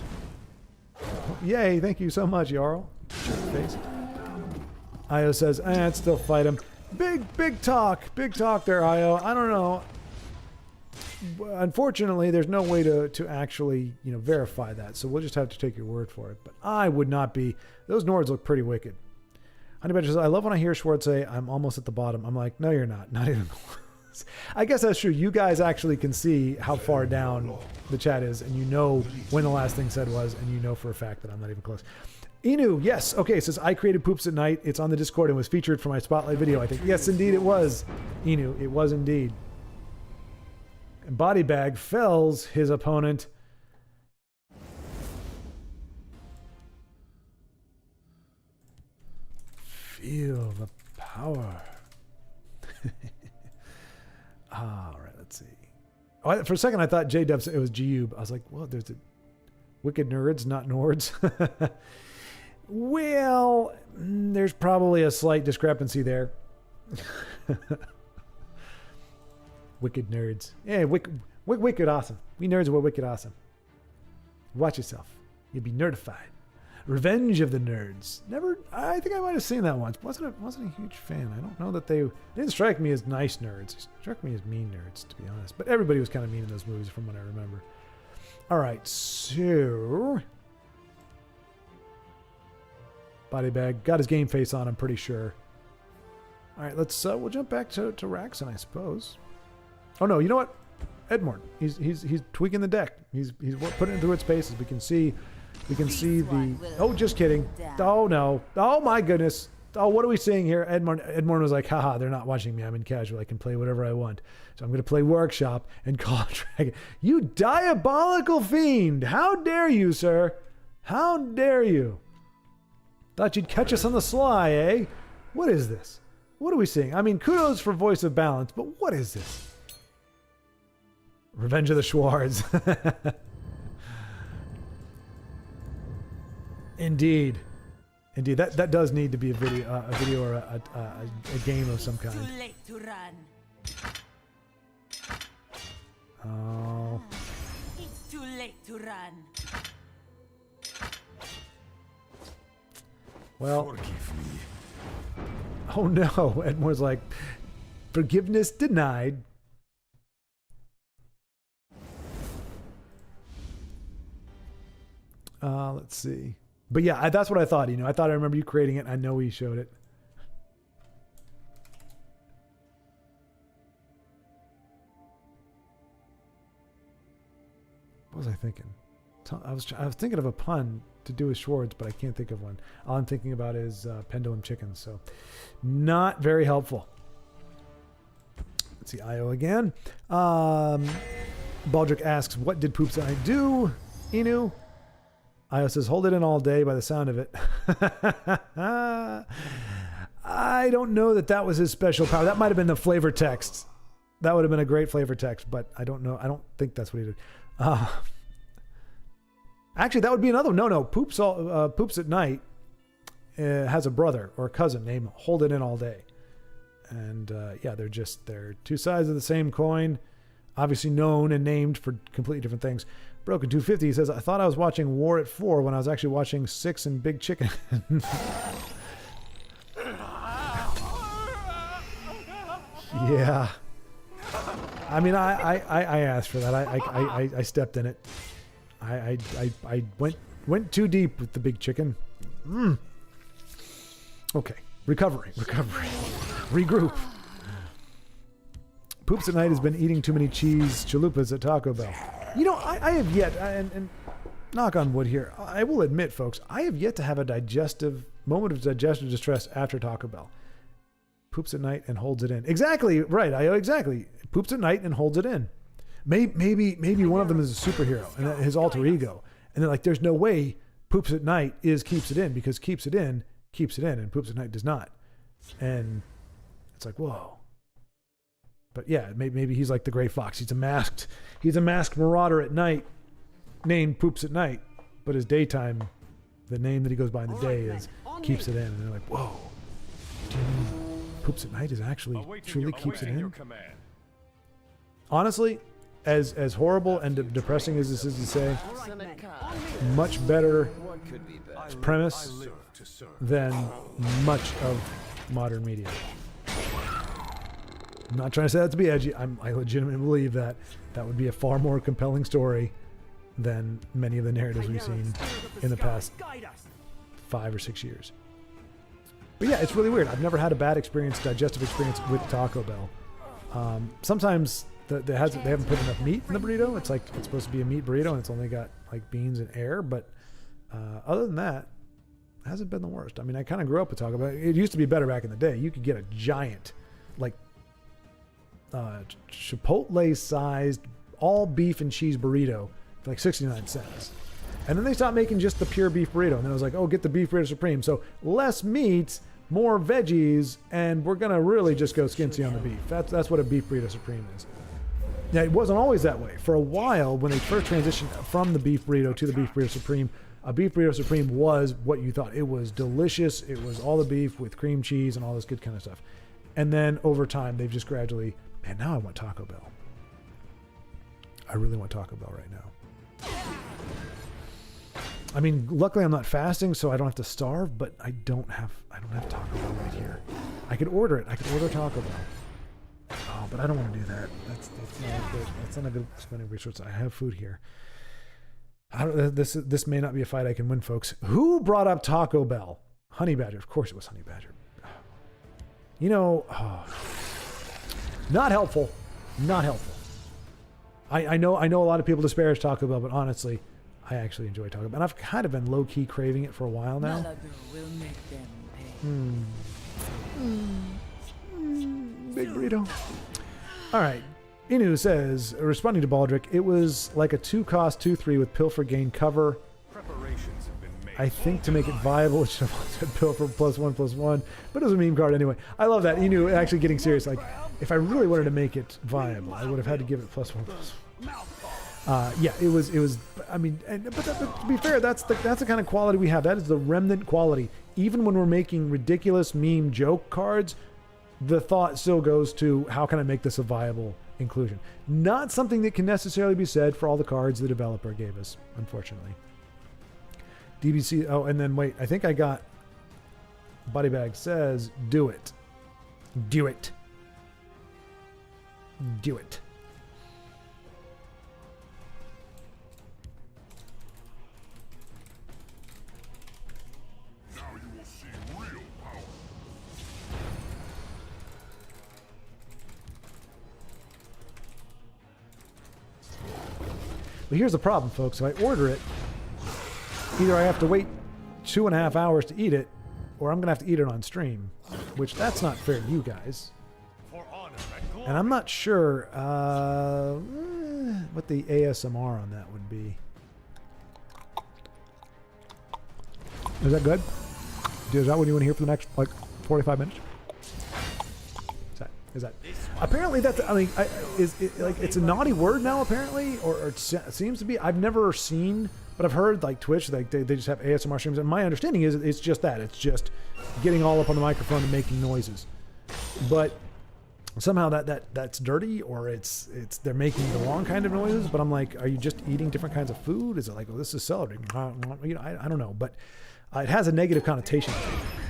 Yay, thank you so much, Jarl. Face. Io says, I'd still fight him. Big talk there, Io. I don't know. Unfortunately, there's no way to actually, verify that. So we'll just have to take your word for it. But I would not be. Those Nords look pretty wicked. Honey Badger says, I love when I hear Schwartz say, I'm almost at the bottom. I'm like, no, you're not. Not even close. I guess that's true. You guys actually can see how far down the chat is, and you know when the last thing said was, and you know for a fact that I'm not even close. Inu, yes. Okay, it says, I created Poops at Night. It's on the Discord and was featured for my Spotlight video, I think. Yes, indeed it was. Inu, it was indeed. And Body Bag fells his opponent. Feel the power. All right, let's see. Oh, for a second, I thought J-Dub said it was G-Ube. I was like, well, there's a Wicked Nerds, not Nords. Well, there's probably a slight discrepancy there. Wicked Nerds. Yeah, wicked awesome. We nerds were wicked awesome. Watch yourself. You'll be nerdified. Revenge of the Nerds. Never. I think I might have seen that once. Wasn't a huge fan. I don't know that they didn't strike me as nice nerds. They struck me as mean nerds, to be honest. But everybody was kind of mean in those movies, from what I remember. All right, so Body Bag got his game face on. I'm pretty sure. All right, let's. We'll jump back to Raxon, I suppose. Oh no, you know what? Edmorn. He's tweaking the deck. He's putting it through its paces. We can see the. Oh, just kidding. Oh no. Oh my goodness. Oh, what are we seeing here? Edmorn was like, haha, they're not watching me. I'm in casual. I can play whatever I want. So I'm going to play Workshop and call Dragon. You diabolical fiend. How dare you, sir? How dare you? Thought you'd catch us on the sly, eh? What is this? What are we seeing? I mean, kudos for Voice of Balance, but what is this? Revenge of the Schwartz. Indeed. Indeed, that does need to be a video or a game of some kind. Too late to run. Oh. It's too late to run. Well. Forgive me. Oh no, Edmore's like, forgiveness denied. Let's see. But yeah, that's what I thought. You know, I thought I remember you creating it. I know he showed it. What was I thinking? I was thinking of a pun to do with Schwartz, but I can't think of one. All I'm thinking about is pendulum chickens. So, not very helpful. Let's see, Io again. Baldric asks, "What did Poops and I do?" Inu. Io says, "Hold it in all day," by the sound of it. I don't know that was his special power. That might have been the flavor text. That would have been a great flavor text, but I don't know. I don't think that's what he did. Actually, that would be another one. No. Poops at Night has a brother or a cousin named Hold It In All Day. And yeah, they're two sides of the same coin, obviously known and named for completely different things. Broken 250 says, I thought I was watching War at 4 when I was actually watching 6 and Big Chicken. Yeah. I mean, I asked for that. I stepped in it. I went too deep with the Big Chicken. Okay. Recovery. Regroup. Poops at Night has been eating too many cheese chalupas at Taco Bell. You know, I have yet, and knock on wood here, I will admit, folks, I have yet to have a moment of digestive distress after Taco Bell. Poops at night and holds it in. Exactly, right, exactly. Poops at night and holds it in. Maybe one of them is a superhero, and his alter ego. And they're like, there's no way Poops at Night keeps it in, because keeps it in, and Poops at Night does not. And it's like, whoa. But yeah, maybe he's like the Gray Fox. He's a masked marauder at night named Poops at Night, but his daytime, the name that he goes by in the day is Keeps It In. And they're like, whoa, do you mean Poops at Night is actually truly keeps it in? Honestly, as horrible and depressing as this is to say, much better premise than much of modern media. I'm not trying to say that to be edgy. I legitimately believe that would be a far more compelling story than many of the narratives we've seen in the past 5 or 6 years. But yeah, it's really weird. I've never had a bad digestive experience with Taco Bell. Sometimes they haven't put enough meat in the burrito. It's like it's supposed to be a meat burrito and it's only got like beans and air. But other than that, it hasn't been the worst. I mean, I kind of grew up with Taco Bell. It used to be better back in the day. You could get a giant, like Chipotle-sized all beef and cheese burrito for like 69 cents. And then they stopped making just the pure beef burrito. And then I was like, oh, get the beef burrito supreme. So less meat, more veggies, and we're going to really just go skinsy on the beef. That's what a beef burrito supreme is. Now, it wasn't always that way. For a while, when they first transitioned from the beef burrito to the beef burrito supreme, a beef burrito supreme was what you thought. It was delicious. It was all the beef with cream cheese and all this good kind of stuff. And then over time, they've just gradually, man, now I want Taco Bell. I really want Taco Bell right now. I mean, luckily I'm not fasting, so I don't have to starve, but I don't have Taco Bell right here. I could order it. I could order Taco Bell. Oh, but I don't want to do that. That's not good. That's not a good spending resource. I have food here. This may not be a fight I can win, folks. Who brought up Taco Bell? Honey Badger. Of course it was Honey Badger. You know, not helpful. Not helpful. I know a lot of people disparage Taco Bell, but honestly, I actually enjoy Taco Bell. And I've kind of been low-key craving it for a while now. Big burrito. All right. Inu says, responding to Baldric, it was like a 2-cost 2-3 with Pilfer gain cover. Preparations have been made. I think to make it viable, it should have said Pilfer +1/+1, but it was a meme card anyway. I love that. Inu actually getting serious. Like, if I really wanted to make it viable, I would have had to give it +1/+1. Yeah, it was. I mean, but to be fair, that's the kind of quality we have. That is the remnant quality. Even when we're making ridiculous meme joke cards, the thought still goes to how can I make this a viable inclusion. Not something that can necessarily be said for all the cards the developer gave us, unfortunately. DBC. Oh, and then wait, I think I got. Body Bag says, "Do it, do it, do it." But here's the problem, folks. If I order it, either I have to wait 2.5 hours to eat it, or I'm going to have to eat it on stream, which that's not fair to you guys. And I'm not sure what the ASMR on that would be. Is that good? Is that what you want to hear for the next, 45 minutes? Is that apparently that's, I mean, is it like it's a naughty word now apparently, or it seems to be. I've never seen, but I've heard like Twitch, like they just have ASMR streams, and my understanding is it's just that. It's just getting all up on the microphone and making noises. But somehow that's dirty, or it's they're making the wrong kind of noises. But I'm like, are you just eating different kinds of food? Is it like, oh, this is celery? You know, I don't know, but it has a negative connotation.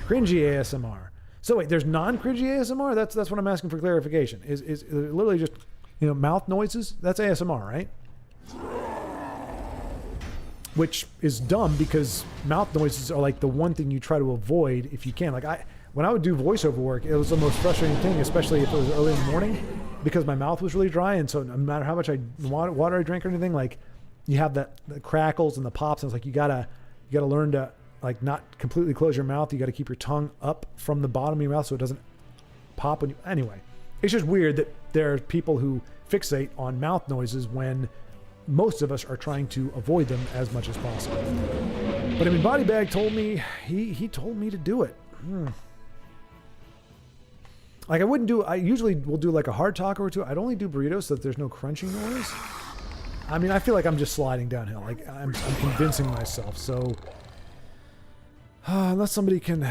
Cringy ASMR. So wait, there's non-cringy ASMR? That's what I'm asking for clarification. Is it literally just, you know, mouth noises? That's ASMR, right? Which is dumb because mouth noises are like the one thing you try to avoid if you can. Like when I would do voiceover work, it was the most frustrating thing, especially if it was early in the morning, because my mouth was really dry, and so no matter how much water I drank or anything, like you have the crackles and the pops, and it's like you gotta learn to like not completely close your mouth. You got to keep your tongue up from the bottom of your mouth so it doesn't pop when you. Anyway, it's just weird that there are people who fixate on mouth noises when most of us are trying to avoid them as much as possible. But I mean, Body Bag told me he told me to do it. Like I usually will do like a hard taco or two. I'd only do burritos so that there's no crunching noise. I mean, I feel like I'm just sliding downhill. Like I'm convincing myself. So. Unless somebody can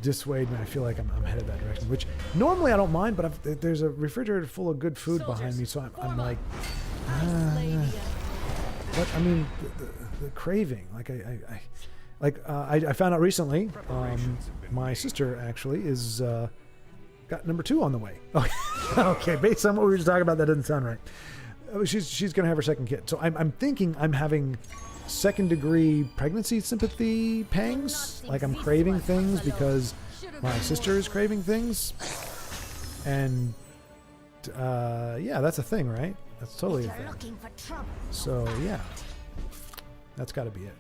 dissuade me, I feel like I'm headed that direction. Which normally I don't mind, but there's a refrigerator full of good food behind me, so I'm like, but I mean, the craving. Like I found out recently, my sister actually is got number 2 on the way. Okay, okay. Based on what we were just talking about, that doesn't sound right. She's gonna have her second kid, so I'm thinking I'm having second-degree pregnancy sympathy pangs. Like I'm craving things because my sister is craving things, and yeah, that's a thing, right? That's totally a thing. Looking for trouble. So yeah, that's got to be it.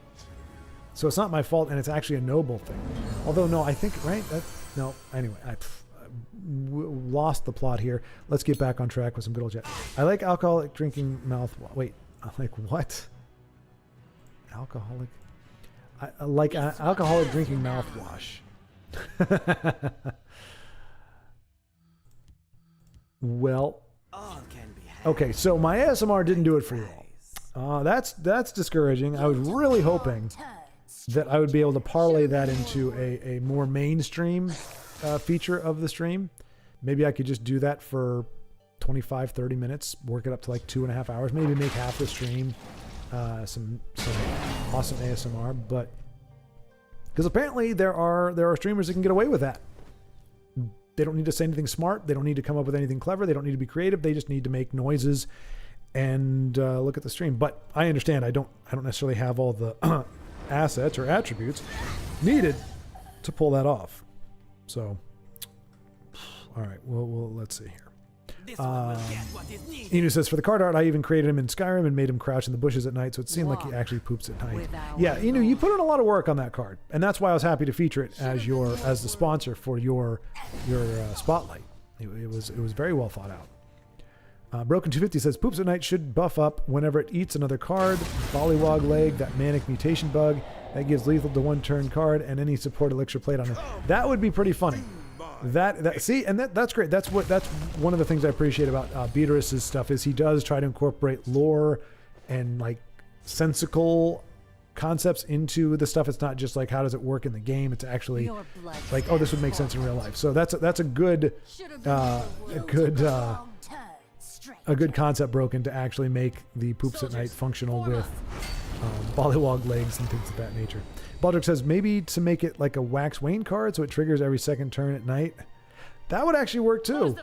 So it's not my fault, and it's actually a noble thing. Although no, I think right. No, anyway, I lost the plot here. Let's get back on track with some good old chat. I like alcoholic drinking mouthwash. Wait, I like what? Alcoholic. I like alcoholic drinking mouthwash. Well, All can be had. okay, so my ASMR didn't do it for you all. That's discouraging. I was really hoping that I would be able to parlay that into a more mainstream feature of the stream. Maybe I could just do that for 25, 30 minutes, work it up to like 2.5 hours, maybe make half the stream some awesome ASMR, but because apparently there are streamers that can get away with that. They don't need to say anything smart. They don't need to come up with anything clever. They don't need to be creative. They just need to make noises and look at the stream. But I understand. I don't necessarily have all the assets or attributes needed to pull that off. So, all right. Well, let's see here. This one will get what is needed. Inu says, for the card art, I even created him in Skyrim and made him crouch in the bushes at night, so it seemed like he actually poops at night. Yeah, Inu, you put in a lot of work on that card, and that's why I was happy to feature it as the sponsor for your spotlight. It was very well thought out. Broken 250 says, poops at night should buff up whenever it eats another card. Bollywog leg, that manic mutation bug that gives lethal to one turn card, and any support elixir played on it. That would be pretty funny. See, and that's great. That's one of the things I appreciate about Beatrice's stuff is he does try to incorporate lore and like sensical concepts into the stuff. It's not just like how does it work in the game. It's actually like, oh, this would make sense in real life. So that's a good concept broken to actually make the poops at night functional with Bollywog legs and things of that nature. Baldrick says maybe to make it like a Wax Wayne card so it triggers every second turn at night. That would actually work too.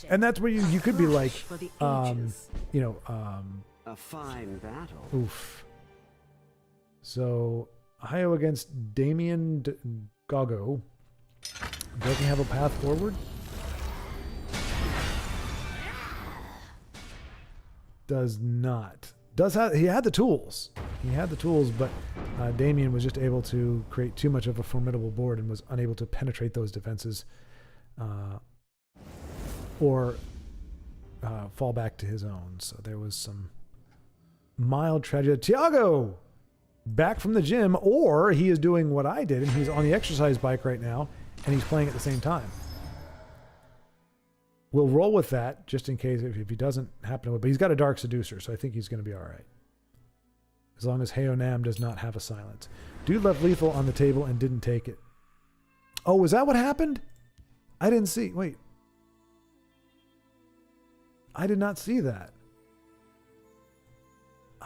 And that's where you could be like, A fine battle. oof. So, Hayo against Damien Goggo. Does he have a path forward? Does not. He had the tools. He had the tools, but Damien was just able to create too much of a formidable board and was unable to penetrate those defenses or fall back to his own. So there was some mild tragedy. Tiago! Back from the gym, or he is doing what I did, and he's on the exercise bike right now, and he's playing at the same time. We'll roll with that just in case if he doesn't happen to. But he's got a Dark Seducer, so I think he's going to be all right. As long as Heonam does not have a silence. Dude left lethal on the table and didn't take it. Oh, was that what happened? I didn't see. Wait. I did not see that.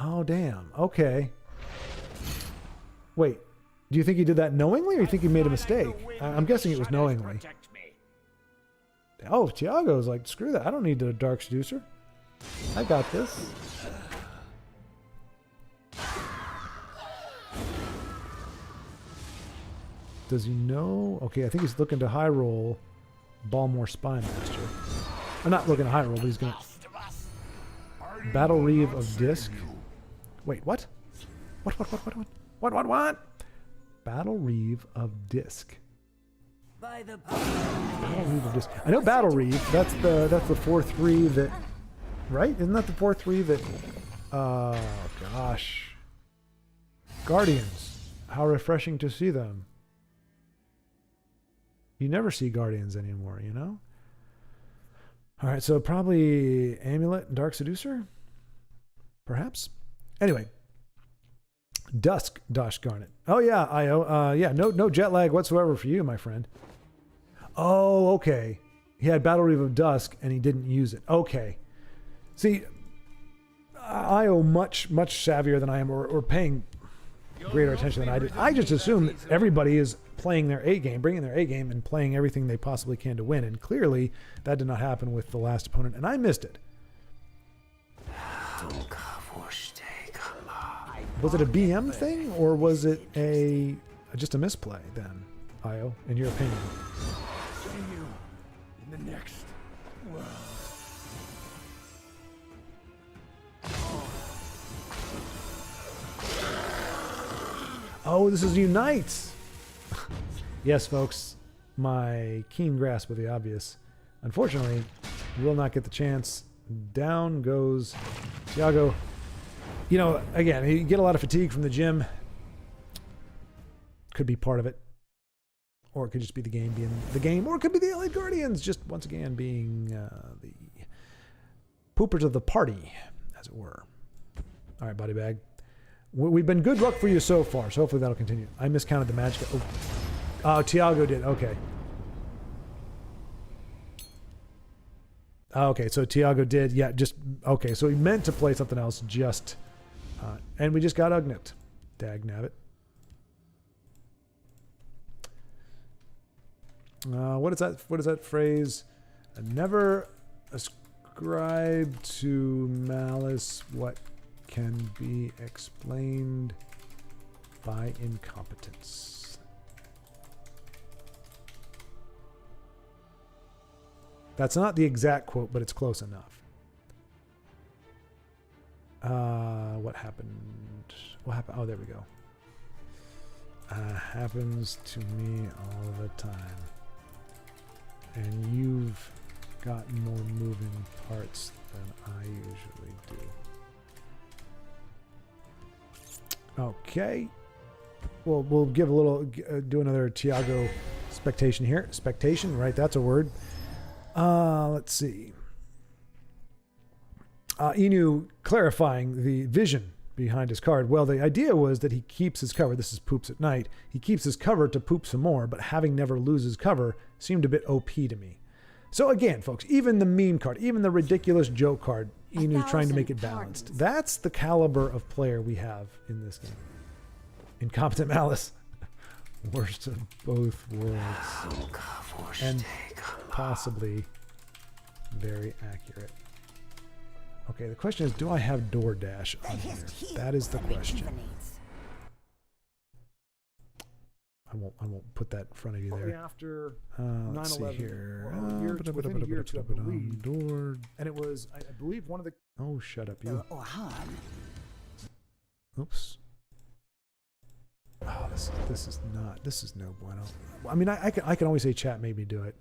Oh, damn. Okay. Wait. Do you think he did that knowingly, or you think he made a mistake? I'm guessing it was knowingly. Oh, Tiago's like, screw that. I don't need a Dark Seducer. I got this. Does he know? Okay, I think he's looking to high roll Balmore Spymaster. I'm not looking to high roll, but he's going to... Battle Reeve of Disc. Wait, what? What? Battle Reeve of Disc. By the Battle Reeve of Disc. I know Battle Reeve. That's the 4/3 that... Right? Isn't that the 4/3 that... Oh, gosh. Guardians. How refreshing to see them. You never see Guardians anymore, you know? All right, so probably Amulet and Dark Seducer? Perhaps? Anyway. Dusk, Dosh Garnet. Oh, yeah, Io. Yeah, no jet lag whatsoever for you, my friend. Oh, okay. He had Battle Reeve of Dusk, and he didn't use it. Okay. See, Io much savvier than I am, or paying greater attention than I did. I just assume that everybody is playing their A game, bringing their A game, and playing everything they possibly can to win. And clearly, that did not happen with the last opponent, and I missed it. Was it a BM thing, or was it just a misplay then, Io, in your opinion? In the next world. Oh, this is unite. Yes, folks. My keen grasp of the obvious. Unfortunately, will not get the chance. Down goes Tiago. You know, again, you get a lot of fatigue from the gym. Could be part of it. Or it could just be the game being the game. Or it could be the Elite Guardians just once again being the poopers of the party, as it were. All right, body bag. We've been good luck for you so far, so hopefully that'll continue. I miscounted the magic. Oh, Tiago did. Okay. Okay, so Tiago did. Yeah, just... Okay, so he meant to play something else, just... and we just got Ugnipped. Dag nabbit. What is that? What is that phrase? Never ascribe to malice what can be explained by incompetence. That's not the exact quote, but it's close enough. What happened? What happened? Oh, there we go. Happens to me all the time. And you've got more moving parts than I usually do. Okay. Well, we'll give a little, do another Tiago spectation here. Spectation, right? That's a word. Let's see. Inu clarifying the vision behind his card. Well, the idea was that he keeps his cover. This is poops at night. He keeps his cover to poop some more, but having never loses cover seemed a bit OP to me. So again, folks, even the meme card, even the ridiculous joke card, Inu trying to make it balanced. That's the caliber of player we have in this game. Incompetent malice. Worst of both worlds. And possibly very accurate. Okay, the question is, do I have DoorDash on here? That is the question. I won't put that in front of you there. After let's see here. within a year or two, I believe. And it was, I believe, one of the... Oh, shut up, you. Oops. Oh, this is no bueno. I mean, I can always say chat made me do it.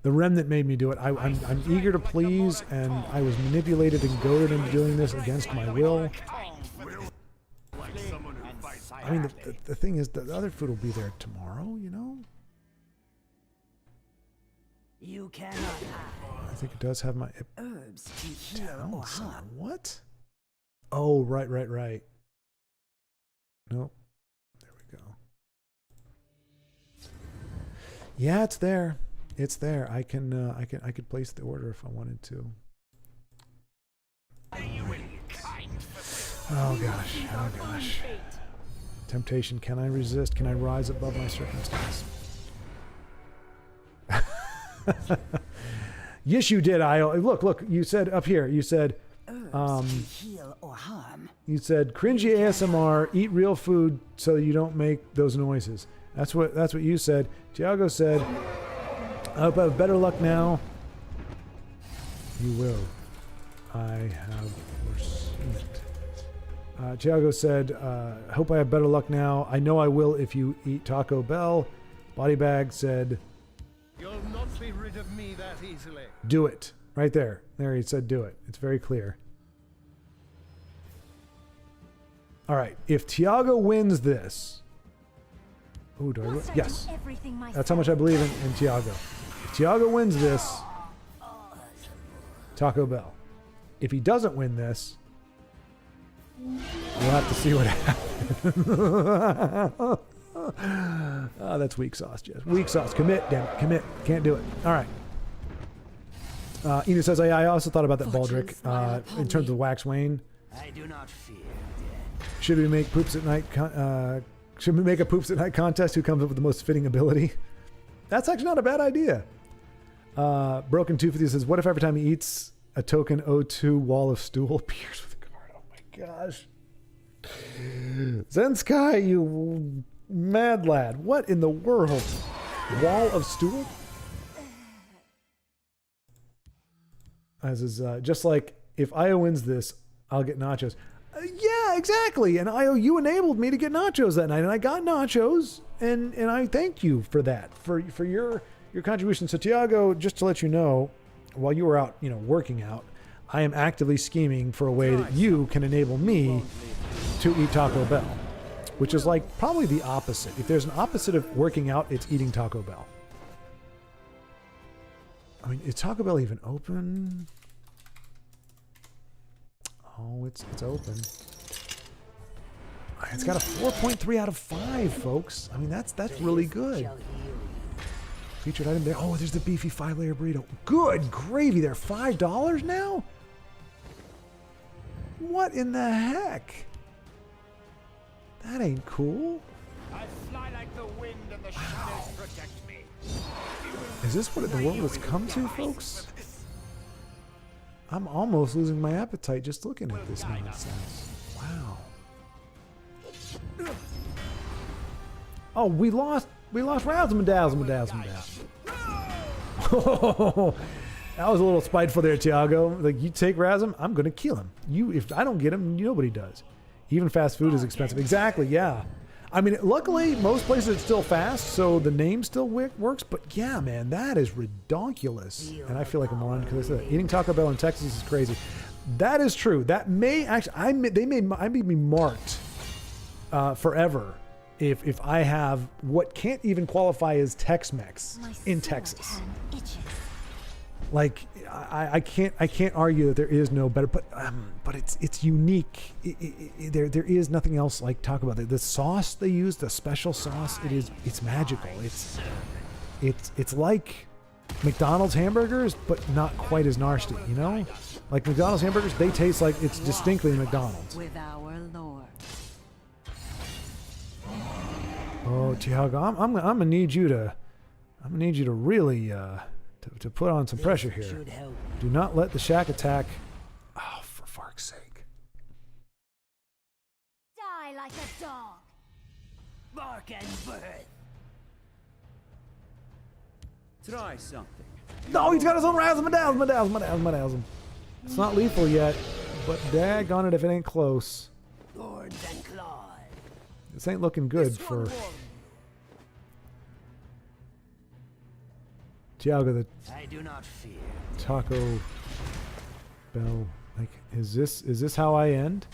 The remnant made me do it. I'm eager to please, and I was manipulated and goaded into doing this against my will. I mean, the thing is, the other food will be there tomorrow, you know? You cannot hide. I think it does have my... Herbs to heal or harm. What? Oh, right. Nope. There we go. Yeah, it's there. It's there. I could place the order if I wanted to. Oh gosh. Temptation. Can I resist? Can I rise above my circumstance? Yes, you did. Look. You said up here. You said, heal or harm. You said cringy ASMR. Eat real food so you don't make those noises. That's what you said. Tiago said, I hope I have better luck now. You will. I have foreseen it. Tiago said, I hope I have better luck now. I know I will if you eat Taco Bell. Bodybag said, You'll not be rid of me that easily. Do it. Right there. There he said do it. It's very clear. All right. If Tiago wins this... Ooh, do I win? Yes. That's how much I believe in Tiago. If Tiago wins this, Taco Bell. If he doesn't win this, we'll have to see what happens. Oh, that's weak sauce, Jess. Weak sauce. Commit, damn it. Commit. Can't do it. All right. Ina says, I also thought about that Baldric in terms of Wax Wayne. I do not fear death. Should we make Poops at Night... should we make a Poops at Night contest? Who comes up with the most fitting ability? That's actually not a bad idea. Broken 250 says, what if every time he eats a token O2 wall of stool appears with a card? Oh my gosh. Zenskai, you mad lad. What in the world? Wall of stool? As is just like, if Io wins this, I'll get nachos. Yeah, Yeah, exactly. And you enabled me to get nachos that night, and I got nachos, and I thank you for that, for your contribution. So Tiago, just to let you know, while you were out, working out, I am actively scheming for a way that you can enable me to eat Taco Bell, which is like probably the opposite. If there's an opposite of working out, it's eating Taco Bell. I mean, is Taco Bell even open? Oh, it's open. It's got a 4.3 out of 5, folks. I mean, that's really good. Featured item there. Oh, there's the beefy 5-layer burrito. Good gravy. They're $5 now? What in the heck? That ain't cool. I fly like the wind and the shadows protect me. Is this what the world has come to, folks? I'm almost losing my appetite just looking at this nonsense. Wow. Oh, we lost Razzle Dazzle. Oh, that was a little spiteful there, Tiago. Like, you take Razum, I'm gonna kill him. If I don't get him, nobody does. Even fast food is expensive. Exactly, yeah. I mean, luckily, most places it's still fast, so the name still works. But yeah, man, that is redonkulous. And I feel like a moron because I said eating Taco Bell in Texas is crazy. That is true. That may actually, I may be marked forever if I have what can't even qualify as Tex-Mex in Texas. Like, I can't argue that there is no better, but it's unique. There is nothing else like Taco Bell. The sauce they use, the special sauce, it's magical. It's like McDonald's hamburgers, but not quite as nasty. Like McDonald's hamburgers, they taste like it's distinctly McDonald's. With our Lord. Oh, Tiago, I'm gonna need you to really to put on some pressure here. Do not let the shack attack. Oh, for fuck's sake! Die like a dog. Bark and birth. Try something. No, he's got his own razzle. It's not lethal yet, but daggone it if it ain't close. Thorns and claws. This ain't looking good for Tiago. I do not fear. Taco Bell. Like, is this how I end?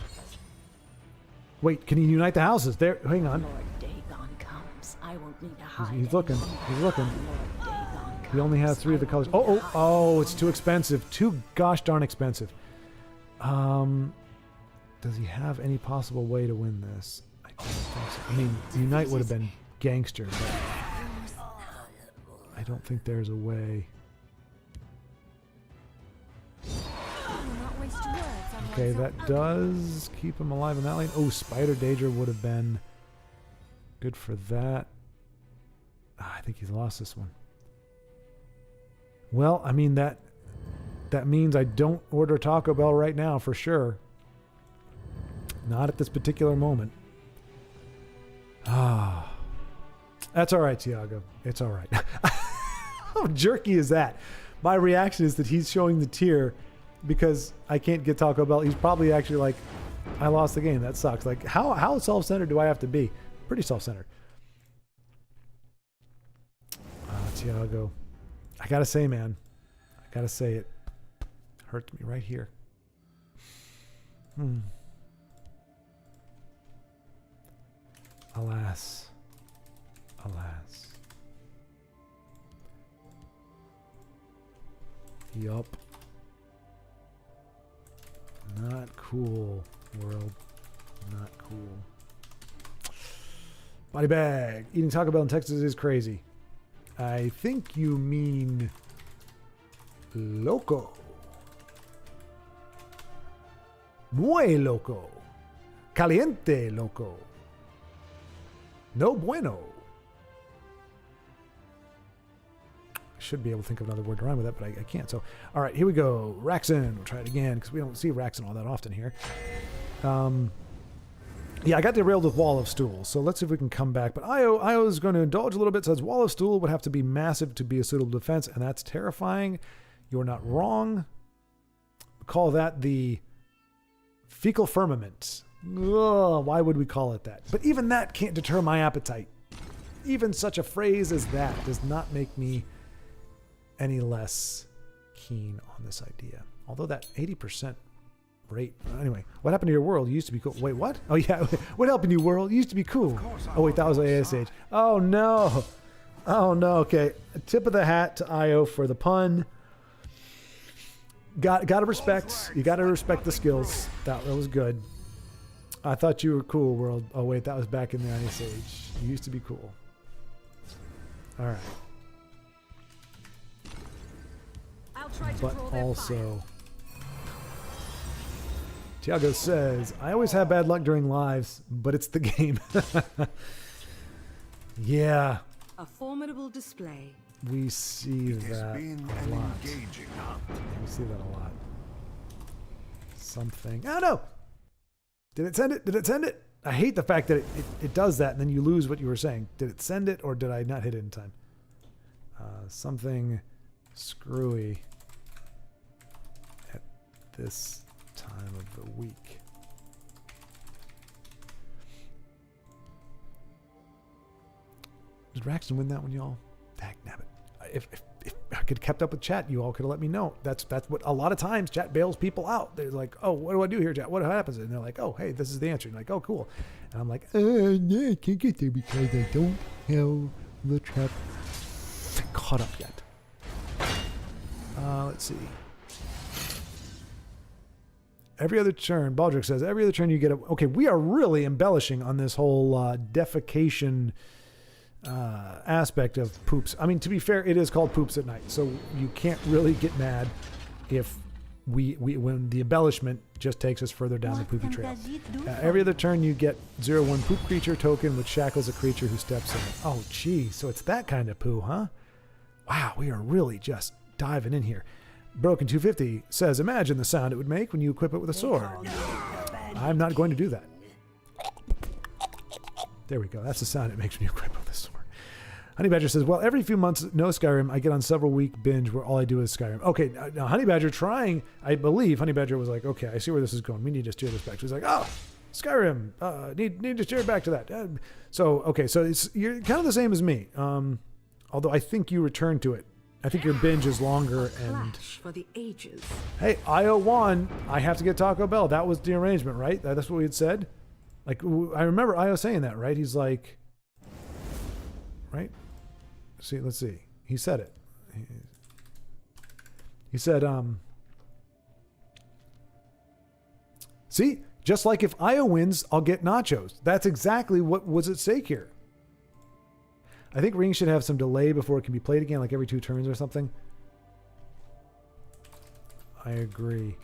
Wait, can he unite the houses? There, hang on. Lord Dagon comes. I won't need to hide. He's looking. Lord Dagon He only has 3 of the colors. Oh, it's too expensive. Too gosh darn expensive. Does he have any possible way to win this? I don't think so. I mean, Unite would have been gangster, but I don't think there's a way. Okay, that does keep him alive in that lane. Oh, Spider Danger would have been good for that. I think he's lost this one. Well, I mean, that means I don't order Taco Bell right now for sure. Not at this particular moment. Ah, that's all right, Tiago. It's all right. How jerky is that? My reaction is that he's showing the tear because I can't get Taco Bell. He's probably actually like, I lost the game. That sucks. Like, how self-centered do I have to be? Pretty self-centered. Tiago. I gotta say, man. I gotta say it. Hurts me right here. Alas. Alas. Yup. Not cool, world. Not cool. Body bag. Eating Taco Bell in Texas is crazy. I think you mean loco. Muy loco. Caliente loco. No bueno. I should be able to think of another word to rhyme with that, but I can't. So, all right, here we go. Raxon. We'll try it again because we don't see Raxon all that often here. Yeah, I got derailed with Wall of Stool, so let's see if we can come back. But Io is going to indulge a little bit. Says Wall of Stool would have to be massive to be a suitable defense, and that's terrifying. You're not wrong. Call that the fecal firmament. Ugh, why would we call it that? But even that can't deter my appetite. Even such a phrase as that does not make me any less keen on this idea. Although that 80% rate. Anyway, what happened to your world? You used to be cool. Wait, what? Oh, yeah. What happened to your world? You used to be cool. Oh, wait, that was ASH. Oh, no. Oh, no. Okay. A tip of the hat to IO for the pun. Gotta respect. You gotta respect the skills. That was good. I thought you were cool, world. Oh, wait, that was back in the Ice Age. You used to be cool. All right. But also, Tiago says, I always have bad luck during lives, but it's the game. Yeah. A formidable display. We see It has that been a an lot. engaging hunt. We see that a lot. Something. Oh, no. Did it send it? Did it send it? I hate the fact that it does that and then you lose what you were saying. Did it send it or did I not hit it in time? Something screwy at this time of the week. Did Raxton win that one, y'all? Dagnabbit. If I could have kept up with chat, you all could have let me know. That's what a lot of times chat bails people out. They're like, oh, what do I do here, chat? What happens? And they're like, oh, hey, this is the answer. And like, oh, cool. And I'm like, no, I can't get there because I don't have the chat caught up yet. Let's see. Every other turn, Baldrick says, every other turn you get a... Okay, we are really embellishing on this whole defecation aspect of poops. I mean, to be fair, it is called poops at night, so you can't really get mad if when the embellishment just takes us further down the poopy trail. Every other turn you get 0/1 poop creature token, which shackles a creature who steps in it. Oh, geez, so it's that kind of poo, huh? Wow, we are really just diving in here. Broken 250 says, imagine the sound it would make when you equip it with a sword. I'm not going to do that. There we go. That's the sound it makes when you equip it with a sword. Honey Badger says, well, every few months, no Skyrim, I get on several week binge where all I do is Skyrim. Okay, now Honey Badger trying, I believe Honey Badger was like, okay, I see where this is going. We need to steer this back. She's like, oh, Skyrim, need to steer it back to that. So you're kind of the same as me. Although I think you returned to it. I think your binge is longer and... For the ages. Hey, IO1, I have to get Taco Bell. That was the arrangement, right? That's what we had said? Like, I remember IO saying that, right? He's like... Right? Let's see. He said it. He said, see? Just like if IO wins, I'll get nachos. That's exactly what was at stake here. I think Ring should have some delay before it can be played again, like every 2 turns or something. I agree.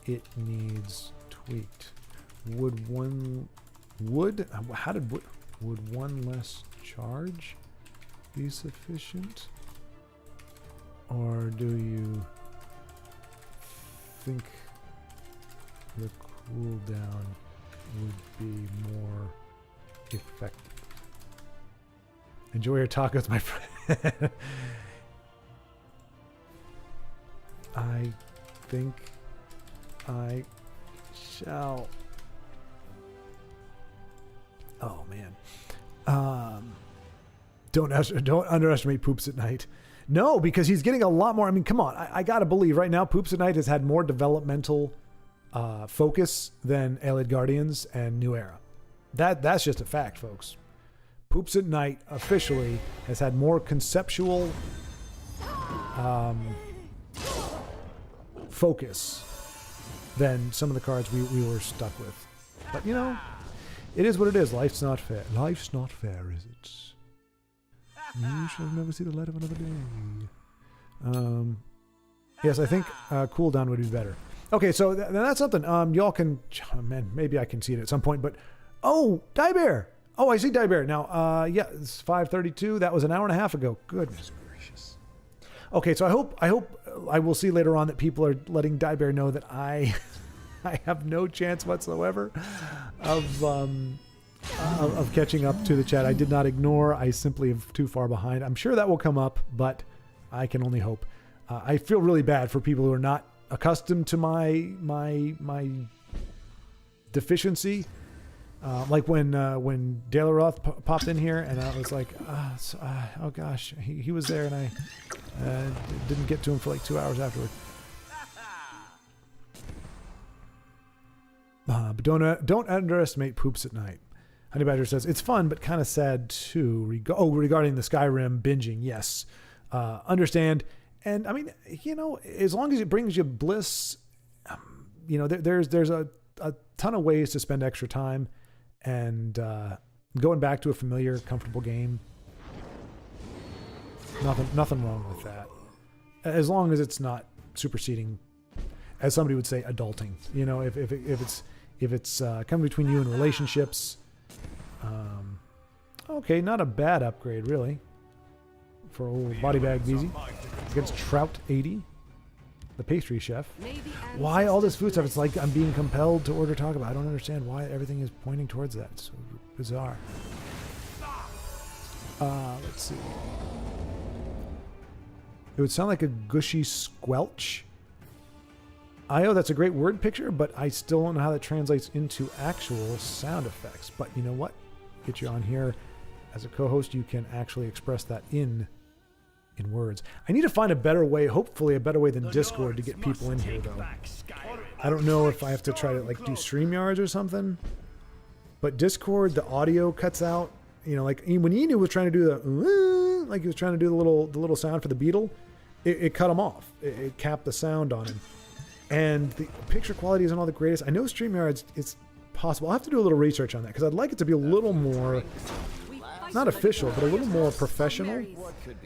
It needs tweaked. Would one less charge be sufficient? Or do you think the cooldown would be more effective? Enjoy your tacos, my friend. I think I shall. Oh man. Don't underestimate Poops at Night. No, because he's getting a lot more. I mean, come on. I gotta believe right now Poops at Night has had more developmental focus than Allied Guardians and New Era. That's just a fact, folks. Poops at Night officially has had more conceptual focus than some of the cards we were stuck with. But you know, it is what it is. Life's not fair. Life's not fair, is it? You shall never see the light of another day. Yes, I think cooldown would be better. Okay, so that's something. Y'all can, man, maybe I can see it at some point. But Die Bear. Oh, I see Die Bear now. Yeah, it's 5:32. That was an hour and a half ago. Goodness gracious. Okay, so I hope I will see later on that people are letting Die Bear know that I have no chance whatsoever of catching up to the chat. I did not ignore. I simply am too far behind. I'm sure that will come up, but I can only hope. I feel really bad for people who are not accustomed to my deficiency. Like when Dale Roth popped in here, and I was like, oh gosh, he was there, and I didn't get to him for like 2 hours afterward. But don't underestimate poops at night. Honey Badger says it's fun, but kind of sad too. Regarding the Skyrim binging, yes, understand. And I mean, as long as it brings you bliss, there's a ton of ways to spend extra time. And going back to a familiar, comfortable game, nothing wrong with that, as long as it's not superseding, as somebody would say, adulting. If it's coming between you and relationships. Okay, not a bad upgrade really for old Body Bag Beezy against Trout 80. The pastry chef. Why all this food stuff? It's like I'm being compelled to order Taco Bell. I don't understand why everything is pointing towards that. It's so bizarre. Let's see. It would sound like a gushy squelch. That's a great word picture, but I still don't know how that translates into actual sound effects. But you know what? Get you on here as a co-host. You can actually express that in words. I need to find a better way, hopefully a better way than Discord, to get people in here though. I don't know if I have to try to like do StreamYards or something, but Discord, the audio cuts out, like when Enu was trying to do the he was trying to do the little sound for the beetle, it cut him off. It capped the sound on him, and the picture quality isn't all the greatest. I know StreamYards, it's possible. I'll have to do a little research on that because I'd like it to be a little more, not official, but a little more professional.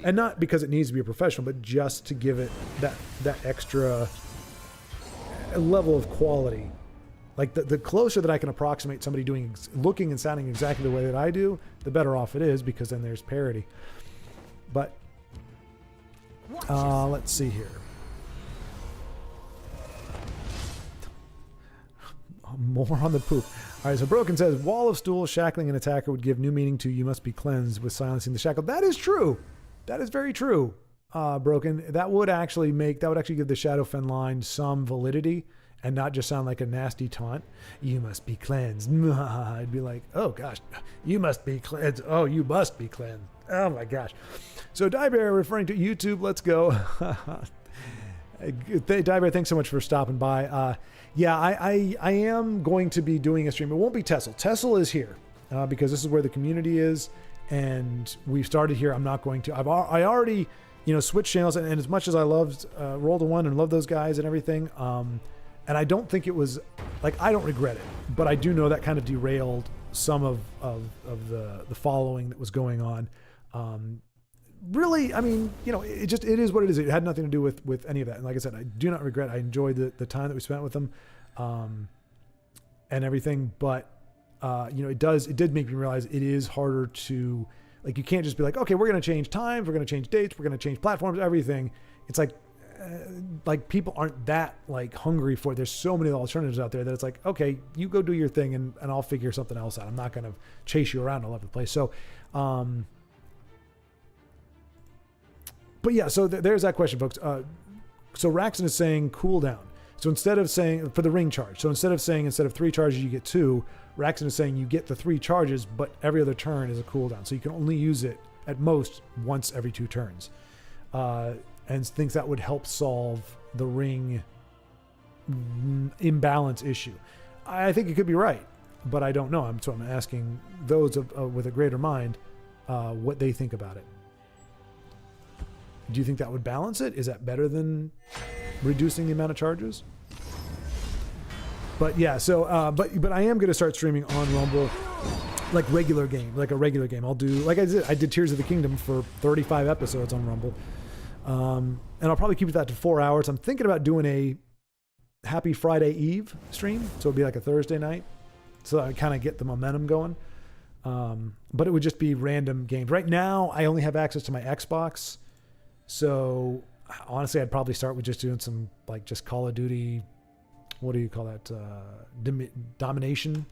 And not because it needs to be a professional, but just to give it that extra level of quality. Like the closer that I can approximate somebody looking and sounding exactly the way that I do, the better off it is, because then there's parity. But let's see here. More on the poop. All right, so Broken says, wall of stool, shackling an attacker would give new meaning to you must be cleansed with silencing the shackle. That is true. That is very true, Broken. That would actually give the Shadowfen line some validity and not just sound like a nasty taunt. You must be cleansed. I'd be like, oh gosh, you must be cleansed. Oh, you must be cleansed. Oh my gosh. So Diebear referring to YouTube, let's go. Diebear, thanks so much for stopping by. I am going to be doing a stream. It won't be Tessel. Tessel is here because this is where the community is, and we've started here. I'm not going to. I already, switched channels, and as much as I loved Roll to One and love those guys and everything, and I don't think it was like, I don't regret it, but I do know that kind of derailed some of the following that was going on. Really, I mean, it is what it is. It had nothing to do with any of that. And like I said, I do not regret. I enjoyed the time that we spent with them, and everything. But it did make me realize it is harder to, like, you can't just be like, okay, we're going to change times, we're going to change dates, we're going to change platforms, everything. It's like people aren't that like hungry for it. There's so many alternatives out there that it's like, okay, you go do your thing and I'll figure something else out. I'm not going to chase you around all over the place. So, but yeah, so there's that question, folks. So Raxon is saying cooldown. So instead of saying for the ring charge, instead of 3 charges you get 2, Raxon is saying you get the 3 charges, but every other turn is a cooldown. So you can only use it at most once every 2 turns. And thinks that would help solve the ring imbalance issue. I think it could be right, but I don't know. So I'm asking those with a greater mind what they think about it. Do you think that would balance it? Is that better than reducing the amount of charges? But yeah, so but I am going to start streaming on Rumble like a regular game. I'll do, like I did Tears of the Kingdom for 35 episodes on Rumble. And I'll probably keep that to 4 hours. I'm thinking about doing a Happy Friday Eve stream. So it'll be like a Thursday night. So I kind of get the momentum going. But it would just be random games. Right now, I only have access to my Xbox. So honestly, I'd probably start with just doing some like just Call of Duty. What do you call that? Domination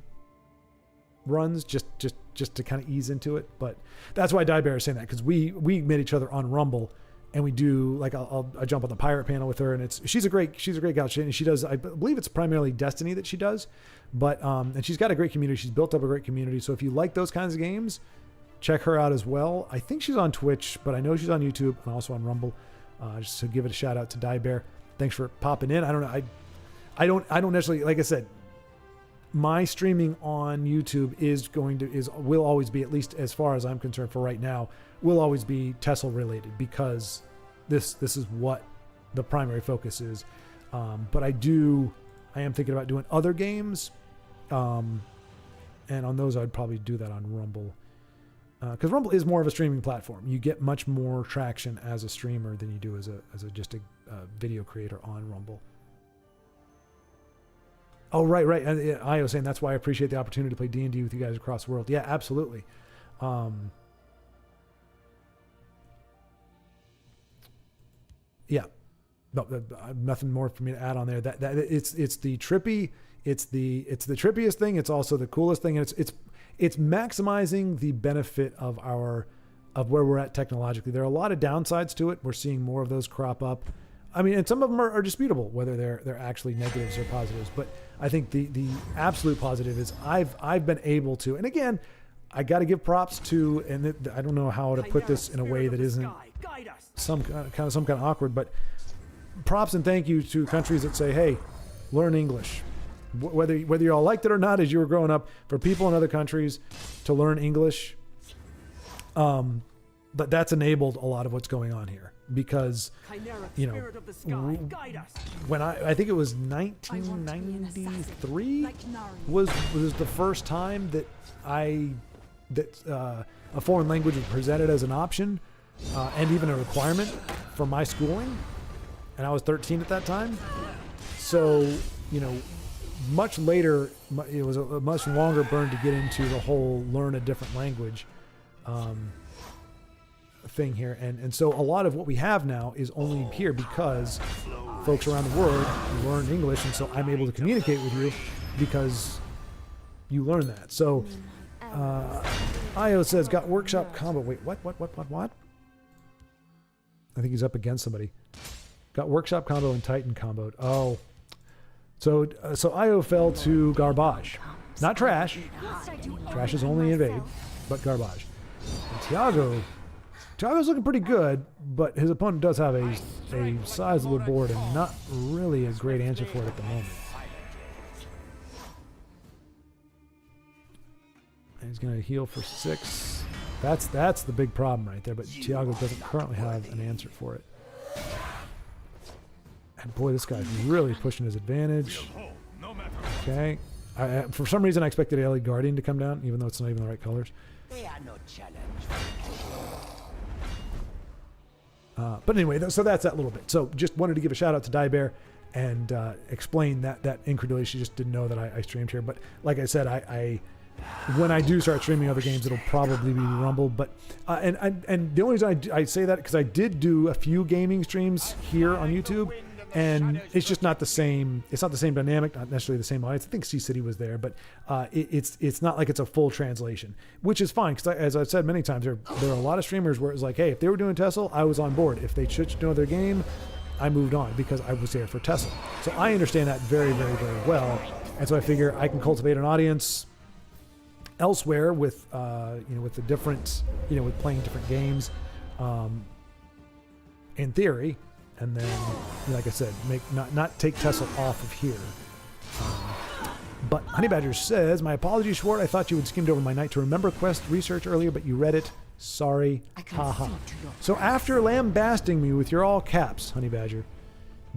runs, just to kind of ease into it. But that's why Diebear is saying that, because we met each other on Rumble. and we do like I jump on the pirate panel with her, and she's a great gal. She does, I believe it's primarily Destiny that she does, but and she's got a great community. She's built up a great community. So if you like those kinds of games, check her out as well. I think she's on Twitch, but I know she's on YouTube and also on Rumble. Just to give it a shout out to Die Bear. Thanks for popping in. I don't know. I don't necessarily, like I said, my streaming on YouTube will always be, at least as far as I'm concerned for right now, will always be Tessel related, because this is what the primary focus is. But I am thinking about doing other games, and on those I'd probably do that on Rumble, because Rumble is more of a streaming platform. You get much more traction as a streamer than you do as a video creator on Rumble. Oh, right. I was saying that's why I appreciate the opportunity to play D&D with you guys across the world. Yeah, absolutely. Yeah. No, nothing more for me to add on there. That it's the trippy, it's the trippiest thing. It's also the coolest thing, and it's maximizing the benefit of where we're at technologically. There are a lot of downsides to it. We're seeing more of those crop up. I mean, and some of them are disputable, whether they're actually negatives or positives. But I think the absolute positive is I've been able to, and again, I got to give props to, and I don't know how to put this in a way that isn't some kind of awkward, but props and thank you to countries that say, hey, learn English. Whether you all liked it or not as you were growing up, for people in other countries to learn English, but that's enabled a lot of what's going on here, because when I think it was 1993 was the first time that a foreign language was presented as an option and even a requirement for my schooling, and I was 13 at that time. So much later, it was a much longer burn to get into the whole learn a different language thing here, and so a lot of what we have now is only here because folks around the world learn English, and so I'm able to communicate with you because you learn that. So Io says, got workshop combo. Wait, what? I think he's up against somebody. Got workshop combo and Titan comboed. Oh, so Io fell to garbage, not trash. Trash is only invade, but garbage. And Tiago's looking pretty good, but his opponent does have a sizable board and not really a great answer for it at the moment. And he's going to heal for 6. That's the big problem right there, but Tiago doesn't currently have an answer for it. And boy, this guy's really pushing his advantage. Okay. For some reason, I expected Ellie Guardian to come down, even though it's not even the right colors. They are no challenge. But anyway, so that's that little bit. So just wanted to give a shout out to Die Bear and explain that incredulity. She just didn't know that I streamed here. But like I said, I when I do start streaming other games, it'll probably be Rumble. But and the only reason I say that, because I did do a few gaming streams here on YouTube, and it's just not the same. It's not the same dynamic, not necessarily the same audience. I think C-City was there, but it's not like it's a full translation, which is fine, because as I've said many times, there are a lot of streamers where it's like, hey, if they were doing Tessel, I was on board. If they switched to another game, I moved on because I was there for Tessel. So I understand that very, very, very well, and so I figure I can cultivate an audience elsewhere with with the different, with playing different games, in theory. And then, like I said, not take Tessel off of here. But Honey Badger says, my apologies, Schwart. I thought you had skimmed over my Night to Remember quest research earlier, but you read it. Sorry. Haha. So after lambasting me with your all caps, Honey Badger,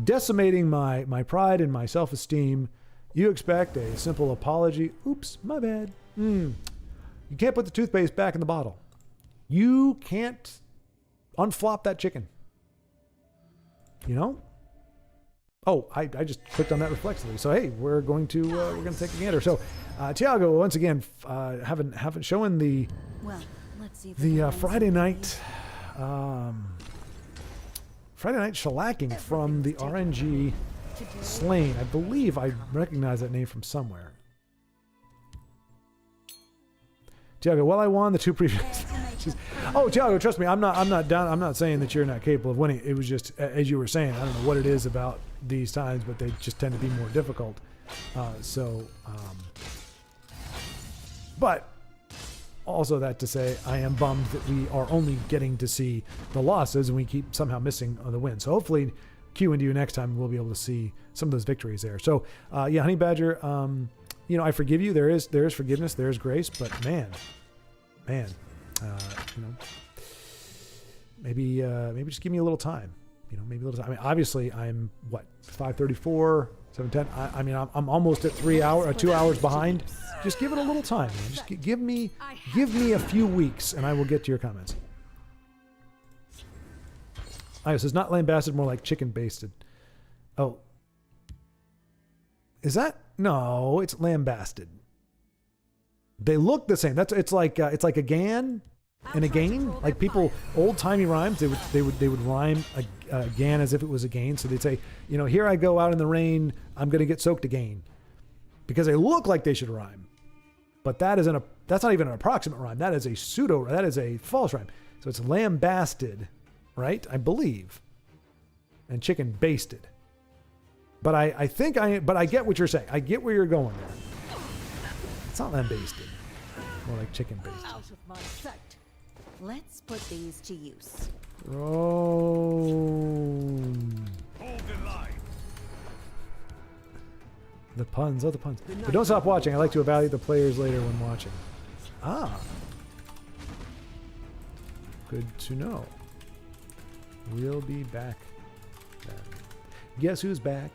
decimating my pride and my self-esteem, you expect a simple apology. Oops, my bad. You can't put the toothpaste back in the bottle. You can't unflop that chicken. Oh, I just clicked on that reflexively. So hey, we're going to take a gander. So Tiago, once again, haven't shown the Friday night shellacking from the RNG Slain. I believe I recognize that name from somewhere. Tiago, well, I won the 2 previous Oh, Tiago, trust me, I'm not down. I'm not saying that you're not capable of winning. It was just, as you were saying, I don't know what it is about these times, but they just tend to be more difficult. But also that to say, I am bummed that we are only getting to see the losses and we keep somehow missing the wins. So hopefully, cue into you next time, we'll be able to see some of those victories there. So yeah, Honey Badger, I forgive you. There is forgiveness, there is grace, but man, maybe just give me a little time. Maybe a little time. I mean, obviously, I'm 5:34, 7:10. I mean, I'm almost at 2 hours behind. Just give it a little time, man. Just give me a few weeks, and I will get to your comments. This is not lambasted, more like chicken basted. Oh, is that? No, it's lambasted. They look the same. It's like a gan and a gain. Like people, old timey rhymes. They would rhyme a gan as if it was a gain. So they'd say, here I go out in the rain. I'm going to get soaked again, because they look like they should rhyme, but that's not even an approximate rhyme. That is a pseudo. That is a false rhyme. So it's lambasted, right? I believe, and chicken basted. But I get what you're saying. I get where you're going there. It's not lambasted. More like chicken basted. Out of my sight. Let's put these to use. Oh. The puns. Oh, the puns. But don't stop watching. I like to evaluate the players later when watching. Ah. Good to know. We'll be back then. Guess who's back?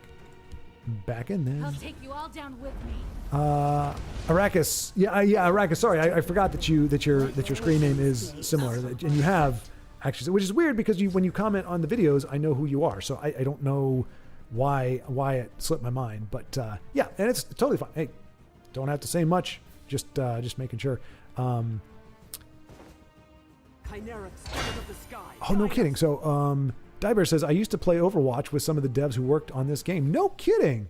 Back in then. I'll take you all down with me. Arrakis. Yeah, Arrakis. Sorry, I forgot that your screen name is similar, and you have actually, which is weird because when you comment on the videos, I know who you are. So I don't know why it slipped my mind, but yeah, and it's totally fine. Hey, don't have to say much. Just making sure. Oh, no kidding. So Diber says, I used to play Overwatch with some of the devs who worked on this game. No kidding.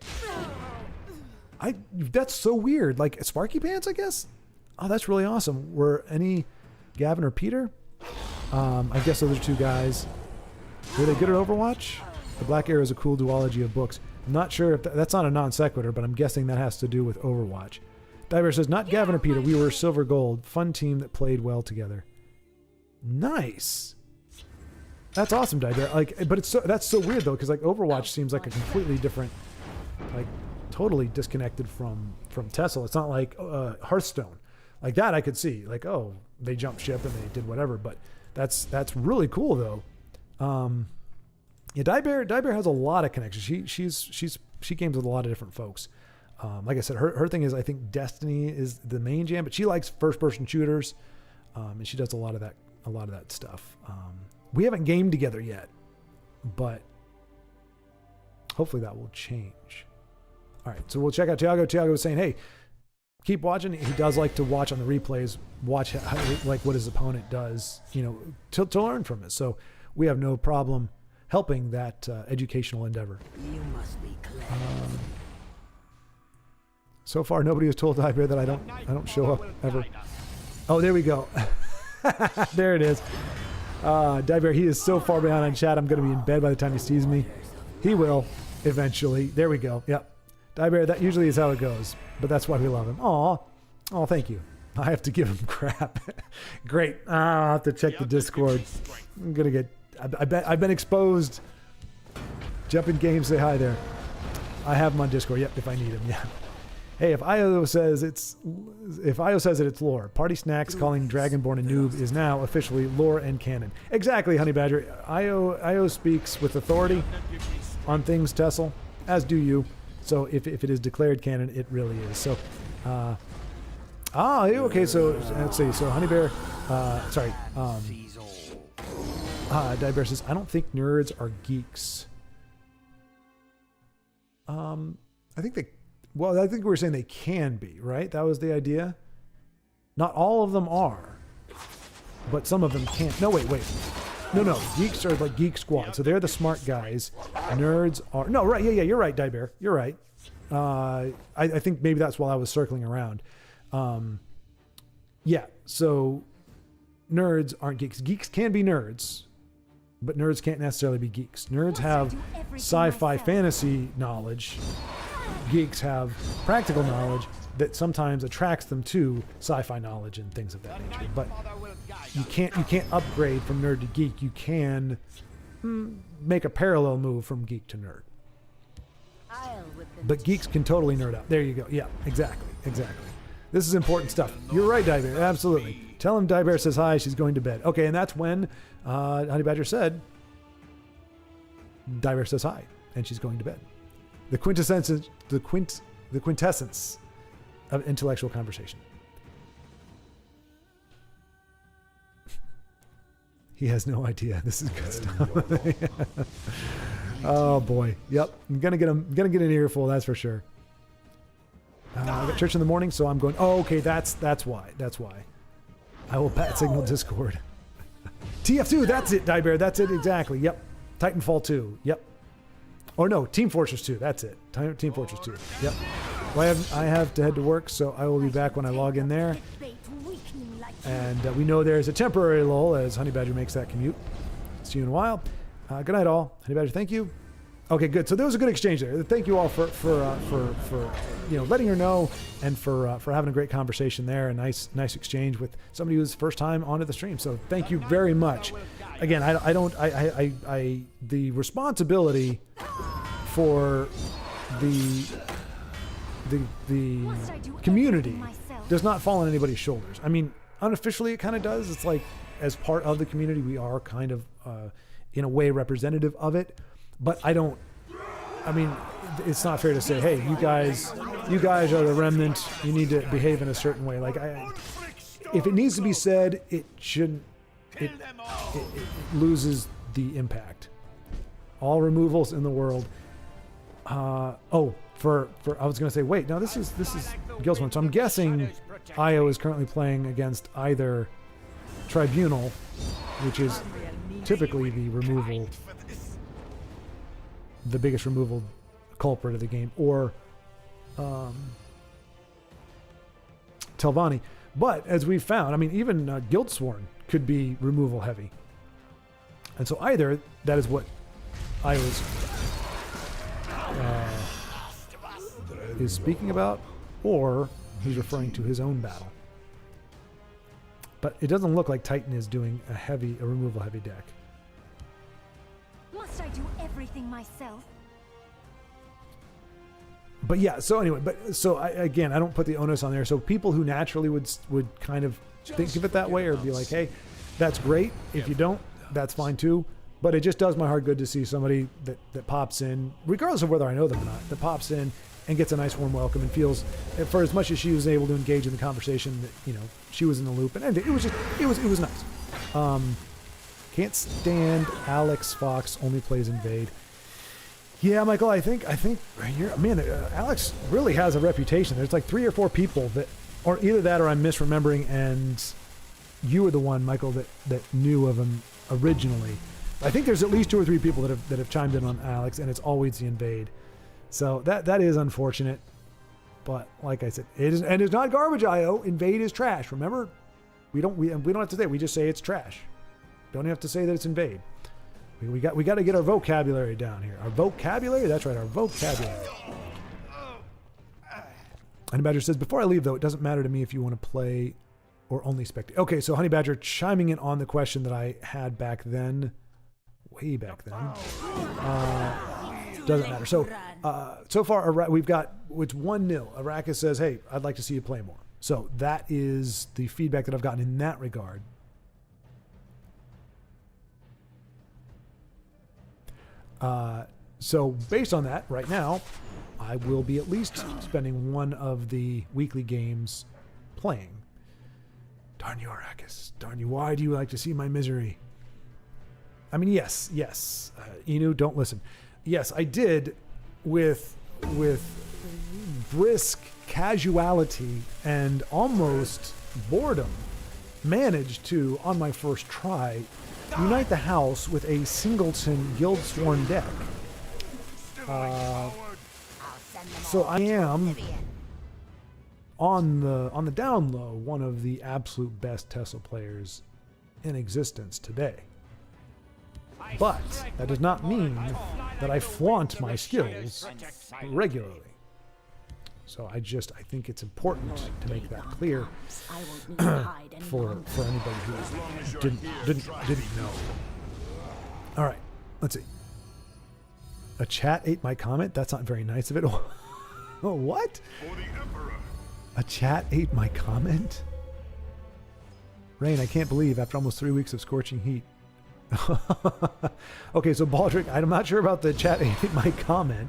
That's so weird. Like Sparky Pants, I guess. Oh, that's really awesome. Were any Gavin or Peter? I guess those are two guys. Were they good at Overwatch? The Black Arrow is a cool duology of books. I'm not sure if that's not a non sequitur, but I'm guessing that has to do with Overwatch. Diver says, not Gavin or Peter. We were silver gold. Fun team that played well together. Nice. That's awesome, Diver. But that's so weird though, because Overwatch seems like a completely different, totally disconnected from Tessel. It's not like Hearthstone. Like that I could see. They jumped ship and they did whatever. But that's really cool though. Yeah, Diber has a lot of connections. She games with a lot of different folks. Like I said, her thing is I think Destiny is the main jam, but she likes first person shooters, and she does a lot of that stuff. We haven't gamed together yet, but hopefully that will change. All right, so we'll check out Tiago. Tiago was saying, hey, keep watching. He does like to watch on the replays, watch what his opponent does, to learn from it. So we have no problem helping that educational endeavor. You must be clever. So far, nobody has told Diber that I don't show up ever. Oh, there we go. There it is. Diber, he is so far behind on chat. I'm going to be in bed by the time he sees me. He will eventually. There we go. Yep. Diber, that usually is how it goes, but that's why we love him. Aw. Oh, thank you. I have to give him crap. Great. I'll have to check the Discord. I'm going to get... I bet I've been exposed. Jump in game, say hi there. I have him on Discord. Yep, if I need him. Yeah. Hey, if Io says it, it's lore. Party Snacks calling Dragonborn a noob is now officially lore and canon. Exactly, Honey Badger. Io speaks with authority on things, Tessel, as do you. So if it is declared canon, it really is. So, okay. So let's see. So Honey Bear, Diber says, I don't think nerds are geeks. I think we were saying they can be, right? That was the idea. Not all of them are, but some of them can't. No, wait. No. Geeks are like Geek Squad. So they're the smart guys. Nerds are... No, right. Yeah, you're right, Diber. You're right. I think maybe that's while I was circling around. Yeah, so nerds aren't geeks. Geeks can be nerds, but nerds can't necessarily be geeks. Nerds have sci-fi fantasy knowledge. Geeks have practical knowledge that sometimes attracts them to sci-fi knowledge and things of that nature. But you can't upgrade from nerd to geek. You can make a parallel move from geek to nerd. But geeks can totally nerd out. There you go. Yeah, exactly. This is important stuff. You're right, Diebear. Absolutely. Tell him Diebear says hi. She's going to bed. Okay, and that's when Honey Badger said Diebear says hi, and she's going to bed. The quintessence of intellectual conversation. He has no idea. This is good stuff. Oh boy. Yep. I'm gonna get an earful. That's for sure. I got church in the morning, so I'm going. Oh, okay. That's why. I will bat signal Discord. TF2. That's it, Diebear. That's it exactly. Yep. Titanfall 2. Yep. Or no, Team Fortress 2. That's it. Team Fortress 2. Yep. Well, I have to head to work, so I will be back when I log in there. And we know there's a temporary lull as Honey Badger makes that commute. See you in a while. Good night, all. Honey Badger, thank you. Okay, good. So there was a good exchange there. Thank you all for letting her know and for having a great conversation there. A nice exchange with somebody who's first time onto the stream. So thank you very much. Again, the responsibility for the community does not fall on anybody's shoulders. I mean, unofficially it kind of does. It's like as part of the community, we are kind of in a way representative of it. But it's not fair to say, hey, you guys are the remnant. You need to behave in a certain way. Like, if it needs to be said, it shouldn't. It loses the impact. All removals in the world. I was going to say, wait, no, this is Guildsworn. So I'm guessing Io is currently playing against either Tribunal, which is typically the biggest removal culprit of the game, or Telvanni. But as we've found, even Guildsworn could be removal heavy. And so either that is what I is speaking about, or he's referring to his own battle. But it doesn't look like Titan is doing a removal heavy deck. Must I do everything myself? But yeah, so anyway, I don't put the onus on there. So people who naturally would kind of think of it that way or be like, hey, that's great. If you don't, that's fine too. But it just does my heart good to see somebody that pops in, regardless of whether I know them or not, that pops in and gets a nice warm welcome and feels, for as much as she was able to engage in the conversation, that she was in the loop, and it was nice. Can't stand Alex Fox only plays Invade. Yeah, Michael, I think Alex really has a reputation. There's like 3 or 4 people that, or either that or I'm misremembering, and you were the one, Michael, that knew of him originally. I think there's at least 2 or 3 people that have chimed in on Alex, and it's always the Invade. So that is unfortunate. But like I said, it's not garbage IO. Invade is trash. Remember? We don't have to say, we just say it's trash. Don't have to say that it's Invade. We got to get our vocabulary down here. Our vocabulary? That's right, our vocabulary. Honey Badger says, before I leave though, it doesn't matter to me if you want to play or only spectate. Okay, so Honey Badger chiming in on the question that I had back then, way back then. Doesn't matter. So so far we've got, it's 1-0. Arrakis says, hey, I'd like to see you play more. So that is the feedback that I've gotten in that regard. So based on that, right now, I will be at least spending one of the weekly games playing. Darn you, Arrakis. Darn you. Why do you like to see my misery? Yes. Inu, don't listen. Yes, I did with brisk casuality and almost boredom manage to, on my first try, unite the house with a singleton Guildsworn deck. So I am, on the down low, one of the absolute best Tesla players in existence today. But that does not mean that I flaunt my skills regularly. So I think it's important to make that clear I won't need to hide any for longer. anybody who didn't know. All right, let's see. A chat ate my comment? That's not very nice of it. Oh, what? For the Emperor. A chat ate my comment? Rain, I can't believe after almost 3 weeks of scorching heat. Okay, so Baldric, I'm not sure about the chat ate my comment.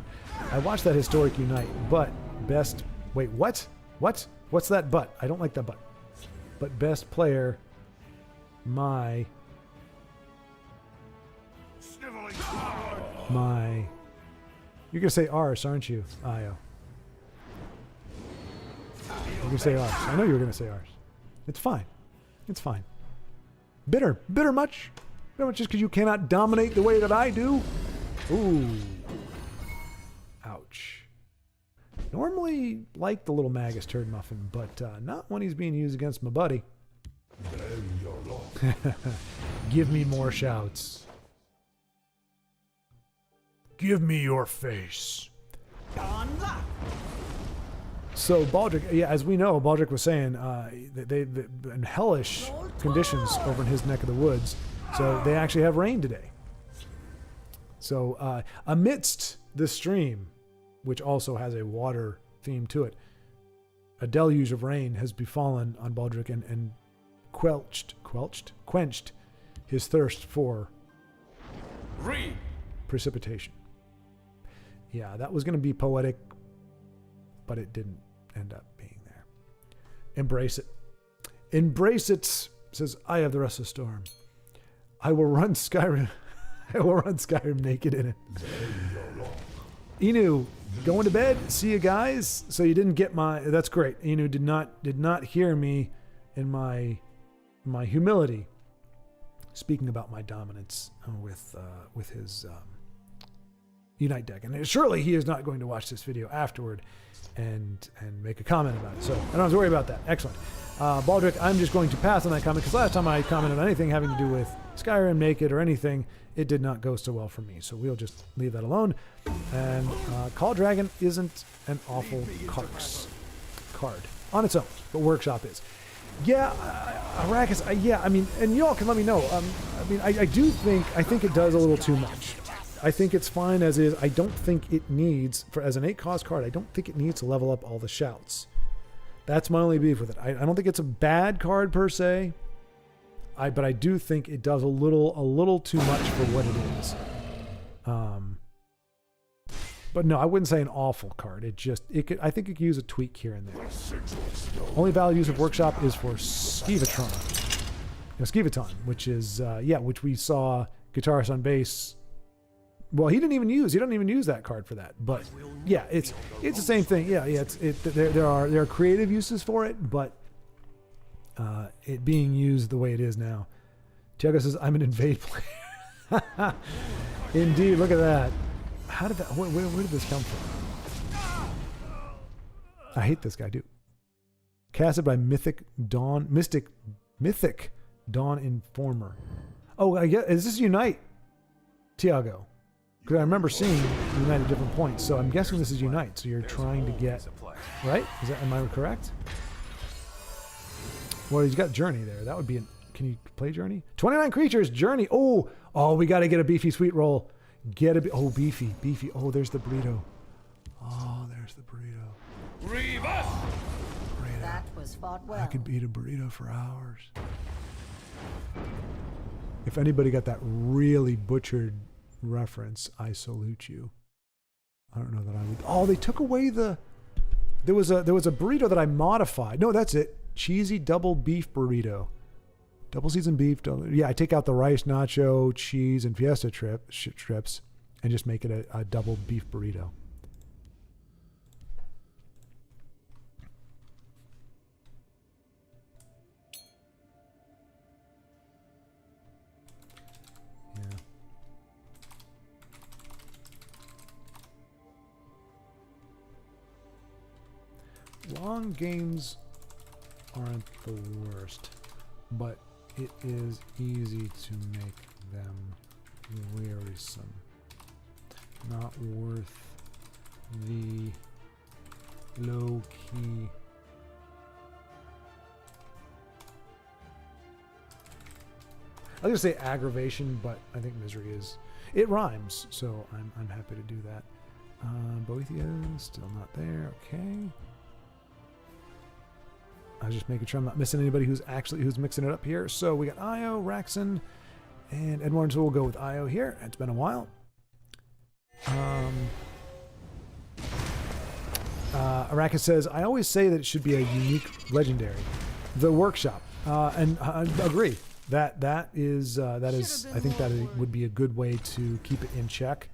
I watched that Historic Unite, but best... Wait, what? What? What's that but? I don't like that but. But best player, my... Sniveling My... You're going to say arse, aren't you, Io? You're going to say arse. I know you were going to say arse. It's fine. It's fine. Bitter. Bitter much? Bitter much just because you cannot dominate the way that I do? Ooh. Ouch. Normally like the little Magus turd muffin, but not when he's being used against my buddy. Give me more shouts. Give me your face. So Baldric, yeah, as we know, Baldric was saying, they've been hellish conditions over in his neck of the woods. So they actually have rain today. So amidst the stream, which also has a water theme to it, a deluge of rain has befallen on Baldric and quenched his thirst for precipitation. Yeah, that was going to be poetic, but it didn't end up being there. Embrace it. Embrace it, says, I have the rest of the storm. I will run Skyrim. I will run Skyrim naked in it. Inu, going to bed. See you guys. So you didn't get my... That's great. Inu did not hear me in my humility speaking about my dominance with his Unite deck. And surely he is not going to watch this video afterward and make a comment about it. So I don't have to worry about that. Excellent. Baldric, I'm just going to pass on that comment because last time I commented on anything having to do with Skyrim, Naked, or anything, it did not go so well for me. So we'll just leave that alone. And Call Dragon isn't an awful card on its own, but Workshop is. Yeah, Arrakis, yeah, I mean, and y'all can let me know. I mean, I think it does a little too much. I think it's fine as is. I don't think it needs, as an 8-cost card, I don't think it needs to level up all the shouts. That's my only beef with it. I don't think it's a bad card per se, but I do think it does a little too much for what it is. But no, I wouldn't say an awful card. I think it could use a tweak here and there. Only valid use of Workshop is for Skivaton, which is which we saw Guitarist on Bass. Well, he doesn't even use that card for that. But yeah, it's the same thing. Yeah, there are creative uses for it, but it being used the way it is now. Tiago says, I'm an invade player. Indeed, look at that. How did that, where did this come from? I hate this guy, dude. Casted by Mystic Dawn Informer. Oh, I guess, is this Unite, Tiago? Because I remember seeing Unite at different points, so I'm guessing this is Unite. So you're trying to get, right? Am I correct? Well, he's got Journey there. That would be can you play Journey? 29 creatures, Journey. Oh, we got to get a beefy sweet roll. Beefy. Oh, there's the burrito. Oh, there's the burrito. Revis! That was fought well. I could eat a burrito for hours. If anybody got that really butchered reference, I salute you. I don't know that I would. Oh, they took away the. There was a burrito that I modified. No, that's it. Cheesy double beef burrito. Double seasoned beef. I take out the rice, nacho, cheese, and fiesta strips, and just make it a double beef burrito. Long games aren't the worst, but it is easy to make them wearisome. Not worth the low-key. I was gonna say aggravation, but I think misery is. It rhymes, so I'm happy to do that. Boethia still not there. Okay. I was just making sure I'm not missing anybody who's mixing it up here. So we got Io, Raxon, and Edward. So we'll go with Io here. It's been a while. Arrakis says, I always say that it should be a unique legendary. The workshop. And I agree. That is I think that would be a good way to keep it in check.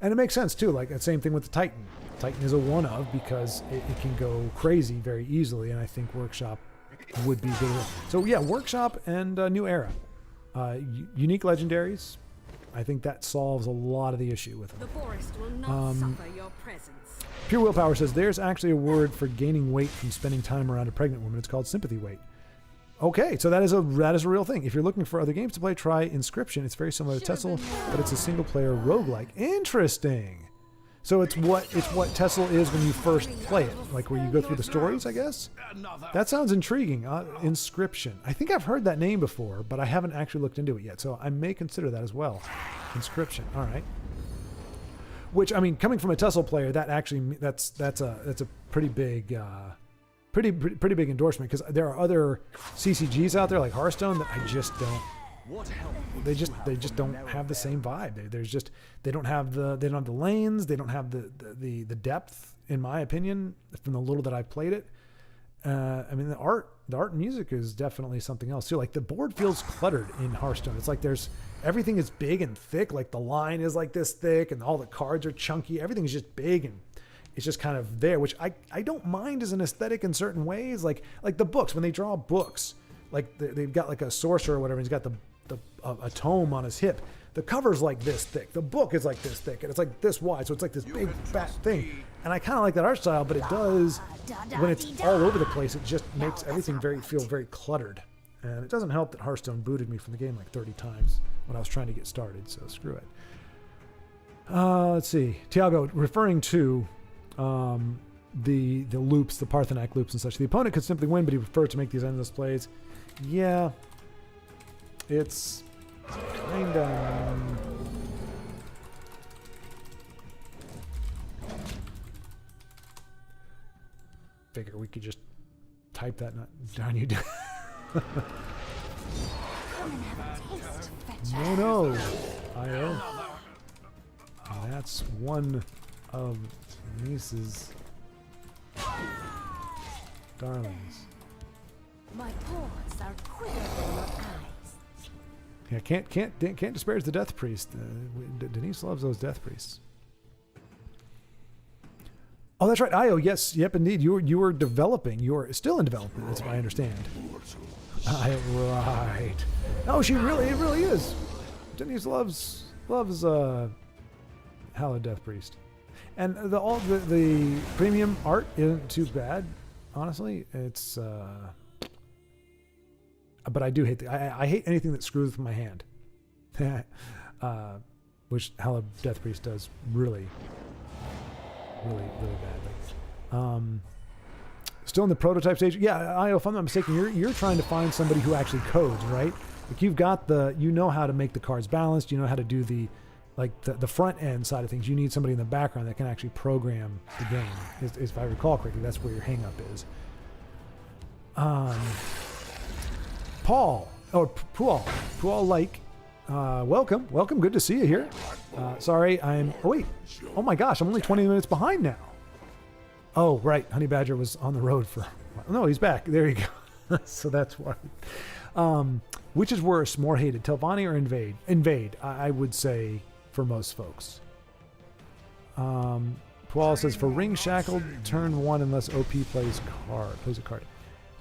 And it makes sense too, like the same thing with the Titan. Titan is a one of because it can go crazy very easily, and I think Workshop would be good. So yeah, Workshop and New Era. Unique legendaries. I think that solves a lot of the issue with them. The forest will not suffer your presence. Pure Willpower says there's actually a word for gaining weight from spending time around a pregnant woman. It's called sympathy weight. Okay, so that is a real thing. If you're looking for other games to play, try Inscription. It's very similar to Tessel, but it's a single-player roguelike. Interesting. So it's what Tessel is when you first play it, like where you go through the stories, I guess. That sounds intriguing. Inscription. I think I've heard that name before, but I haven't actually looked into it yet. So I may consider that as well. Inscription. All right. Which, I mean, coming from a Tessel player, that actually that's a pretty big. Pretty big endorsement, because there are other CCGs out there like Hearthstone that I just don't. They just don't have the same vibe. They don't have the lanes. They don't have the depth, in my opinion, from the little that I've played it. I mean, the art and music is definitely something else too. Like the board feels cluttered in Hearthstone. It's like everything is big and thick. Like the line is like this thick, and all the cards are chunky. Everything's just big and. It's just kind of there, which I don't mind as an aesthetic in certain ways. Like the books, when they draw books, like they've got like a sorcerer or whatever, and he's got a tome on his hip. The cover's like this thick. The book is like this thick, and it's like this wide. So it's like this big fat thing. And I kind of like that art style, but it does, when it's all over the place, it just makes everything feel very cluttered. And it doesn't help that Hearthstone booted me from the game like 30 times when I was trying to get started. So screw it. Let's see. Tiago, referring to the loops, the Parthenac loops and such. The opponent could simply win, but he prefers to make these endless plays. Yeah, it's kind of... Figure we could just type that down you down. No, IO. That's one of Niece's darlings. My paws are quicker than your eyes. Yeah, can't disparage the Death Priest. Denise loves those Death Priests. Oh, that's right, Io. Yes, yep, indeed. You were developing. You are still in development, as I understand. Right. Oh, it really is. Denise loves Hallowed Death Priest. And the premium art isn't too bad, honestly. It's but I do hate I hate anything that screws with my hand. Which Hallowed Death Priest does really badly. Still in the prototype stage. Yeah, if I'm not mistaken, you're trying to find somebody who actually codes, right? Like you've got you know how to make the cards balanced, you know how to do the front end side of things. You need somebody in the background that can actually program the game. If I recall correctly, that's where your hang up is. Paul Lake, welcome. Good to see you here. Sorry, oh my gosh, I'm only 20 minutes behind now. Oh, right, Honey Badger was on the road for a while. No, he's back. There you go. So that's why. Which is worse, more hated, Telvanni or Invade? Invade, I would say, for most folks. Paul says, for Ring Shackled, turn 1 unless OP plays a card.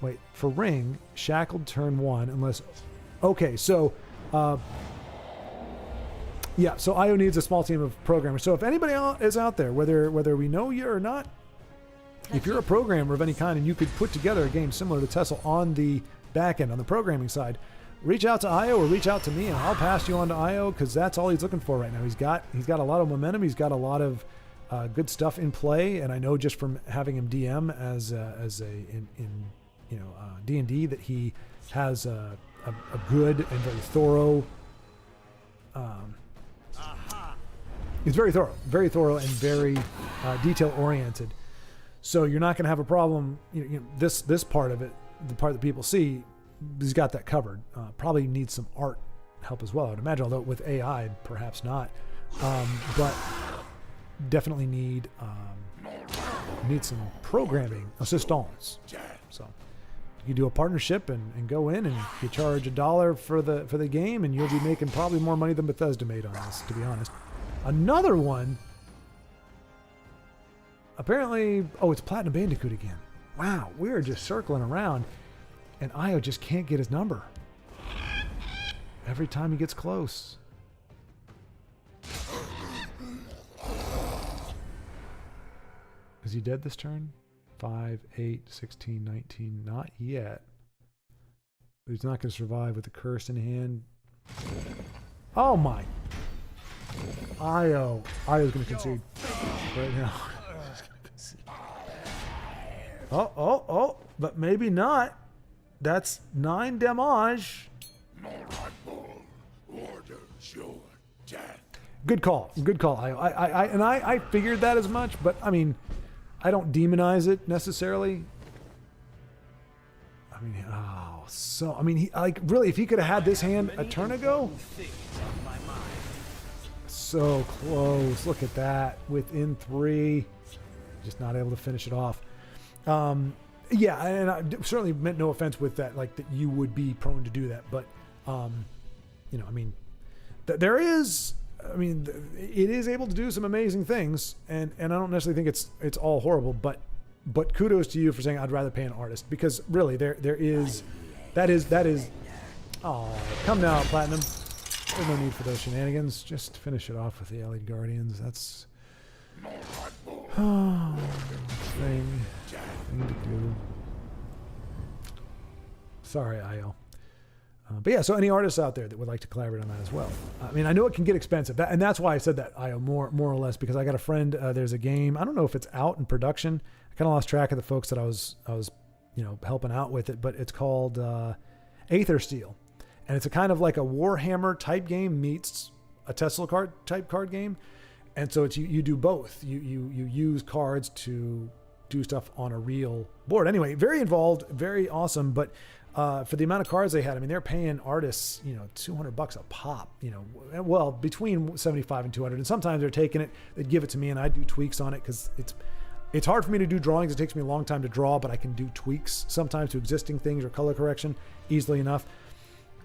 Wait, for Ring, Shackled, turn 1 unless... Okay, so... yeah, so IO needs a small team of programmers. So if anybody is out there, whether we know you or not, if you're a programmer of any kind and you could put together a game similar to Tessel on the back end, on the programming side, reach out to Io or reach out to me, and I'll pass you on to Io because that's all he's looking for right now. He's got a lot of momentum. He's got a lot of good stuff in play, and I know just from having him DM in D&D that he has a good and very thorough. He's very thorough and very detail oriented. So you're not going to have a problem. This part of it, the part that people see, he's got that covered. Probably needs some art help as well, I would imagine. Although with AI, perhaps not. But definitely need some programming assistance. So you do a partnership and go in and you charge $1 for the game, and you'll be making probably more money than Bethesda made on this, to be honest. Another one, apparently, it's Platinum Bandicoot again. Wow, we're just circling around, and Io just can't get his number. Every time he gets close. Is he dead this turn? 5, 8, 16, 19. Not yet. But he's not going to survive with the curse in hand. Oh my. Io's going to concede right now. Oh, but maybe not. That's 9 damage. Good call, Io. I figured that as much, but I mean, I don't demonize it necessarily. I mean, he really, if he could have had this hand a turn ago. So close. Look at that. Within 3. Just not able to finish it off. Yeah, and I certainly meant no offense with that, like that you would be prone to do that. But, there is, it is able to do some amazing things. And I don't necessarily think it's all horrible, but kudos to you for saying I'd rather pay an artist, because really that is, come now, Platinum. There's no need for those shenanigans. Just finish it off with the Allied Guardians. That's thing to do. Sorry, Io. But yeah, so any artists out there that would like to collaborate on that as well. I know it can get expensive, and that's why I said that, Io, more or less, because I got a friend. There's a game. I don't know if it's out in production. I kind of lost track of the folks that I was helping out with it, but it's called Aether Steel. And it's a kind of like a Warhammer type game meets a Tesla type card game. And so it's you do both. You use cards to do stuff on a real board. Anyway, very involved, very awesome. But for the amount of cards they had, they're paying artists, $200 a pop, well, between 75 and 200. And sometimes they're taking it, they'd give it to me and I do tweaks on it, because it's hard for me to do drawings. It takes me a long time to draw, but I can do tweaks sometimes to existing things or color correction easily enough.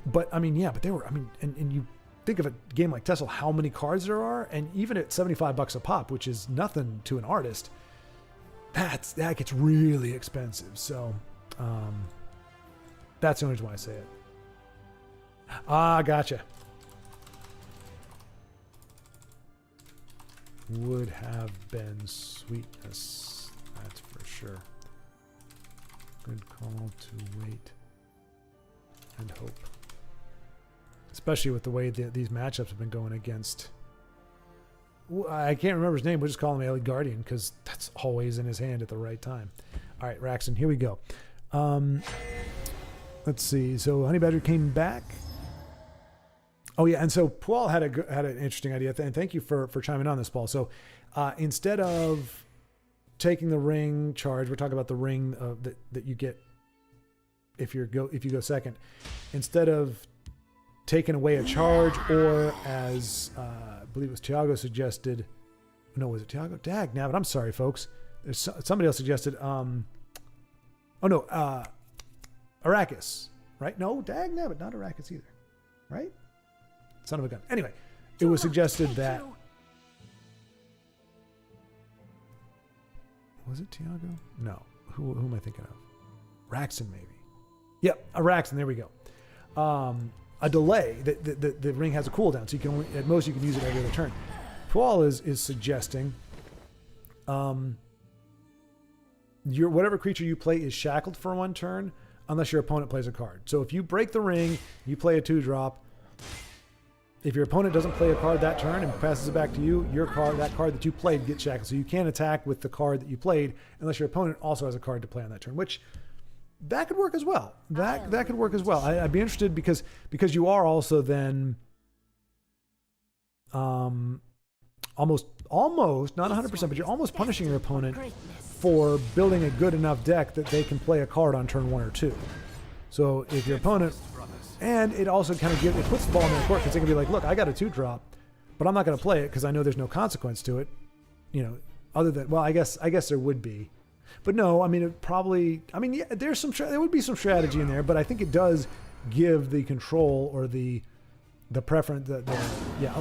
But but they were, and you think of a game like Tesla, how many cards there are, and even at $75 a pop, which is nothing to an artist, that gets really expensive. So, that's the only reason why I say it. Gotcha. Would have been sweetness, that's for sure. Good call to wait and hope. Especially with the way these matchups have been going against. I can't remember his name. We'll just call him Allied Guardian, because that's always in his hand at the right time. All right, Raxton, here we go. Let's see. So Honey Badger came back. Oh yeah, and so Paul had an interesting idea, and thank you for chiming on this, Paul. So instead of taking the ring charge, we're talking about the ring that you get if you go second. Instead of taking away a charge, or as I believe it was Tiago suggested. No, was it Tiago? Dag nabbit. I'm sorry, folks. There's somebody else suggested. Arrakis, right? No, dag nabbit, not Arrakis either, right? Son of a gun. Anyway, it was suggested that. Was it Tiago? No. Who am I thinking of? Raxton, maybe. Yep, a Raxton. There we go. A delay. The ring has a cooldown, so you can only, at most you can use it every other turn. Paul is suggesting, whatever creature you play is shackled for one turn unless your opponent plays a card. So if you break the ring, you play a 2-drop. If your opponent doesn't play a card that turn and passes it back to you, that card that you played gets shackled. So you can't attack with the card that you played unless your opponent also has a card to play on that turn, which that could work as well. That could work as well. I'd be interested because you are also then almost not 100%, but you're almost punishing your opponent for building a good enough deck that they can play a card on turn 1 or 2. So if your opponent, and it also kind of it puts the ball in their court because they can be like, look, I got a 2-drop, but I'm not going to play it because I know there's no consequence to it. You know, other than, well, I guess there would be, but no, I mean, yeah, there would be some strategy in there, but I think it does give the control or the preference, a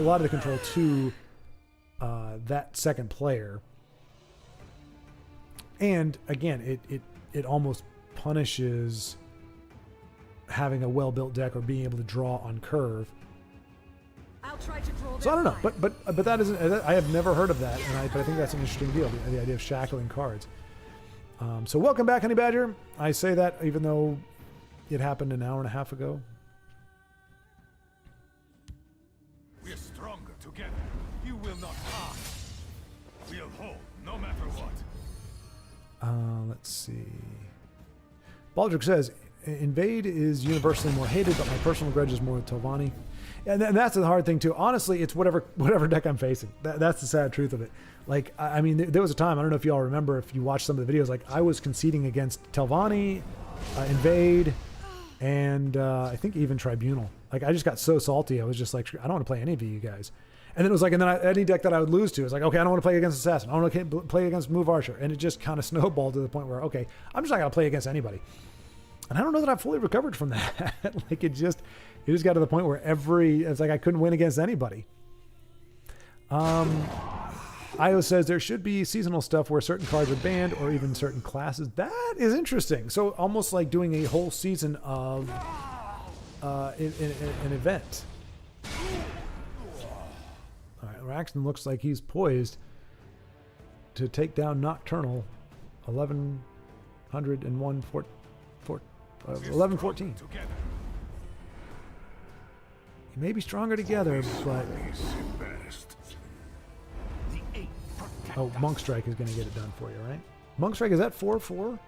lot of the control to that second player. And again, it almost punishes having a well-built deck or being able to draw on curve. I'll try to draw So I don't know, but that isn't. I have never heard of that, but I think that's an interesting deal. The idea of shackling cards. So welcome back, Honey Badger. I say that even though it happened an hour and a half ago. We're stronger together. You will not harm. We'll hold, no matter what. Let's see. Baldric says, Invade is universally more hated, but my personal grudge is more with Telvanni. And that's the hard thing too. Honestly, it's whatever deck I'm facing. That's the sad truth of it. Like, I mean, there was a time, I don't know if you all remember, if you watched some of the videos, like I was conceding against Telvanni, Invade, and I think even Tribunal. Like I just got so salty. I was just like, I don't want to play any of you guys. And then it was like, any deck that I would lose to, it's like, okay, I don't want to play against Assassin. I don't want to play against Move Archer. And it just kind of snowballed to the point where, okay, I'm just not going to play against anybody. And I don't know that I've fully recovered from that. Like it just got to the point where it's like I couldn't win against anybody. Io says there should be seasonal stuff where certain cards are banned or even certain classes. That is interesting. So almost like doing a whole season of an event. All right, Raxton looks like he's poised to take down Nocturnal 1101 1114. He may be stronger together, but oh, Monk Strike is going to get it done for you, right? Monk Strike, is that 4/4?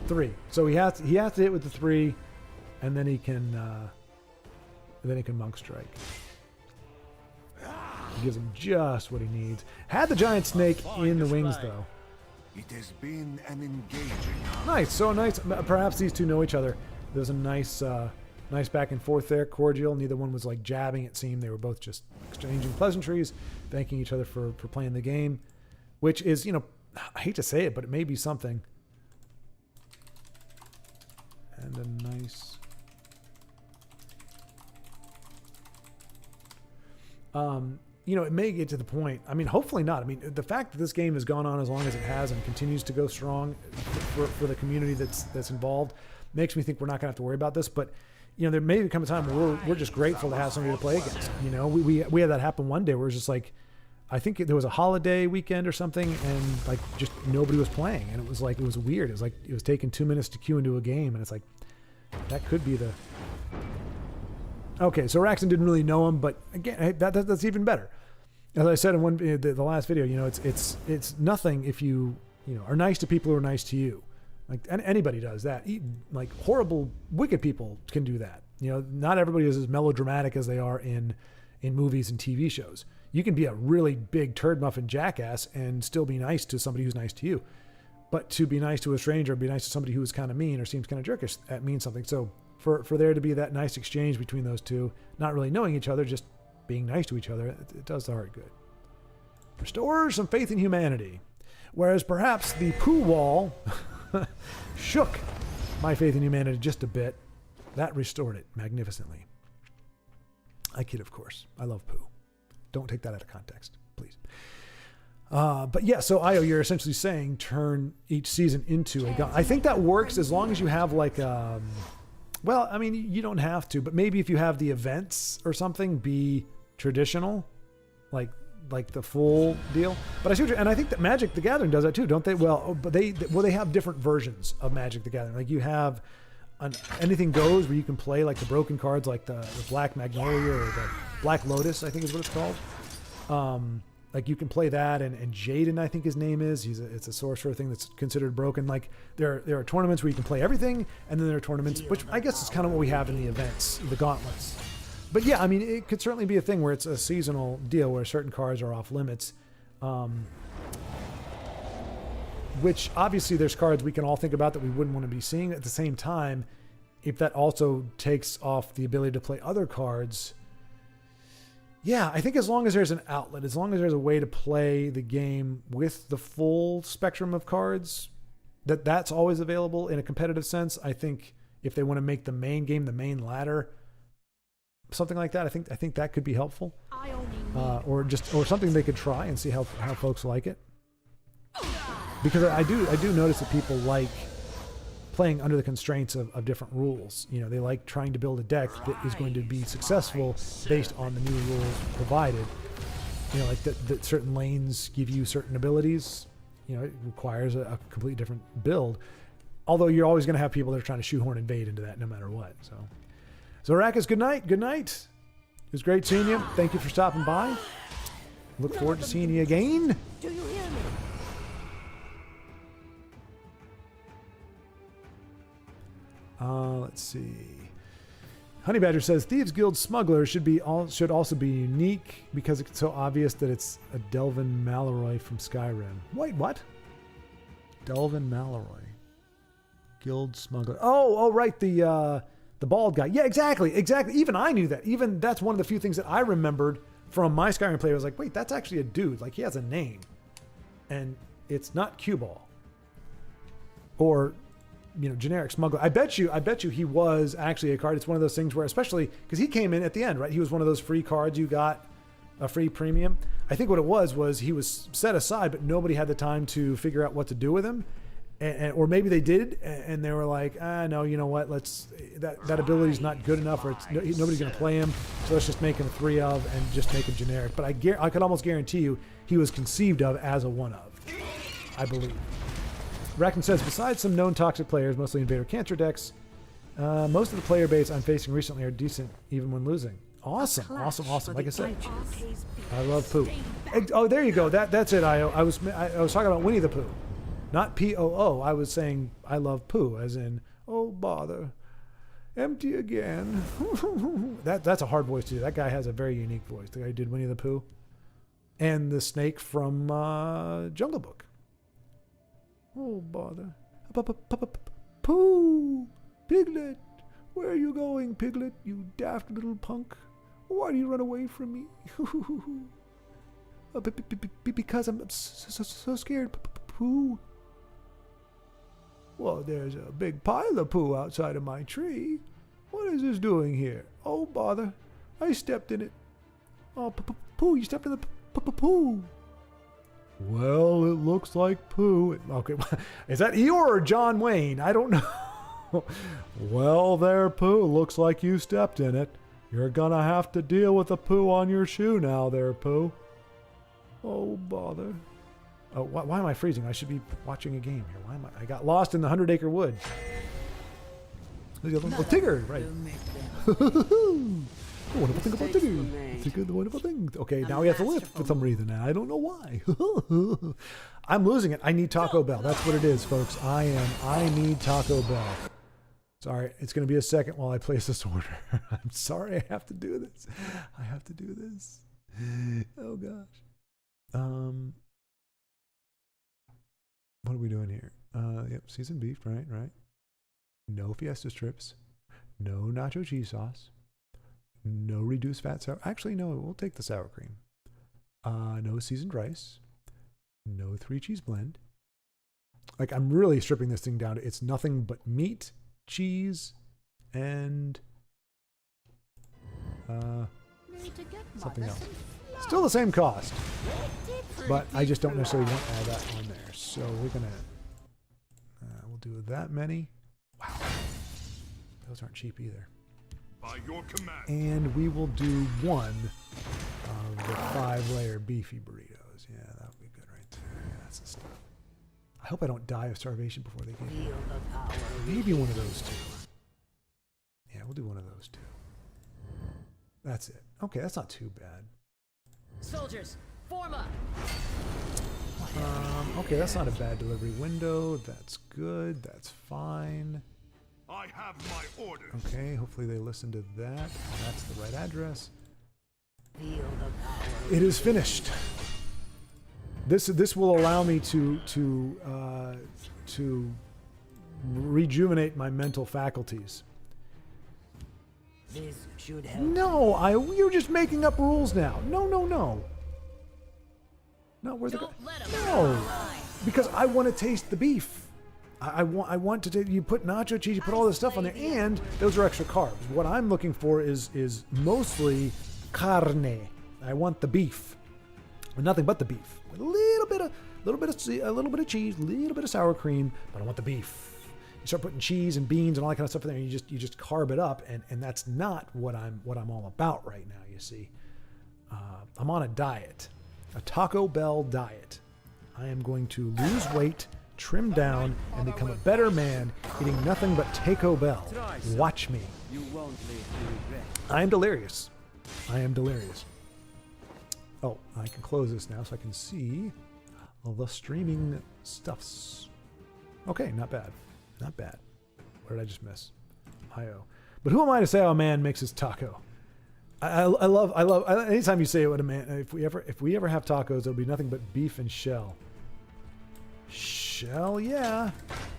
3. So he has to hit with the 3, and then he can Monk Strike. He gives him just what he needs. Had the giant snake in the wings though. It has been an engaging. Nice, so nice. Perhaps these two know each other. There's a nice back and forth there, cordial. Neither one was like jabbing, it seemed. They were both just exchanging pleasantries, thanking each other for playing the game, which is, you know, I hate to say it, but it may be something. And a nice... you know, it may get to the point, I mean, hopefully not. I mean, the fact that this game has gone on as long as it has and continues to go strong for the community that's involved makes me think we're not going to have to worry about this. But, you know, there may come a time where we're just grateful to have somebody to play against. You know, we had that happen one day where it was just like, I think there was a holiday weekend or something, and like just nobody was playing. And it was like, it was weird. It was like, it was taking 2 minutes to queue into a game. And it's like, that could be the... Okay, so Raxton didn't really know him, but again, that's even better. As I said in the last video, you know, it's nothing if you are nice to people who are nice to you. Like anybody does that. Like horrible, wicked people can do that. You know, not everybody is as melodramatic as they are in movies and TV shows. You can be a really big turd muffin jackass and still be nice to somebody who's nice to you. But to be nice to a stranger, be nice to somebody who is kind of mean or seems kind of jerkish, that means something. So for there to be that nice exchange between those two, not really knowing each other, just being nice to each other, it does the heart good. Restores some faith in humanity. Whereas perhaps the poo wall shook my faith in humanity just a bit. That restored it magnificently. I kid, of course. I love poo. Don't take that out of context, please. But yeah, so Io, you're essentially saying turn each season into a gun. I think that works as long as you have like, well, I mean, you don't have to, but maybe if you have the events or something be traditional, like like the full deal. But I see what and I think that Magic the Gathering does that too, don't they? Well, but they have different versions of Magic the Gathering. Like you have anything goes where you can play like the broken cards, like the Black Magnolia or the Black Lotus, I think is what it's called. Like you can play that, and Jaden, I think his name is. It's a sorcerer thing that's considered broken. Like there are tournaments where you can play everything, and then there are tournaments, which I guess is kind of what we have in the events, the gauntlets. But yeah, I mean, it could certainly be a thing where it's a seasonal deal where certain cards are off limits. Which obviously there's cards we can all think about that we wouldn't want to be seeing. At the same time, if that also takes off the ability to play other cards. Yeah, I think as long as there's an outlet, as long as there's a way to play the game with the full spectrum of cards, that's always available in a competitive sense. I think if they want to make the main game the main ladder, something like that, I think that could be helpful, or something they could try and see how folks like it. Because I do notice that people like playing under the constraints of different rules. You know, they like trying to build a deck that is going to be successful based on the new rules provided. You know, like that certain lanes give you certain abilities. You know, it requires a completely different build. Although you're always going to have people that are trying to shoehorn invade into that no matter what. So Arrakis, good night. Good night. It was great seeing you. Thank you for stopping by. Look forward to seeing you again. Do you hear me? Let's see. Honey Badger says Thieves Guild Smuggler should also be unique because it's so obvious that it's a Delvin Malroy from Skyrim. Wait, what? Delvin Malroy, Guild Smuggler. Oh, right, the bald guy. Yeah, exactly. Even I knew that. Even that's one of the few things that I remembered from my Skyrim play. I was like, wait, that's actually a dude. Like he has a name, and it's not cue ball or generic smuggler. I bet you he was actually a card. It's one of those things where, especially because he came in at the end, right? He was one of those free cards you got, a free premium. I think what it was he was set aside, but nobody had the time to figure out what to do with him. Or maybe they did, and they were like, no, you know what? That ability's not good enough, or nobody's going to play him, so let's just make him a 3 of and just make him generic. But I could almost guarantee you he was conceived of as a 1 of, I believe. Racken says, besides some known toxic players, mostly Invader Cancer decks, most of the player base I'm facing recently are decent, even when losing. Awesome. Like I said, I love poo. Oh, there you go. That's it. I was talking about Winnie the Pooh, not P-O-O. I was saying I love poo, as in, oh bother, empty again. That's a hard voice to do. That guy has a very unique voice. The guy who did Winnie the Pooh, and the snake from Jungle Book. Oh, bother. Pooh! Piglet! Where are you going, Piglet, you daft little punk? Why do you run away from me? Because I'm so scared, Pooh. Well, there's a big pile of poo outside of my tree. What is this doing here? Oh, bother. I stepped in it. Oh, Pooh, you stepped in the poo. Well, it looks like poo. Okay, is that Eeyore or John Wayne? I don't know. Well, there, Pooh. Looks like you stepped in it. You're gonna have to deal with the poo on your shoe now, there, Pooh. Oh, bother. Oh, why am I freezing? I should be watching a game here. Why am I got lost in the 100-acre wood. Oh, Tigger, right. The wonderful thing about Tigger. The wonderful thing. Okay, now we have to lift for some reason. I don't know why. I'm losing it. I need Taco Bell. That's what it is, folks. I need Taco Bell. Sorry, it's going to be a second while I place this order. I'm sorry I have to do this. Oh, gosh. What are we doing here? Yep, seasoned beef, right. No Fiesta strips. No nacho cheese sauce. No reduced fat sour. Actually, no, we'll take the sour cream. No seasoned rice. No 3-cheese blend. Like, I'm really stripping this thing down to it's nothing but meat, cheese, and something else. Still the same cost, but I just don't necessarily want all that on there. So we're gonna we'll do that many. Wow, those aren't cheap either. By your command. And we will do one of the 5-layer beefy burritos. Yeah, that would be good right there. Yeah, that's the stuff. I hope I don't die of starvation before they get here. Maybe one of those two. Yeah, we'll do one of those two. That's it. Okay, that's not too bad. Soldiers, form up. Okay, that's not a bad delivery window. That's good. That's fine. I have my orders. Okay, hopefully they listen to that. That's the right address. It is finished. This will allow me to rejuvenate my mental faculties. This should help. No, you're just making up rules now. No. No, where's the Don't let 'em no, because I want to taste the beef. I want to. You put nacho cheese, you put all this stuff on there, and those are extra carbs. What I'm looking for is mostly carne. I want the beef, and nothing but the beef. With a little bit of cheese, a little bit of sour cream, but I want the beef. You start putting cheese and beans and all that kind of stuff in there, and you just carb it up, and that's not what I'm all about right now. You see, I'm on a diet, a Taco Bell diet. I am going to lose weight, trim down, and become a better man, eating nothing but Taco Bell. Watch me. You won't live to regret. I am delirious. Oh, I can close this now so I can see all the streaming stuffs. Okay, not bad. Not bad. What did I just miss? I-O. But who am I to say how a man makes his taco? I love anytime you say it with a man. If we ever have tacos, it'll be nothing but beef and shell. Shell, yeah.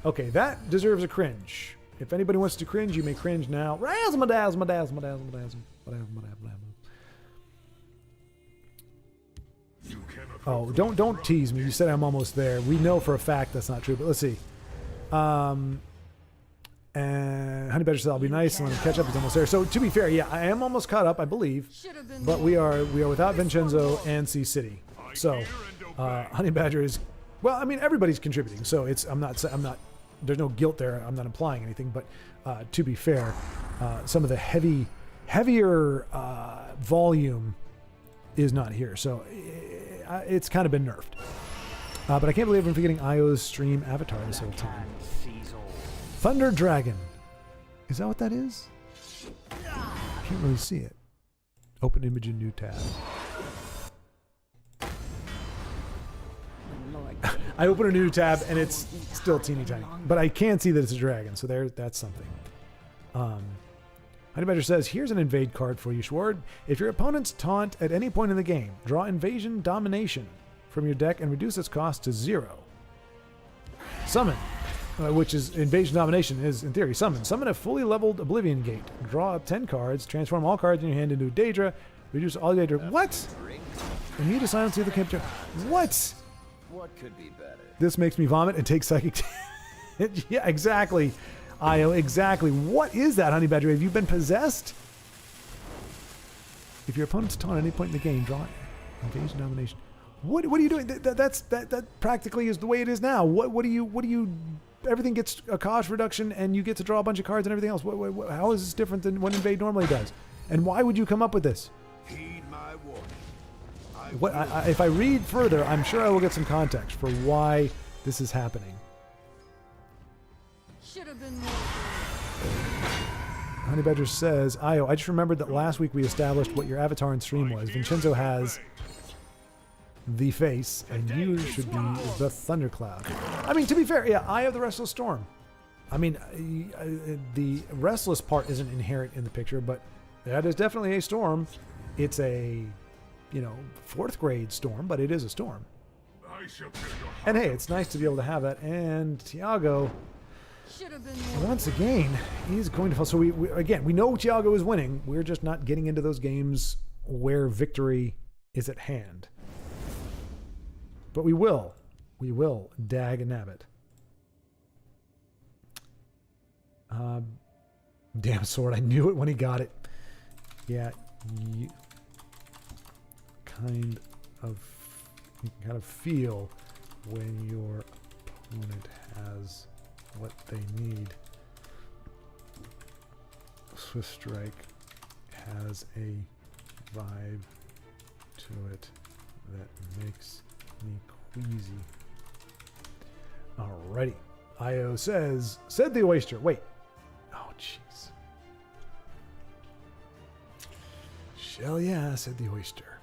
Okay, that deserves a cringe. If anybody wants to cringe, you may cringe now. Oh, don't tease me. You said I'm almost there. We know for a fact that's not true, but let's see. And Honey Badger said I'll be nice and let him catch up. He's almost there. So to be fair, yeah, I am almost caught up, I believe. But we are without Vincenzo and C City. So Honey Badger is, well, I mean, everybody's contributing. So I'm not. There's no guilt there. I'm not implying anything. But to be fair, some of the heavier volume is not here. So it's kind of been nerfed. But I can't believe I'm forgetting IO's stream avatar this whole time. Thunder Dragon. Is that what that is? Can't really see it. Open image in new tab. I open a new tab and it's still teeny tiny. But I can see that it's a dragon, so that's something. Honey Badger says, here's an invade card for you, Schward. If your opponent's taunt at any point in the game, draw Invasion Domination from your deck and reduce its cost to 0. Summon, which is Invasion Domination, is in theory summon. Summon a fully leveled Oblivion Gate. Draw up 10 cards. Transform all cards in your hand into a Daedra. Reduce all Daedra. What? And you need to silence the other character. What? What could be better? This makes me vomit and take psychic. Yeah, exactly. Io, exactly. What is that, Honey Badger? Have you been possessed? If your opponent's taunt at any point in the game, draw Invasion Domination. What are you doing? That practically is the way it is now. What do you? Everything gets a cost reduction, and you get to draw a bunch of cards and everything else. How is this different than what Invade normally does? And why would you come up with this? Heed my warning. If I read further, I'm sure I will get some context for why this is happening. Should have been more. Honey Badger says, Io, I just remembered that last week we established what your avatar and stream was. Vincenzo has the face, and you should be the thundercloud. I mean, to be fair, yeah, I have the Restless Storm. I mean, the restless part isn't inherent in the picture, but that is definitely a storm. It's a, 4th grade storm, but it is a storm. And hey, it's nice to be able to have that. And Tiago, once again, he's going to fall. So we know Tiago is winning. We're just not getting into those games where victory is at hand. But we will dag and nab it. Damn sword, I knew it when he got it. Yeah, you kind of feel when your opponent has what they need. Swift Strike has a vibe to to it that makes me queasy. Alrighty. Io says, said the oyster. Wait. Oh, jeez. Shell yeah, said the oyster.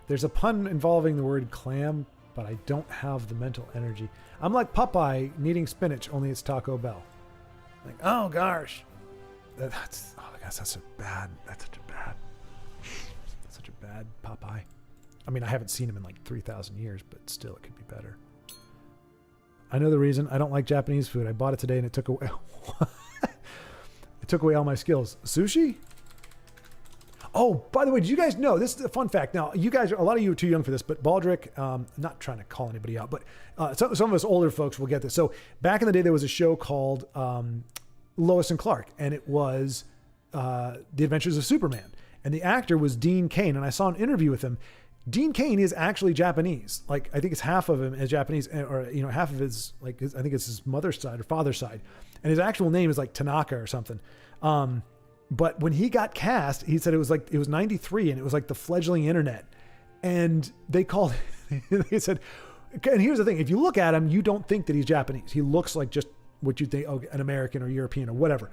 There's a pun involving the word clam, but I don't have the mental energy. I'm like Popeye needing spinach, only it's Taco Bell. Like, oh gosh. That's such a bad Popeye. I mean, I haven't seen him in like 3,000 years, but still, it could be better. I know the reason. I don't like Japanese food. I bought it today and it took away it took away all my skills. Sushi? Oh, by the way, did you guys know, this is a fun fact. Now, you guys, a lot of you are too young for this, but Baldric, not trying to call anybody out, but some of us older folks will get this. So back in the day, there was a show called Lois and Clark, and it was The Adventures of Superman. And the actor was Dean Cain, and I saw an interview with him. Dean Cain is actually Japanese. Like, I think it's half of him is Japanese, or, you know, half of his, like, I think it's his mother's side or father's side. And his actual name is like Tanaka or something. But when he got cast, he said it was 93 and it was like the fledgling internet. And they called, they said, and here's the thing, if you look at him, you don't think that he's Japanese. He looks like just what you think, oh, an American or European or whatever.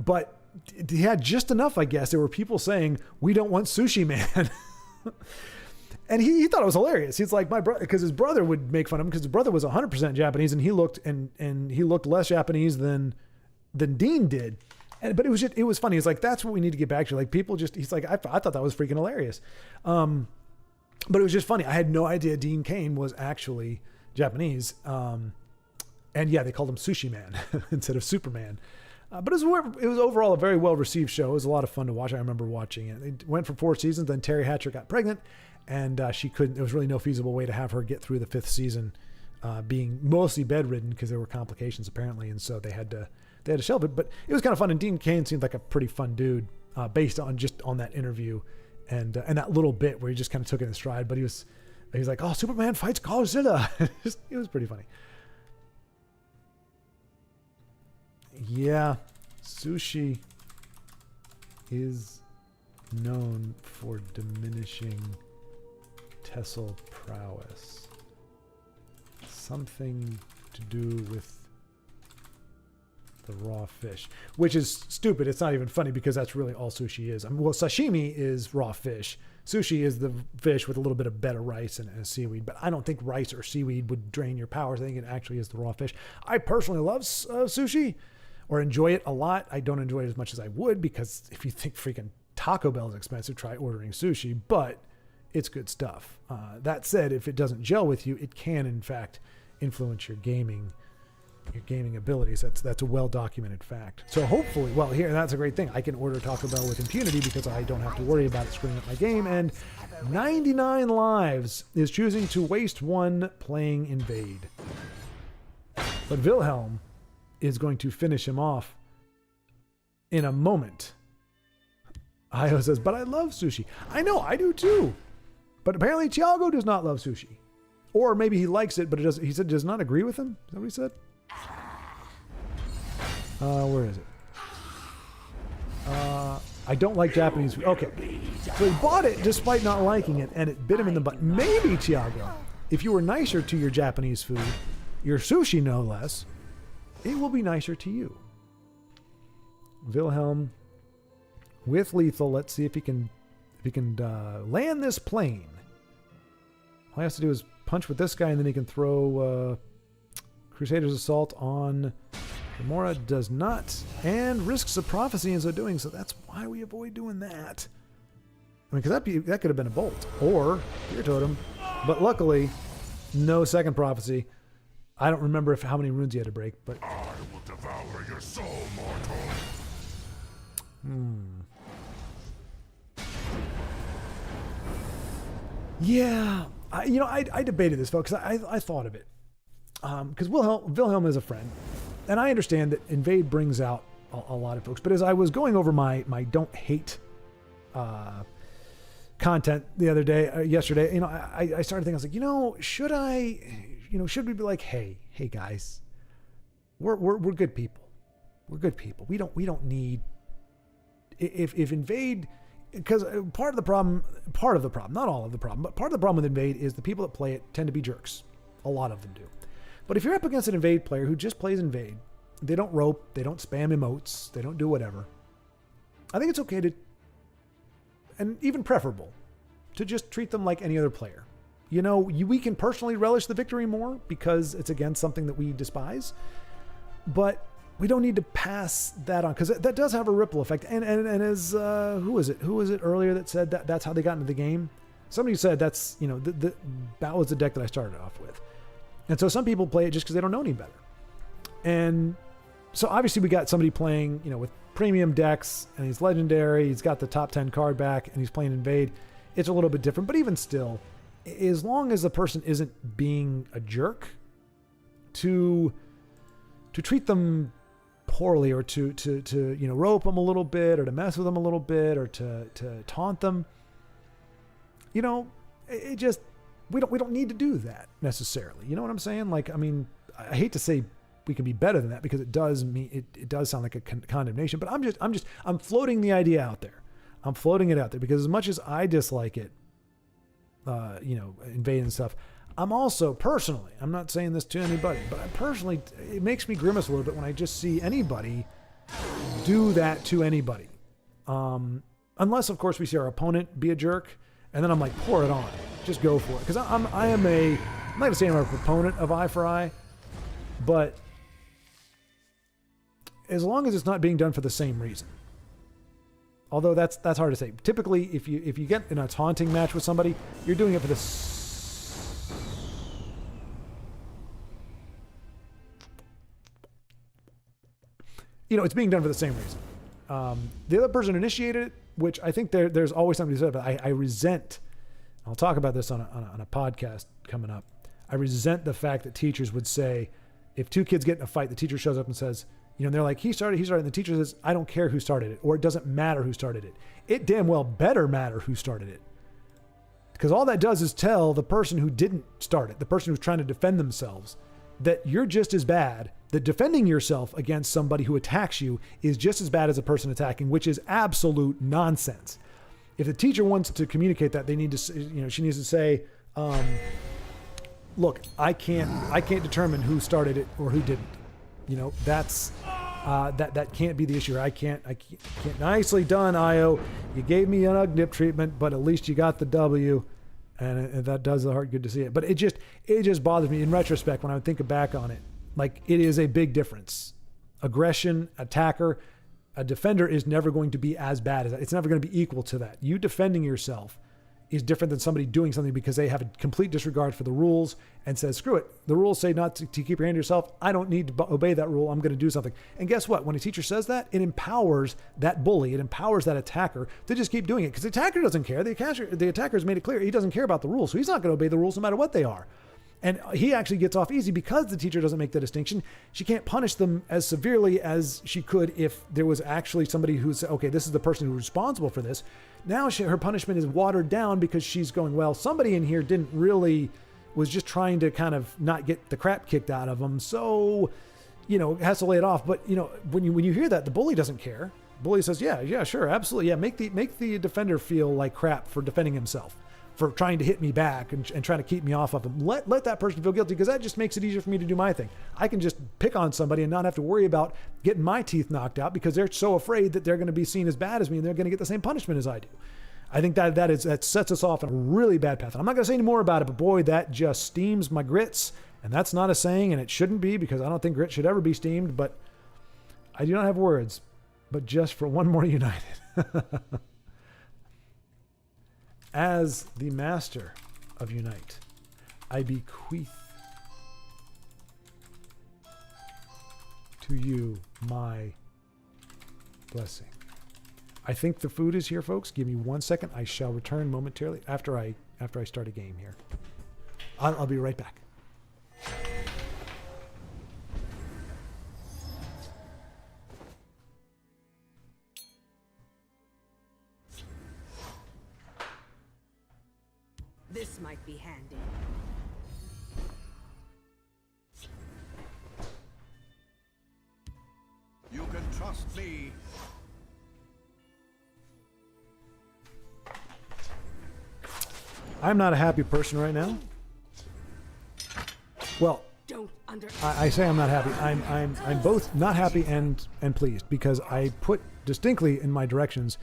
But he had just enough, I guess. There were people saying, we don't want Sushi Man. And he thought it was hilarious. He's like, my brother, because his brother would make fun of him because his brother was 100% Japanese and he looked less Japanese than Dean did. But it was funny. It's like, that's what we need to get back to. Like, people just, he's like, I thought that was freaking hilarious. But it was just funny. I had no idea Dean Cain was actually Japanese. And yeah, they called him Sushi Man instead of Superman. But it was overall a very well received show. It was a lot of fun to watch. I remember watching it. It went for 4 seasons. Then Terry Hatcher got pregnant and there was really no feasible way to have her get through the 5th season, being mostly bedridden because there were complications apparently. And so they had to shelve it, but it was kind of fun. And Dean Cain seemed like a pretty fun dude, based on that interview and that little bit where he just kind of took it in stride. But he was like, "Oh, Superman fights Godzilla." It was pretty funny. Yeah, sushi is known for diminishing tessel prowess. Something to do with the raw fish, which is stupid. It's not even funny because that's really all sushi is. Well, sashimi is raw fish. Sushi is the fish with a little bit of better rice and seaweed, but I don't think rice or seaweed would drain your powers. I think it actually is the raw fish. I personally love sushi or enjoy it a lot. I don't enjoy it as much as I would because if you think freaking Taco Bell is expensive, try ordering sushi, but it's good stuff. That said, if it doesn't gel with you, it can in fact influence your gaming abilities. That's a well-documented fact. So hopefully, well, here, that's a great thing. I can order Taco Bell with impunity because I don't have to worry about it screwing up my game. And 99 lives is choosing to waste 1 playing Invade. But Wilhelm is going to finish him off in a moment. Io says, but I love sushi. I know, I do too. But apparently Thiago does not love sushi. Or maybe he likes it, but he said does not agree with him. Is that what he said? Where is it? I don't like Japanese food. Okay. So he bought it despite not liking it, and it bit him in the butt. Maybe, Thiago, if you were nicer to your Japanese food, your sushi no less, it will be nicer to you. Wilhelm with lethal. Let's see if he can land this plane. All he has to do is punch with this guy, and then he can throw Crusader's Assault on Gamora. Does not, and risks a prophecy in so doing. So that's why we avoid doing that. I mean, because that could have been a bolt or Fear Totem, but luckily, no second prophecy. I don't remember how many runes he had to break, but I will devour your soul, mortal. Yeah, I debated this, folks. I thought of it because Wilhelm is a friend, and I understand that Invade brings out a lot of folks. But as I was going over my don't hate content the other day, yesterday, I started thinking, I was like, should we be like, hey guys, we're good people. We're good people. We don't need if invade, because part of the problem, not all of the problem, but part of the problem with invade is the people that play it tend to be jerks. A lot of them do. But if you're up against an invade player who just plays invade, they don't rope, they don't spam emotes, they don't do whatever, I think it's okay to, and even preferable, to just treat them like any other player. You know, we can personally relish the victory more because it's against something that we despise, but we don't need to pass that on, because that does have a ripple effect. And as who was it earlier that said that's how they got into the game? Somebody said that's, you know, that was the deck that I started off with. And so some people play it just because they don't know any better. And so obviously we got somebody playing, you know, with premium decks, and he's legendary, he's got the top 10 card back, and he's playing invade. It's a little bit different, but even still, as long as the person isn't being a jerk, to treat them poorly, or to you know, rope them a little bit, or to mess with them a little bit, or to taunt them, you know, it just, we don't need to do that necessarily. You know what I'm saying? Like, I mean, I hate to say we can be better than that, because it does mean it does sound like a condemnation, but I'm floating the idea out there. I'm floating it out there because as much as I dislike it, you know, invading stuff, I'm also personally, I'm not saying this to anybody, but I personally, it makes me grimace a little bit when I just see anybody do that to anybody. Unless of course we see our opponent be a jerk, and then I'm like, pour it on, just go for it. Because I'm not going to say I'm a proponent of eye for eye, but as long as it's not being done for the same reason. Although that's hard to say. Typically, if you get in a taunting match with somebody, you're doing it for you know, it's being done for the same reason. The other person initiated it, which I think there's always something to say about. I resent. I'll talk about this on a podcast coming up. I resent the fact that teachers would say, if two kids get in a fight, the teacher shows up and says, you know, they're like, he started, and the teacher says, I don't care who started it, or it doesn't matter who started it. It damn well better matter who started it. Because all that does is tell the person who didn't start it, the person who's trying to defend themselves, that you're just as bad, that defending yourself against somebody who attacks you is just as bad as a person attacking, which is absolute nonsense. If the teacher wants to communicate that, they need to, you know, she needs to say, look, I can't determine who started it or who didn't. You know, that's that can't be the issue. I can't. Nicely done, Io. You gave me an UGNIP treatment, but at least you got the W, and that does the heart good to see it. But it just bothers me in retrospect when I would think back on it. Like, it is a big difference. Aggression, attacker, a defender is never going to be as bad as that. It's never going to be equal to that. You defending yourself is different than somebody doing something because they have a complete disregard for the rules and says, screw it. The rules say not to keep your hand to yourself. I don't need to obey that rule. I'm going to do something. And guess what? When a teacher says that, it empowers that bully. It empowers that attacker to just keep doing it, because the attacker doesn't care. The attacker has made it clear he doesn't care about the rules. So he's not going to obey the rules no matter what they are. And he actually gets off easy because the teacher doesn't make the distinction. She can't punish them as severely as she could if there was actually somebody who's, okay, this is the person who's responsible for this. Now her punishment is watered down because she's going, well, somebody in here was just trying to kind of not get the crap kicked out of them. So, you know, has to lay it off. But, you know, when you hear that, the bully doesn't care. The bully says, yeah, sure, absolutely. Yeah, make the defender feel like crap for defending himself, for trying to hit me back and trying to keep me off of him. Let that person feel guilty, because that just makes it easier for me to do my thing. I can just pick on somebody and not have to worry about getting my teeth knocked out because they're so afraid that they're going to be seen as bad as me and they're going to get the same punishment as I do. I think that sets us off on a really bad path. And I'm not going to say any more about it, but boy, that just steams my grits. And that's not a saying, and it shouldn't be, because I don't think grit should ever be steamed, but I do not have words, but just for one more united. As the master of Unite, I bequeath to you my blessing. I think the food is here, folks. Give me 1 second. I shall return momentarily after I start a game here. I'll be right back. This might be handy. You can trust me. I'm not a happy person right now. Well, Don't under. I say I'm not happy. I'm both not happy and pleased because I put distinctly in my directions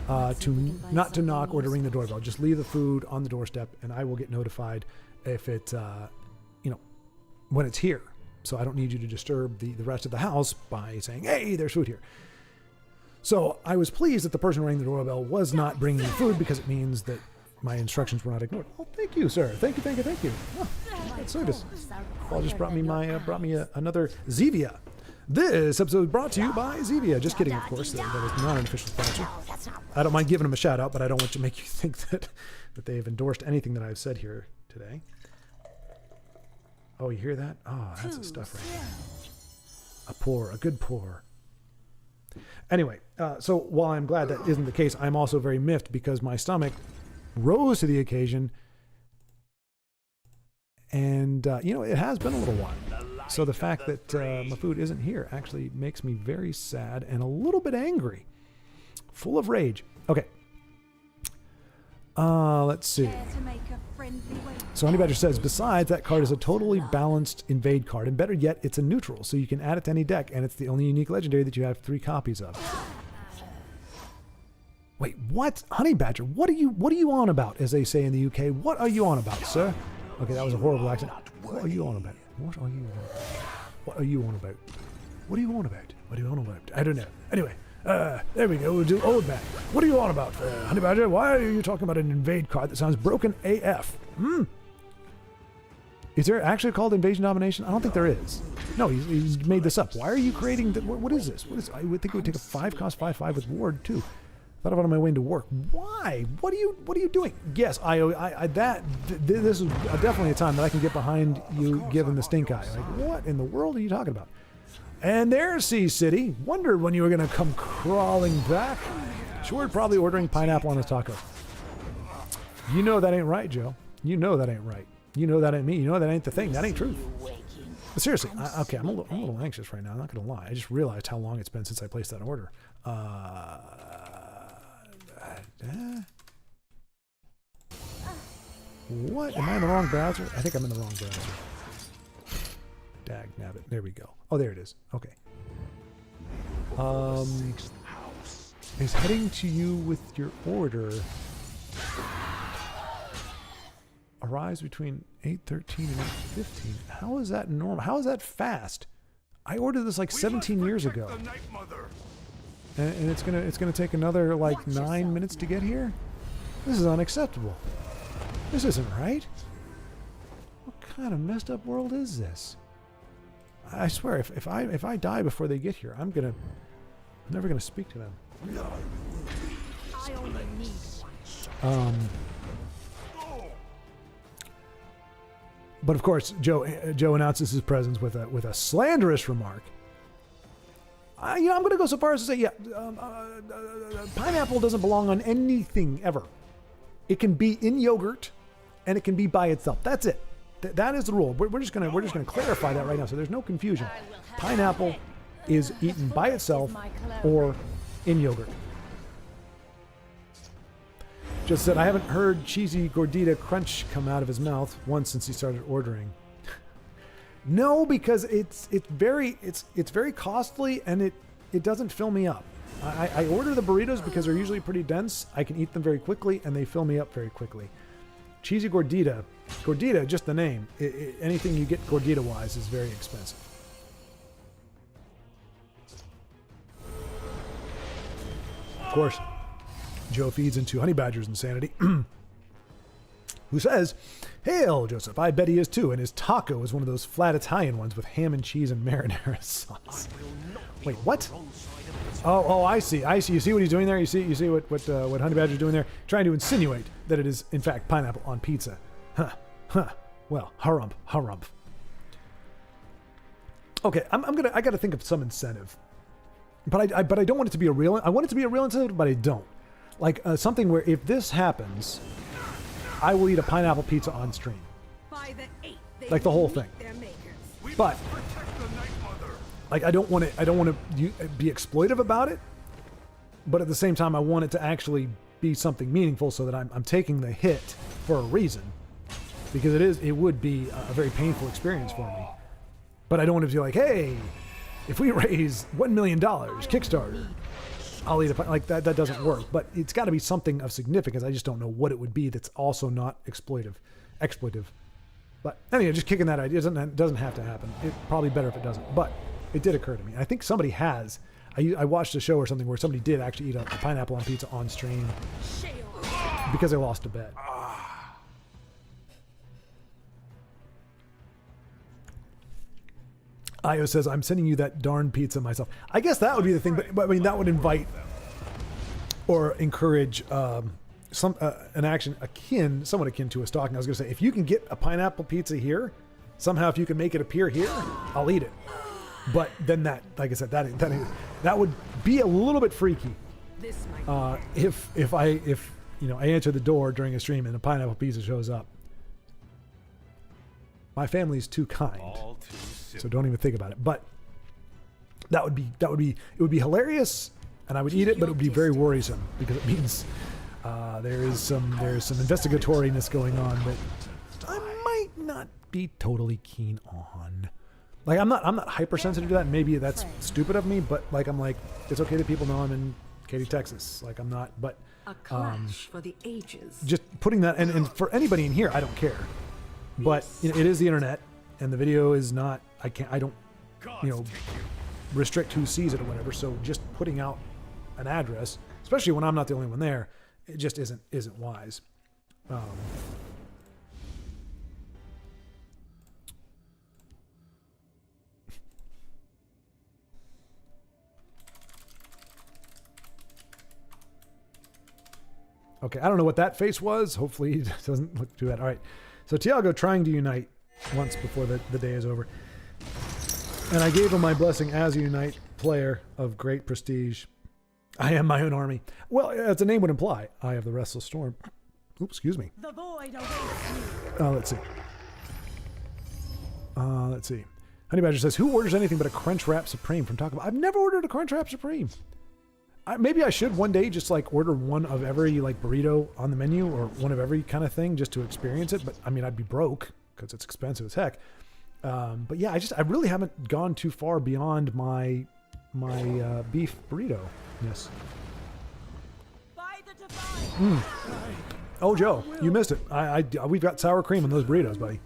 to not to knock or to ring the doorbell. Just leave the food on the doorstep, and I will get notified if it, when it's here. So I don't need you to disturb the rest of the house by saying, "Hey, there's food here." So I was pleased that the person ringing the doorbell was not bringing the food because it means that my instructions were not ignored. Oh, thank you, sir. Thank you. Oh, that's service. Paul just brought me another Zevia. This episode is brought to you by Zevia. Just kidding, of course. That is not an official sponsor. I don't mind giving them a shout out, but I don't want to make you think that they have endorsed anything that I've said here today. Oh, you hear that? Oh, that's the stuff right there. A good pour. Anyway, so while I'm glad that isn't the case, I'm also very miffed because my stomach rose to the occasion, and it has been a little while. So the fact that my food isn't here actually makes me very sad and a little bit angry, full of rage. Okay. Let's see. So Honey Badger says, besides, that card is a totally balanced invade card, and better yet, it's a neutral, so you can add it to any deck, and it's the only unique legendary that you have 3 copies of. Wait, what? Honey Badger, what are you on about, as they say in the UK? What are you on about, sir? Okay, that was a horrible accent. What are you on about? What are you on about? I don't know. Anyway, there we go. We'll do old man. What are you on about, Honey Badger? Why are you talking about an invade card that sounds broken AF? Is there actually called Invasion Domination? I don't think there is. No, he's made this up. Why are you creating... What is this? I would think it would take a 5-cost 5/5 with Ward, too. Thought about on my way into work. Why? What are you doing? Yes, this is definitely a time that I can get behind you giving the stink eye. Like, what in the world are you talking about? And there's Sea City. Wondered when you were going to come crawling back. Sure, probably ordering pineapple on his taco. You know that ain't right, Joe. You know that ain't right. You know that ain't me. You know that ain't the thing. That ain't truth. But seriously, I'm a little anxious right now. I'm not going to lie. I just realized how long it's been since I placed that order. What? Am I in the wrong browser? I think I'm in the wrong browser. Dag nabbit. There we go. Oh, there it is. Okay. Is heading to you with your order. Arrives between 8:13 and 8:15. How is that normal? How is that fast? I ordered this like 17 years ago. And it's gonna take another like 9 minutes to get here? This is unacceptable. This isn't right. What kind of messed up world is this? I swear, if I die before they get here, I'm never gonna speak to them. I only need But of course, Joe announces his presence with a slanderous remark. I'm going to go so far as to say, pineapple doesn't belong on anything ever. It can be in yogurt, and it can be by itself. That's it. That is the rule. We're just going to clarify that right now, so there's no confusion. Pineapple is eaten by itself or in yogurt. Just said, I haven't heard cheesy gordita crunch come out of his mouth once since he started ordering. No, because it's very costly, and it doesn't fill me up. I order the burritos because they're usually pretty dense. I can eat them very quickly, and they fill me up very quickly. Cheesy gordita, just the name. Anything you get gordita-wise is very expensive. Of course, Joe feeds into Honey Badger's insanity, who says, "Hail, Joseph, I bet he is too, and his taco is one of those flat Italian ones with ham and cheese and marinara sauce." Wait, what? Oh, I see. You see what he's doing there? You see what Honey Badger's doing there? Trying to insinuate that it is, in fact, pineapple on pizza. Huh. Well, harump. Okay, I gotta think of some incentive. But I don't want it to be a real, I want it to be a real incentive, but I don't. Like something where if this happens, I will eat a pineapple pizza on stream. Like the whole thing. But like I don't want to be exploitive about it. But at the same time, I want it to actually be something meaningful, so that I'm taking the hit for a reason, because it would be a very painful experience for me. But I don't want to be like, hey, if we raise $1 million Kickstarter, I'll eat a like that. That doesn't work. But it's got to be something of significance. I just don't know what it would be that's also not exploitive. But anyway, just kicking that idea. It doesn't have to happen. It's probably better if it doesn't. But it did occur to me. I think somebody has. I watched a show or something where somebody did actually eat a pineapple on pizza on stream because they lost a bet. Io says, I'm sending you that darn pizza myself. I guess that would be the thing, but I mean, that would invite or encourage an action somewhat akin to a stalking. I was going to say, if you can get a pineapple pizza here, somehow if you can make it appear here, I'll eat it. But then that, like I said, that would be a little bit freaky. If I answer the door during a stream and a pineapple pizza shows up. My family's too kind, so don't even think about it. But it would be hilarious, and I would eat it, but it would be very worrisome because it means there is some investigatoriness going on that I might not be totally keen on. Like I'm not hypersensitive to that. Maybe that's stupid of me, but like it's okay that people know I'm in Katy, Texas. Like I'm not, but A clash for the ages. just putting that and for anybody in here, I don't care. But it is the internet, and the video is not. I don't restrict who sees it or whatever. So just putting out an address, especially when I'm not the only one there, it just isn't wise. Okay, I don't know what that face was. Hopefully it doesn't look too bad. All right. So Tiago trying to unite once before the day is over. And I gave him my blessing as a unite player of great prestige. I am my own army. Well, as the name would imply, I have the restless storm. Oops, excuse me. The void awaits you. Let's see. Honey Badger says, who orders anything but a Crunch Wrap Supreme from Taco Bell? I've never ordered a Crunch Wrap Supreme. Maybe I should one day just like order one of every like burrito on the menu or one of every kind of thing just to experience it. But I mean, I'd be broke because it's expensive as heck. But yeah, I really haven't gone too far beyond my beef burrito. Yes. By the divine. Oh, Joe, you missed it. We've got sour cream on those burritos, buddy.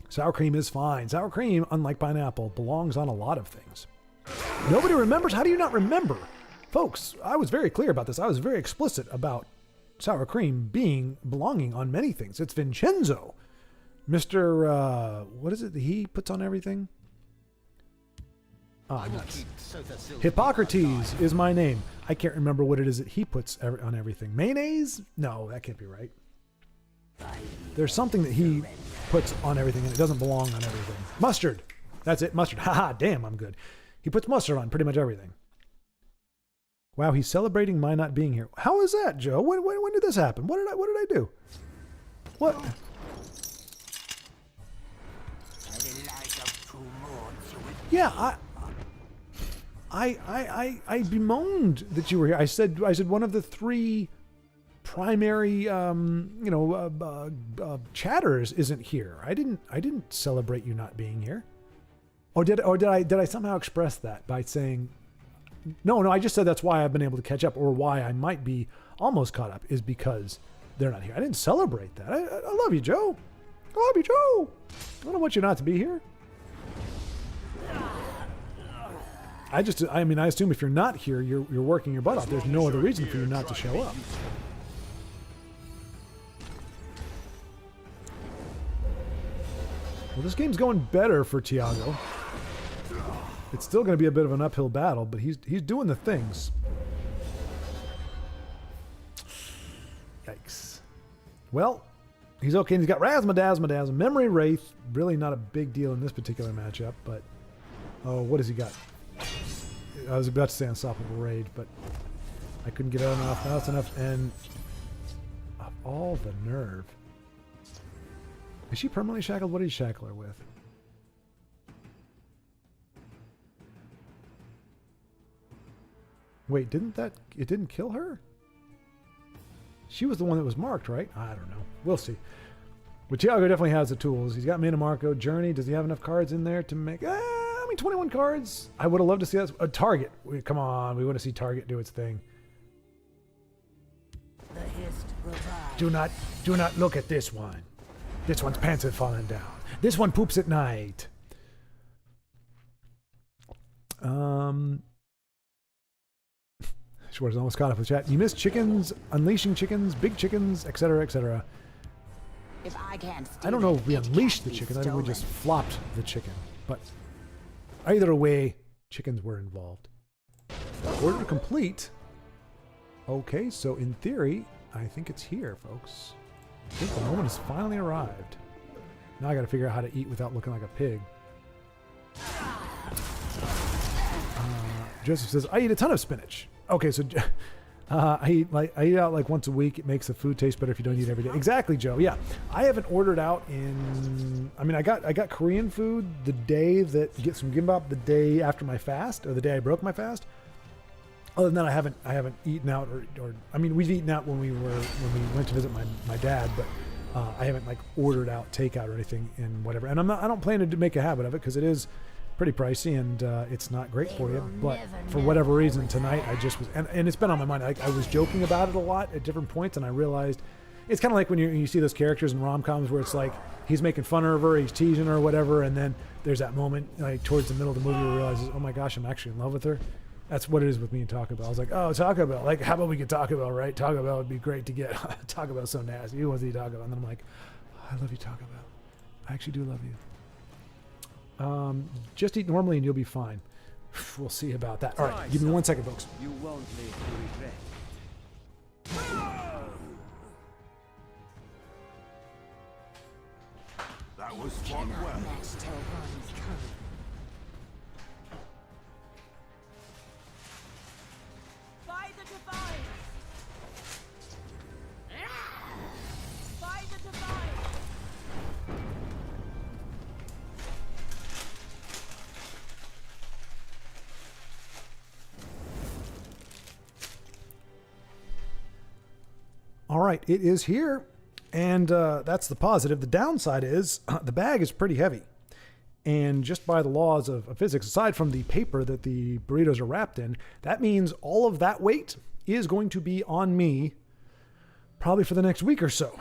Sour cream is fine. Sour cream, unlike pineapple, belongs on a lot of things. Nobody remembers. How do you not remember? Folks, I was very clear about this. I was very explicit about sour cream belonging on many things. It's Vincenzo. Mr. What is it that he puts on everything? Nuts. Hippocrates is my name. I can't remember what it is that he puts on everything. Mayonnaise? No, that can't be right. There's something that he puts on everything and it doesn't belong on everything. Mustard. That's it, mustard. Haha, damn, I'm good. He puts mustard on pretty much everything. Wow, he's celebrating my not being here. How is that, Joe? When did this happen? What did I do? What? Yeah, I bemoaned that you were here. I said one of the three primary chatters isn't here. I didn't celebrate you not being here. Or did I somehow express that by saying no, I just said that's why I've been able to catch up, or why I might be almost caught up is because they're not here. I didn't celebrate that. I love you, Joe. I love you, Joe. I don't want you not to be here. I assume if you're not here, you're working your butt off. There's no other reason for you not to show up. Well, this game's going better for Tiago. It's still going to be a bit of an uphill battle, but he's doing the things. Yikes. Well, he's okay. He's got Razzma-Dazzma-Dazzma. Memory Wraith, really not a big deal in this particular matchup, but... Oh, what has he got? I was about to say Unstoppable Rage, but I couldn't get out enough. That's enough, and... Of all the nerve. Is she permanently shackled? What did he shackle her with? Wait, it didn't kill her? She was the one that was marked, right? I don't know. We'll see. But Tiago definitely has the tools. He's got Mana Marco. Journey. Does he have enough cards in there to make... 21 cards. I would have loved to see that. A Target. Come on. We want to see Target do its thing. The hist revives. Do not look at this one. This one's pants have fallen down. This one poops at night. Schwartz almost caught up with chat. You missed chickens, unleashing chickens, big chickens, etc., etc. If I can't steal I don't know it, if we it unleashed the can't be chicken. I think we just stolen. flopped the chicken. But either way, chickens were involved. Order complete. Okay, so in theory, I think it's here, folks. I think the moment has finally arrived. Now I got to figure out how to eat without looking like a pig. Joseph says, I eat a ton of spinach. Okay, so I eat out like once a week. It makes the food taste better if you don't eat it every day. Exactly, Joe. Yeah, I haven't ordered out in. I mean, I got Korean food the day that get some gimbap the day after my fast or the day I broke my fast. Other than that, I haven't eaten out or I mean, we've eaten out when we went to visit my dad, but I haven't like ordered out takeout or anything and whatever. And I don't plan to make a habit of it because it is pretty pricey and it's not great for you. But for whatever reason tonight I just was and it's been on my mind. Like I was joking about it a lot at different points and I realized it's kind of like when you see those characters in rom-coms where it's like he's making fun of her, he's teasing her or whatever, and then there's that moment like towards the middle of the movie where he realizes, oh my gosh, I'm actually in love with her. That's what it is with me and Taco Bell. I was like, oh, Taco Bell. Like, how about we get Taco Bell, right? Taco Bell would be great to get. Taco Bell's so nasty. Who wants to eat Taco Bell? And then I'm like, oh, I love you, Taco Bell. I actually do love you. Just eat normally and you'll be fine. We'll see about that. All right, give me 1 second, folks. You won't live to regret. That was fought well. Match Telvan's courage. By the divine! By the divine! All right, it is here. And that's the positive. The downside is the bag is pretty heavy. And just by the laws of physics, aside from the paper that the burritos are wrapped in, that means all of that weight is going to be on me probably for the next week or so.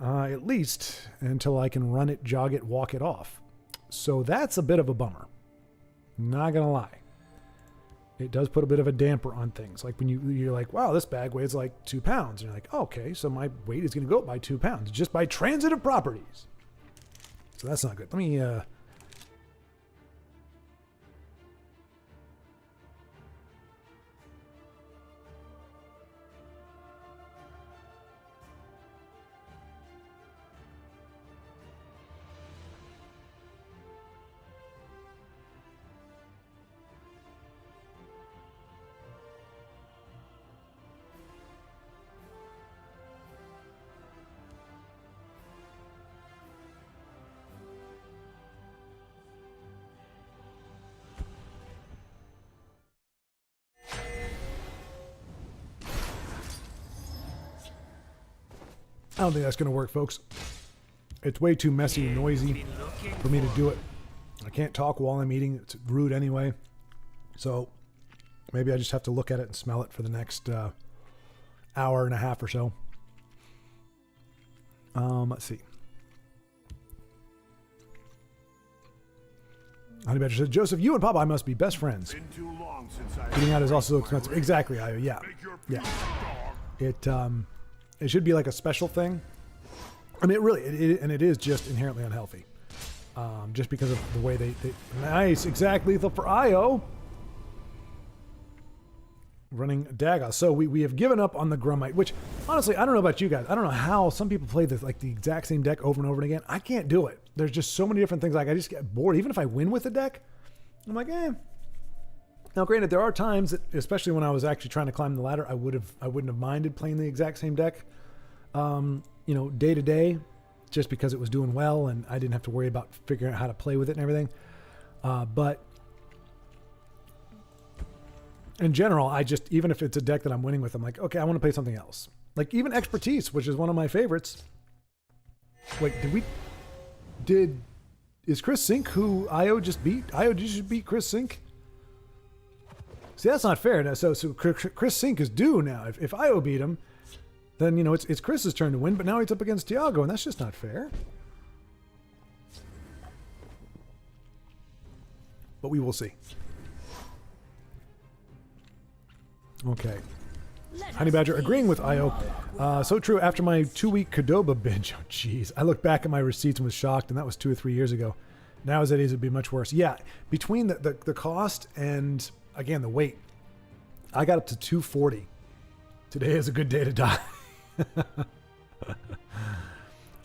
At least until I can run it, jog it, walk it off. So that's a bit of a bummer. Not going to lie. It does put a bit of a damper on things. Like when you're like, wow, this bag weighs like 2 pounds. And you're like, oh, okay, so my weight is going to go up by 2 pounds just by transitive properties. So that's not good. Let me... I don't think that's going to work, folks. It's way too messy and noisy for me to do it. I can't talk while I'm eating. It's rude anyway. So maybe I just have to look at it and smell it for the next hour and a half or so. Let's see. Honey Badger says, Joseph, you and Popeye must be best friends. Been too long since I Eating out is also expensive. Exactly. Yeah. Yeah. It should be like a special thing. I mean, it is just inherently unhealthy. Just because of the way they nice, exact lethal for IO. Running Daga. So we have given up on the Grummite, which honestly, I don't know about you guys. I don't know how some people play this like the exact same deck over and over again. I can't do it. There's just so many different things. Like I just get bored. Even if I win with the deck, I'm like, eh. Now, granted, there are times that, especially when I was actually trying to climb the ladder, I wouldn't have minded playing the exact same deck, day to day, just because it was doing well and I didn't have to worry about figuring out how to play with it and everything. But in general, even if it's a deck that I'm winning with, I'm like, okay, I want to play something else. Like even expertise, which is one of my favorites. Wait, is Chris Sink who Io just beat? Io just beat Chris Sink? See, that's not fair. Now, so Chris Sink is due now. If Io beat him, then, you know, it's Chris's turn to win, but now he's up against Tiago, and that's just not fair. But we will see. Okay. Honey Badger agreeing with Io. So true. After my 2-week Cordoba binge, oh jeez, I looked back at my receipts and was shocked, and that was 2 or 3 years ago. Nowadays it'd be much worse. Yeah, between the cost and again the weight, I got up to 240. Today is a good day to die.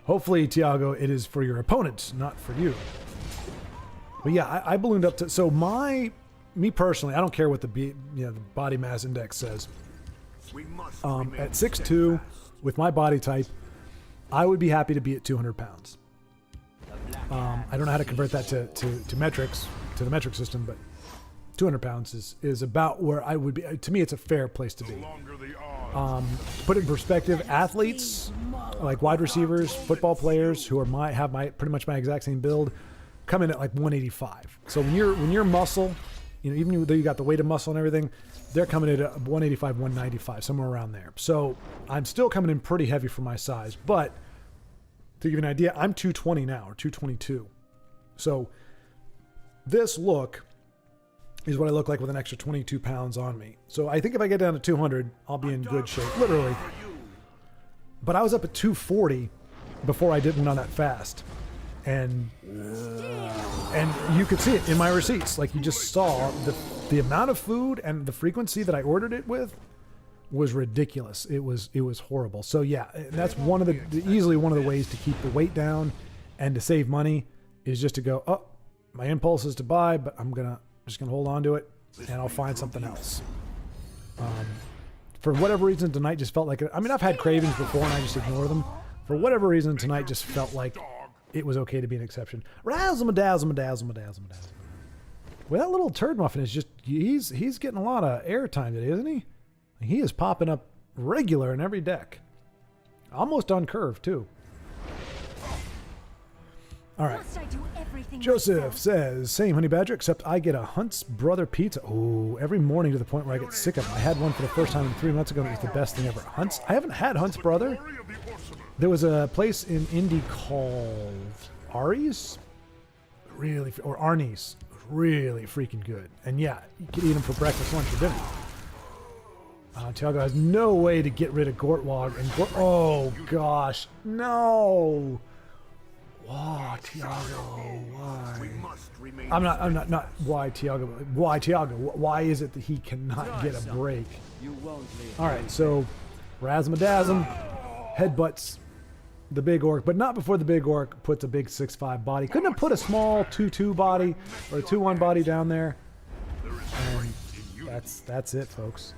Hopefully, Tiago, it is for your opponent, not for you. But yeah, I ballooned up to, so me personally, I don't care what the body mass index says. At 6'2", with my body type, I would be happy to be at 200 pounds. I don't know how to convert that to metrics, to the metric system, but 200 pounds is about where I would be. To me, it's a fair place to be. To put it in perspective, athletes, like wide receivers, football players who have pretty much my exact same build, come in at like 185. So when you're muscle, you know, even though you got the weight of muscle and everything, they're coming in at 185, 195, somewhere around there. So I'm still coming in pretty heavy for my size. But to give you an idea, I'm 220 now, or 222. So this look is what I look like with an extra 22 pounds on me. So I think if I get down to 200, I'll be in good shape, literally. But I was up at 240 before I went on that fast. And you could see it in my receipts. Like you just saw the amount of food and the frequency that I ordered it with was ridiculous. It was horrible. So yeah, that's easily one of the ways to keep the weight down and to save money is just to go, oh, my impulse is to buy, but I'm just gonna hold on to it and I'll find something else. For whatever reason, tonight just felt like it. I mean, I've had cravings before and I just ignore them. For whatever reason, tonight just felt like it was okay to be an exception. Razzle-ma-dazzle-ma-dazzle-ma-dazzle-ma-dazzle. Well, that little turd muffin is just, he's getting a lot of airtime today, isn't he? He is popping up regular in every deck. Almost on curve, too. All right. Joseph says, same Honey Badger, except I get a Hunt's Brother pizza. Oh, every morning to the point where I get sick of it. I had one for the first time 3 months ago, and it was the best thing ever. I haven't had Hunt's Brother. There was a place in Indy called Ari's, or Arnie's. Really freaking good. And yeah, you could eat them for breakfast, lunch, or dinner. Tiago has no way to get rid of Gortwog. Oh gosh, no. Why, Tiago? Why? I'm not. Why, Tiago? Why, Tiago? Why is it that he cannot get a break? All right, so Razmadazm headbutts the big orc, but not before the big orc puts a big 6'5" body. Couldn't have put a small 2'2" body or a 2'1" body down there. And that's it, folks.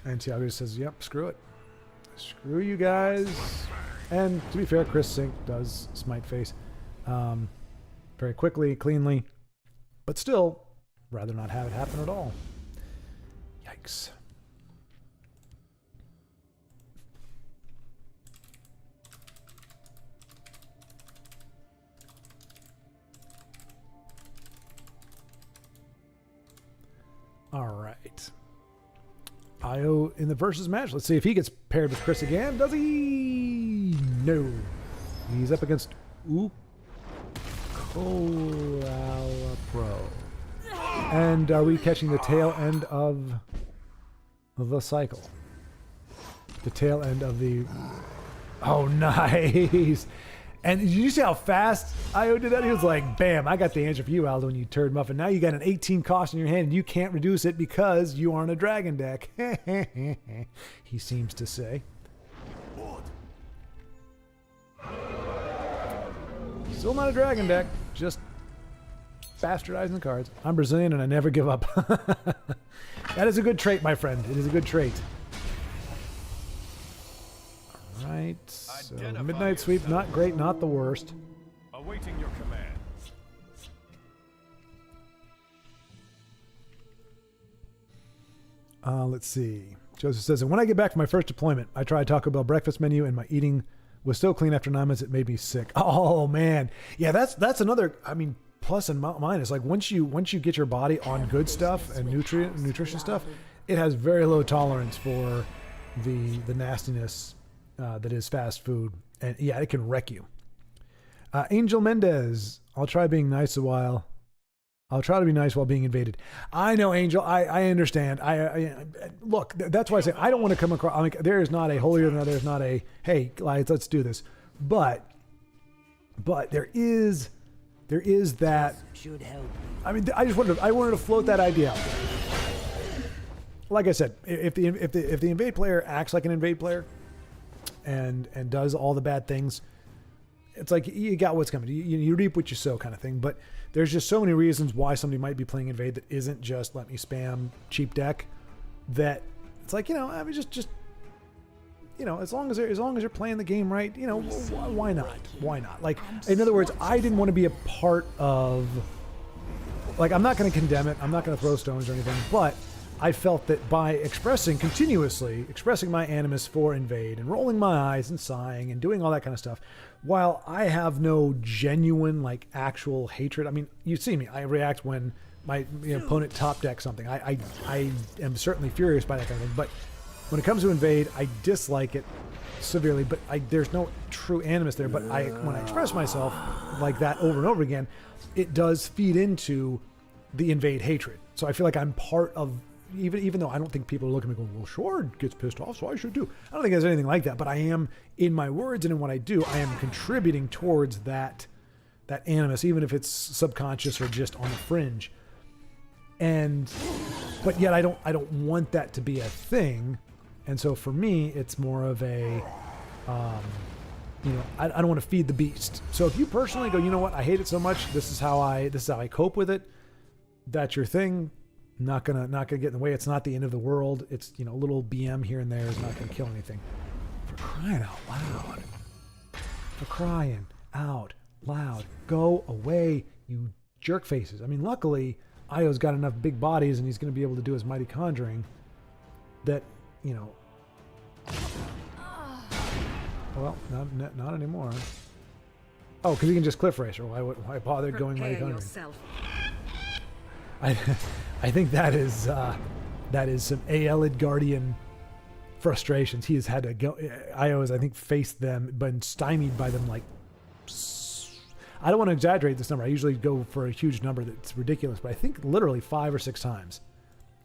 And Tiago just says, "Yep, screw it. Screw you guys." And to be fair, Chris Sink does smite face very quickly, cleanly, but still, rather not have it happen at all. Yikes. All right. Io in the versus match. Let's see if he gets paired with Chris again. Does he? No. He's up against Koala Pro. And are we catching the tail end of the cycle? The tail end of the... Oh, nice. And did you see how fast Io did that? He was like, bam, I got the answer for you, Aldo, and you turd muffin. Now you got an 18 cost in your hand, and you can't reduce it because you aren't a dragon deck. He seems to say. Still not a dragon deck, just bastardizing the cards. I'm Brazilian, and I never give up. That is a good trait, my friend. It is a good trait. All right. So midnight sweep, not great, not the worst. Awaiting your command. Let's see. Joseph says, and when I get back from my first deployment, I tried Taco Bell breakfast menu and my eating was so clean after 9 months it made me sick. Oh man. Yeah, that's another, I mean, plus and minus. Like once you get your body on good stuff and nutrition stuff, it has very low tolerance for the nastiness that is fast food. And yeah, it can wreck you. Angel Mendez, I'll try being nice a while. I'll try to be nice while being invaded. I know, Angel. I understand. I look. That's why I say I don't want to come across. Like there is not a holier than there's not a hey, let's do this. But there is that. Should help. I mean, I wanted to float that idea out there. Like I said, if the invade player acts like an invade player, and does all the bad things, it's like you got what's coming. You reap what you sow, kind of thing. But there's just so many reasons why somebody might be playing invade that isn't just let me spam cheap deck. That it's like, I mean, just as long as you're playing the game right, why not? Why not? Like, in other words, I didn't want to be a part of. Like, I'm not going to condemn it. I'm not going to throw stones or anything. But I felt that by continuously expressing my animus for invade and rolling my eyes and sighing and doing all that kind of stuff, while I have no genuine, like, actual hatred. I mean, you see me. I react when my opponent top decks something. I am certainly furious by that kind of thing. But when it comes to invade, I dislike it severely. But there's no true animus there. But when I express myself like that over and over again, it does feed into the invade hatred. So I feel like I'm part of. Even though I don't think people are looking at me going, well, Shord gets pissed off, so I should do. I don't think there's anything like that, but I am, in my words and in what I do, I am contributing towards that animus, even if it's subconscious or just on the fringe. But yet I don't want that to be a thing. And so for me, it's more of a, I don't want to feed the beast. So if you personally go, you know what, I hate it so much, this is how I cope with it. That's your thing. Not gonna get in the way. It's not the end of the world. It's a little BM here and there is not gonna kill anything. For crying out loud. For crying out loud. Go away, you jerk faces. I mean, luckily, Io's got enough big bodies and he's gonna be able to do his mighty conjuring that, well, not anymore. Oh, because he can just cliff racer. Why bother going mighty conjuring? Yourself. I think that is some Aelid Guardian frustrations. He has had to go. Io has, I think, faced them, been stymied by them. Like, I don't want to exaggerate this number. I usually go for a huge number that's ridiculous, but I think literally 5 or 6 times.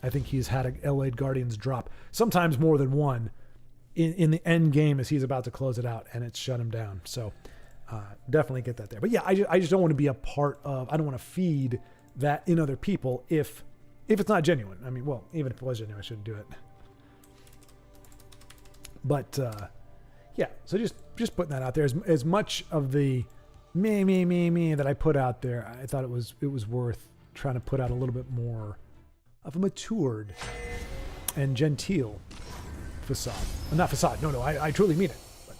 I think he's had Aelid Guardians drop. Sometimes more than one in the end game as he's about to close it out, and it's shut him down. So definitely get that there. But yeah, I just don't want to be a part of. I don't want to feed that in other people if it's not genuine. I mean, well, even if it was genuine, I shouldn't do it. But yeah, so just putting that out there. As much of the me that I put out there, I thought it was worth trying to put out a little bit more of a matured and genteel facade. Not facade. No, I truly mean it. But,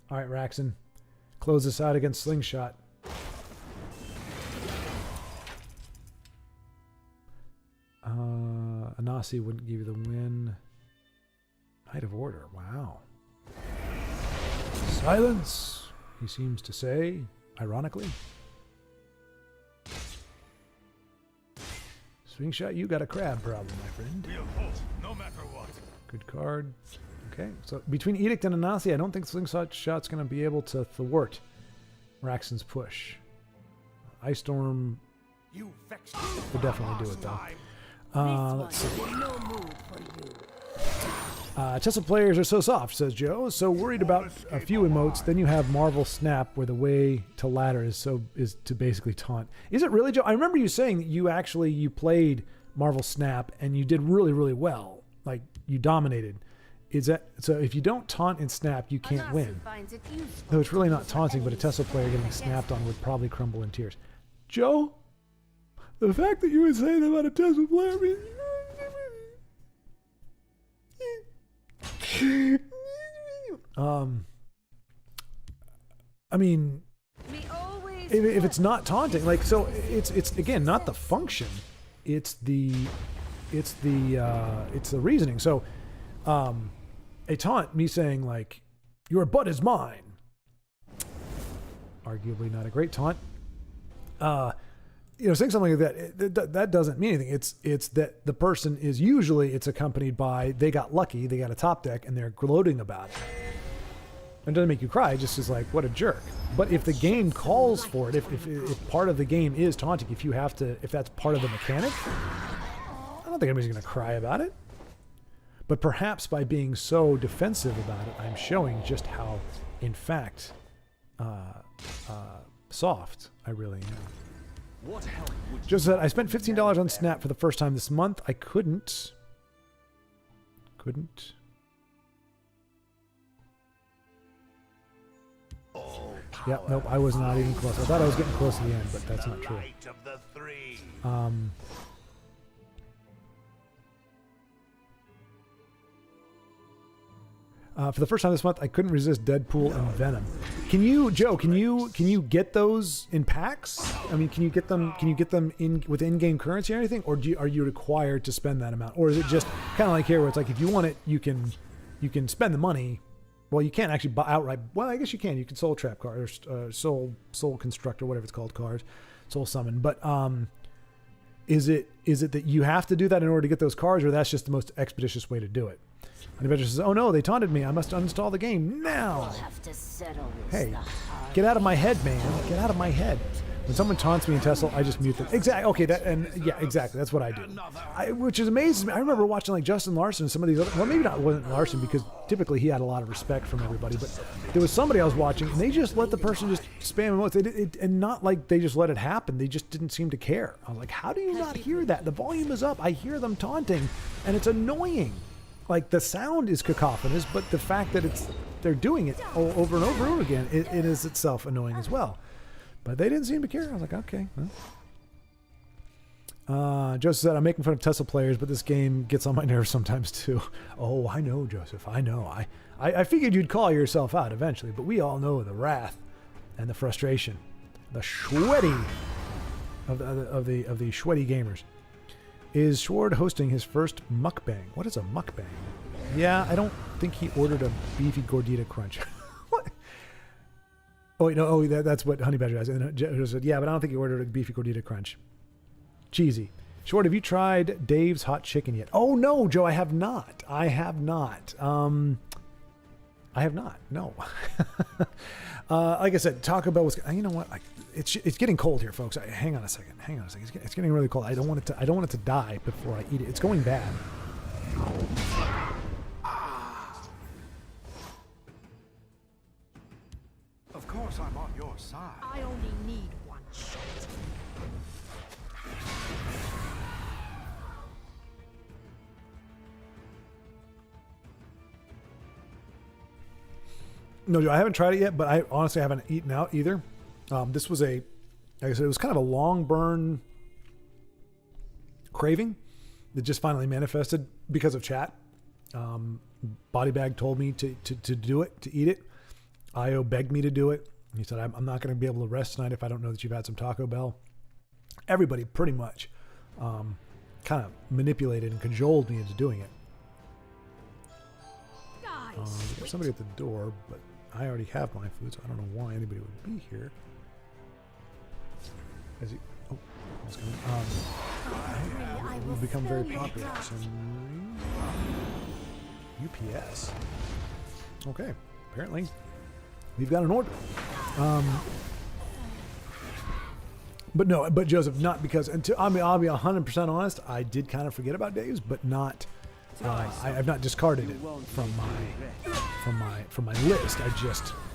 all right, Raxon, close this out against Slingshot. Anasi wouldn't give you the win. Knight of Order. Wow. Silence, he seems to say, ironically. Slingshot, you got a crab problem, my friend. We'll hold, no matter what. Good card. Okay, so between Edict and Anasi, I don't think Slingshot's going to be able to thwart Raxon's push. Ice Storm would definitely do it, though. Let's see. Tesla players are so soft, says Joe. So worried about a few emotes. Then you have Marvel Snap, where the way to ladder is to basically taunt. Is it really, Joe? I remember you saying that you played Marvel Snap and you did really, really well. Like you dominated. Is that so? If you don't taunt and snap, you can't win. Though it's really not taunting, but a Tesla player getting snapped on would probably crumble in tears. Joe, the fact that you would say that about a Tesla player means. I mean, if it's not taunting, like, so it's again not the function, it's the reasoning. So, a taunt, me saying like, "Your butt is mine." Arguably not a great taunt. Saying something like that doesn't mean anything. It's that the person is usually it's accompanied by they got lucky, they got a top deck, and they're gloating about it. It doesn't make you cry. It just is like, what a jerk. But if the game calls for it, if part of the game is taunting, if that's part of the mechanic, I don't think anybody's going to cry about it. But perhaps by being so defensive about it, I'm showing just how, in fact, soft I really am. What help would you Just said, I spent $15 on Snap for the first time this month. I couldn't. Yeah, nope, I was not even close. I thought I was getting close to the end, but that's not true. of the three? For the first time this month, I couldn't resist Deadpool and Venom. Can you, Joe? Can you get those in packs? I mean, can you get them? Can you get them in with in-game currency or anything, or are you required to spend that amount, or is it just kind of like here, where it's like if you want it, you can spend the money. Well, you can't actually buy outright. Well, I guess you can. You can soul trap cards, soul construct, or whatever it's called, cards, soul summon. But is it that you have to do that in order to get those cards, or that's just the most expeditious way to do it? And the adventurer says, "Oh no, they taunted me. I must uninstall the game now." Have to settle this Hey, the hard get out of my head, man. Get out of my head. When someone taunts me in Tesla, I just mute them. Exactly. Okay. Yeah, exactly. That's what I do. Which is amazing. I remember watching like Justin Larson and some of these other. Well, maybe not wasn't Larson because typically he had a lot of respect from everybody. But there was somebody I was watching and they just let the person just spam emotes. And not like they just let it happen. They just didn't seem to care. I was like, how do you not hear that? The volume is up. I hear them taunting, and it's annoying. Like the sound is cacophonous, but the fact that they're doing it over and over again, it is itself annoying as well. But they didn't seem to care. I was like, okay. Well. Joseph said, I'm making fun of Tesla players, but this game gets on my nerves sometimes too. Oh, I know, Joseph. I know. I figured you'd call yourself out eventually, but we all know the wrath and the frustration, the sweaty of the sweaty gamers. Is Schward hosting his first mukbang? What is a mukbang? Yeah, I don't think he ordered a beefy gordita crunch. What? Oh, wait, no. Oh, that's what Honey Badger has. And Joe said, yeah, but I don't think he ordered a beefy gordita crunch. Cheesy. Schward, have you tried Dave's hot chicken yet? Oh, no, Joe, I have not. I have not. No. Like I said, Taco Bell was. You know what? It's getting cold here, folks. Hang on a second. It's getting really cold. I don't want it to die before I eat it. It's going bad. Of course, I'm on your side. I only need one shot. No, Joe, I haven't tried it yet, but I honestly haven't eaten out either. This was like I said, it was kind of a long burn craving that just finally manifested because of chat. Body Bag told me to do it, to eat it. Io begged me to do it. He said, I'm not going to be able to rest tonight if I don't know that you've had some Taco Bell. Everybody pretty much kind of manipulated and cajoled me into doing it. There's somebody at the door, but I already have my food, so I don't know why anybody would be here. As he, oh, what's going on? We've become very popular. So, UPS. Okay, apparently we've got an order. But Joseph, not because until I'll be 100% honest. I did kind of forget about Dave's, but not. I've not discarded it from my list. I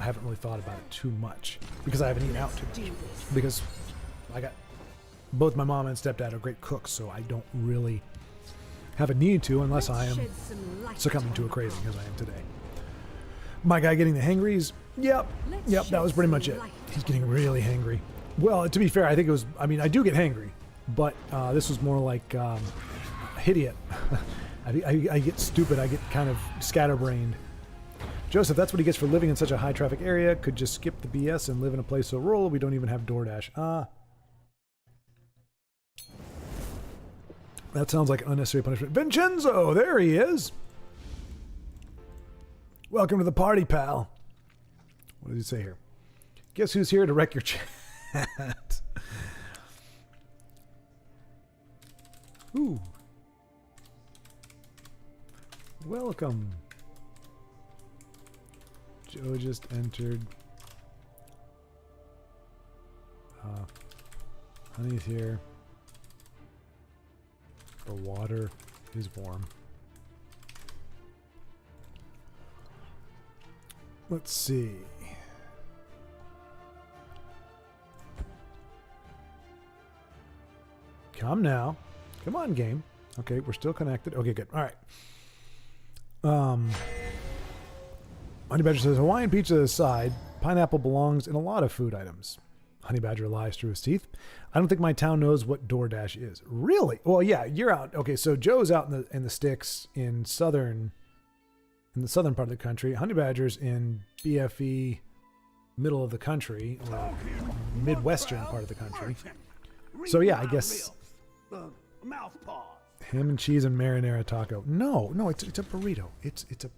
haven't really thought about it too much because I haven't eaten out too much. Because I got both my mom and stepdad are great cooks, so I don't really have a need to unless I am succumbing to a craving as I am today. My guy getting the hangries. Yep, that was pretty much it. He's getting really hangry. Well, to be fair, I think it was. I mean, I do get hangry, but this was more like idiot. I get stupid. I get kind of scatterbrained. Joseph, that's what he gets for living in such a high traffic area. Could just skip the BS and live in a place so rural we don't even have DoorDash. That sounds like unnecessary punishment. Vincenzo, there he is. Welcome to the party, pal. What does he say here? Guess who's here to wreck your chat? Ooh. Welcome. Joe just entered. Honey's here. The water is warm. Let's see. Come now. Come on, game. Okay, we're still connected. Okay, good. All right. Honey Badger says, Hawaiian pizza aside, pineapple belongs in a lot of food items. Honey Badger lies through his teeth. I don't think my town knows what DoorDash is. Really? Well, yeah, you're out. Okay, so Joe's out in the sticks in the southern part of the country. Honey Badger's in BFE, middle of the country, or midwestern part of the country. So yeah, I guess ham and cheese and marinara taco. No, it's a burrito. It's a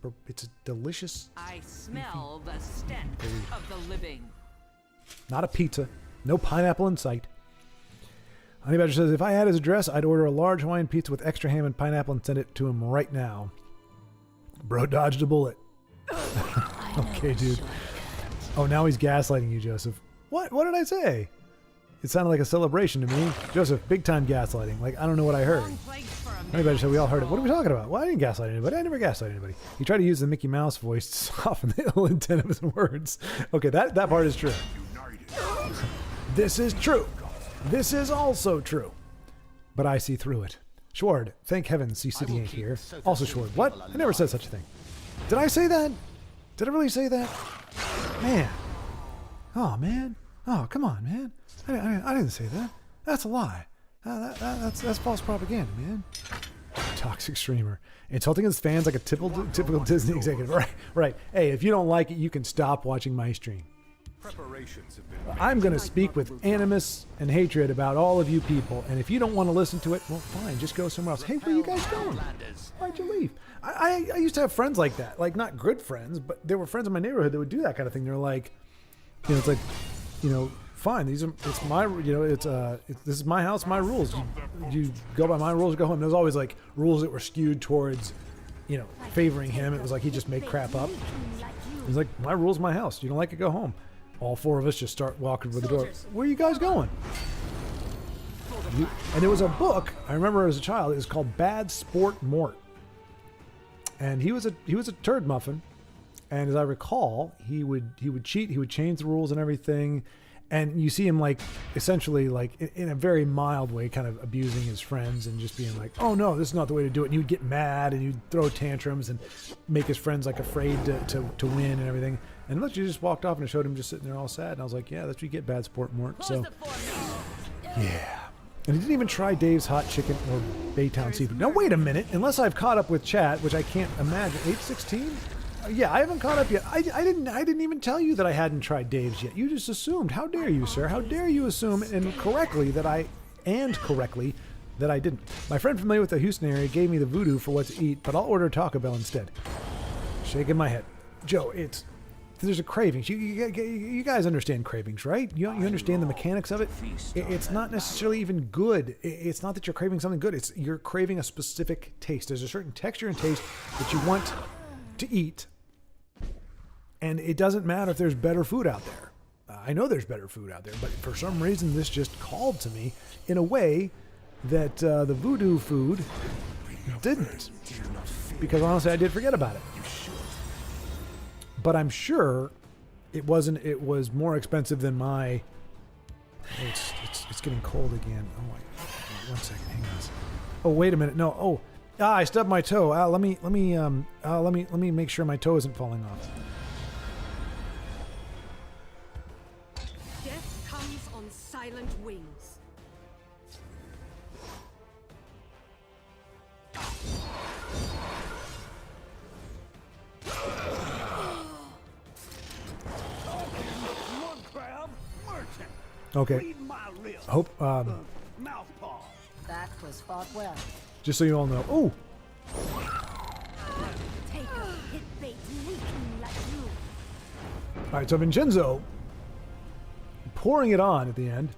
delicious. I smell the stench of the living. Not a pizza. No pineapple in sight. Honey Badger says, if I had his address, I'd order a large Hawaiian pizza with extra ham and pineapple and send it to him right now. Bro dodged a bullet. Okay, dude. Oh, now he's gaslighting you, Joseph. What did I say? It sounded like a celebration to me. Joseph, big time gaslighting. Like, I don't know what I heard. Honey Badger said we all heard it. What are we talking about? Well, I didn't gaslight anybody. I never gaslight anybody. He tried to use the Mickey Mouse voice to soften the ill intent of his words. Okay, that part is true. This is true. This is also true. But I see through it. Schward, thank heavens C-City ain't here. Also Schward, what? I never said such a thing. Did I say that? Did I really say that? Man. Oh, man. Oh, come on, man. I didn't say that. That's a lie. That's false propaganda, man. Toxic streamer. Insulting his fans like a typical Disney executive. Right. Hey, if you don't like it, you can stop watching my stream. Preparations have been I'm going to speak with animus and hatred about all of you people, and if you don't want to listen to it, well, fine, just go somewhere else. Hey, where you guys going? Why'd you leave? I used to have friends like that, like not good friends, but there were friends in my neighborhood that would do that kind of thing. They're like, it's like, fine, this is my house, my rules. You go by my rules, go home. There's always like rules that were skewed towards, favoring him. It was like he just made crap up. He's like, my rules, my house. You don't like it, go home. All four of us just start walking to the door. Where are you guys going? And there was a book I remember as a child. It was called Bad Sport Mort, and he was a turd muffin. And as I recall, he would cheat. He would change the rules and everything. And you see him like essentially like in a very mild way, kind of abusing his friends and just being like, "Oh no, this is not the way to do it." And he would get mad and he'd throw tantrums and make his friends like afraid to win and everything. And literally just walked off and it showed him just sitting there all sad. And I was like, "Yeah, that's what you get, Bad Sport Mort." So yeah. And he didn't even try Dave's Hot Chicken or Baytown Seafood. Now wait a minute, unless I've caught up with chat, which I can't imagine. 816. Yeah, I haven't caught up yet. I didn't even tell you that I hadn't tried Dave's yet. You just assumed. How dare you, sir? How dare you assume correctly that I didn't. My friend familiar with the Houston area gave me the voodoo for what to eat, but I'll order Taco Bell instead. Shaking my head. Joe, there's a cravings. You guys understand cravings, right? You understand the mechanics of it. It's not necessarily even good. It's not that you're craving something good. It's you're craving a specific taste. There's a certain texture and taste that you want to eat. And it doesn't matter if there's better food out there. I know there's better food out there, but for some reason this just called to me in a way that the voodoo food didn't. Because honestly, I did forget about it. But I'm sure it wasn't. It was more expensive than my. Oh, it's getting cold again. Oh my! Wait, 1 second. Hang on. Oh wait a minute. No. Oh. I stubbed my toe. Let me make sure my toe isn't falling off. Death comes on silent wings. crab merchant. Okay. Read my lips. Hope. Mouth paw. That 'Twas fought well. Just so you all know. Oh, Take a hit bait leaking like you. all right. So Vincenzo pouring it on at the end,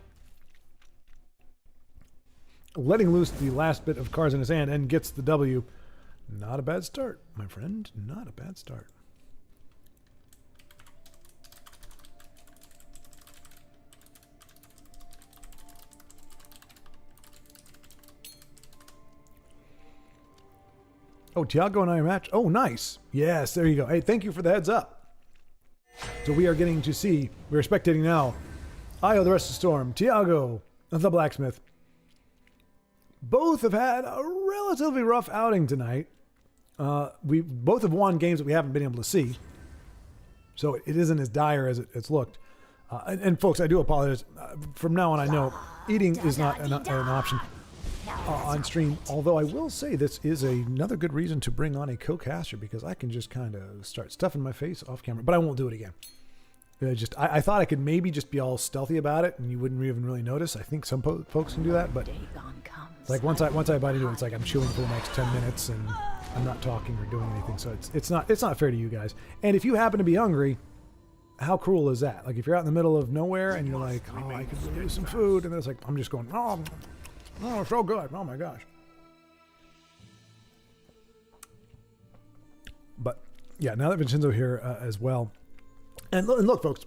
letting loose the last bit of cards in his hand, and gets the W. Not a bad start, my friend. Not a bad start. Oh, Tiago and I are matched. Oh, nice. Yes, there you go. Hey, thank you for the heads up. So we are getting to see, we're spectating now, Io, the Rest of the Storm, Tiago, the Blacksmith. Both have had a relatively rough outing tonight. We both have won games that we haven't been able to see. So it isn't as dire as it's looked. And folks, I do apologize. From now on, I know eating is not an option on stream. Although I will say this is another good reason to bring on a co-caster, because I can just kind of start stuffing my face off camera. But I won't do it again. I thought I could maybe just be all stealthy about it and you wouldn't even really notice. I think some folks can do that, but like once I bite into it, it's like I'm chewing for the next 10 minutes and I'm not talking or doing anything. So it's not fair to you guys. And if you happen to be hungry, how cruel is that? Like if you're out in the middle of nowhere and you're like, oh, I could really use some food, and then it's like I'm just going, oh, so good, oh my gosh. But yeah, now that Vincenzo here as well. And look, folks,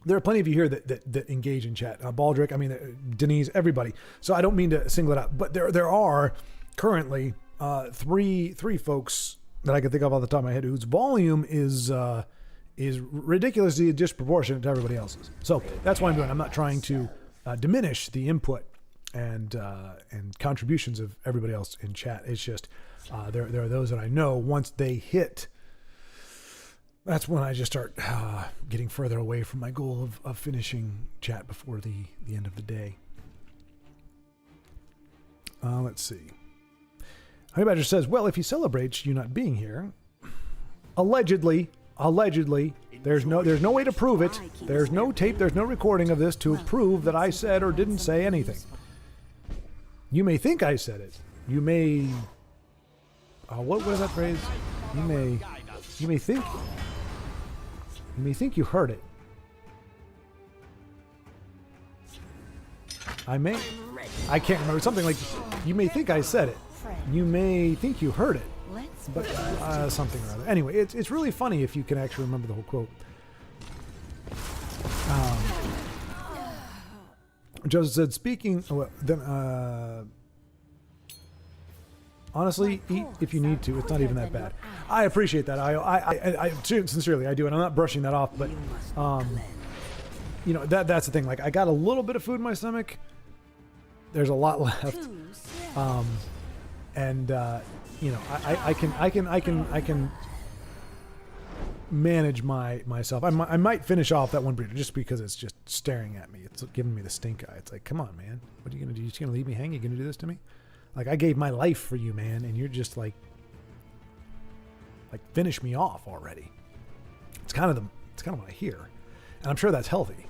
there are plenty of you here that engage in chat. Baldrick, I mean, Denise, everybody. So I don't mean to single it out, but there are currently three folks that I can think of off the top of my head whose volume is ridiculously disproportionate to everybody else's. So that's what I'm doing. I'm not trying to diminish the input and contributions of everybody else in chat. It's just there are those that I know once they hit. That's when I just start getting further away from my goal of finishing chat before the end of the day. Let's see. Honey Badger says, well, if he celebrates you not being here, allegedly, there's no way to prove it. There's no tape, there's no recording of this to prove that I said or didn't say anything. You may think I said it. You may... what is that phrase? You may think... You may think you heard it. I can't remember. Something like, you may think I said it. You may think you heard it. But something or other. Anyway, it's really funny if you can actually remember the whole quote. Joseph said, speaking... honestly, eat if you need to. It's not even that bad. I appreciate that. I sincerely, I do, and I'm not brushing that off. But, you know, that's the thing. Like, I got a little bit of food in my stomach. There's a lot left, and you know, I can manage myself. I might finish off that one burrito just because it's just staring at me. It's giving me the stink eye. It's like, come on, man. What are you gonna do? You just gonna leave me hanging? You gonna do this to me? Like, I gave my life for you, man, and you're just like finish me off already. It's kind of what I hear, and I'm sure that's healthy.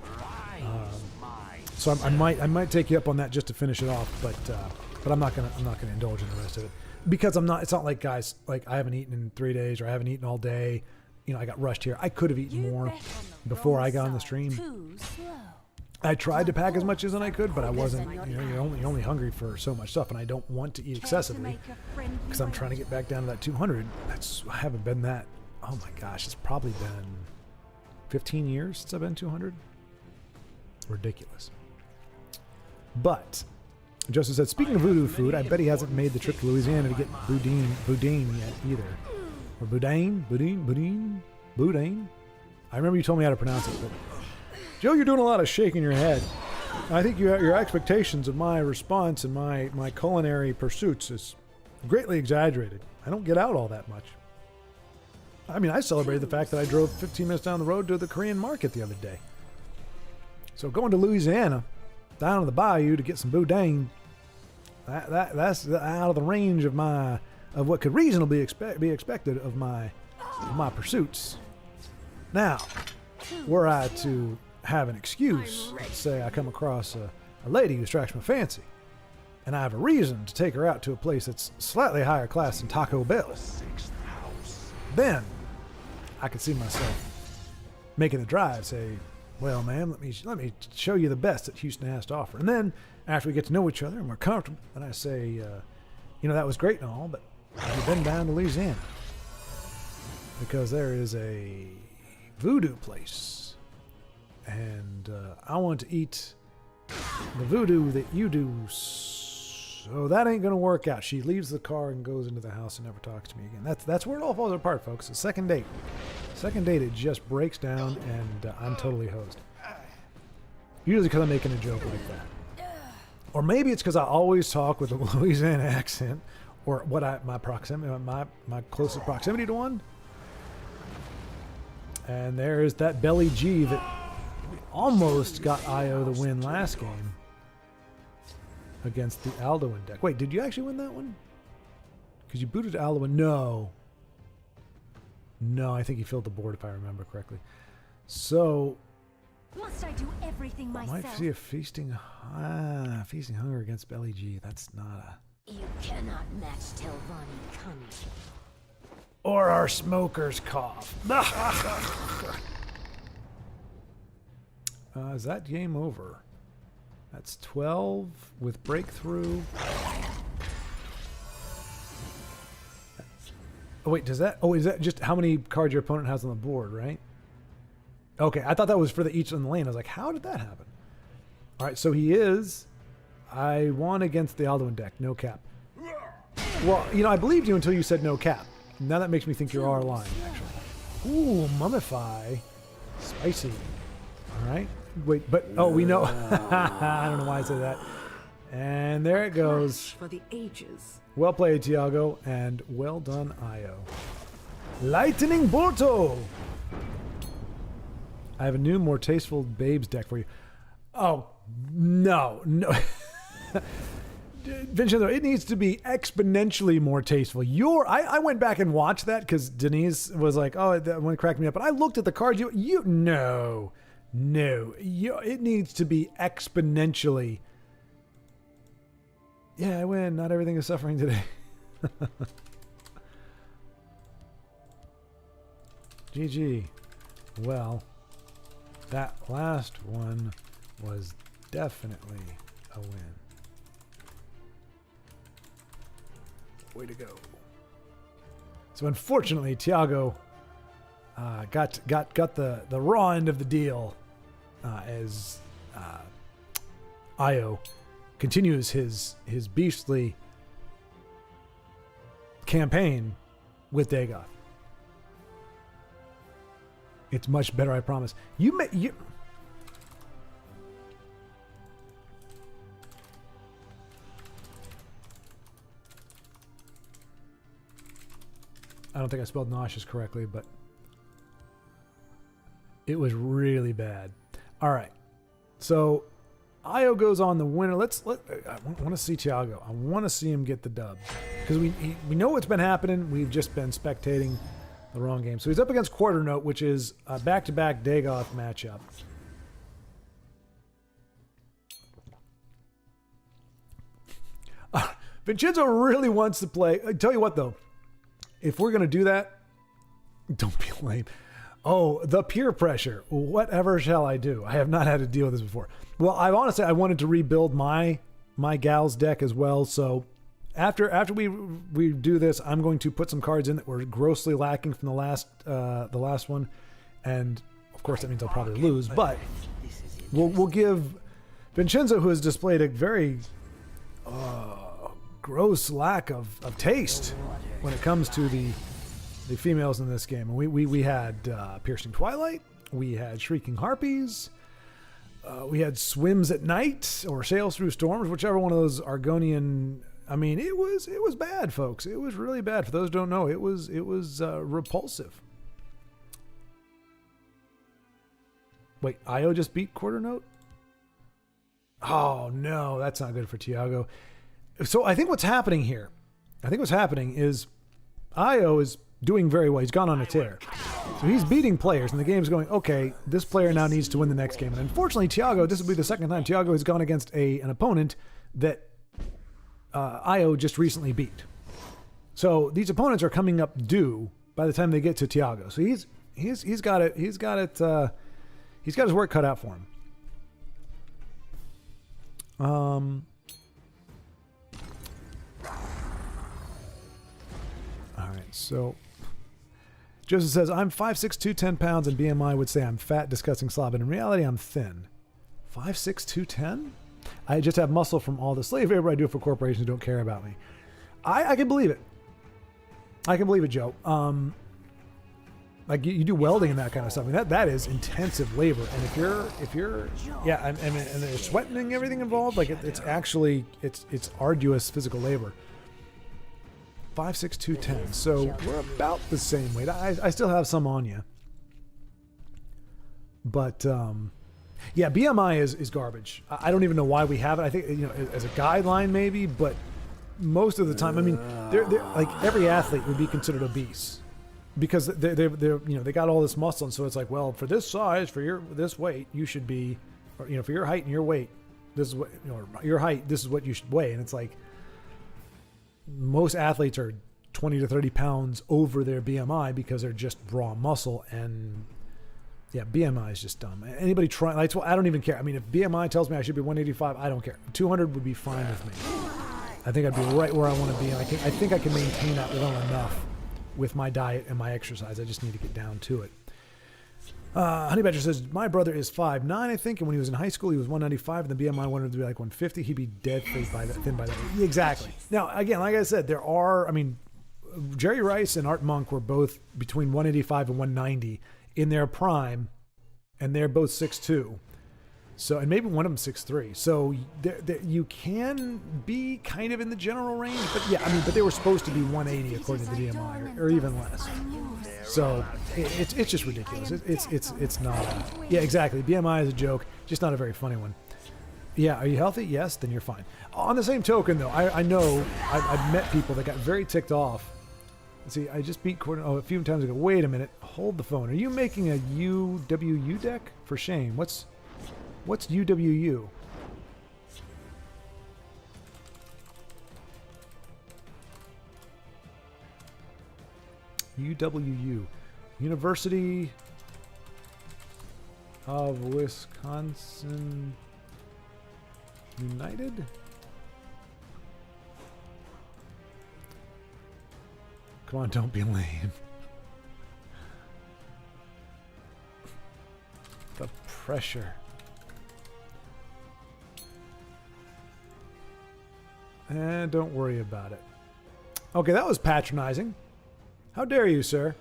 So I might take you up on that just to finish it off, but I'm not gonna indulge in the rest of it because I'm not. It's not like, guys, like I haven't eaten in 3 days or I haven't eaten all day. You know, I got rushed here. I could have eaten more before I got on the stream. I tried to pack as much as I could, but I wasn't. You know, you're only hungry for so much stuff, and I don't want to eat excessively because I'm trying to get back down to that 200. I haven't been that. Oh my gosh, it's probably been 15 years since I've been 200. Ridiculous. But Joseph said, speaking of voodoo food, I bet he hasn't made the trip to Louisiana to get boudin yet either. Or boudin. I remember you told me how to pronounce it, but Joe, you're doing a lot of shaking your head. I think your expectations of my response and my culinary pursuits is greatly exaggerated. I don't get out all that much. I mean, I celebrated the fact that I drove 15 minutes down the road to the Korean market the other day. So going to Louisiana, down to the bayou to get some boudin, that's out of the range of what could reasonably be expected of my pursuits. Now, were I to have an excuse, say I come across a lady who strikes my fancy, and I have a reason to take her out to a place that's slightly higher class than Taco Bell, then I could see myself making the drive, say, well, ma'am, let me show you the best that Houston has to offer. And then after we get to know each other and we're comfortable, then I say, you know, that was great and all, but have you been down to Louisiana? Because there is a voodoo place, and I want to eat the voodoo that you do, so that ain't gonna work out. She leaves the car and goes into the house and never talks to me again. That's where it all falls apart, folks. The second date, it just breaks down, and I'm totally hosed. Usually because I'm making a joke like that, or maybe it's because I always talk with a Louisiana accent, or my closest proximity to one. And there's that Belly G that almost got Io the win last game against the Alduin deck. Wait, did you actually win that one? Because you booted Alduin. No, I think he filled the board if I remember correctly. So Must I do everything I myself? might see a feasting hunger against Belly G. That's not a... You cannot match Telvanni cunning. Or our smoker's cough. Is that game over? That's 12 with breakthrough. Oh, wait, does that... Oh, is that just how many cards your opponent has on the board, right? Okay, I thought that was for the each in the lane. I was like, how did that happen? All right, so he is... I won against the Alduin deck. No cap. Well, you know, I believed you until you said no cap. Now that makes me think you are lying, actually. Ooh, mummify. Spicy. All right. Wait, but... Oh, we know... I don't know why I said that. And there it goes. For the ages. Well played, Tiago, and well done, Io. Lightning Bolto! I have a new, more tasteful Babes deck for you. Oh, no. Vincenzo, it needs to be exponentially more tasteful. I went back and watched that because Denise was like, oh, that one cracked me up. And I looked at the cards. No. It needs to be exponentially. Yeah, I win. Not everything is suffering today. GG. Well, that last one was definitely a win. Way to go. So unfortunately, Tiago got the raw end of the deal as Io continues his beastly campaign with Dagoth. It's much better, I promise. I don't think I spelled nauseous correctly, but it was really bad. All right. So Io goes on the winner. I want to see Tiago. I want to see him get the dub. Because we know what's been happening. We've just been spectating the wrong game. So he's up against Quarter Note, which is a back-to-back Dagoth matchup. Vincenzo really wants to play. I tell you what, though. If we're going to do that, don't be lame. Oh, the peer pressure. Whatever shall I do? I have not had to deal with this before. Well, I wanted to rebuild my Gal's deck as well. So after we do this, I'm going to put some cards in that were grossly lacking from the last one. And of course that means I'll probably lose, but we'll give Vincenzo, who has displayed a very gross lack of taste when it comes to the females in this game. And we had Piercing Twilight, we had Shrieking Harpies, we had Swims at Night or Sails Through Storms, whichever one of those Argonian. I mean, it was bad, folks. It was really bad. For those who don't know, it was repulsive. Wait, Io just beat Quarter Note? Oh no, that's not good for Tiago. So I think what's happening here, is Io is doing very well. He's gone on a tear. So he's beating players, and the game's going, okay, this player now needs to win the next game. And unfortunately, Tiago, this will be the second time Tiago has gone against an opponent that Io just recently beat. So these opponents are coming up due by the time they get to Tiago. So he's got it. He's got his work cut out for him. All right. So Joseph says, I'm 5'6", 210 pounds, and BMI would say I'm fat, disgusting slob, but in reality, I'm thin. 5'6", 210? I just have muscle from all the slave labor I do for corporations who don't care about me. I can believe it. I can believe it, Joe. Like you do welding and that kind of stuff. I mean, that is intensive labor. And if you're, yeah, and there's sweating and everything involved. Like it's actually it's arduous physical labor. 5'6", 210. So we're about the same weight. I still have some on you, but yeah, BMI is garbage. I don't even know why we have it. I think as a guideline maybe, but most of the time, I mean, they're like every athlete would be considered obese because they're they got all this muscle, and so it's like, well, for this size, for this weight, you should be, or, for your height and your weight, this is what your height, this is what you should weigh, and it's like most athletes are 20 to 30 pounds over their BMI because they're just raw muscle, and yeah, BMI is just dumb. Anybody try? Like, well, I don't even care. I mean, if BMI tells me I should be 185, I don't care. 200 would be fine with me. I think I'd be right where I want to be, and I think I can maintain that well enough with my diet and my exercise. I just need to get down to it. Honey Badger says, my brother is 5'9", I think, and when he was in high school, he was 195, and the BMI wanted to be like 150. He'd be dead thin by that. Exactly. Now, again, like I said, Jerry Rice and Art Monk were both between 185 and 190 in their prime, and they're both 6'2". So, and maybe one of them 6'3". So you can be kind of in the general range, but yeah, I mean, but they were supposed to be 180 according to the BMI, or even less. So it's just ridiculous. It's not. Yeah, exactly. BMI is a joke, just not a very funny one. Yeah, are you healthy? Yes, then you're fine. On the same token, though, I know I've met people that got very ticked off. Let's see, I just beat a few times ago. Wait a minute, hold the phone. Are you making a UWU deck? For shame. What's UWU? UWU. University of Wisconsin United? Come on, don't be lame. The pressure. And don't worry about it. Okay, that was patronizing. How dare you, sir?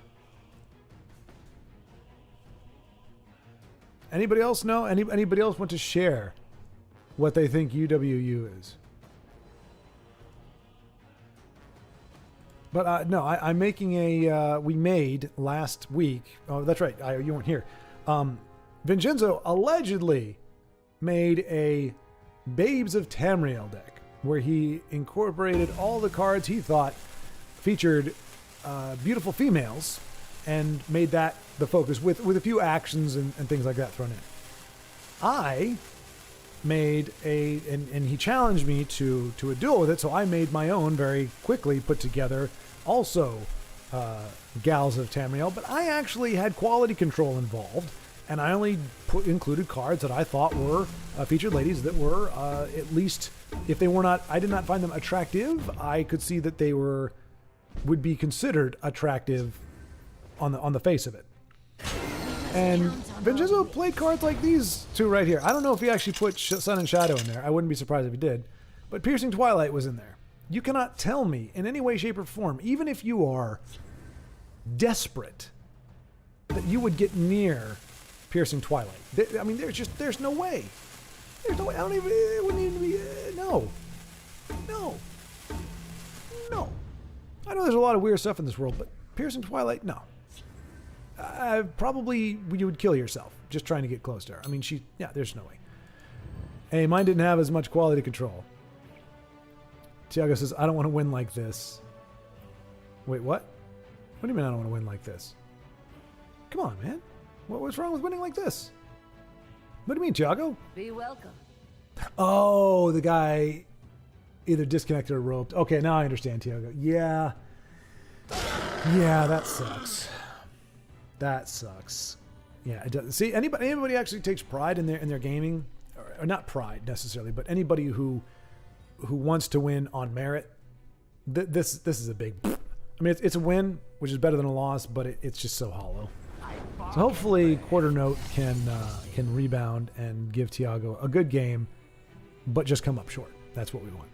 Anybody else know? Anybody else want to share what they think UWU is? But no, I'm making a. We made last week. Oh, that's right. You weren't here. Vincenzo allegedly made a Babes of Tamriel deck where he incorporated all the cards he thought featured beautiful females and made that the focus with a few actions and things like that thrown in. I made and he challenged me to a duel with it, so I made my own very quickly put together, also Gals of Tamriel, but I actually had quality control involved, and I only included cards that I thought were featured ladies that were at least, if they were not, I did not find them attractive, I could see that they would be considered attractive on the face of it. And Vincenzo played cards like these two right here. I don't know if he actually put Sun and Shadow in there. I wouldn't be surprised if he did. But Piercing Twilight was in there. You cannot tell me in any way, shape, or form, even if you are desperate, that you would get near Piercing Twilight. I mean, there's no way. There's no way. It wouldn't even be, no. I know there's a lot of weird stuff in this world, but Piercing Twilight, no. Probably you would kill yourself just trying to get close to her. I mean, there's no way. Hey, mine didn't have as much quality control. Tiago says, I don't want to win like this. Wait, what? What do you mean I don't want to win like this? Come on, man. What's wrong with winning like this? What do you mean, Tiago? Be welcome. Oh, the guy. either disconnected or roped. Okay, now I understand, Tiago. Yeah. Yeah, that sucks. That sucks. Yeah, it does. See, anybody actually takes pride in their gaming, or not pride necessarily, but anybody who wants to win on merit. This is a big. I mean, it's a win, which is better than a loss, but it's just so hollow. So hopefully, Quarter Note can rebound and give Tiago a good game, but just come up short. That's what we want.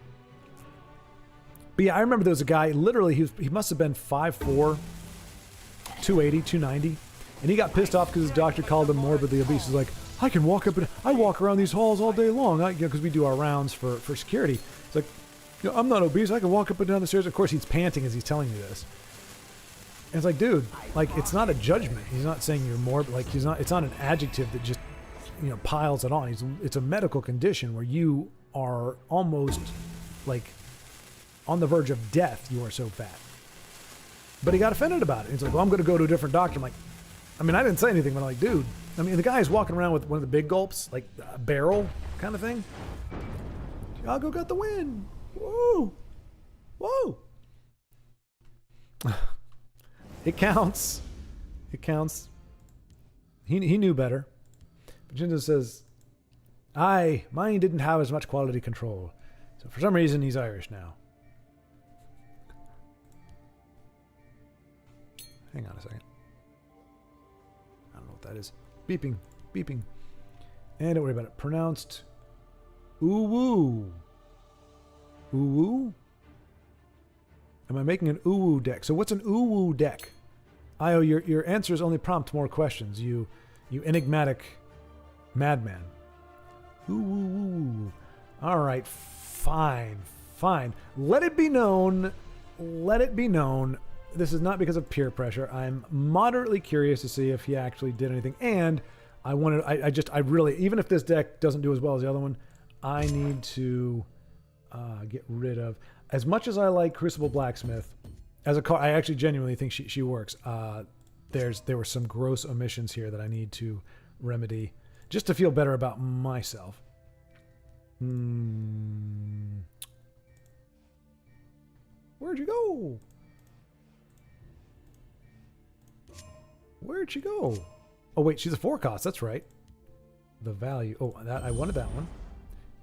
But yeah, I remember there was a guy. Literally, he must have been 5'4", 280, 290. And he got pissed off because his doctor called him morbidly obese. He's like, I walk around these halls all day long, because we do our rounds for security. It's like, I'm not obese. I can walk up and down the stairs. Of course, he's panting as he's telling me this. And it's like, dude, like, it's not a judgment. He's not saying you're morbid. Like, it's not an adjective that just, piles it on. It's a medical condition where you are almost like on the verge of death. You are so fat. But he got offended about it. He's like, well, I'm going to go to a different doctor. I'm like, I didn't say anything, but I'm like, dude, the guy is walking around with one of the big gulps, like a barrel kind of thing. Tiago got the win. Woo! Whoa! It counts. It counts. He knew better. But Jinzo says, mine didn't have as much quality control. So for some reason, he's Irish now. Hang on a second. I don't know what that is. Beeping. Beeping. And don't worry about it. Pronounced ooh-woo. Ooh-woo? Am I making an ooh-woo deck? So what's an ooh-woo deck? Io, your answers only prompt more questions. You enigmatic madman. Ooh-woo-woo. All right. Fine. Let it be known. This is not because of peer pressure. I'm moderately curious to see if he actually did anything. And I really, even if this deck doesn't do as well as the other one, I need to get rid of. As much as I like Crucible Blacksmith, as a card, I actually genuinely think she works. There were some gross omissions here that I need to remedy just to feel better about myself. Where'd you go? Where'd she go? Oh, wait, she's a 4-cost. That's right. The value. Oh, I wanted that one.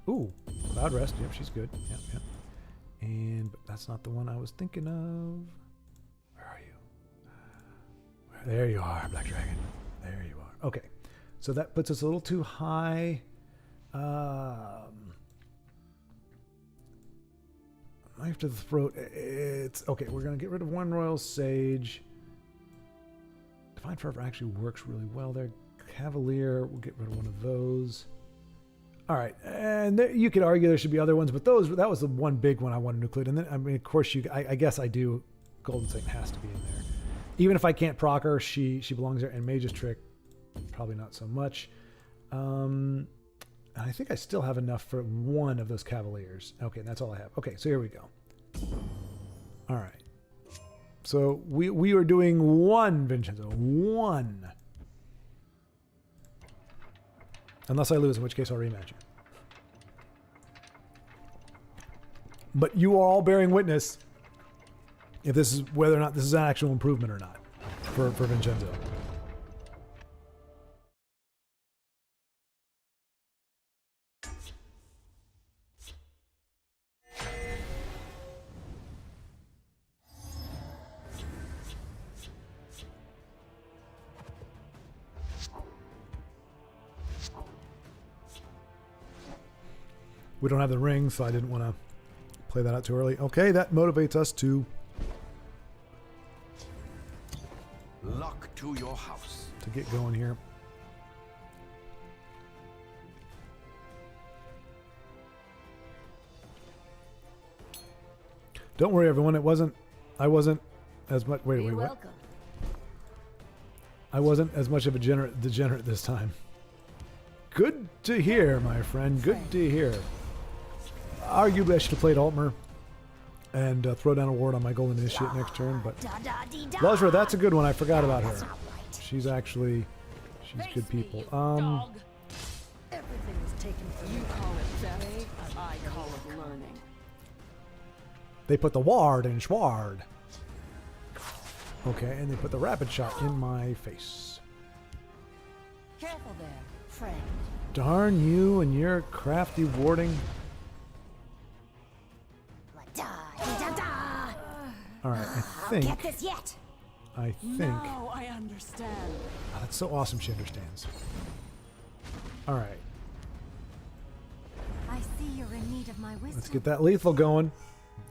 Ooh, Cloud Rest. Yep, she's good. Yep. And but that's not the one I was thinking of. Where are you? There you are, Black Dragon. There you are. Okay. So that puts us a little too high. Knife to the throat. It's okay. We're going to get rid of one Royal Sage. Divine Fervor actually works really well there. Cavalier, we'll get rid of one of those. All right, and you could argue there should be other ones, but that was the one big one I wanted to include. And then, of course, I guess I do. Golden Satan has to be in there. Even if I can't proc her, she belongs there. And Mage's Trick, probably not so much. And I think I still have enough for one of those Cavaliers. Okay, that's all I have. Okay, so here we go. All right. So we are doing one, Vincenzo. One. Unless I lose, in which case I'll rematch you. But you are all bearing witness if this is whether or not this is an actual improvement or not for Vincenzo. We don't have the ring, so I didn't want to play that out too early. Okay, that motivates us to Luck to your house. To get going here. Don't worry, everyone. I wasn't as much. Wait. Welcome. I wasn't as much of a degenerate this time. Good to hear, my friend. Good to hear. Arguably, I should have played Altmer and throw down a ward on my Golden Initiate next turn, but Luzra, that's a good one. I forgot about her. She's good people. Everything was taken from You call it theft, I call it learning. They put the ward in Schward. Okay, and they put the rapid shot in my face. Careful there, friend. Darn you and your crafty warding. All right, I think. Get this yet? I think. Now I understand. Oh, that's so awesome. She understands. All right, I see you're in need of my wisdom. let's get that lethal going.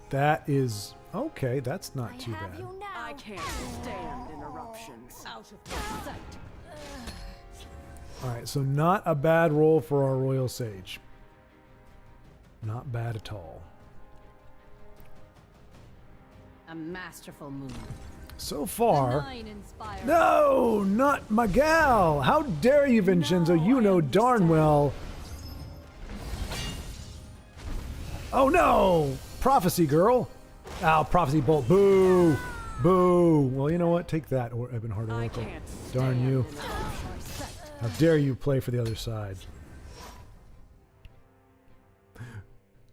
That is okay. That's not I too have bad. you now. I can't stand interruptions. Out of my sight. All right, so not a bad roll for our Royal Sage. Not bad at all. A masterful move. So far. Nine inspired. No, not my gal. How dare you, Vincenzo? You know darn well. Oh no! Prophecy girl. Ow, prophecy bolt. Boo! Boo! Well, you know what? Take that, or Ebonheart I Oracle. can't Darn stand you. interruptions. How dare you play for the other side?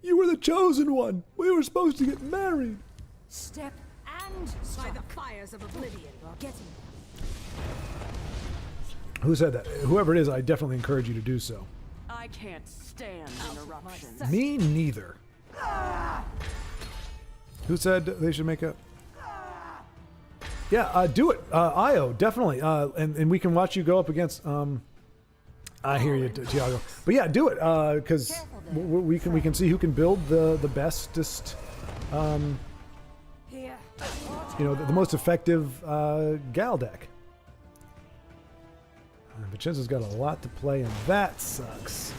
You were the chosen one. We were supposed to get married. Step and By strike. the fires of oblivion. You're getting Who said that? Whoever it is, I definitely encourage you to do so. I can't stand interruptions. Me neither. Who said they should make a... Yeah, do it. Io, definitely. And we can watch you go up against... I hear you, Tiago. But yeah, do it, because we can see who can build the bestest... here. you know, the most effective gal deck. Vincenzo's got a lot to play, and that sucks.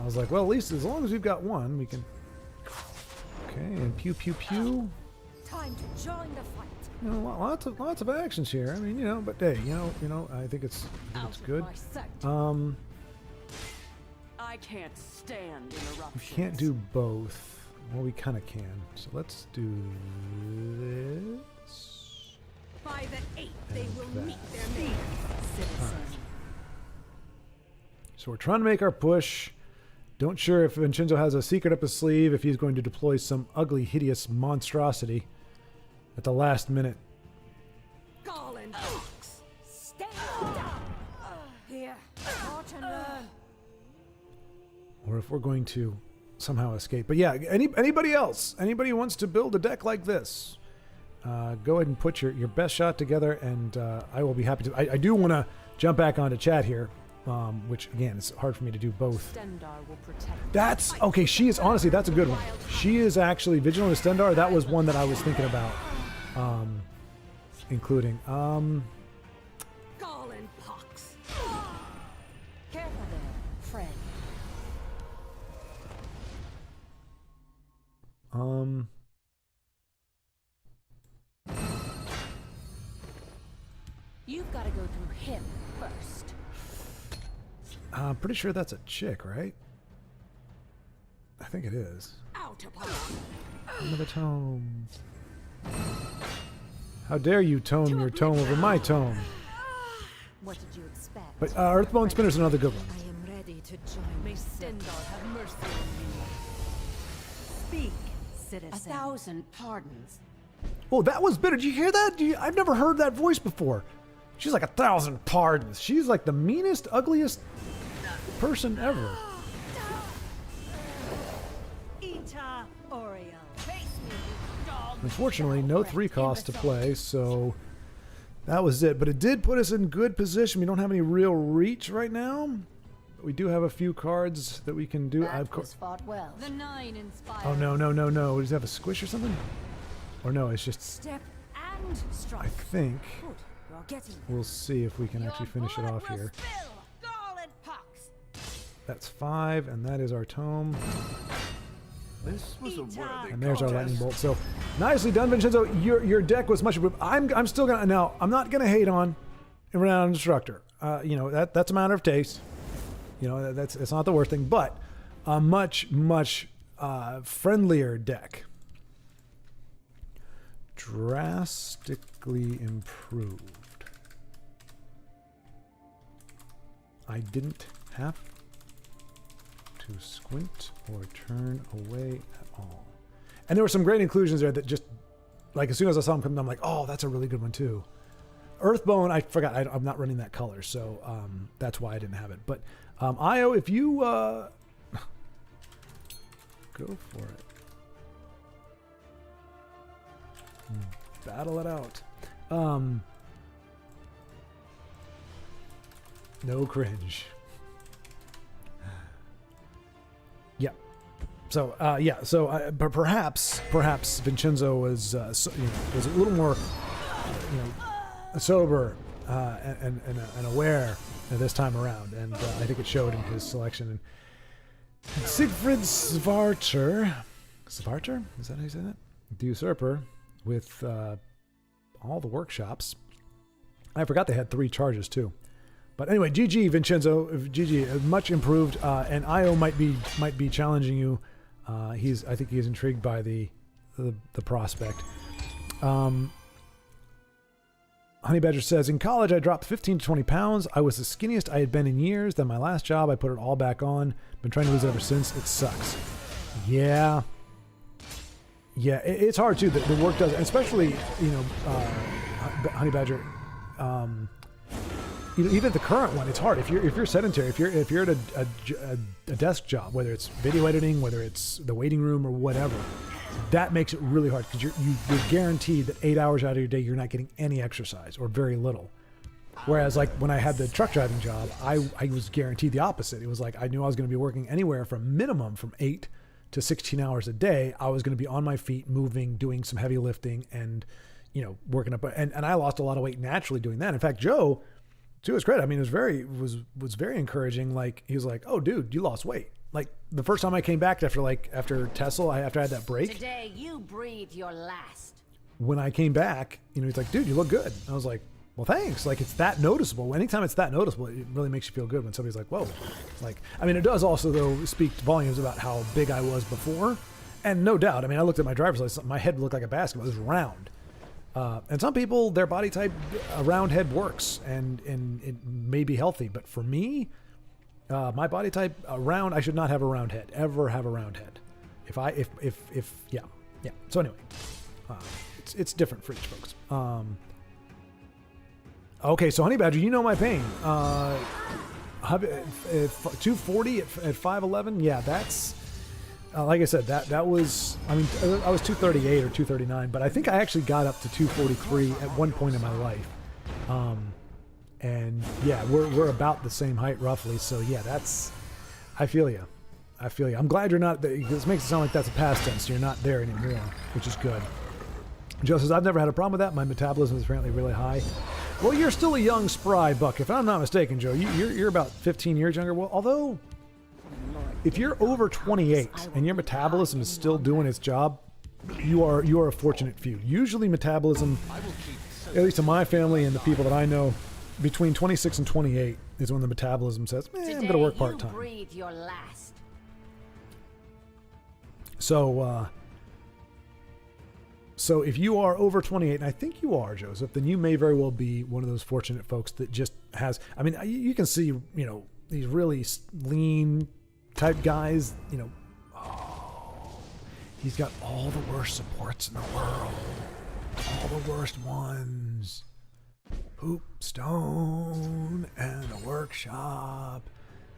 I was like, well, at least as long as we've got one, we can... Okay, and pew, pew, pew. Time to join the fight. You know, lots of actions here. I mean, you know, but hey, you know, I think it's good. My sight. I can't stand We interruptions. can't do both. Well, we kind of can. So let's do this. By the 8th, they And will that. meet their maker. Citizen. So we're trying to make our push. Don't sure if Vincenzo has a secret up his sleeve, if he's going to deploy some ugly, hideous monstrosity at the last minute. Gall and Fox. Stay down. Here. Watch and learn. Or if we're going to somehow escape. But yeah, anybody else? Anybody who wants to build a deck like this? Go ahead and put your best shot together, and I will be happy to. I do want to jump back onto chat here, which again, it's hard for me to do both. Stendar will protect. That's okay. She is honestly, that's a good one. She is actually Vigilant Stendar. That was one that I was thinking about, including. Gall and Pox. Careful there, friend. You've got to go through him first. I'm pretty sure that's a chick, right? I think it is. Out upon. Another tome. How dare you tome your tome over my tome? What did you expect? But Earthbone Spinner's another good one. I am ready to join. May Stendar have mercy on Speak, you. citizen. 1,000 pardons. Oh, that was bitter. Did you hear that? I've never heard that voice before. She's like 1,000 pardons. She's like the meanest, ugliest person ever. Ita Oriel. Face me, you dog. Unfortunately, no 3 cost to play, so that was it. But it did put us in good position. We don't have any real reach right now. But we do have a few cards that we can do. That was fought well. The 9 inspired. Oh, no. Does it have a squish or something? Or no, it's just... Step and strike. I think Good. You're getting we'll see if we can actually finish it off here. Gall and Pox. That's 5, and that is our tome. This was a worthy And there's our contest. lightning bolt. So nicely done, Vincenzo. Your deck was much improved. I'm still gonna now. I'm not gonna hate on Renowned Instructor. You know that's a matter of taste. You know it's not the worst thing, but a much friendlier deck. Drastically improved. I didn't have to squint or turn away at all. And there were some great inclusions there that just, like, as soon as I saw them come, I'm like, oh, that's a really good one too. Earthbone, I forgot. I'm not running that color, so that's why I didn't have it. But Io, if you go for it, battle it out. No cringe. Yeah. So yeah. So but perhaps Vincenzo was was a little more sober and aware this time around, and I think it showed in his selection. And Siegfried Svarter, is that how you say that? The Usurper, with all the workshops. I forgot they had 3 charges too. But anyway, GG Vincenzo, GG, much improved, and Io might be challenging you. I think he's intrigued by the prospect. Honey Badger says, in college I dropped 15 to 20 pounds. I was the skinniest I had been in years. Then my last job, I put it all back on. Been trying to lose it ever since. It sucks. Yeah. Yeah, it's hard too. The work does, especially, Honey Badger, even the current one, it's hard. If you're sedentary, if you're at a desk job, whether it's video editing, whether it's the waiting room or whatever, that makes it really hard because you're guaranteed that 8 hours out of your day you're not getting any exercise or very little. Whereas like when I had the truck driving job, I was guaranteed the opposite. It was like I knew I was going to be working anywhere from 8 to 16 hours a day. I was going to be on my feet, moving, doing some heavy lifting, and working up. And I lost a lot of weight naturally doing that. In fact, Joe, to his credit, I mean, it was very encouraging. Like he was like, "Oh, dude, you lost weight." Like the first time I came back after Tesla, after I had that break. Today you breathe your last. When I came back, he's like, "Dude, you look good." I was like, "Well, thanks." Like it's that noticeable. Anytime it's that noticeable, it really makes you feel good when somebody's like, "Whoa." Like, I mean, it does also though speak volumes about how big I was before, and no doubt. I mean, I looked at my driver's license. My head looked like a basketball. It was round. And some people, their body type, a round head works, and it may be healthy. But for me, my body type, I should not have a round head. Ever have a round head? Yeah. So anyway, it's different for each folks. Okay, so Honey Badger, you know my pain. 240 at 5'11". Yeah, that's. Like I said, that was, I mean, I was 238 or 239, but I think I actually got up to 243 at one point in my life. And yeah, we're about the same height roughly. So yeah, I feel you. I'm glad you're not, this makes it sound like that's a past tense. You're not there anymore, which is good. Joe says, I've never had a problem with that. My metabolism is apparently really high. Well, you're still a young, spry buck. If I'm not mistaken, Joe, you're about 15 years younger. Well, although, if you're over 28 and your metabolism is still doing its job, you are a fortunate few. Usually metabolism, at least in my family and the people that I know, between 26 and 28 is when the metabolism says, I'm going to work part-time. Breathe your last. So if you are over 28, and I think you are, Joseph, then you may very well be one of those fortunate folks that just has, I mean, you can see, these really lean type guys, he's got all the worst supports in the world, all the worst ones. Poop Stone and the workshop.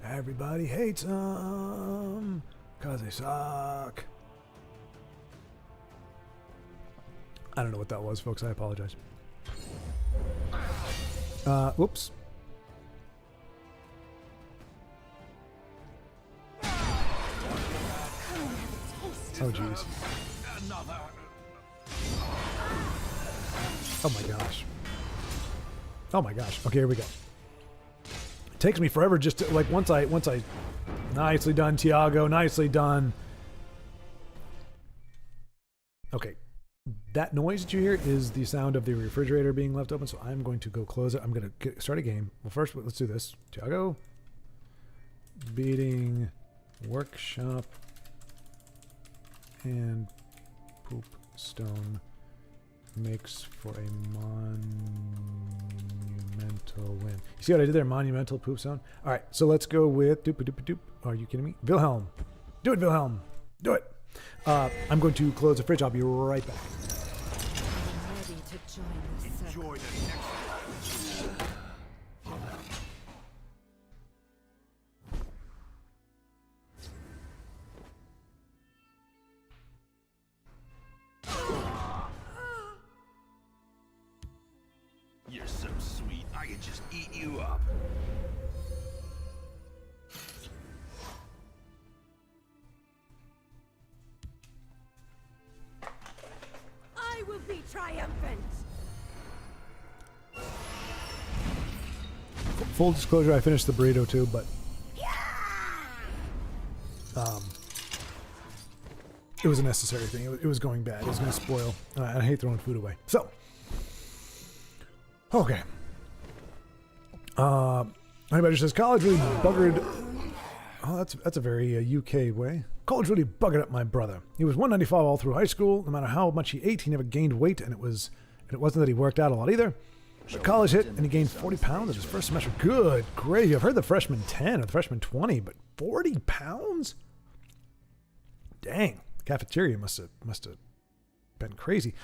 Everybody hates them because they suck. I don't know what that was, folks. I apologize. Whoops. Oh, jeez. Oh, my gosh. Oh, my gosh. Okay, here we go. It takes me forever just to, like, once I... Nicely done, Tiago. Nicely done. Okay. That noise that you hear is the sound of the refrigerator being left open, so I'm going to go close it. I'm going to start a game. Well, first, let's do this. Tiago. Beating workshop and Poop Stone makes for a monumental win. You see what I did there? Monumental Poop Stone. All right, so let's go with doop-a-doop-a-doop. Are you kidding me? Wilhelm. Do it, Wilhelm. Do it. I'm going to close the fridge. I'll be right back. I'm ready to join the circle. Enjoy the next. You're so sweet, I could just eat you up. I will be triumphant. Full disclosure, I finished the burrito too, but it was a necessary thing. It was going bad. It was going to spoil. And I hate throwing food away. So, okay. Anybody says college really buggered. Oh, that's a very UK way. College really buggered up my brother. He was 195 all through high school. No matter how much he ate, he never gained weight, and it wasn't that he worked out a lot either. But college hit, and he gained 40 pounds in his first semester. Good gravy. I've heard the freshman 10 or the freshman 20, but 40 pounds? Dang. The cafeteria must have been crazy.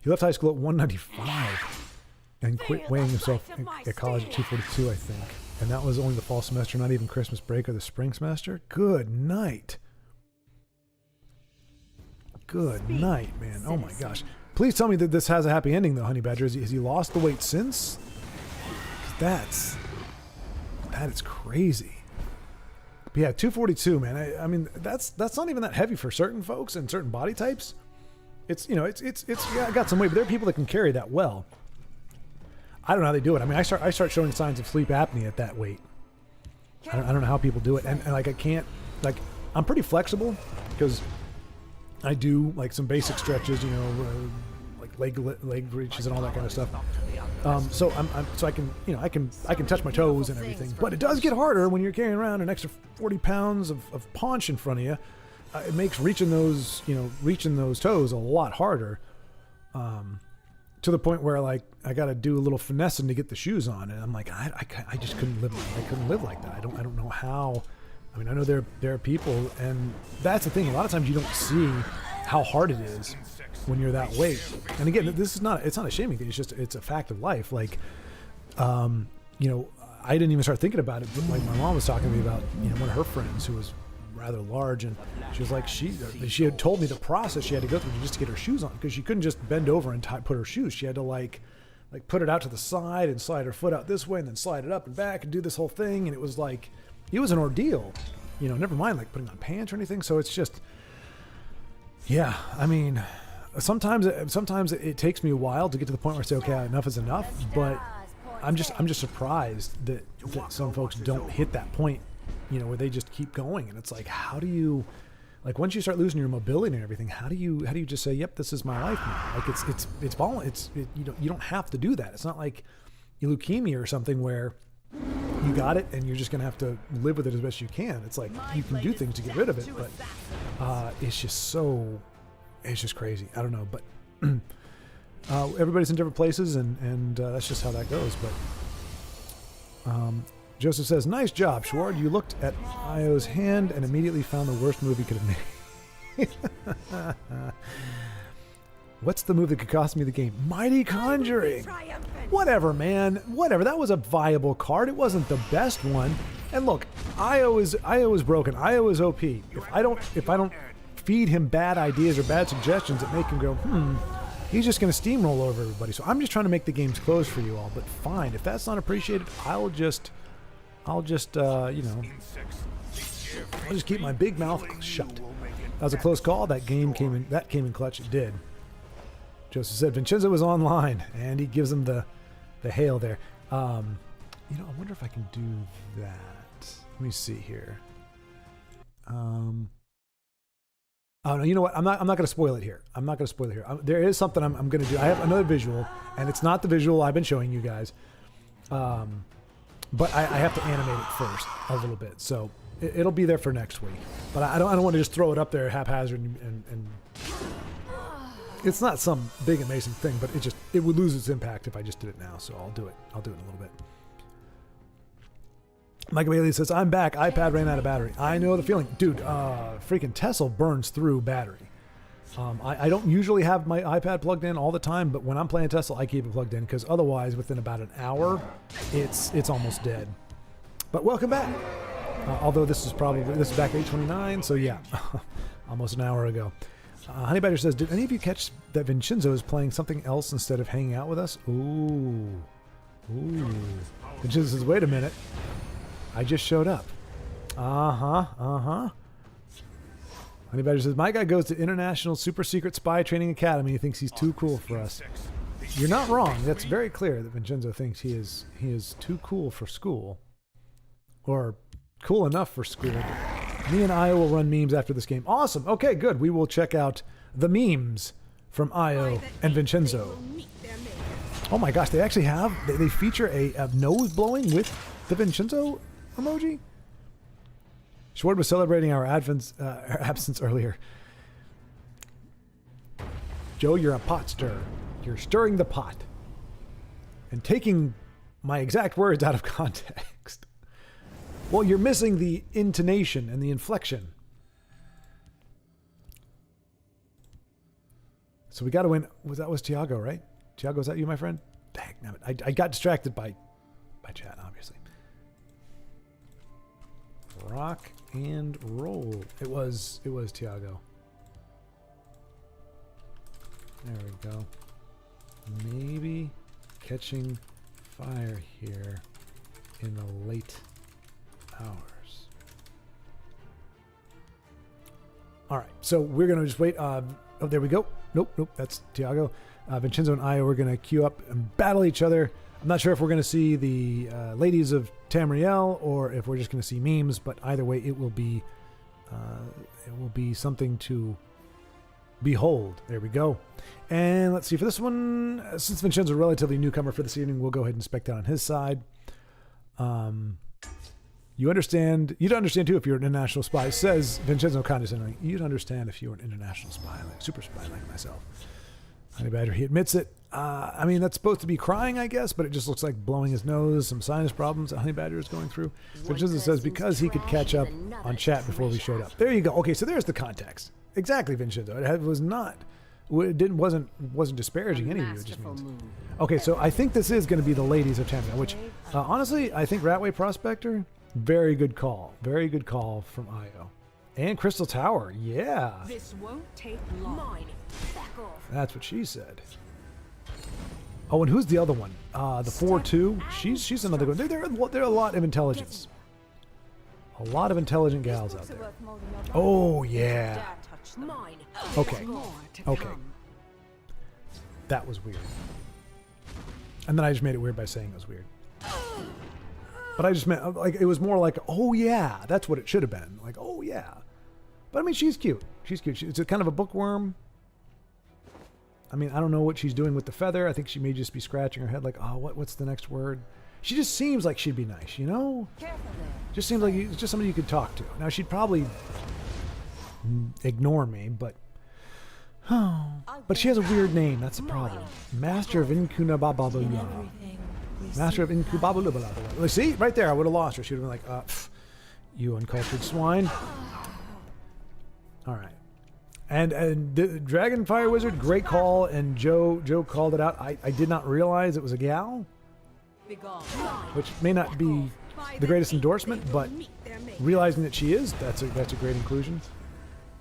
He left high school at 195 and quit weighing himself at college at 242, I think. And that was only the fall semester, not even Christmas break or the spring semester. Good night. Good night, man. Oh my gosh. Please tell me that this has a happy ending, though, Honey Badger. Has he lost the weight since? That is crazy. But yeah, 242, man. I mean, that's not even that heavy for certain folks and certain body types. It's yeah, I got some weight, but there are people that can carry that well. I don't know how they do it. I mean, I start showing signs of sleep apnea at that weight. I don't know how people do it, and like I can't, like I'm pretty flexible because I do like some basic stretches, you know, like leg reaches and all that kind of stuff. So I can, you know, I can touch my toes and everything, but it does get harder when you're carrying around an extra 40 pounds of paunch in front of you. It makes reaching those toes a lot harder. To the point where like I got to do a little finessing to get the shoes on, and I'm like I just couldn't live. I couldn't live like that. I don't know how. I mean, I know there are people, and that's the thing. A lot of times you don't see how hard it is when you're that weight. And again, it's not a shaming thing. It's a fact of life. Like, you know, I didn't even start thinking about it. But like my mom was talking to me about, you know, one of her friends who was rather large, and she was like, she had told me the process she had to go through just to get her shoes on, because she couldn't just bend over and put her shoes. She had to like put it out to the side and slide her foot out this way and then slide it up and back and do this whole thing. And it was like, it was an ordeal, you know, never mind like putting on pants or anything. So it's just, yeah, I mean, sometimes it takes me a while to get to the point where I say, okay, enough is enough. But I'm just surprised that some folks don't hit that point, you know, where they just keep going. And it's like, how do you, like, once you start losing your mobility and everything, how do you just say, yep, this is my life now? Like you don't have to do that. It's not like leukemia or something where you got it and you're just going to have to live with it as best you can. It's like you can do things to get rid of it, but it's just crazy. I don't know, but everybody's in different places, and that's just how that goes. But Joseph says, nice job, Schward. You looked at Io's hand and immediately found the worst move he could have made. What's the move that could cost me the game? Mighty Conjuring. Whatever, man. Whatever. That was a viable card. It wasn't the best one. And look, Io is broken. Io is OP. If I don't feed him bad ideas or bad suggestions that make him go, he's just going to steamroll over everybody. So I'm just trying to make the games close for you all. But fine, if that's not appreciated, I'll just keep my big mouth shut. That was a close call. That came in clutch. It did. Joseph said Vincenzo was online, and he gives him the hail there. You know, I wonder if I can do that. Let me see here. Oh no, you know what? I'm not going to spoil it here. There is something I'm going to do. I have another visual, and it's not the visual I've been showing you guys. But I have to animate it first a little bit, so it'll be there for next week. But I don't want to just throw it up there haphazard and it's not some big amazing thing, but it would lose its impact if I just did it now. So I'll do it in a little bit. Mike Bailey says, I'm back. iPad ran out of battery. I know the feeling. Dude, freaking Tesla burns through battery. I don't usually have my iPad plugged in all the time, but when I'm playing Tesla, I keep it plugged in because otherwise, within about an hour, it's almost dead. But welcome back. Although this is back 8:29, so yeah, almost an hour ago. Honey Badger says, did any of you catch that Vincenzo is playing something else instead of hanging out with us? Ooh. Vincenzo says, wait a minute. I just showed up. Uh-huh. Honey Badger says, my guy goes to International Super Secret Spy Training Academy. He thinks he's too cool for us. You're not wrong. That's very clear that Vincenzo thinks he is too cool for school. Or cool enough for school. Me and Io will run memes after this game. Awesome. Okay, good. We will check out the memes from Io and Vincenzo. Oh my gosh, they actually have, they feature a nose blowing with the Vincenzo emoji? Schward was celebrating our absence earlier. Joe, you're a pot stirrer. You're stirring the pot. And taking my exact words out of context. Well, you're missing the intonation and the inflection. So we got to win. That was Tiago, right? Tiago, is that you, my friend? Dang, I got distracted by chat, obviously. Rock and roll. It was Tiago. There we go. Maybe catching fire here in the late hours. All right, so we're gonna just wait. Oh, there we go. Nope, that's Tiago. Vincenzo and Io, we're gonna queue up and battle each other. I'm not sure if we're gonna see the ladies of Tamriel or if we're just gonna see memes, but either way, it will be something to behold. There we go. And let's see for this one. Since Vincenzo's a relatively newcomer for this evening, we'll go ahead and spec that on his side. You'd understand too if you're an international spy, says Vincenzo condescendingly. You'd understand if you were an international spy, like super spy like myself. Honey Badger, he admits it. I mean, that's supposed to be crying, I guess, but it just looks like blowing his nose, some sinus problems that Honey Badger is going through. Vincenzo says because he could catch up on chat before we showed up. There you go. Okay, so there's the context. Exactly, Vincenzo. It wasn't disparaging any of you. It just means. Okay, so I think this is going to be the ladies of Tamriel, which honestly, I think Ratway Prospector, very good call. Very good call from Io. And Crystal Tower, yeah. This won't take long. That's what she said. Oh, and who's the other one? The 4-2. She's another good. There are a lot of intelligence. A lot of intelligent gals out there. Oh yeah. Okay. That was weird. And then I just made it weird by saying it was weird. But I just meant, like, it was more like, oh yeah, that's what it should have been. Like, oh yeah. But I mean, she's cute. She's cute. It's a kind of a bookworm. I mean, I don't know what she's doing with the feather. I think she may just be scratching her head like, oh, what's the next word? She just seems like she'd be nice, you know? Just seems like it's just somebody you could talk to. Now, she'd probably ignore me, but she has a weird name. That's the problem. Master of Incubabalula. Master of Incubabalula. See? Right there. I would have lost her. She would have been like, you uncultured swine. All right. And the Dragon Fire Wizard, great call. And Joe called it out. I did not realize it was a gal. Which may not be the greatest endorsement, but realizing that she is, that's a great inclusion.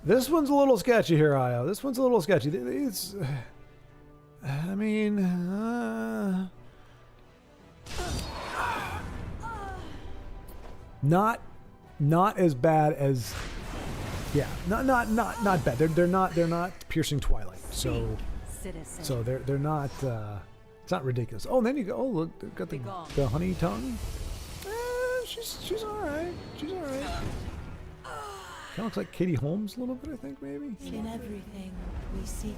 This one's a little sketchy here, Io. This one's a little sketchy. It's, I mean, not as bad as, yeah, not bad. They're not piercing Twilight. So they're not. It's not ridiculous. Oh, and then you go. Oh, look, they've got the honey tongue. She's all right. She's all right. Kind of looks like Katie Holmes a little bit, I think, maybe. In everything we seek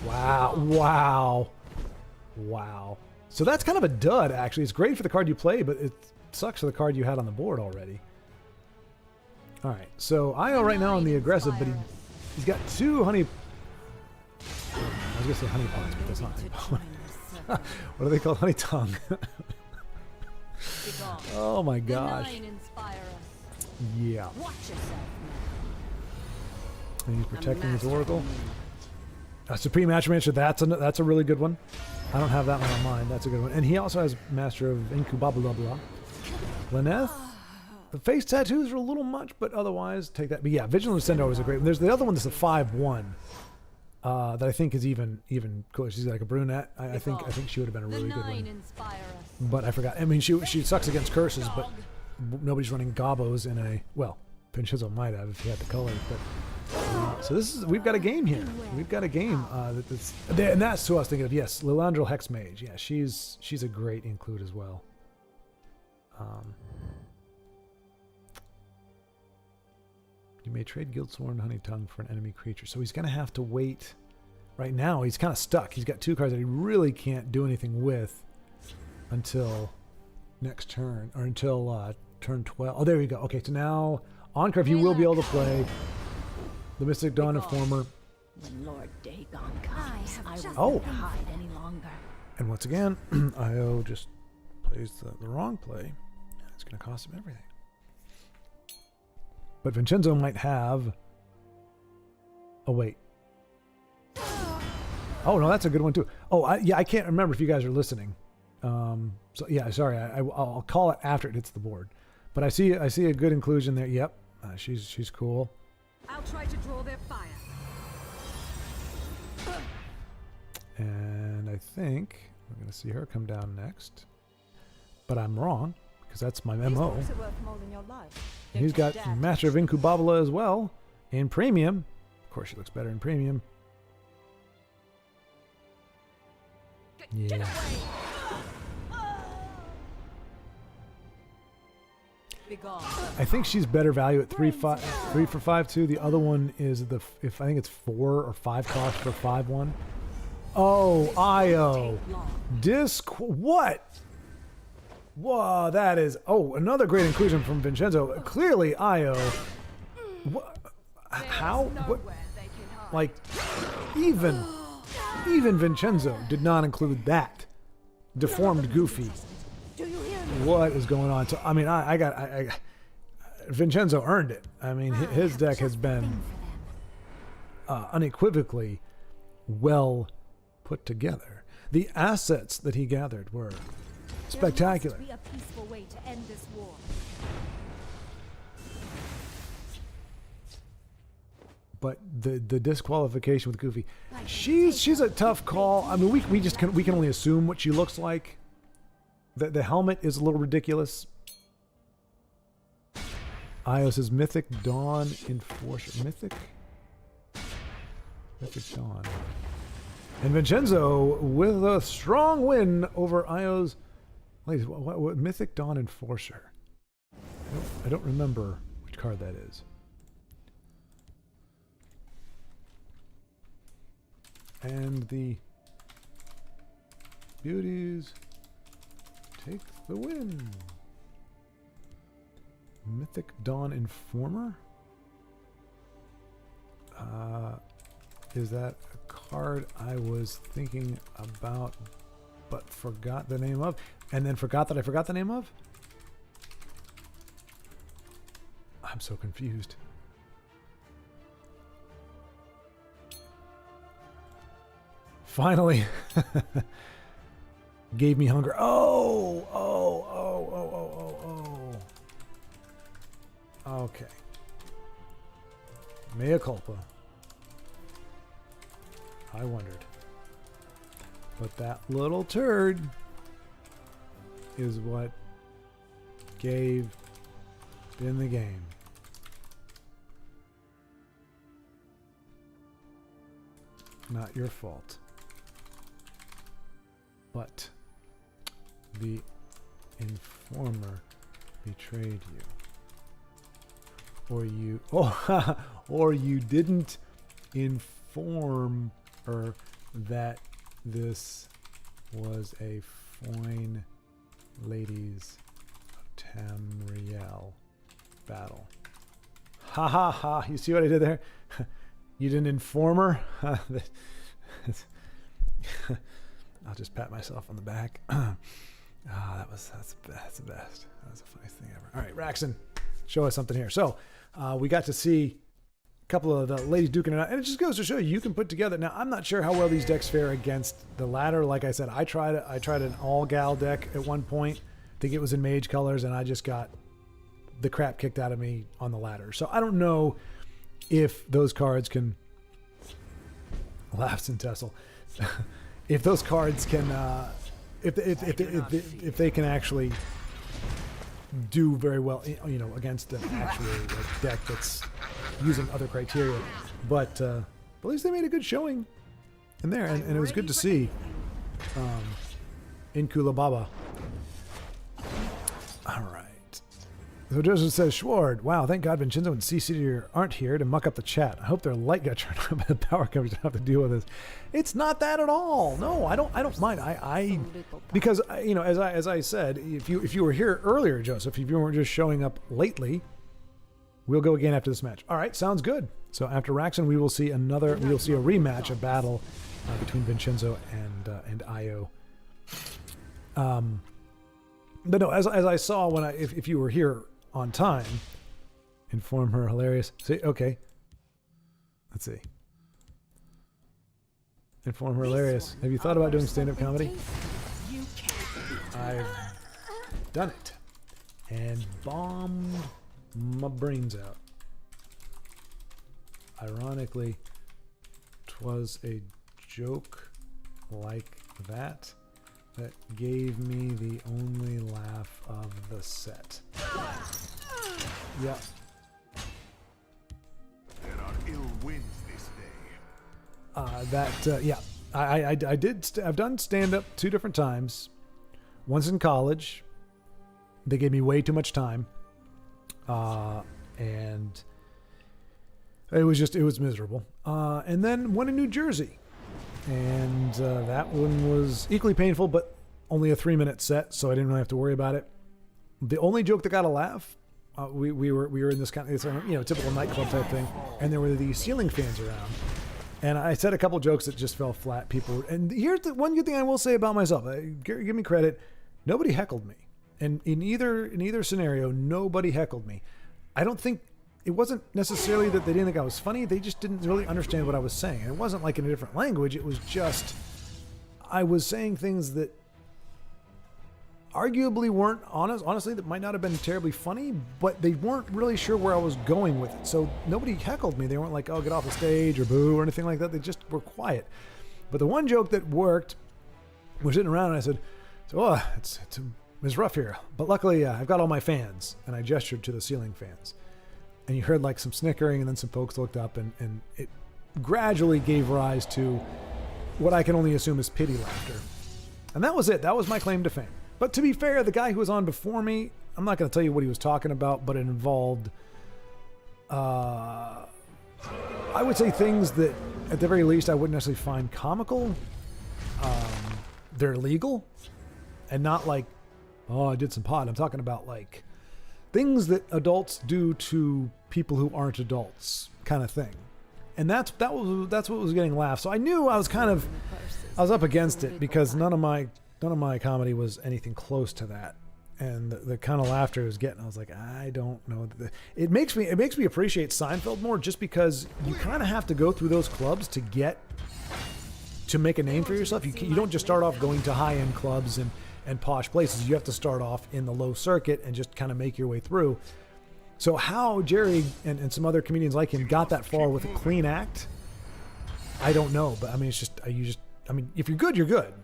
balance. Wow. So that's kind of a dud, actually. It's great for the card you play, but it sucks for the card you had on the board already. All right. So Io right now on the aggressive, but he's got two honey. I was gonna say honey pots, but that's not honey pot. What are they called? Honey tongue. Begone. Oh my The gosh. nine inspire us. Yeah. Watch yourself And he's protecting his master. oracle. Supreme Attribute, that's a really good one. I don't have that one on mine. That's a good one. And he also has Master of Incubabla. Lyneth. The face tattoos are a little much, but otherwise take that. But yeah, Vigilant Ascender is a great one. There's the other one that's a 5/1 that I think is even cooler. She's like a brunette. I think she would have been a now. really The good nine one. inspire us. But I forgot. I mean, she sucks against curses, but nobody's running gobos in a, well, Vincenzo might have if he had the colors, but so we've got a game here. We've got a game and that's who I was thinking of. Yes, Lilandril Hexmage. Yeah, she's a great include as well. You may trade Guildsworn Honey Tongue for an enemy creature. So he's going to have to wait. Right now, he's kind of stuck. He's got 2 cards that he really can't do anything with until next turn, or until turn 12. Oh, there you go. Okay, so now on curve, you will be able to play the Mystic Dawn Informer. When Lord Dagon comes, I just will not hide any longer. And once again, IO just plays the wrong play. It's going to cost him everything. But Vincenzo might have... Oh, wait. Oh, no, that's a good one, too. Oh, I can't remember if you guys are listening. So, yeah, sorry. I'll call it after it hits the board. But I see a good inclusion there. Yep, she's cool. I'll try to draw their fire. And I think we're going to see her come down next. But I'm wrong, because that's my MO. Books are worth more than your life. And he's got Master of Incubabula as well in premium. Of course, she looks better in premium. Yeah. Begone. I think she's better value at 3 for 5 too. The other one is if I think it's 4 or 5 cost for 5/1. Oh, IO. What? Whoa, that is... Oh, another great inclusion from Vincenzo. Clearly, IO... What? How? What? Like, even Vincenzo did not include that. Deformed Goofy. What is going on? So, I mean, I Vincenzo earned it. I mean, his deck has been unequivocally well put together. The assets that he gathered were spectacular. There must be a peaceful way to end this war. But the disqualification with Goofy, she's a tough call. I mean, we can only assume what she looks like. The helmet is a little ridiculous. Ios is Mythic Dawn Enforcer. Mythic Dawn. And Vincenzo with a strong win over Ios. Ladies, what Mythic Dawn Enforcer? I don't remember which card that is. And the beauties take the win. Mythic Dawn Informer? Is that a card I was thinking about but forgot the name of? And then forgot that I forgot the name of? I'm so confused. Finally. Gave me hunger. Oh. Okay. Mea culpa. I wondered. But that little turd is what gave in the game. Not your fault. But the informer betrayed you. Or you didn't inform her that this was a fine ladies of Tamriel battle. Ha ha ha, you see what I did there? You didn't inform her? I'll just pat myself on the back. That's the best. That was the funniest thing ever. All right, Raxon, show us something here. So we got to see a couple of the ladies duking it out, and it just goes to show you can put together. Now, I'm not sure how well these decks fare against the ladder. Like I said, I tried an all-gal deck at one point. I think it was in mage colors, and I just got the crap kicked out of me on the ladder. So I don't know if those cards can... Laughs and Tessel. If those cards can... If they can actually do very well, you know, against an actual deck that's using other criteria, but at least they made a good showing in there, and it was good to see in Kula Baba. All right. So Joseph says, Schward, wow, thank God Vincenzo and CC aren't here to muck up the chat. I hope their light got turned on by the power companies don't have to deal with this. It's not that at all. No, I don't mind. I because you know, as I said, if you were here earlier, Joseph, if you weren't just showing up lately, we'll go again after this match. All right, sounds good. So after Raxon, we will see a rematch, a battle between Vincenzo and Io. But no, as I saw when if you were here on time, inform her hilarious. See, okay. Let's see. Inform her hilarious. Have you thought about doing stand-up comedy? I've done it and bombed my brains out. Ironically, 'twas a joke like that gave me the only laugh of the set. Yep. There are ill winds this day. Yeah. I've done stand-up 2 different times. Once in college. They gave me way too much time. And it was miserable. And then one in New Jersey. And that one was equally painful, but only a 3-minute set, so I didn't really have to worry about it. The only joke that got a laugh, we were in this kind of typical nightclub type thing, and there were these ceiling fans around, and I said a couple jokes that just fell flat. And here's the one good thing I will say about myself. Give me credit. Nobody heckled me, and in either scenario, nobody heckled me. I don't think. It wasn't necessarily that they didn't think I was funny. They just didn't really understand what I was saying. And it wasn't like in a different language. It was just, I was saying things that arguably weren't honestly, that might not have been terribly funny, but they weren't really sure where I was going with it. So nobody heckled me. They weren't like, oh, get off the stage or boo or anything like that. They just were quiet. But the one joke that worked, we're sitting around and I said, it's rough here. But luckily I've got all my fans. And I gestured to the ceiling fans. And you heard like some snickering, and then some folks looked up, and it gradually gave rise to what I can only assume is pity laughter. And that was it. That was my claim to fame. But to be fair, the guy who was on before me, I'm not going to tell you what he was talking about, but it involved, I would say things that at the very least I wouldn't necessarily find comical. They're legal, and not like, oh, I did some pot. I'm talking about like things that adults do to people who aren't adults, kind of thing. And that's what was getting laughs. So I knew I was up against it, because none of my comedy was anything close to that. And the kind of laughter I was getting, I was like, I don't know. It makes me appreciate Seinfeld more, just because you kind of have to go through those clubs to make a name for yourself. You don't just start off going to high-end clubs and posh places. You have to start off in the low circuit and just kind of make your way through. So how Jerry and some other comedians like him got that far with a clean act, I don't know. But I mean, if you're good, you're good.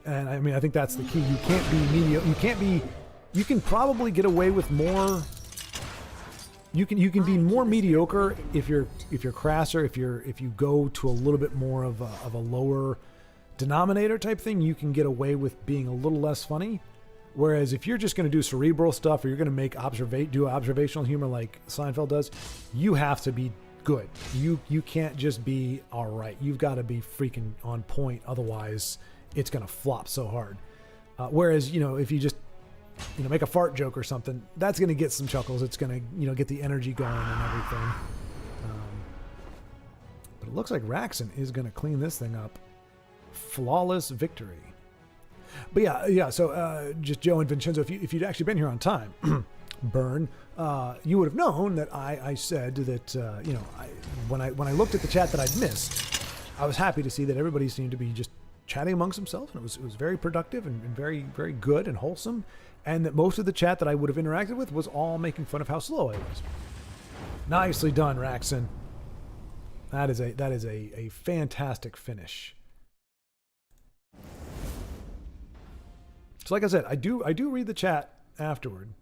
And I mean, I think that's the key. You can't be mediocre. You can probably get away with more. You can be more mediocre if you're crasser. If you go to a little bit more of a lower denominator type thing, you can get away with being a little less funny. Whereas if you're just going to do cerebral stuff, or you're going to do observational humor like Seinfeld does, you have to be good. You can't just be all right. You've got to be freaking on point. Otherwise, it's going to flop so hard. Whereas, if you just make a fart joke or something, that's going to get some chuckles. It's going to get the energy going and everything. But it looks like Raxon is going to clean this thing up. Flawless victory. But yeah. So just Joe and Vincenzo, if you'd actually been here on time, burn, you would have known that I said that when I looked at the chat that I'd missed, I was happy to see that everybody seemed to be just chatting amongst themselves, and it was very productive and very, very good and wholesome, and that most of the chat that I would have interacted with was all making fun of how slow I was. Nicely done, Raxon. That is a fantastic finish. So like I said, I do read the chat afterward.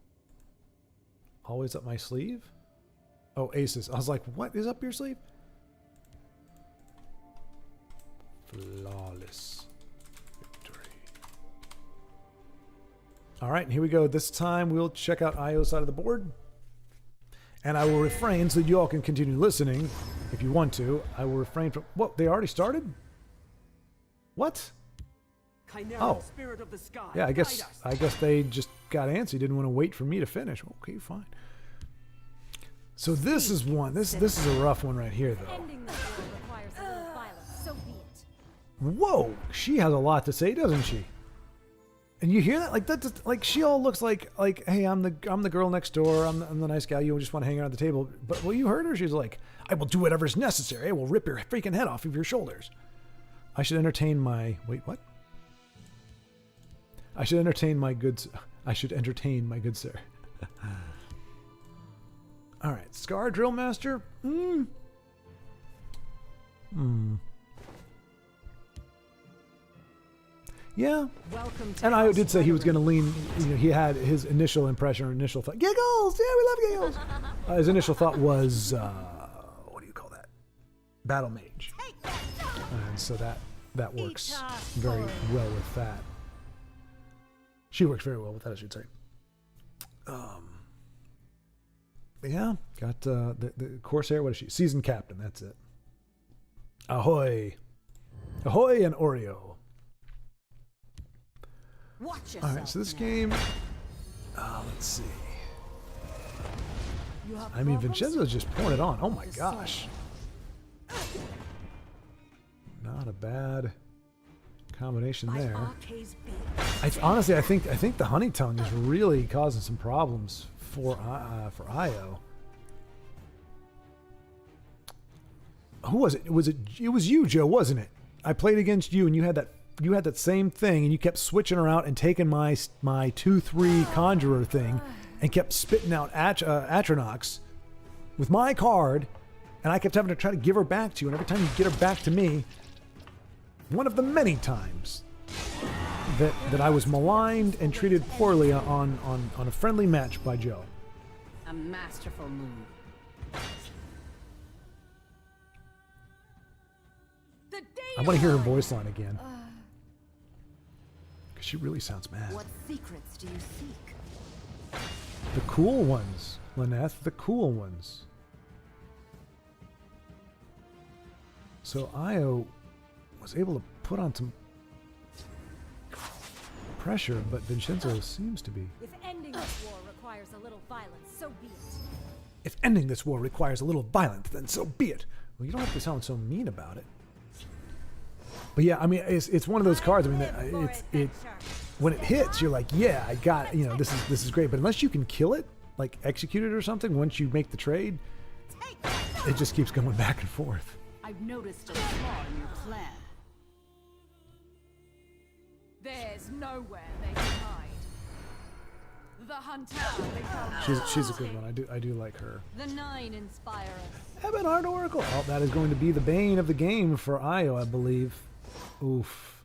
Always up my sleeve? Oh, aces. I was like, what is up your sleeve? Flawless victory. All right, here we go. This time we'll check out Io's side of the board. And I will refrain so you all can continue listening if you want to. I will refrain from... What? They already started? What? Chimera, spirit of the sky. Yeah, I guess they just got antsy. Didn't want to wait for me to finish. Okay, fine. So this is one. This is a rough one right here, though. Ending the war requires a little violence, so be it. Whoa, she has a lot to say, doesn't she? And you hear that? Like that? Just, like she all looks like hey, I'm the girl next door. I'm the nice guy. You just want to hang out at the table. But well, you heard her. She's like, I will do whatever is necessary. I will rip your freaking head off of your shoulders. I should entertain my what? I should entertain my good sir. All right, Scar Drill Master. Yeah. And I did say he was going to lean. He had his initial impression or initial thought. Giggles. Yeah, we love giggles. His initial thought was, what do you call that? Battle Mage. And so that works very well with that. She works very well with that, I should say. Yeah, got the Corsair. What is she? Seasoned Captain. That's it. Ahoy, ahoy, and Oreo. Watch yourself. All right, so this game. Let's see. I mean, Vincenzo's just pouring it on. Oh my gosh. Not a bad combination there. Honestly, I think the honey tongue is really causing some problems for Io. Who was it? It was you, Joe, wasn't it? I played against you, and you had that same thing, and you kept switching her out and taking my 2/3 conjurer thing, and kept spitting out Atronox with my card, and I kept having to try to give her back to you, and every time you get her back to me, one of the many times that I was maligned and treated poorly on a friendly match by Joe. A masterful move. I want to hear her voice line again. Because she really sounds mad. What secrets do you seek? The cool ones, Lyneth, the cool ones. So Io was able to put on some pressure, but Vincenzo seems to be. If ending this war requires a little violence, so be it. If ending this war requires a little violence, then so be it. Well, you don't have to sound so mean about it. But yeah, I mean, it's one of those cards. I mean, it when it hits, you're like, yeah, I got it. This is great. But unless you can kill it, like execute it or something, once you make the trade, it just keeps going back and forth. I've noticed a flaw in your plan. There's nowhere they can hide. The hunter becomes She's a good one. I do like her. The nine inspire us. Ebonheart Oracle. Oh, that is going to be the bane of the game for Io, I believe. Oof.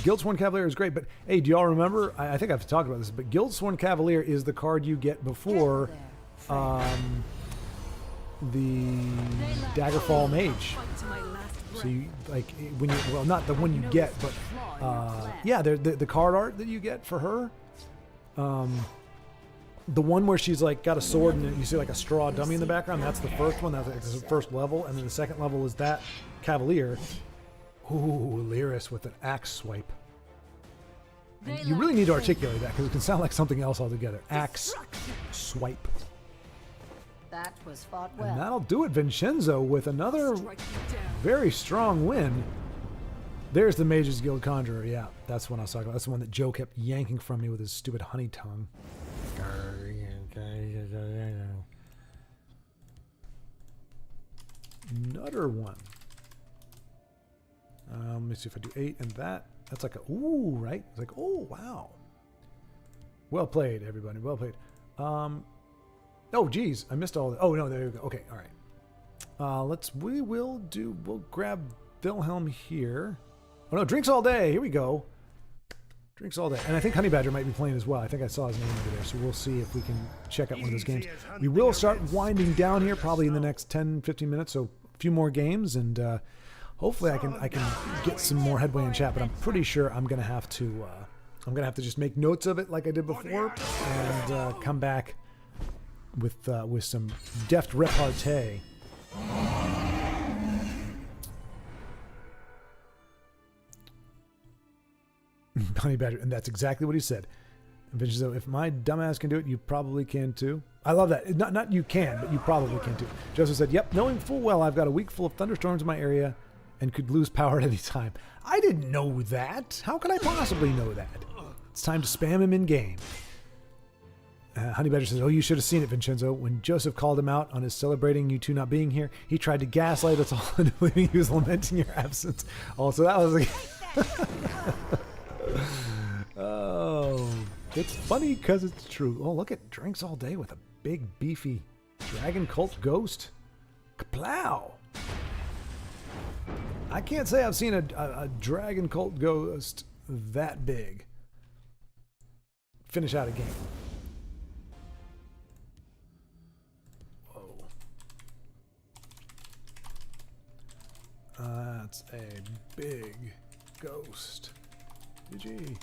Guildsworn Cavalier is great, but hey, do y'all remember? I think I've talked about this, but Guildsworn Cavalier is the card you get before the Daggerfall Mage. So you like when you not the one you get, but yeah, the card art that you get for her. The one where she's like got a sword and you see like a straw dummy in the background. That's the first one. That's the first level, and then the second level is that Cavalier. Ooh, Lyris with an axe swipe. And you really need to articulate that because it can sound like something else altogether. Axe swipe. That was fought well. And that'll do it. Vincenzo with another very strong win. There's the Mages Guild Conjurer. Yeah, that's one I was talking about. That's the one that Joe kept yanking from me with his stupid honey tongue. Another one. Let me see if I do 8 and that. That's like a ooh, right? It's like, oh wow. Well played, everybody. Well played. Oh geez, I missed all that. Oh no, there you go. Okay, all right. We'll grab Wilhelm here. Oh no, drinks all day. Here we go. Drinks all day. And I think Honey Badger might be playing as well. I think I saw his name over there. So we'll see if we can check out one of those games. We will start winding down here probably in the next 10, 15 minutes. So a few more games, and hopefully I can get some more headway in chat, but I'm pretty sure I'm gonna have to just make notes of it like I did before, and come back with some deft repartee. Honey Badger, and that's exactly what he said. So if my dumbass can do it, you probably can too. I love that. Not you can, but you probably can too. Joseph said, "Yep, knowing full well I've got a week full of thunderstorms in my area and could lose power at any time." I didn't know that. How could I possibly know that? It's time to spam him in game. Honey Badger says, "Oh, you should have seen it, Vincenzo. When Joseph called him out on his celebrating you two not being here, he tried to gaslight us all into believing he was lamenting your absence." Also, that was like... Oh, it's funny because it's true. Oh, look at drinks all day with a big, beefy dragon cult ghost. Kaplow! I can't say I've seen a dragon cult ghost that big finish out a game. Whoa. That's a big ghost. GG.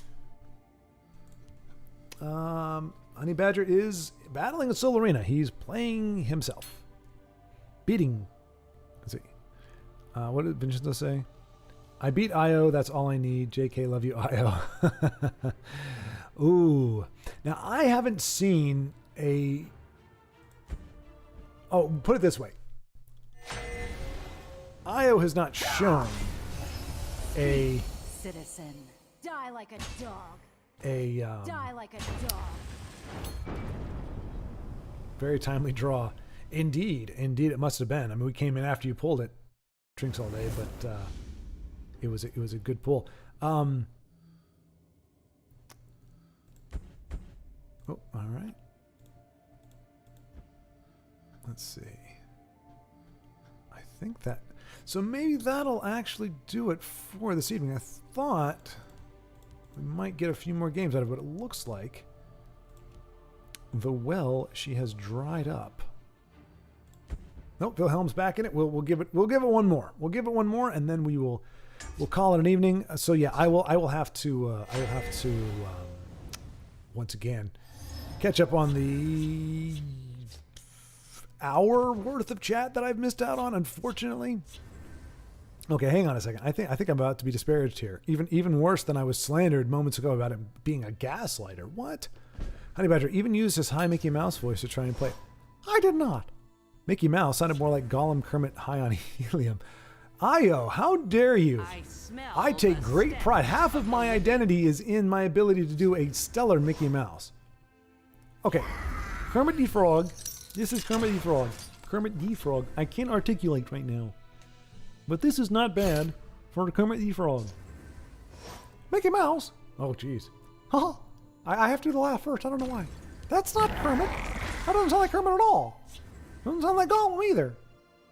Honey Badger is battling a Soul Arena. He's playing himself. Beating. Let's see. What did Vincenzo say? I beat Io. That's all I need. JK, love you, Io. Ooh. Now, I haven't seen a... Oh, put it this way. Io has not shown a... Citizen, die like a dog. Die like a dog. Very timely draw. Indeed it must have been. I mean, we came in after you pulled it. Drinks all day, but it was a good pull. Oh, all right. Let's see. I think that... So maybe that'll actually do it for this evening. I thought we might get a few more games out of it. It looks like the well she has dried up. Nope, Wilhelm's back in it. We'll give it one more. We'll give it one more, and then we'll call it an evening. So yeah, I will have to once again catch up on the hour worth of chat that I've missed out on, unfortunately. Okay, hang on a second. I think I'm about to be disparaged here. Even worse than I was slandered moments ago about it being a gaslighter. What? Honey Badger even used his high Mickey Mouse voice to try and play. I did not. Mickey Mouse sounded more like Gollum Kermit high on helium. Io, how dare you? I take great pride. Half of my identity is in my ability to do a stellar Mickey Mouse. Okay, Kermit the Frog. This is Kermit the Frog. Kermit the Frog. I can't articulate right now. But this is not bad for Kermit the Frog. Mickey Mouse? Oh, jeez. Haha. I have to do the laugh first. I don't know why. That's not Kermit. That doesn't sound like Kermit at all. Doesn't sound like Gollum either.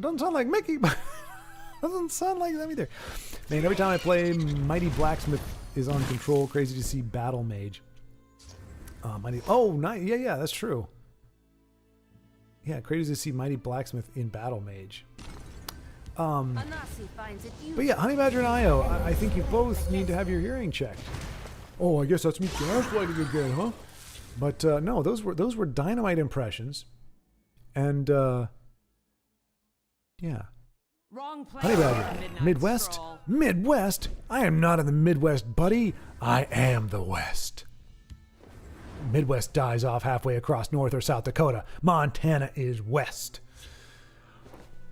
Doesn't sound like Mickey. Doesn't sound like them either. Man, every time I play, Mighty Blacksmith is on control. Crazy to see Battle Mage. Yeah, that's true. Yeah, crazy to see Mighty Blacksmith in Battle Mage. But yeah, Honey Badger and Io, I think you both need to have your hearing checked. Oh, I guess that's me gaslighting again, huh? But no, those were dynamite impressions, and yeah. Wrong place. Honey Badger, Midwest, Stroll. Midwest. I am not in the Midwest, buddy. I am the West. Midwest dies off halfway across North or South Dakota. Montana is west.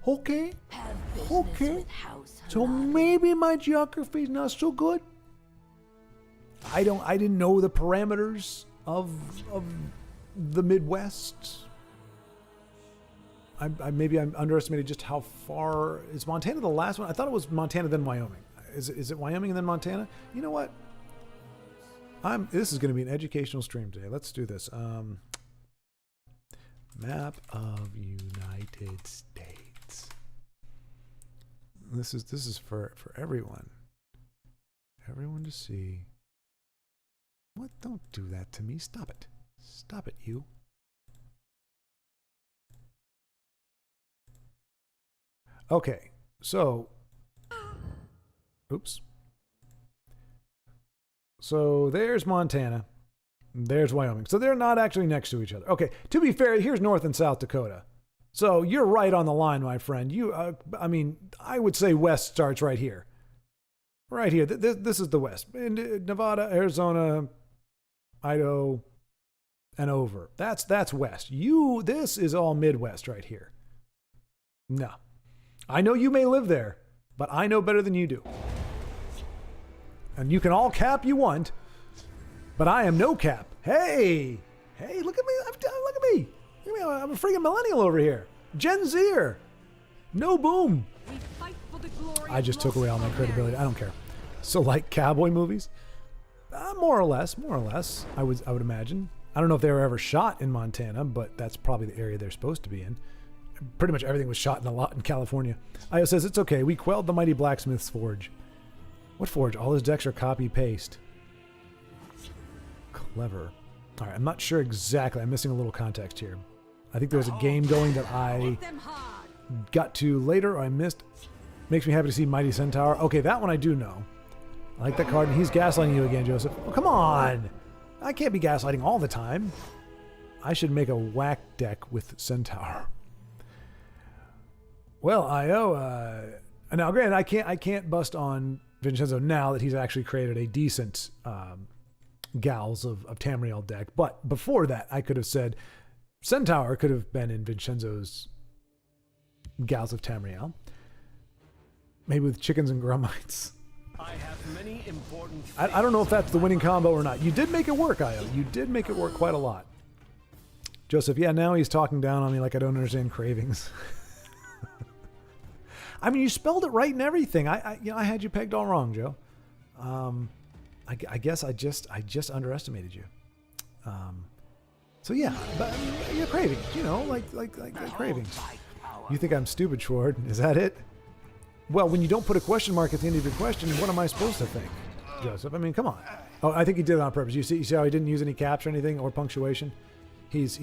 Okay. Have business Okay. with House So Halal. maybe my geography's not so good. I didn't know the parameters of the Midwest. Maybe I underestimated just how far is Montana the last one? I thought it was Montana then Wyoming. Is it Wyoming and then Montana? You know what? This is going to be an educational stream today. Let's do this. Map of United States. This is for everyone. Everyone to see. What? Don't do that to me. Stop it. Stop it, you. Okay, so, oops. So there's Montana, there's Wyoming. So they're not actually next to each other. Okay, to be fair, here's North and South Dakota. So you're right on the line, my friend. I mean, I would say West starts right here. Right here. This is the West. Nevada, Arizona, Idaho, and over. That's West. This is all Midwest right here. No. I know you may live there, but I know better than you do. And you can all cap you want, but I am no cap. Hey, look at me. Look at me. I'm a freaking millennial over here. Gen Zer. No boom. We fight for the glory I just of took away all my Los credibility. I don't care. So like cowboy movies? More or less. I would imagine. I don't know if they were ever shot in Montana, but that's probably the area they're supposed to be in. Pretty much everything was shot in a lot in California. Io says, it's okay. We quelled the mighty blacksmith's forge. What forge? All his decks are copy-paste. Clever. All right, I'm not sure exactly. I'm missing a little context here. I think there was a game going that I them hard. got to later or I missed. Makes me happy to see Mighty Centaur. Okay, that one I do know. I like that card, and he's gaslighting you again, Joseph. Oh, come on! I can't be gaslighting all the time. I should make a whack deck with Centaur. Well, Io, now granted, I can't bust on Vincenzo now that he's actually created a decent Gals of Tamriel deck, but before that, I could have said Centaur could have been in Vincenzo's Gals of Tamriel. Maybe with chickens and grummites. I have many important I don't know if that's the winning combo or not. You did make it work, Io. You did make it work quite a lot. Joseph, yeah, now he's talking down on me like I don't understand cravings. I mean, you spelled it right and everything. I had you pegged all wrong, Joe. I guess I just underestimated you. So yeah, but I mean, your cravings, like cravings. You think I'm stupid, Schward? Is that it? Well, when you don't put a question mark at the end of your question, what am I supposed to think, Joseph? I mean, come on. Oh, I think he did it on purpose. You see how he didn't use any caps or anything or punctuation? He's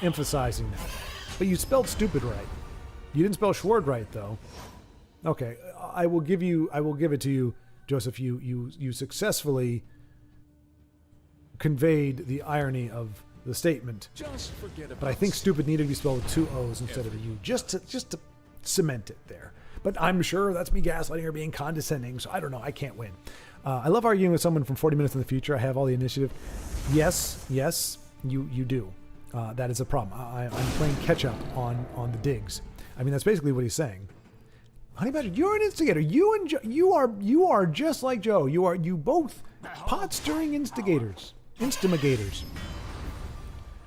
emphasizing that. But you spelled stupid right. You didn't spell Schward right, though. Okay, I will give it to you, Joseph. You successfully conveyed the irony of the statement. Just forget about But I think stupid needed to be spelled with two O's instead of a U, just to cement it there. But I'm sure that's me gaslighting or being condescending, so I don't know. I can't win. I love arguing with someone from 40 minutes in the future. I have all the initiative. Yes, you do. That is a problem. I'm playing catch up on the digs. I mean, that's basically what he's saying. Honey Badger, you're an instigator. You and Joe, you are just like Joe. You both pot stirring instigators, instigators.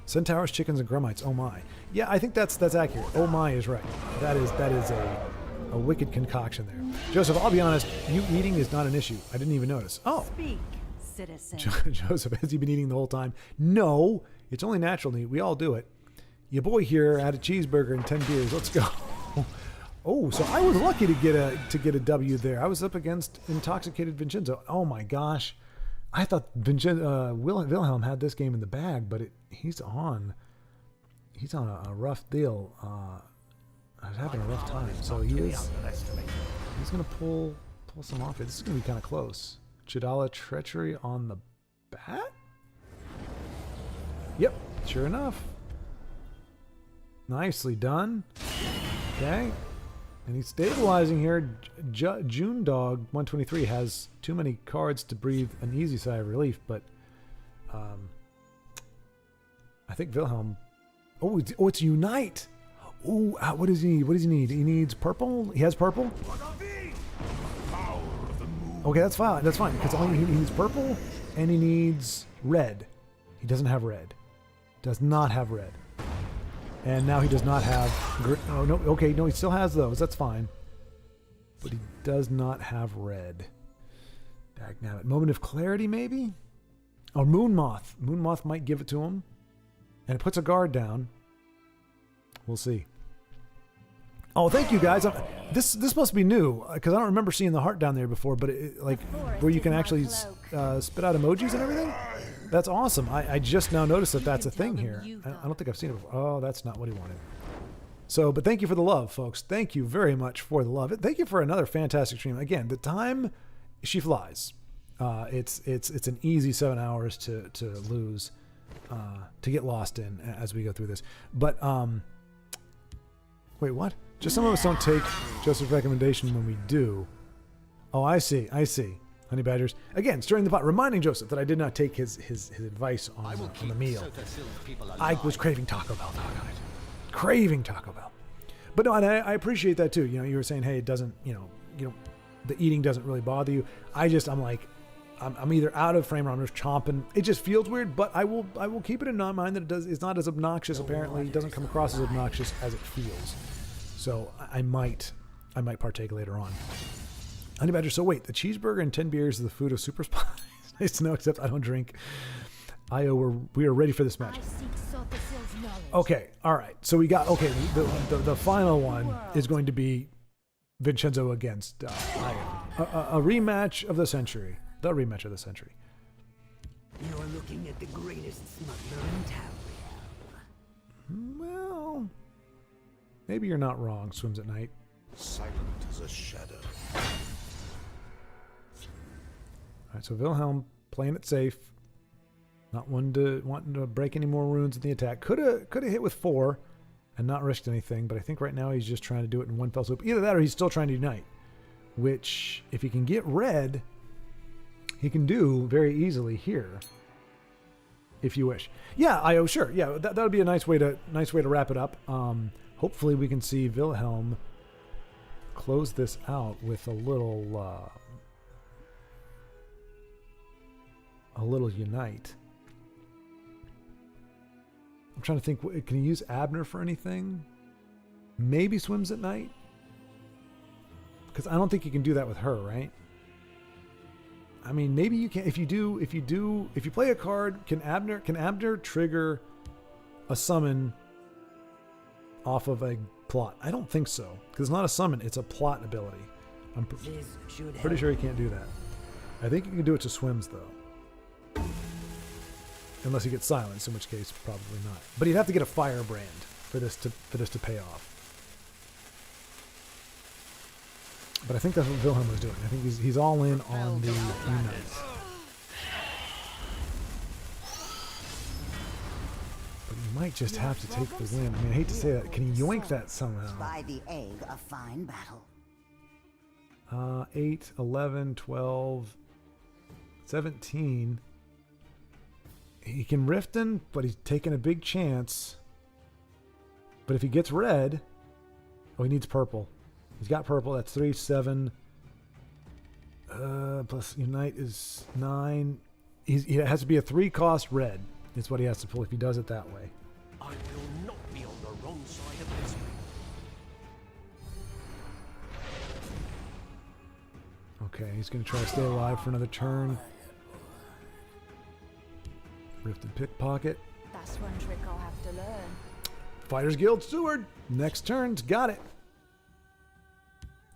Centaurs, chickens, and grummites. Oh my. Yeah, I think that's accurate. Oh my is right. That is a wicked concoction there. Joseph, I'll be honest. You eating is not an issue. I didn't even notice. Oh, Speak, citizen. Joseph, has he been eating the whole time? No, it's only natural to eat. We all do it. Your boy here had a cheeseburger and 10 beers. Let's go. Oh, so I was lucky to get a W there. I was up against intoxicated Vincenzo. Oh my gosh, I thought Wilhelm had this game in the bag, but he's on a rough deal. I was having a rough time, so he's gonna pull some off here. This is gonna be kind of close. Chidala treachery on the bat. Yep, sure enough. Nicely done. Okay. And he's stabilizing here. June Dog 123 has too many cards to breathe an easy sigh of relief, but I think Wilhelm... Oh, it's Unite! Ooh, what does he need? What does he need? He needs purple? He has purple? Okay, that's fine. That's fine. Because he needs purple and he needs red. He doesn't have red. Does not have red. And now he does not have... Oh, no. Okay, no, he still has those. That's fine. But he does not have red. Dagnabbit. Moment of clarity, maybe? Or Moon Moth. Moon Moth might give it to him. And it puts a guard down. We'll see. Oh, thank you guys. This must be new because I don't remember seeing the heart down there before. But like where you can actually spit out emojis and everything. That's awesome. I just now noticed that that's a thing here. I don't think I've seen it before. Oh, that's not what he wanted. So, but thank you for the love, folks. Thank you very much for the love. Thank you for another fantastic stream. Again, the time she flies. It's an easy 7 hours to lose, to get lost in as we go through this. But wait, what? Just some of us don't take Joseph's recommendation when we do. Oh, I see. Honey badgers. Again, stirring the pot, reminding Joseph that I did not take his advice on the meal. I was craving Taco Bell, doggone it. Craving Taco Bell. But no, and I appreciate that too. You know, you were saying, hey, it doesn't, the eating doesn't really bother you. I'm like, I'm either out of frame or I'm just chomping. It just feels weird, but I will keep it in mind that it's not as obnoxious. Apparently, it doesn't come across as obnoxious as it feels. So I might partake later on. Honey Badger, so wait, the cheeseburger and 10 beers is the food of super spies? Nice to know, except I don't drink. We are ready for this match. Okay, all right. So we got, the final one is going to be Vincenzo against Io. A rematch of the century. The rematch of the century. You're looking at the greatest smuggler in town. Well, maybe you're not wrong, Swims at Night. Silent as a shadow. All right, so Wilhelm playing it safe, not wanting to break any more runes in the attack. Could have hit with 4 and not risked anything, but I think right now he's just trying to do it in one fell swoop. Either that or he's still trying to unite, which if he can get red, he can do very easily here, if you wish. Yeah, sure. Yeah, that would be a nice way to wrap it up. Hopefully we can see Wilhelm close this out with a little unite. I'm trying to think, can he use Abner for anything? Maybe Swims at Night? Because I don't think you can do that with her, right? I mean, maybe you can. If you play a card, can Abner trigger a summon off of a plot? I don't think so, because it's not a summon; it's a plot ability. I'm pretty sure he can't do that. I think you can do it to Swims though, unless he gets silenced, in which case probably not. But he'd have to get a firebrand for this to pay off. But I think that's what Wilhelm was doing. I think he's all in on the unite. But you might just have to take the win. I mean, I hate to say that. Can he yoink that somehow? By the egg, a fine battle. 8, 11, 12, 17. He can Riften, but he's taking a big chance. But if he gets red, he needs purple. He's got purple. That's 3, 7. Plus unite is 9. He has to be a 3-cost red. Is what he has to pull if he does it that way. I will not be on the wrong side of this. Okay, he's going to try to stay alive for another turn. Rifted Pickpocket. That's one trick I'll have to learn. Fighters Guild Steward. Next turn's got it.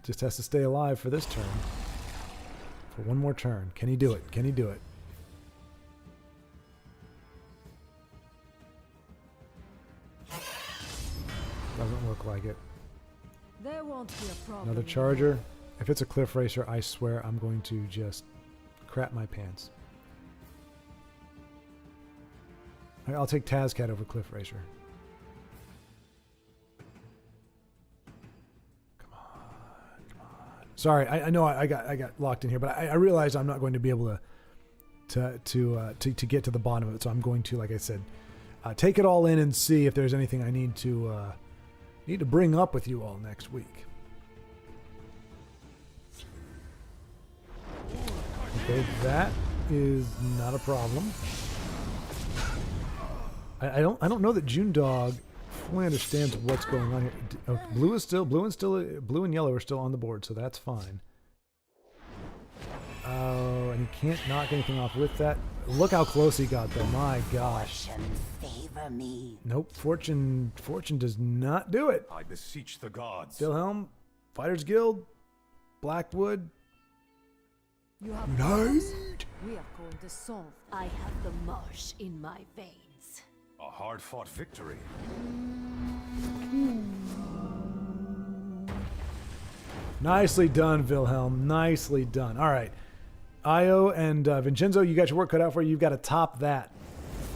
Just has to stay alive for this turn. For one more turn. Can he do it? Can he do it? Doesn't look like it. There won't be a problem. Another charger. If it's a cliff racer, I swear I'm going to just crap my pants. I'll take Tazcat over cliff racer. Sorry, I know I got locked in here, but I realized I'm not going to be able to get to the bottom of it. So I'm going to, like I said, take it all in and see if there's anything I need to need to bring up with you all next week. Okay, that is not a problem. I don't know that June Dog fully understands what's going on here. Oh, blue and yellow are still on the board, so that's fine. Oh, and he can't knock anything off with that. Look how close he got, though. My gosh. Fortune favor me. Nope, fortune does not do it. I beseech the gods. Wilhelm, Fighters Guild, Blackwood. You have Knight. We are going to solve. I have the marsh in my veins. A hard-fought victory. Nicely done, Wilhelm. Nicely done. All right. Io and Vincenzo, you got your work cut out for you. You've got to top that.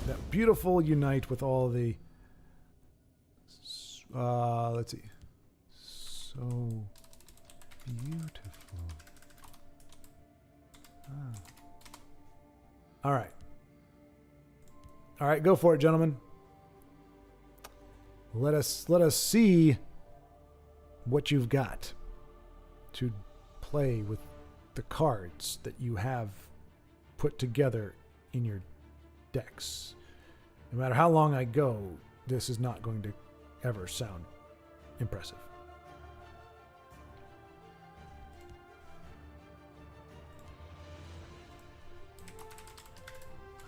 That beautiful unite with all the... let's see. So beautiful. All right. All right, go for it, gentlemen. Let us see what you've got to play with the cards that you have put together in your decks. No matter how long I go, this is not going to ever sound impressive.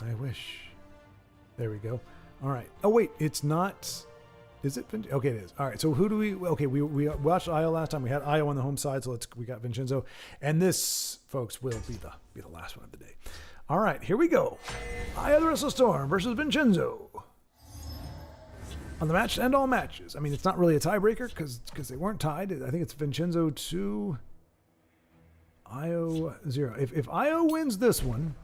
I wish. There we go. All right. Oh, wait. It's not... Is it? Okay, it is. All right. So who do we... Okay, we watched Io last time. We had Io on the home side, so we got Vincenzo. And this, folks, will be the last one of the day. All right. Here we go. Io the Restless Storm versus Vincenzo. On the match and all matches. I mean, it's not really a tiebreaker because they weren't tied. I think it's Vincenzo 2, Io 0. If Io wins this one...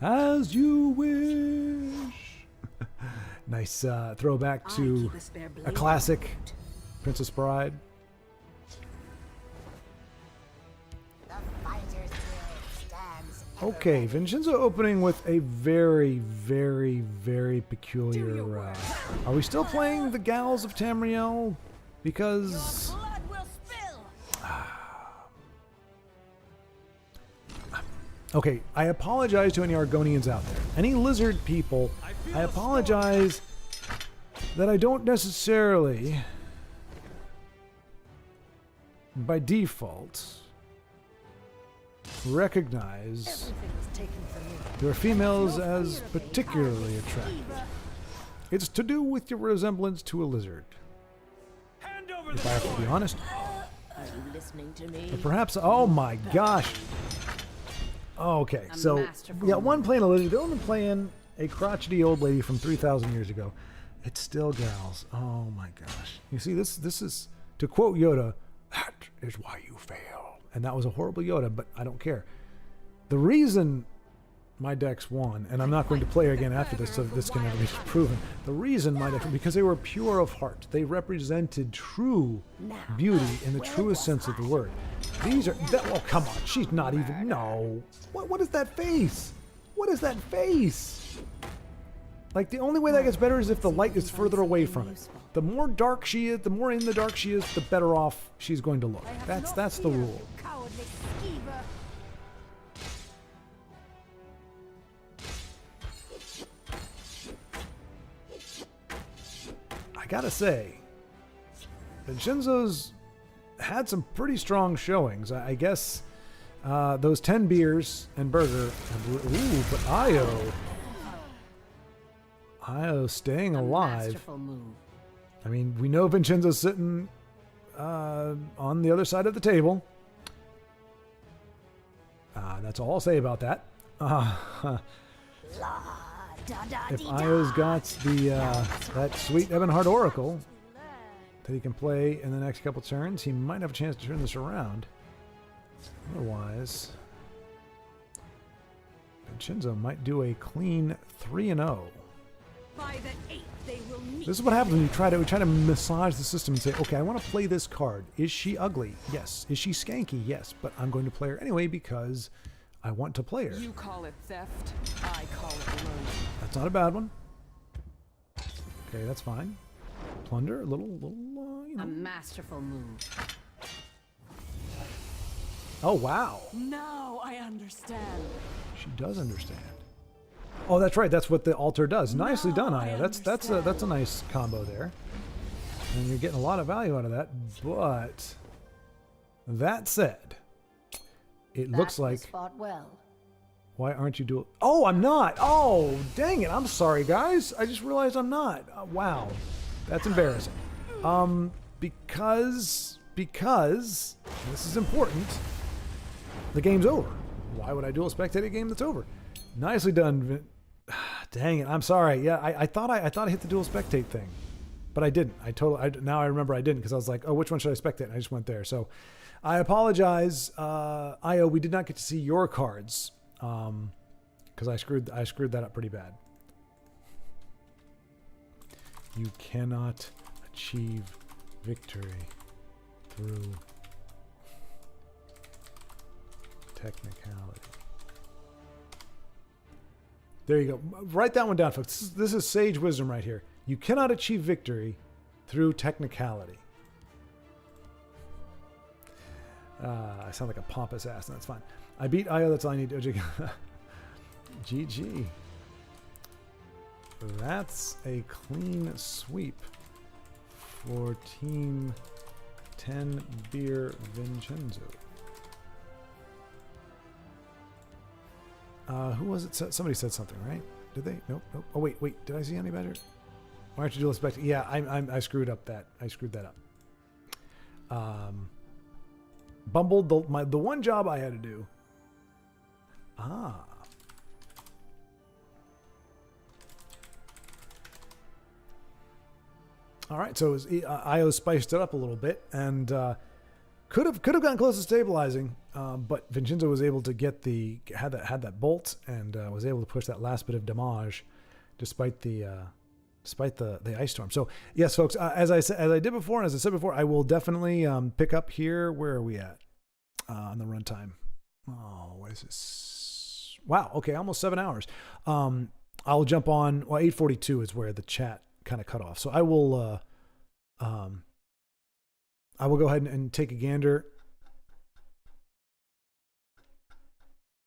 As you wish. Nice throwback to a classic, Princess Bride. The Fighters Guild stands. Okay, Vincenzo opening with a very, very, very peculiar... are we still playing the Gals of Tamriel? Because... Blood will spill. Okay, I apologize to any Argonians out there. Any lizard people, I apologize that I don't necessarily, by default, recognize Everything was taken from me. your females as particularly attractive. It's to do with your resemblance to a lizard. If I have to be honest. Are you listening to me? Or perhaps, oh my gosh. Okay, A so masterful we got one playing a lizard, the other one playing a crotchety old lady from 3,000 years ago. It's still gals. Oh my gosh. You see, this is, to quote Yoda, that is why you fail. And that was a horrible Yoda, but I don't care. The reason my decks won, and I'm not going to play again after this, so this can never be proven. The reason my decks won, because they were pure of heart. They represented true beauty in the truest sense of the word. These are, oh come on, she's not even, no. What is that face? What is that face? Like, the only way that gets better is if the light is further away from it. The more dark she is, the more in the dark she is, the better off she's going to look. That's the rule. Cowardly skeever. I gotta say, Vincenzo's had some pretty strong showings. I guess those 10 beers and burger. Ooh, but Io staying alive. Masterful move. I mean, we know Vincenzo's sitting on the other side of the table. That's all I'll say about that. If Io's got the that sweet Ebonheart Oracle that he can play in the next couple turns, he might have a chance to turn this around. Otherwise, Vincenzo might do a clean 3-0. By the 8th, they will meet. This is what happens when you try to massage the system and say, okay, I want to play this card. Is she ugly? Yes. Is she skanky? Yes. But I'm going to play her anyway because I want to play her. You call it theft, I call it learning. That's not a bad one. Okay, that's fine. Plunder, a little A masterful move. Oh, wow. Now I understand. She does understand. Oh, that's right. That's what the altar does. Nicely done, Aya. That's a nice combo there. And you're getting a lot of value out of that. But that said, it looks like... fought well. Why aren't you dual... Oh, I'm not. Oh, dang it. I'm sorry, guys. I just realized I'm not. Wow. That's embarrassing. Because this is important. The game's over. Why would I dual spectate a game that's over? Nicely done. Dang it. I'm sorry. Yeah, I thought I hit the dual spectate thing, but I didn't. Now I remember I didn't because I was like, oh, which one should I spectate? And I just went there. So I apologize. Io, we did not get to see your cards because I screwed that up pretty bad. You cannot achieve victory through technicality. There you go. Write that one down, folks. This is sage wisdom right here. You cannot achieve victory through technicality. I sound like a pompous ass, and that's fine. I beat Io. That's all I need. GG. That's a clean sweep for Team 10 Beer Vincenzo. Who was it? Somebody said something, right? Did they? Nope. Oh, wait. Did I see any better? Why aren't you dual spectating? Yeah, I screwed up that. I screwed that up. Bumbled the one job I had to do. All right, so Io spiced it up a little bit and could have gotten close to stabilizing, but Vincenzo was able to get had that bolt and was able to push that last bit of damage, despite the ice storm. So yes, folks, as I did before, and as I said before, I will definitely pick up here. Where are we at on the runtime? Oh, what is this? Wow. Okay, almost 7 hours. I'll jump on. Well, 8:42 is where the chat kind of cut off. So I will go ahead and take a gander.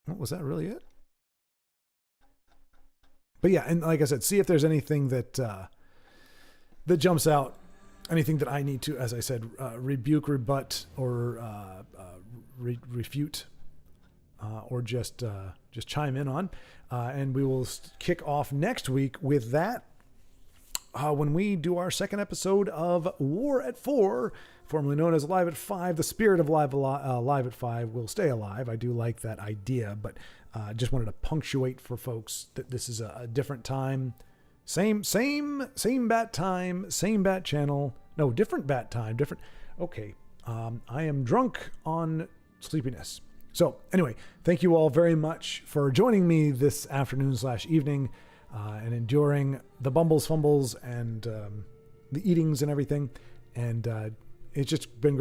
Oh, was that really it? But yeah, and like I said, see if there's anything that jumps out, anything that I need to, as I said, rebuke, rebut, or refute, or just chime in on, and we will kick off next week with that. When we do our second episode of War at 4, formerly known as Live at 5, the spirit of Live at 5 will stay alive. I do like that idea, but just wanted to punctuate for folks that this is a different time. Same bat time, same bat channel. No, different bat time, different. Okay, I am drunk on sleepiness. So anyway, thank you all very much for joining me this afternoon/evening. And enduring the bumbles, fumbles, and the eatings and everything. And it's just been great.